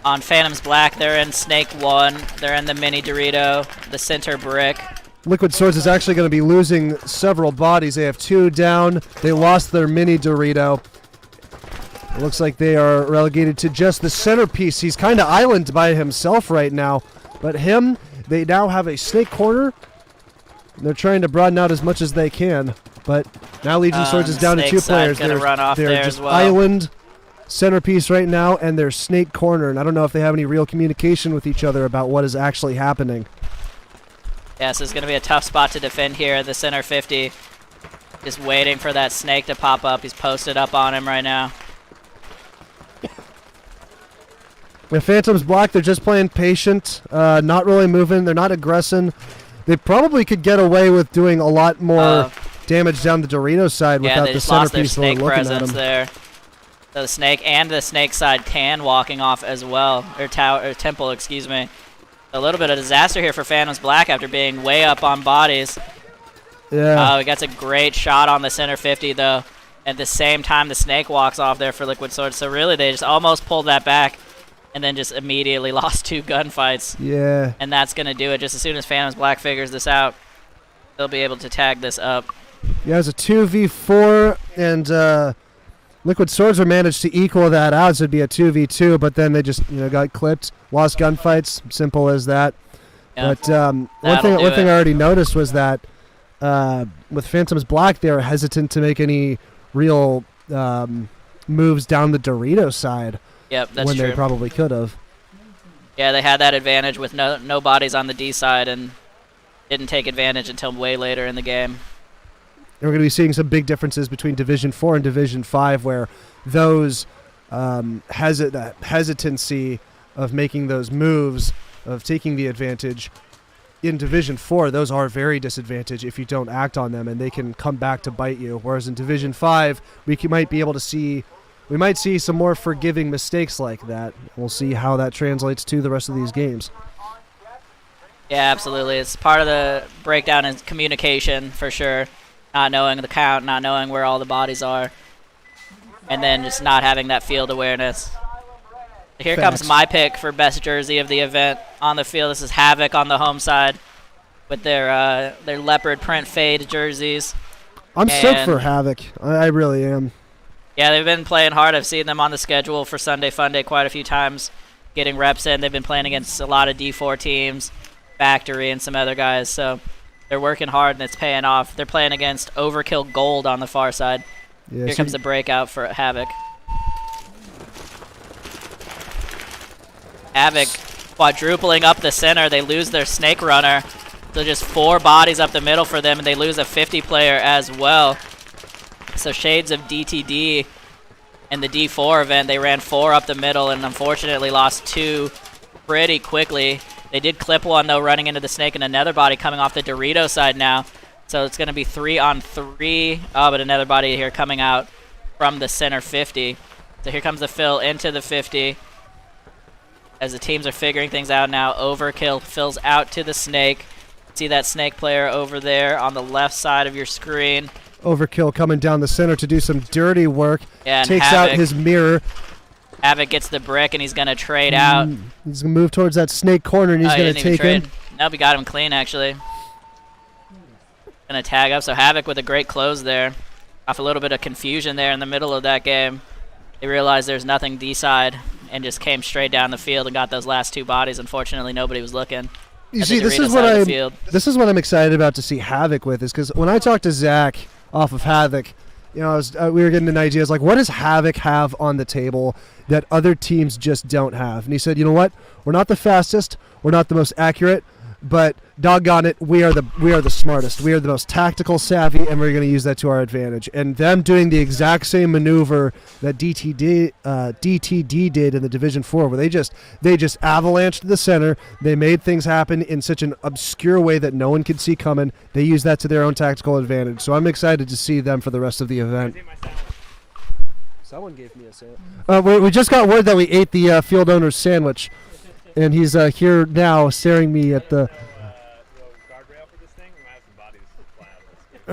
S1: on Phantoms Black. They're in Snake 1. They're in the mini Dorito, the center brick.
S2: Liquid Swords is actually going to be losing several bodies. They have 2 down. They lost their mini Dorito. It looks like they are relegated to just the centerpiece. He's kind of island by himself right now. But they now have a snake corner. They're trying to broaden out as much as they can. But now Legion Swords is down to 2 players.
S1: Gonna run off
S2: they're
S1: there
S2: just
S1: as well.
S2: island centerpiece right now, and they're snake corner. And I don't know if they have any real communication with each other about what is actually happening.
S1: Yeah, so it's going to be a tough spot to defend here at the center 50. Just waiting for that snake to pop up. He's posted up on him right now.
S2: With Phantoms Black, they're just playing patient, not really moving. They're not aggressing. They probably could get away with doing a lot more damage down the Dorito side without
S1: they
S2: the
S1: just lost their
S2: centerpiece
S1: snake
S2: looking at
S1: presence
S2: them.
S1: there. So the snake and the snake side can walking off as well, or temple, excuse me. A little bit of disaster here for Phantoms Black after being way up on bodies.
S2: Yeah.
S1: He gets a great shot on the center 50 though. At the same time, the snake walks off there for Liquid Swords. So really, they just almost pulled that back, and then just immediately lost 2 gunfights.
S2: Yeah.
S1: And that's gonna do it. Just as soon as Phantoms Black figures this out, they'll be able to tag this up.
S2: Yeah, it's a 2v4, and Liquid Swords were managed to equal that out, so it'd be a 2v2, but then they just got clipped, lost gunfights, simple as that.
S1: Yeah.
S2: But one thing I already noticed was that with Phantoms Black, they were hesitant to make any real moves down the Dorito side.
S1: Yep, that's
S2: when
S1: true.
S2: They probably could have.
S1: Yeah, they had that advantage with no bodies on the D side and didn't take advantage until way later in the game.
S2: And we're going to be seeing some big differences between Division 4 and Division 5 where those that hesitancy of making those moves, of taking the advantage, in Division 4, those are very disadvantaged if you don't act on them, and they can come back to bite you. Whereas in Division 5, we might see some more forgiving mistakes like that. We'll see how that translates to the rest of these games.
S1: Yeah, absolutely. It's part of the breakdown in communication for sure. Not knowing the count, not knowing where all the bodies are, and then just not having that field awareness. Here
S2: Facts.
S1: comes my pick for best jersey of the event on the field. This is Havoc on the home side with their leopard print fade jerseys.
S2: I'm stoked for Havoc. I really am.
S1: Yeah, they've been playing hard. I've seen them on the schedule for Sunday Funday quite a few times, getting reps in. They've been playing against a lot of D4 teams, Factory, and some other guys. So they're working hard, and it's paying off. They're playing against Overkill Gold on the far side.
S2: Yeah,
S1: Here comes the breakout for Havoc. Havoc quadrupling up the center. They lose their snake runner. So just 4 bodies up the middle for them, and they lose a 50 player as well. So shades of DTD in the D4 event. They ran 4 up the middle and unfortunately lost 2 pretty quickly. They did clip one, though, running into the snake, and another body coming off the Dorito side now. So it's going to be 3-on-3. Oh, but another body here coming out from the center 50. So here comes the fill into the 50. As the teams are figuring things out now, Overkill fills out to the snake. See that snake player over there on the left side of your screen.
S2: Overkill coming down the center to do some dirty work.
S1: Yeah, and
S2: takes
S1: Havoc,
S2: out his mirror.
S1: Havoc gets the brick, and he's going to trade out.
S2: He's going to move towards that snake corner, and he's going to take him.
S1: Nope, he got him clean, actually. Going to tag up. So Havoc with a great close there. Off a little bit of confusion there in the middle of that game. They realized there's nothing D-side and just came straight down the field and got those last two bodies. Unfortunately, nobody was looking.
S2: You see, this is what I'm excited about to see Havoc with, is because when I talked to Zach off of Havoc, you know, we were getting an idea. Like, what does Havoc have on the table that other teams just don't have? And he said, you know what? We're not the fastest. We're not the most accurate. But doggone it, we are the smartest. We are the most tactical savvy, and we're going to use that to our advantage. And them doing the exact same maneuver that DTD did in the Division 4, where they just avalanched the center. They made things happen in such an obscure way that no one could see coming. They used that to their own tactical advantage. So I'm excited to see them for the rest of the event. Someone gave me a sandwich. We just got word that we ate the field owner's sandwich. And he's here now staring me at the...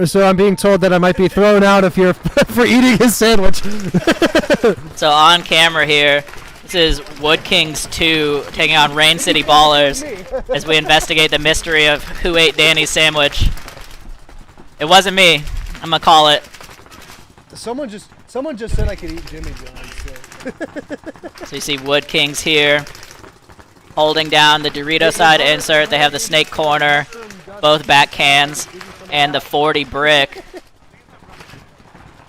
S2: So I'm being told that I might be thrown out of here for eating his sandwich.
S1: So on camera here, this is Wood Kings 2 taking on Rain City Ballers as we investigate the mystery of who ate Danny's sandwich. It wasn't me. I'm going to call it.
S2: Someone just said I could eat Jimmy John's.
S1: So you see Wood Kings here, holding down the Dorito side insert. They have the snake corner, both back cans, and the 40 brick.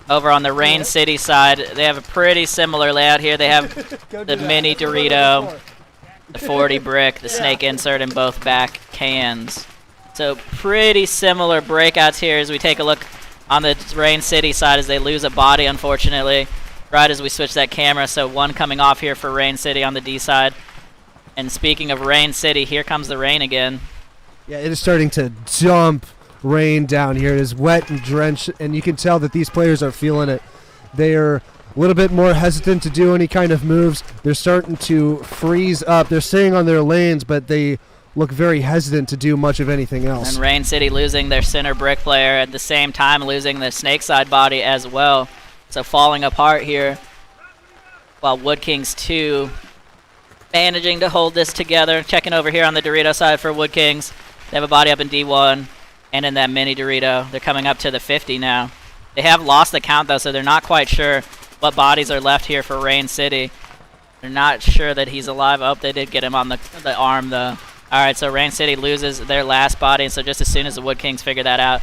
S1: Over on the Rain City side, they have a pretty similar layout here. They have the mini Dorito, the 40 brick, the snake insert, and both back cans. So pretty similar breakouts here as we take a look on the Rain City side as they lose a body, unfortunately, right as we switch that camera. So one coming off here for Rain City on the D side. And speaking of Rain City, here comes the rain again.
S2: Yeah, it is starting to dump rain down here. It is wet and drenched, and you can tell that these players are feeling it. They are a little bit more hesitant to do any kind of moves. They're starting to freeze up. They're staying on their lanes, but they look very hesitant to do much of anything else.
S1: And Rain City losing their center brick player, at the same time losing the snake side body as well. So falling apart here, while Wood Kings 2 managing to hold this together. Checking over here on the Dorito side for Wood Kings. They have a body up in D1 and in that mini Dorito. They're coming up to the 50 now. They have lost the count, though, so they're not quite sure what bodies are left here for Rain City. They're not sure that he's alive. Oh, they did get him on the arm, though. All right, so Rain City loses their last body, and so just as soon as the Wood Kings figure that out,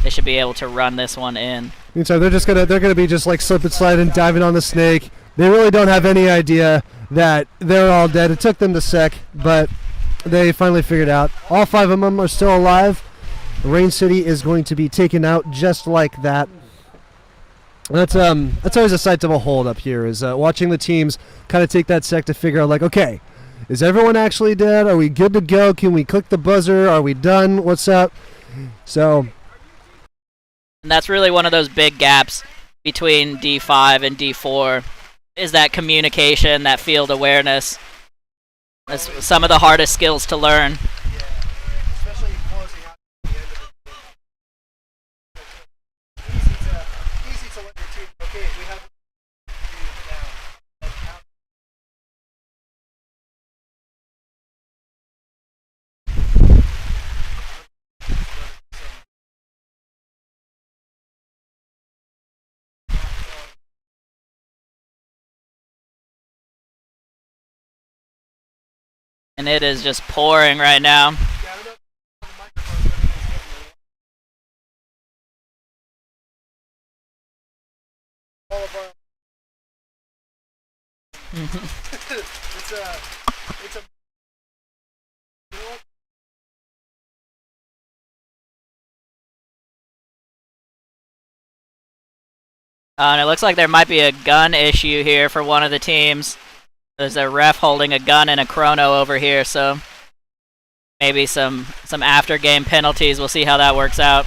S1: they should be able to run this one in.
S2: So they're gonna be just like slip and slide and diving on the snake. They really don't have any idea that they're all dead. It took them a sec, but they finally figured out. All 5 of them are still alive. Rain City is going to be taken out just like that. That's always a sight to behold up here, is watching the teams kind of take that sec to figure out, like, okay, is everyone actually dead? Are we good to go? Can we click the buzzer? Are we done? What's up? So...
S1: And that's really one of those big gaps between D5 and D4, is that communication, that field awareness. That's some of the hardest skills to learn.
S2: Especially closing out at the end of it. Easy to let your team, okay, we have now.
S1: And it is just pouring right now. And it looks like there might be a gun issue here for one of the teams. There's a ref holding a gun and a chrono over here, so maybe some after game penalties. We'll see how that works out.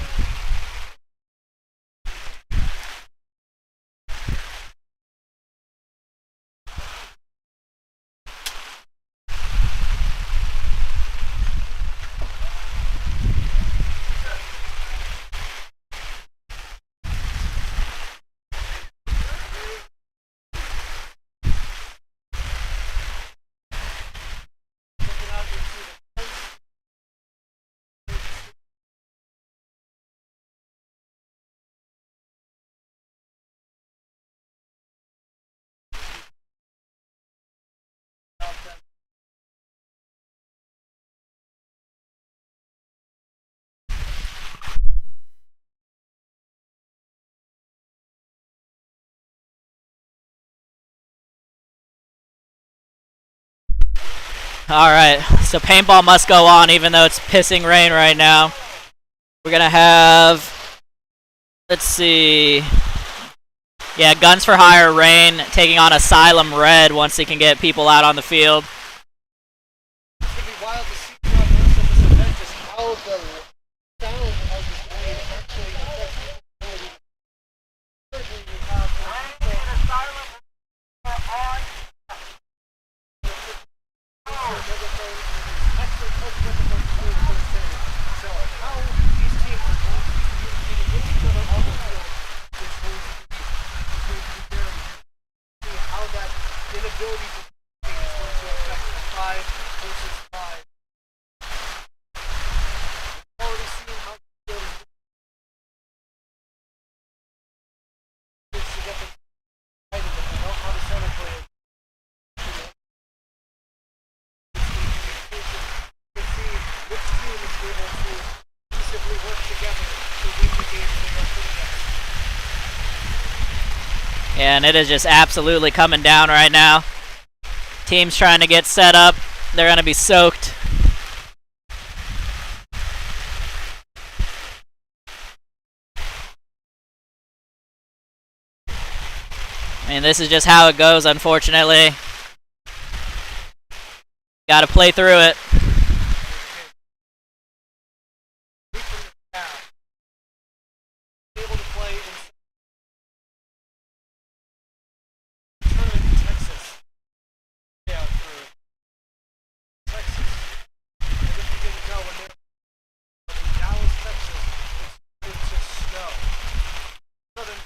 S1: Alright, so paintball must go on even though it's pissing rain right now. We're gonna have, let's see, yeah, Guns for Hire Rain taking on Asylum Red once he can get people out on the field.
S5: It's going to be wild to see throughout the rest of this event just how the sound of this rain actually affects the ability. Currently we have
S3: Asylum on.
S5: So how these teams are going to be communicating with each other on the field is going to be very see how that inability to communicate is going to affect the 5 versus 5. We've already seen how the field is to get them excited if they know how to celebrate. Which team is able to cohesively work together to win the game they are putting up.
S1: And it is just absolutely coming down right now. Teams trying to get set up. They're going to be soaked. I mean, this is just how it goes, unfortunately. Got to play through it.
S5: Able to play in tournament in Texas. Yeah, for Texas. And if you didn't know, when they're in Dallas, Texas, it's just snow. Southern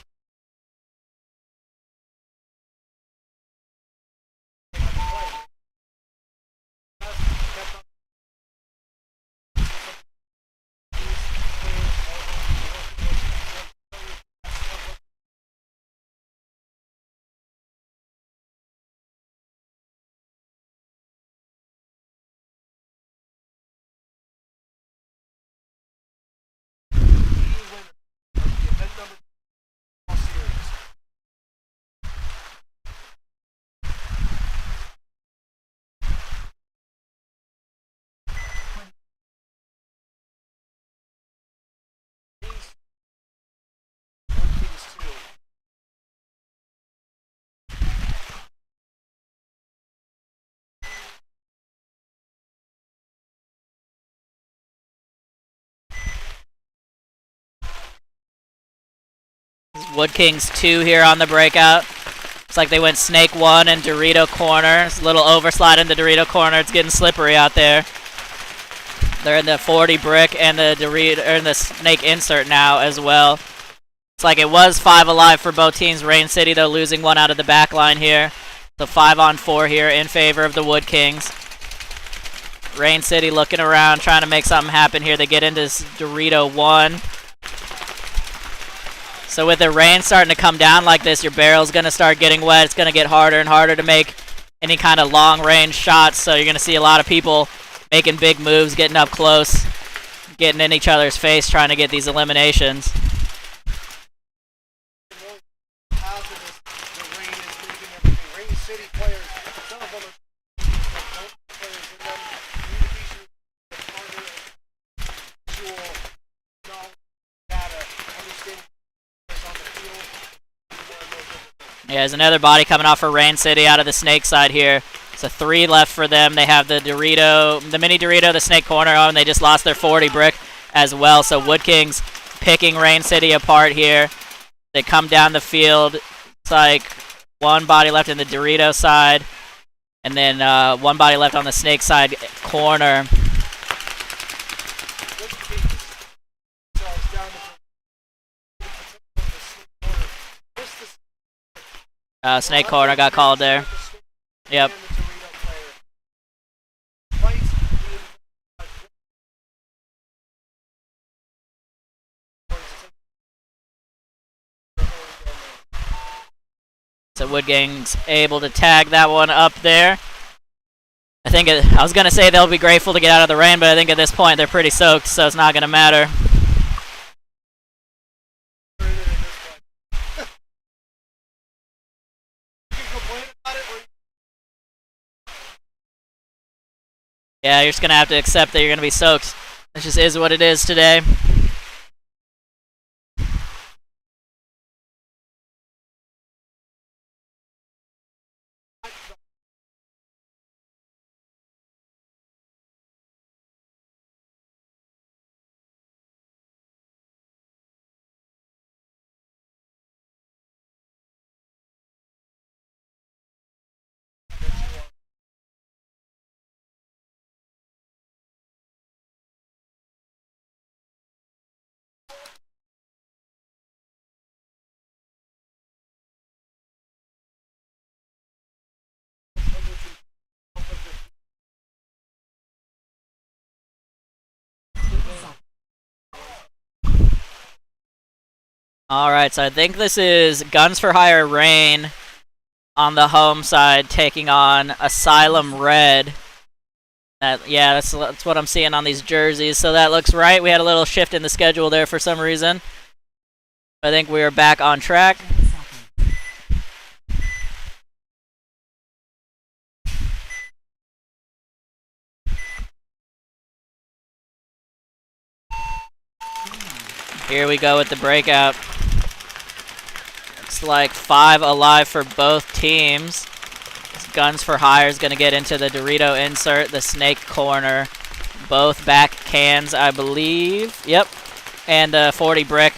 S1: Wood Kings 2 here on the breakout. Looks like they went Snake 1 and Dorito Corner. It's a little overslide into Dorito Corner. It's getting slippery out there. They're in the 40 brick and the the Snake insert now as well. It's like it was 5 alive for both teams. Rain City, though, losing one out of the back line here. So 5-on-4 here in favor of the Wood Kings. Rain City looking around, trying to make something happen here. They get into Dorito 1. So with the rain starting to come down like this, your barrel's going to start getting wet. It's going to get harder and harder to make any kind of long-range shots. So you're going to see a lot of people making big moves, getting up close, getting in each other's face, trying to get these eliminations.
S5: Rain City players, some of them are players in them. Visual knowledge, data, understanding on the field.
S1: Yeah, there's another body coming off for Rain City out of the snake side here. So 3 left for them. They have the Dorito, the mini Dorito, the snake corner, and they just lost their 40 brick as well. So Wood Kings picking Rain City apart here. They come down the field. It's like 1 body left in the Dorito side, and then 1 body left on the snake side corner. Snake corner got called there. Yep. So Wood Gang's able to tag that one up there. I was going to say they'll be grateful to get out of the rain, but I think at this point they're pretty soaked, so it's not going to matter. Yeah, you're just going to have to accept that you're going to be soaked. It just is what it is today. Alright, so I think this is Guns for Hire Rain on the home side taking on Asylum Red. Yeah, that's what I'm seeing on these jerseys, so that looks right. We had a little shift in the schedule there for some reason. I think we are back on track. Here we go with the breakout. Looks like 5 alive for both teams. Guns for Hire is going to get into the Dorito insert, the snake corner. Both back cans, I believe. Yep. And 40 brick.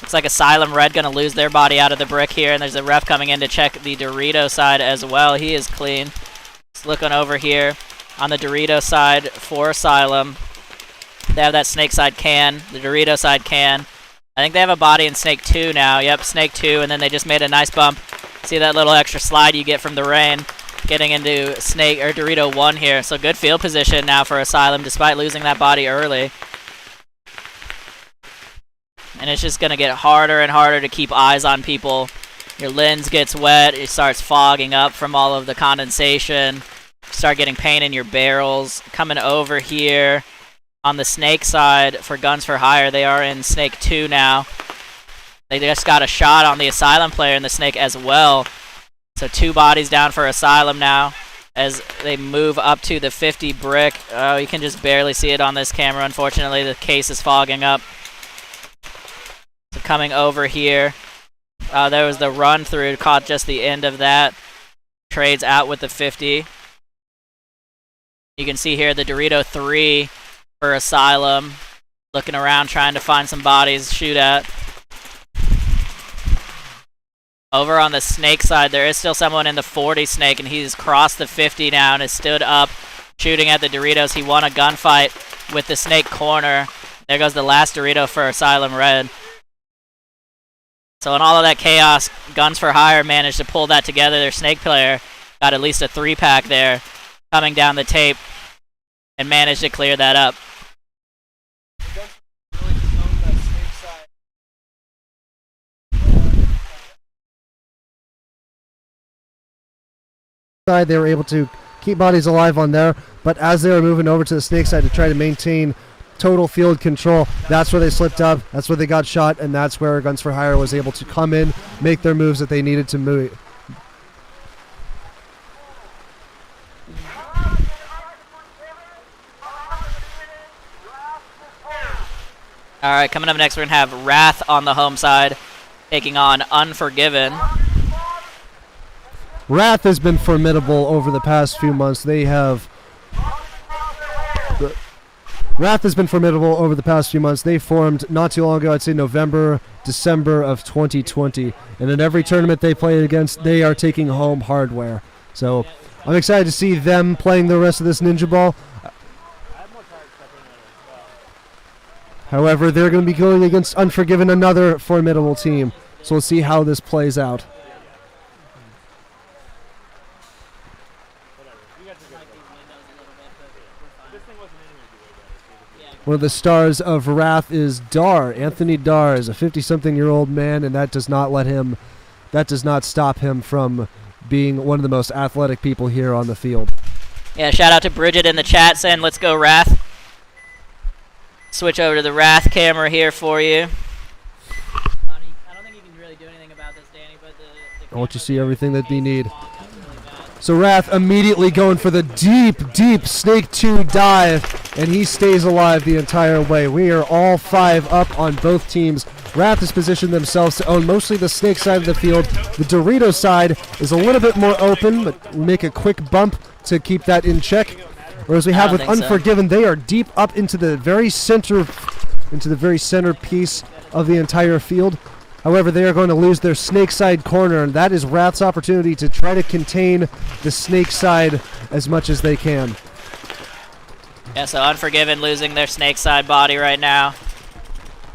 S1: Looks like Asylum Red going to lose their body out of the brick here. And there's a ref coming in to check the Dorito side as well. He is clean. Just looking over here on the Dorito side for Asylum. They have that snake side can, the Dorito side can. I think they have a body in Snake 2 now. Yep, Snake 2, and then they just made a nice bump. See that little extra slide you get from the rain getting into Snake or Dorito 1 here. So good field position now for Asylum despite losing that body early. And it's just going to get harder and harder to keep eyes on people. Your lens gets wet, it starts fogging up from all of the condensation. Start getting paint in your barrels. Coming over here on the Snake side for Guns for Hire, they are in Snake 2 now. They just got a shot on the Asylum player in the Snake as well. So 2 bodies down for Asylum now as they move up to the 50 brick. Oh, you can just barely see it on this camera. Unfortunately, the case is fogging up. So coming over here, there was the run through, caught just the end of that. Trades out with the 50. You can see here the Dorito 3 for Asylum. Looking around, trying to find some bodies to shoot at. Over on the Snake side, there is still someone in the 40 Snake, and he's crossed the 50 now and has stood up, shooting at the Doritos. He won a gunfight with the Snake corner. There goes the last Dorito for Asylum Red. So in all of that chaos, Guns for Hire managed to pull that together. Their Snake player got at least a 3-pack there coming down the tape and managed to clear that up.
S2: Side, they were able to keep bodies alive on there, but as they were moving over to the Snake side to try to maintain total field control, that's where they slipped up, that's where they got shot, and that's where Guns for Hire was able to come in, make their moves that they needed to move.
S1: Alright, coming up next, we're going to have Wrath on the home side, taking on Unforgiven.
S2: Wrath has been formidable over the past few months. Wrath has been formidable over the past few months. They formed not too long ago, I'd say November, December of 2020. And in every tournament they play against, they are taking home hardware. So I'm excited to see them playing the rest of this Ninjaball. However, they're going to be going against Unforgiven, another formidable team. So we'll see how this plays out. One of the stars of Wrath is Dar. Anthony Dar is a 50-something-year-old man, and that does not stop him from being one of the most athletic people here on the field.
S1: Yeah, shout out to Bridget in the chat saying, let's go Wrath. Switch over to the Wrath camera here for you. I don't think you can really do anything about this, Danny, but
S2: I want you to see everything that they need. So Wrath immediately going for the deep Snake 2 dive, and he stays alive the entire way. We are all 5 up on both teams. Wrath has positioned themselves to own mostly the Snake side of the field. The Dorito side is a little bit more open, but make a quick bump to keep that in check. Whereas we have with Unforgiven, they are deep up into the very center piece of the entire field. However, they are going to lose their Snake side corner, and that is Wrath's opportunity to try to contain the Snake side as much as they can.
S1: Yeah, so Unforgiven losing their Snake side body right now.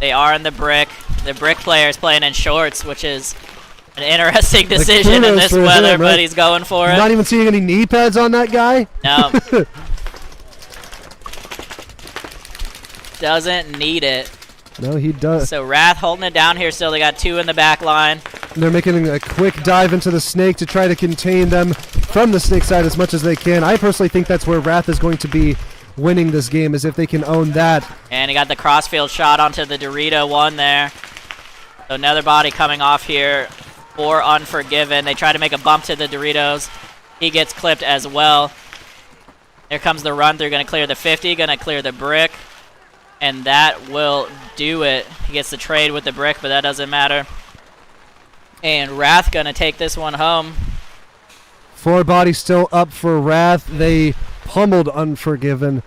S1: They are in the brick. The brick player is playing in shorts, which is an interesting decision in this weather, but he's going for it.
S2: Not even seeing any knee pads on that guy?
S1: No. Doesn't need it.
S2: No, he does.
S1: So Wrath holding it down here still. They got 2 in the back line.
S2: They're making a quick dive into the Snake to try to contain them from the Snake side as much as they can. I personally think that's where Wrath is going to be winning this game, is if they can own that.
S1: And he got the crossfield shot onto the Dorito one there. So another body coming off here for Unforgiven. They try to make a bump to the Doritos. He gets clipped as well. Here comes the run through. Going to clear the 50. Going to clear the brick. And that will do it. He gets the trade with the brick, but that doesn't matter. And Wrath going to take this one home.
S2: 4 bodies still up for Wrath. They pummeled Unforgiven.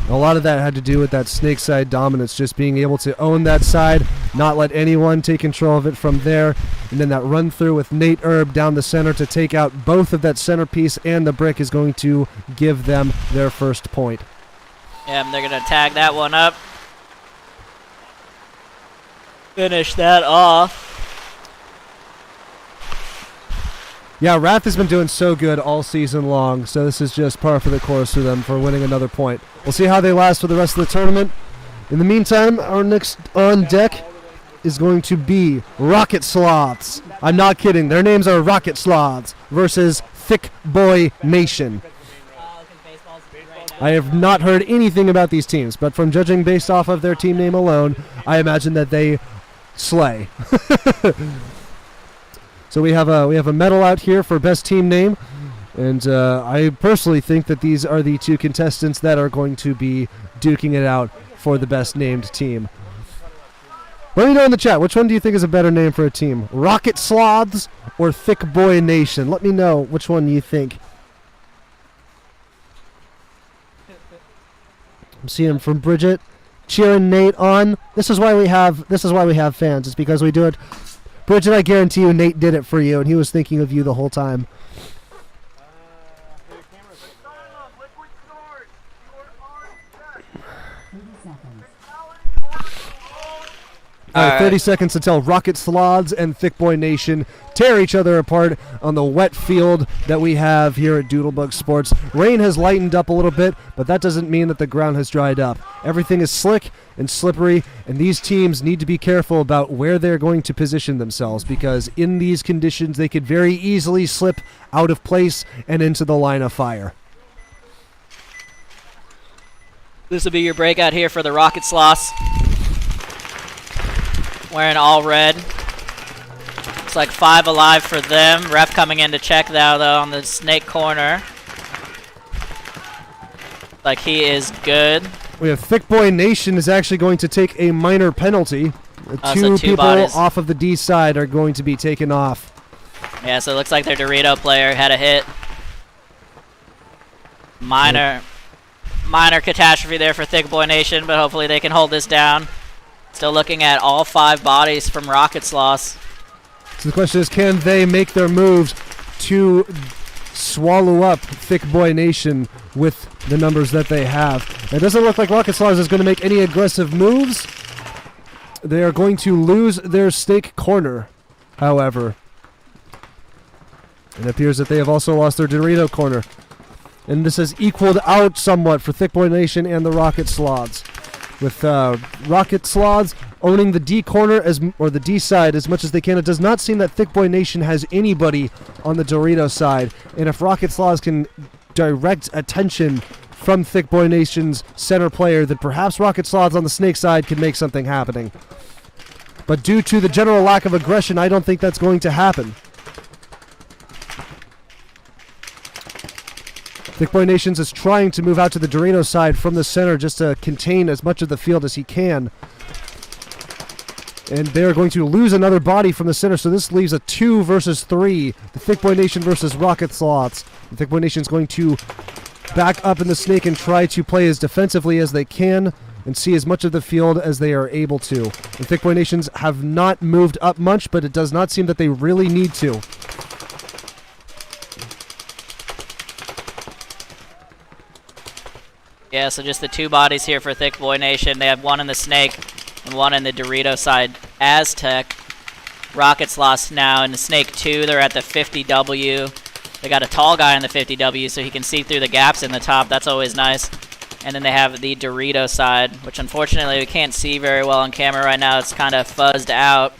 S2: A lot of that had to do with that Snake side dominance, just being able to own that side, not let anyone take control of it from there. And then that run through with Nate Erb down the center to take out both of that centerpiece and the brick is going to give them their first point.
S1: Yeah, they're going to tag that one up. Finish that off.
S2: Yeah, Wrath has been doing so good all season long, so this is just par for the course for them for winning another point. We'll see how they last for the rest of the tournament. In the meantime, our next on deck is going to be Rocket Sloths. I'm not kidding. Their names are Rocket Sloths versus Thick Boy Nation. I have not heard anything about these teams, but from judging based off of their team name alone, I imagine that they slay. So we have a medal out here for best team name, and I personally think that these are the 2 contestants that are going to be duking it out for the best named team. Let me know in the chat, which one do you think is a better name for a team? Rocket Sloths or Thick Boy Nation? Let me know which one you think. I'm seeing from Bridget, cheering Nate on. This is why we have fans. It's because we do it. Bridget, I guarantee you Nate did it for you, and he was thinking of you the whole time. All right, 30 seconds until Rocket Sloths and Thick Boy Nation tear each other apart on the wet field that we have here at DoodleBug Sports. Rain has lightened up a little bit, but that doesn't mean that the ground has dried up. Everything is slick and slippery, and these teams need to be careful about where they're going to position themselves, because in these conditions they could very easily slip out of place and into the line of fire.
S1: This will be your breakout here for the Rocket Sloths. Wearing all red. Looks like 5 alive for them. Ref coming in to check now, though, on the Snake corner. Like he is good.
S2: We have Thick Boy Nation is actually going to take a minor penalty. 2 people
S1: bodies
S2: off of the D side are going to be taken off.
S1: Yeah, so it looks like their Dorito player had a hit. Minor catastrophe there for Thick Boy Nation, but hopefully they can hold this down. Still looking at all 5 bodies from Rocket Sloss.
S2: So the question is, can they make their moves to swallow up Thick Boy Nation with the numbers that they have? It doesn't look like Rocket Sloss is going to make any aggressive moves. They are going to lose their snake corner, however. It appears that they have also lost their Dorito corner. And this has equaled out somewhat for Thick Boy Nation and the Rocket Sloths. With Rocket Sloths owning the D corner or the D side as much as they can. It does not seem that Thick Boy Nation has anybody on the Dorito side. And if Rocket Sloths can direct attention from Thick Boy Nation's center player, then perhaps Rocket Sloths on the snake side can make something happening. But due to the general lack of aggression, I don't think that's going to happen. Thick Boy Nations is trying to move out to the Dorito side from the center just to contain as much of the field as he can. And they're going to lose another body from the center, so this leaves a 2 versus 3. The Thick Boy Nation versus Rocket Sloths. The Thick Boy Nation is going to back up in the snake and try to play as defensively as they can and see as much of the field as they are able to. The Thick Boy Nations have not moved up much, but it does not seem that they really need to.
S1: Yeah, so just the 2 bodies here for Thick Boy Nation. They have 1 in the snake and 1 in the Dorito side. Aztec. Rocket Sloss now in the snake 2. They're at the 50W. They got a tall guy in the 50W so he can see through the gaps in the top. That's always nice. And then they have the Dorito side, which unfortunately we can't see very well on camera right now. It's kind of fuzzed out.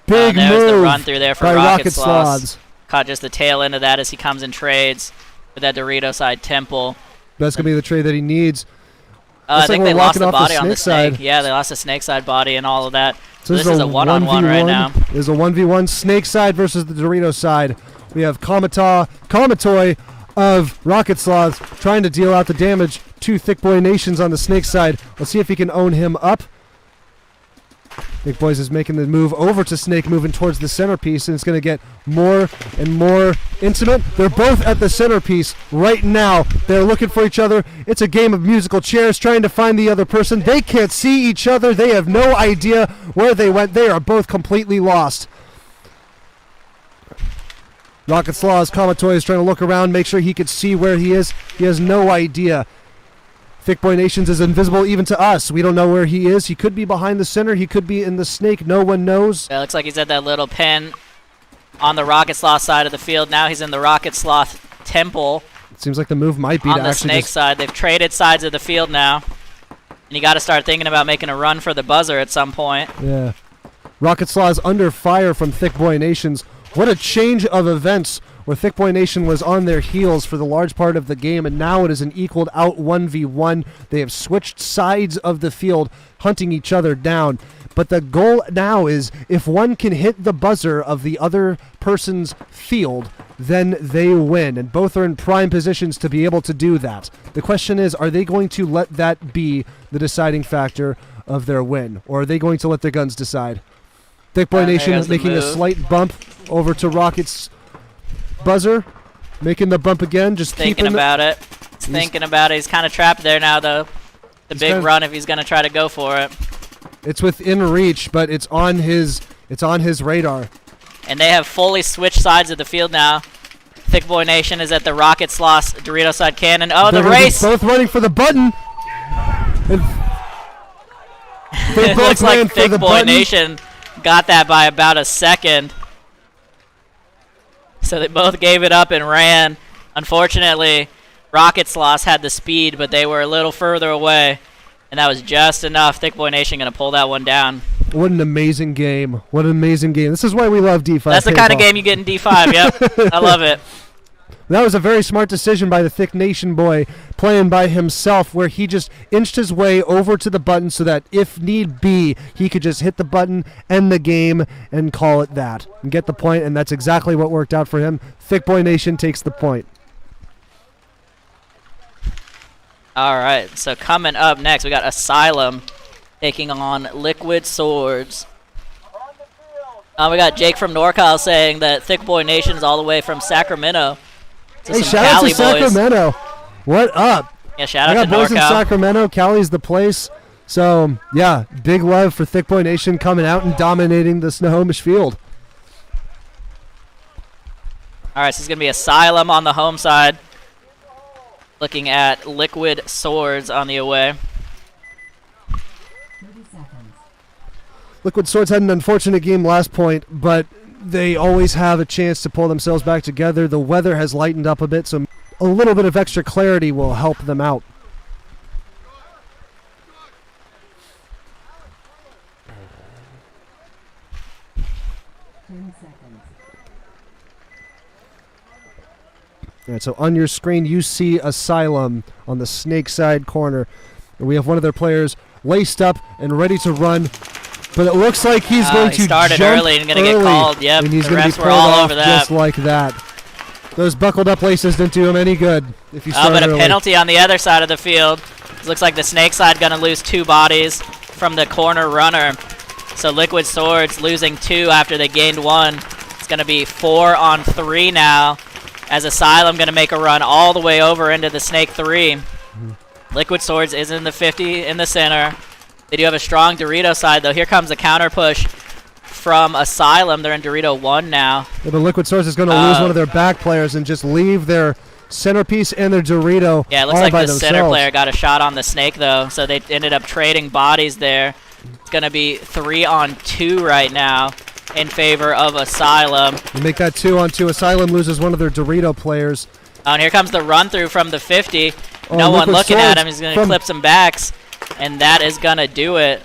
S2: Big
S1: there's
S2: move
S1: the run through there for
S2: by
S1: Rocket Sloss.
S2: Sloths.
S1: Caught just the tail end of that as he comes in trades with that Dorito side Temple.
S2: That's going to be the trade that he needs.
S1: I think
S2: like
S1: they
S2: we're
S1: lost the
S2: walking off the
S1: body on the
S2: snake
S1: snake.
S2: side.
S1: Yeah, they lost the snake side body and all of that. So this
S2: is
S1: is a one-on-one right now.
S2: There's a 1v1 snake side versus the Dorito side. We have Kamatoy of Rocket Sloths trying to deal out the damage to Thick Boy Nations on the snake side. Let's see if he can own him up. Thick Boys is making the move over to Snake, moving towards the centerpiece, and it's going to get more and more intimate. They're both at the centerpiece right now. They're looking for each other. It's a game of musical chairs, trying to find the other person. They can't see each other. They have no idea where they went. They are both completely lost. Rocket Sloths, Kamatoy is trying to look around, make sure he could see where he is. He has no idea. Thick Boy Nations is invisible even to us. We don't know where he is. He could be behind the center. He could be in the snake. No one knows.
S1: Yeah, it looks like he's at that little pen on the Rocket Sloth side of the field. Now he's in the Rocket Sloth Temple.
S2: It seems like the move might be
S1: on
S2: to
S1: the
S2: actually
S1: snake side. They've traded sides of the field now. And you got to start thinking about making a run for the buzzer at some point.
S2: Yeah. Rocket Sloths under fire from Thick Boy Nations. What a change of events where Thick Boy Nation was on their heels for the large part of the game, and now it is an equaled out 1v1. They have switched sides of the field, hunting each other down. But the goal now is if one can hit the buzzer of the other person's field, then they win. And both are in prime positions to be able to do that. The question is, are they going to let that be the deciding factor of their win? Or are they going to let their guns decide? Thick Boy Nation is making a slight bump over to Rocket's buzzer. Making the bump again, just
S1: thinking about it. He's thinking about it. He's kind of trapped there now, though. The big run if he's going to try to go for it.
S2: It's within reach, but it's on his radar.
S1: And they have fully switched sides of the field now. Thick Boy Nation is at the Rocket Sloss Dorito side cannon. Oh, the race!
S2: Both running for the button. And
S1: it looks like Thick Boy Nation got that by about a second. So they both gave it up and ran. Unfortunately, Rocket Sloss had the speed, but they were a little further away. And that was just enough. Thick Boy Nation going to pull that one down.
S2: What an amazing game. What an amazing game. This is why we love D5.
S1: That's the kind of game you get in D5, yep. I love it.
S2: That was a very smart decision by the Thick Nation boy, playing by himself, where he just inched his way over to the button so that if need be, he could just hit the button, end the game, and call it that. And get the point, and that's exactly what worked out for him. Thick Boy Nation takes the point.
S1: All right, so coming up next, we got Asylum taking on Liquid Swords.
S3: On the field,
S1: We got Jake from NorCal saying that Thick Boy Nation is all the way from Sacramento. So
S6: Hey,
S1: some
S6: shout out
S1: Cali
S6: to
S1: boys.
S6: Sacramento. What up?
S1: Yeah, shout
S6: I
S1: out
S6: got
S1: to
S6: boys in
S1: NorCal.
S6: Sacramento. Cali's the place. So, yeah, big love for Thick Boy Nation coming out and dominating the Snohomish field.
S1: All right, so it's going to be Asylum on the home side. Looking at Liquid Swords on the away.
S4: 30 seconds.
S6: Liquid Swords had an unfortunate game last point, but they always have a chance to pull themselves back together. The weather has lightened up a bit, so a little bit of extra clarity will help them out. All right, so on your screen you see Asylum on the snake side corner. And we have one of their players laced up and ready to run. But it looks like he's going
S1: He
S6: to
S1: started
S6: jump
S1: early and going to get
S6: early,
S1: called. Yep,
S6: and he's
S1: the
S6: going to be
S1: refs were
S6: pulled
S1: all
S6: off
S1: over that.
S6: just like that. Those buckled up laces didn't do him any good if you
S1: Oh,
S6: started
S1: but a
S6: early.
S1: penalty on the other side of the field. It looks like the snake side going to lose 2 bodies from the corner runner. So Liquid Swords losing 2 after they gained 1. It's going to be 4 on 3 now, as Asylum going to make a run all the way over into the snake 3. Liquid Swords is in the 50 in the center. They do have a strong Dorito side, though. Here comes a counter push from Asylum. They're in Dorito 1 now.
S6: Yeah, but Liquid Swords is going to lose one of their back players and just leave their centerpiece and their Dorito
S1: Yeah, it looks
S6: all
S1: like
S6: by
S1: the
S6: themselves.
S1: center player got a shot on the snake, though, so they ended up trading bodies there. It's going to be 3 on 2 right now in favor of Asylum.
S6: You make that 2 on 2. Asylum loses one of their Dorito players.
S1: Oh, and here comes the run-through from the 50.
S6: Oh,
S1: No one
S6: Liquid
S1: looking at
S6: Swords
S1: him. He's going to
S6: from-
S1: clip some backs, and that is going to do it.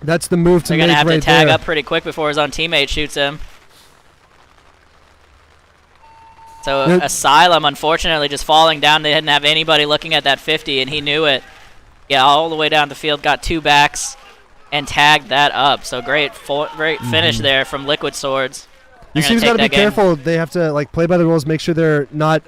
S6: That's the move to
S1: They're
S6: make
S1: going to have
S6: right
S1: to tag
S6: there.
S1: up pretty quick before his own teammate shoots him. So
S6: Yep.
S1: Asylum, unfortunately, just falling down. They didn't have anybody looking at that 50, and he knew it. Yeah, all the way down the field, got 2 backs, and tagged that up. So great finish there from Liquid Swords. They're
S6: These
S1: gonna
S6: teams got to
S1: take
S6: be
S1: that game.
S6: careful. They have to play by the rules, make sure they're not,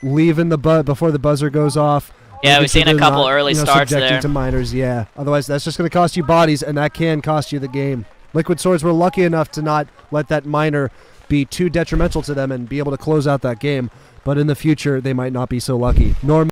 S6: leaving the before the buzzer goes off.
S1: Yeah,
S6: Making
S1: we've
S6: sure
S1: seen a
S6: they're
S1: couple
S6: not,
S1: early starts
S6: subjecting
S1: there.
S6: to minors, yeah. Otherwise, that's just going to cost you bodies, and that can cost you the game. Liquid Swords were lucky enough to not let that minor be too detrimental to them and be able to close out that game. But in the future, they might not be so lucky.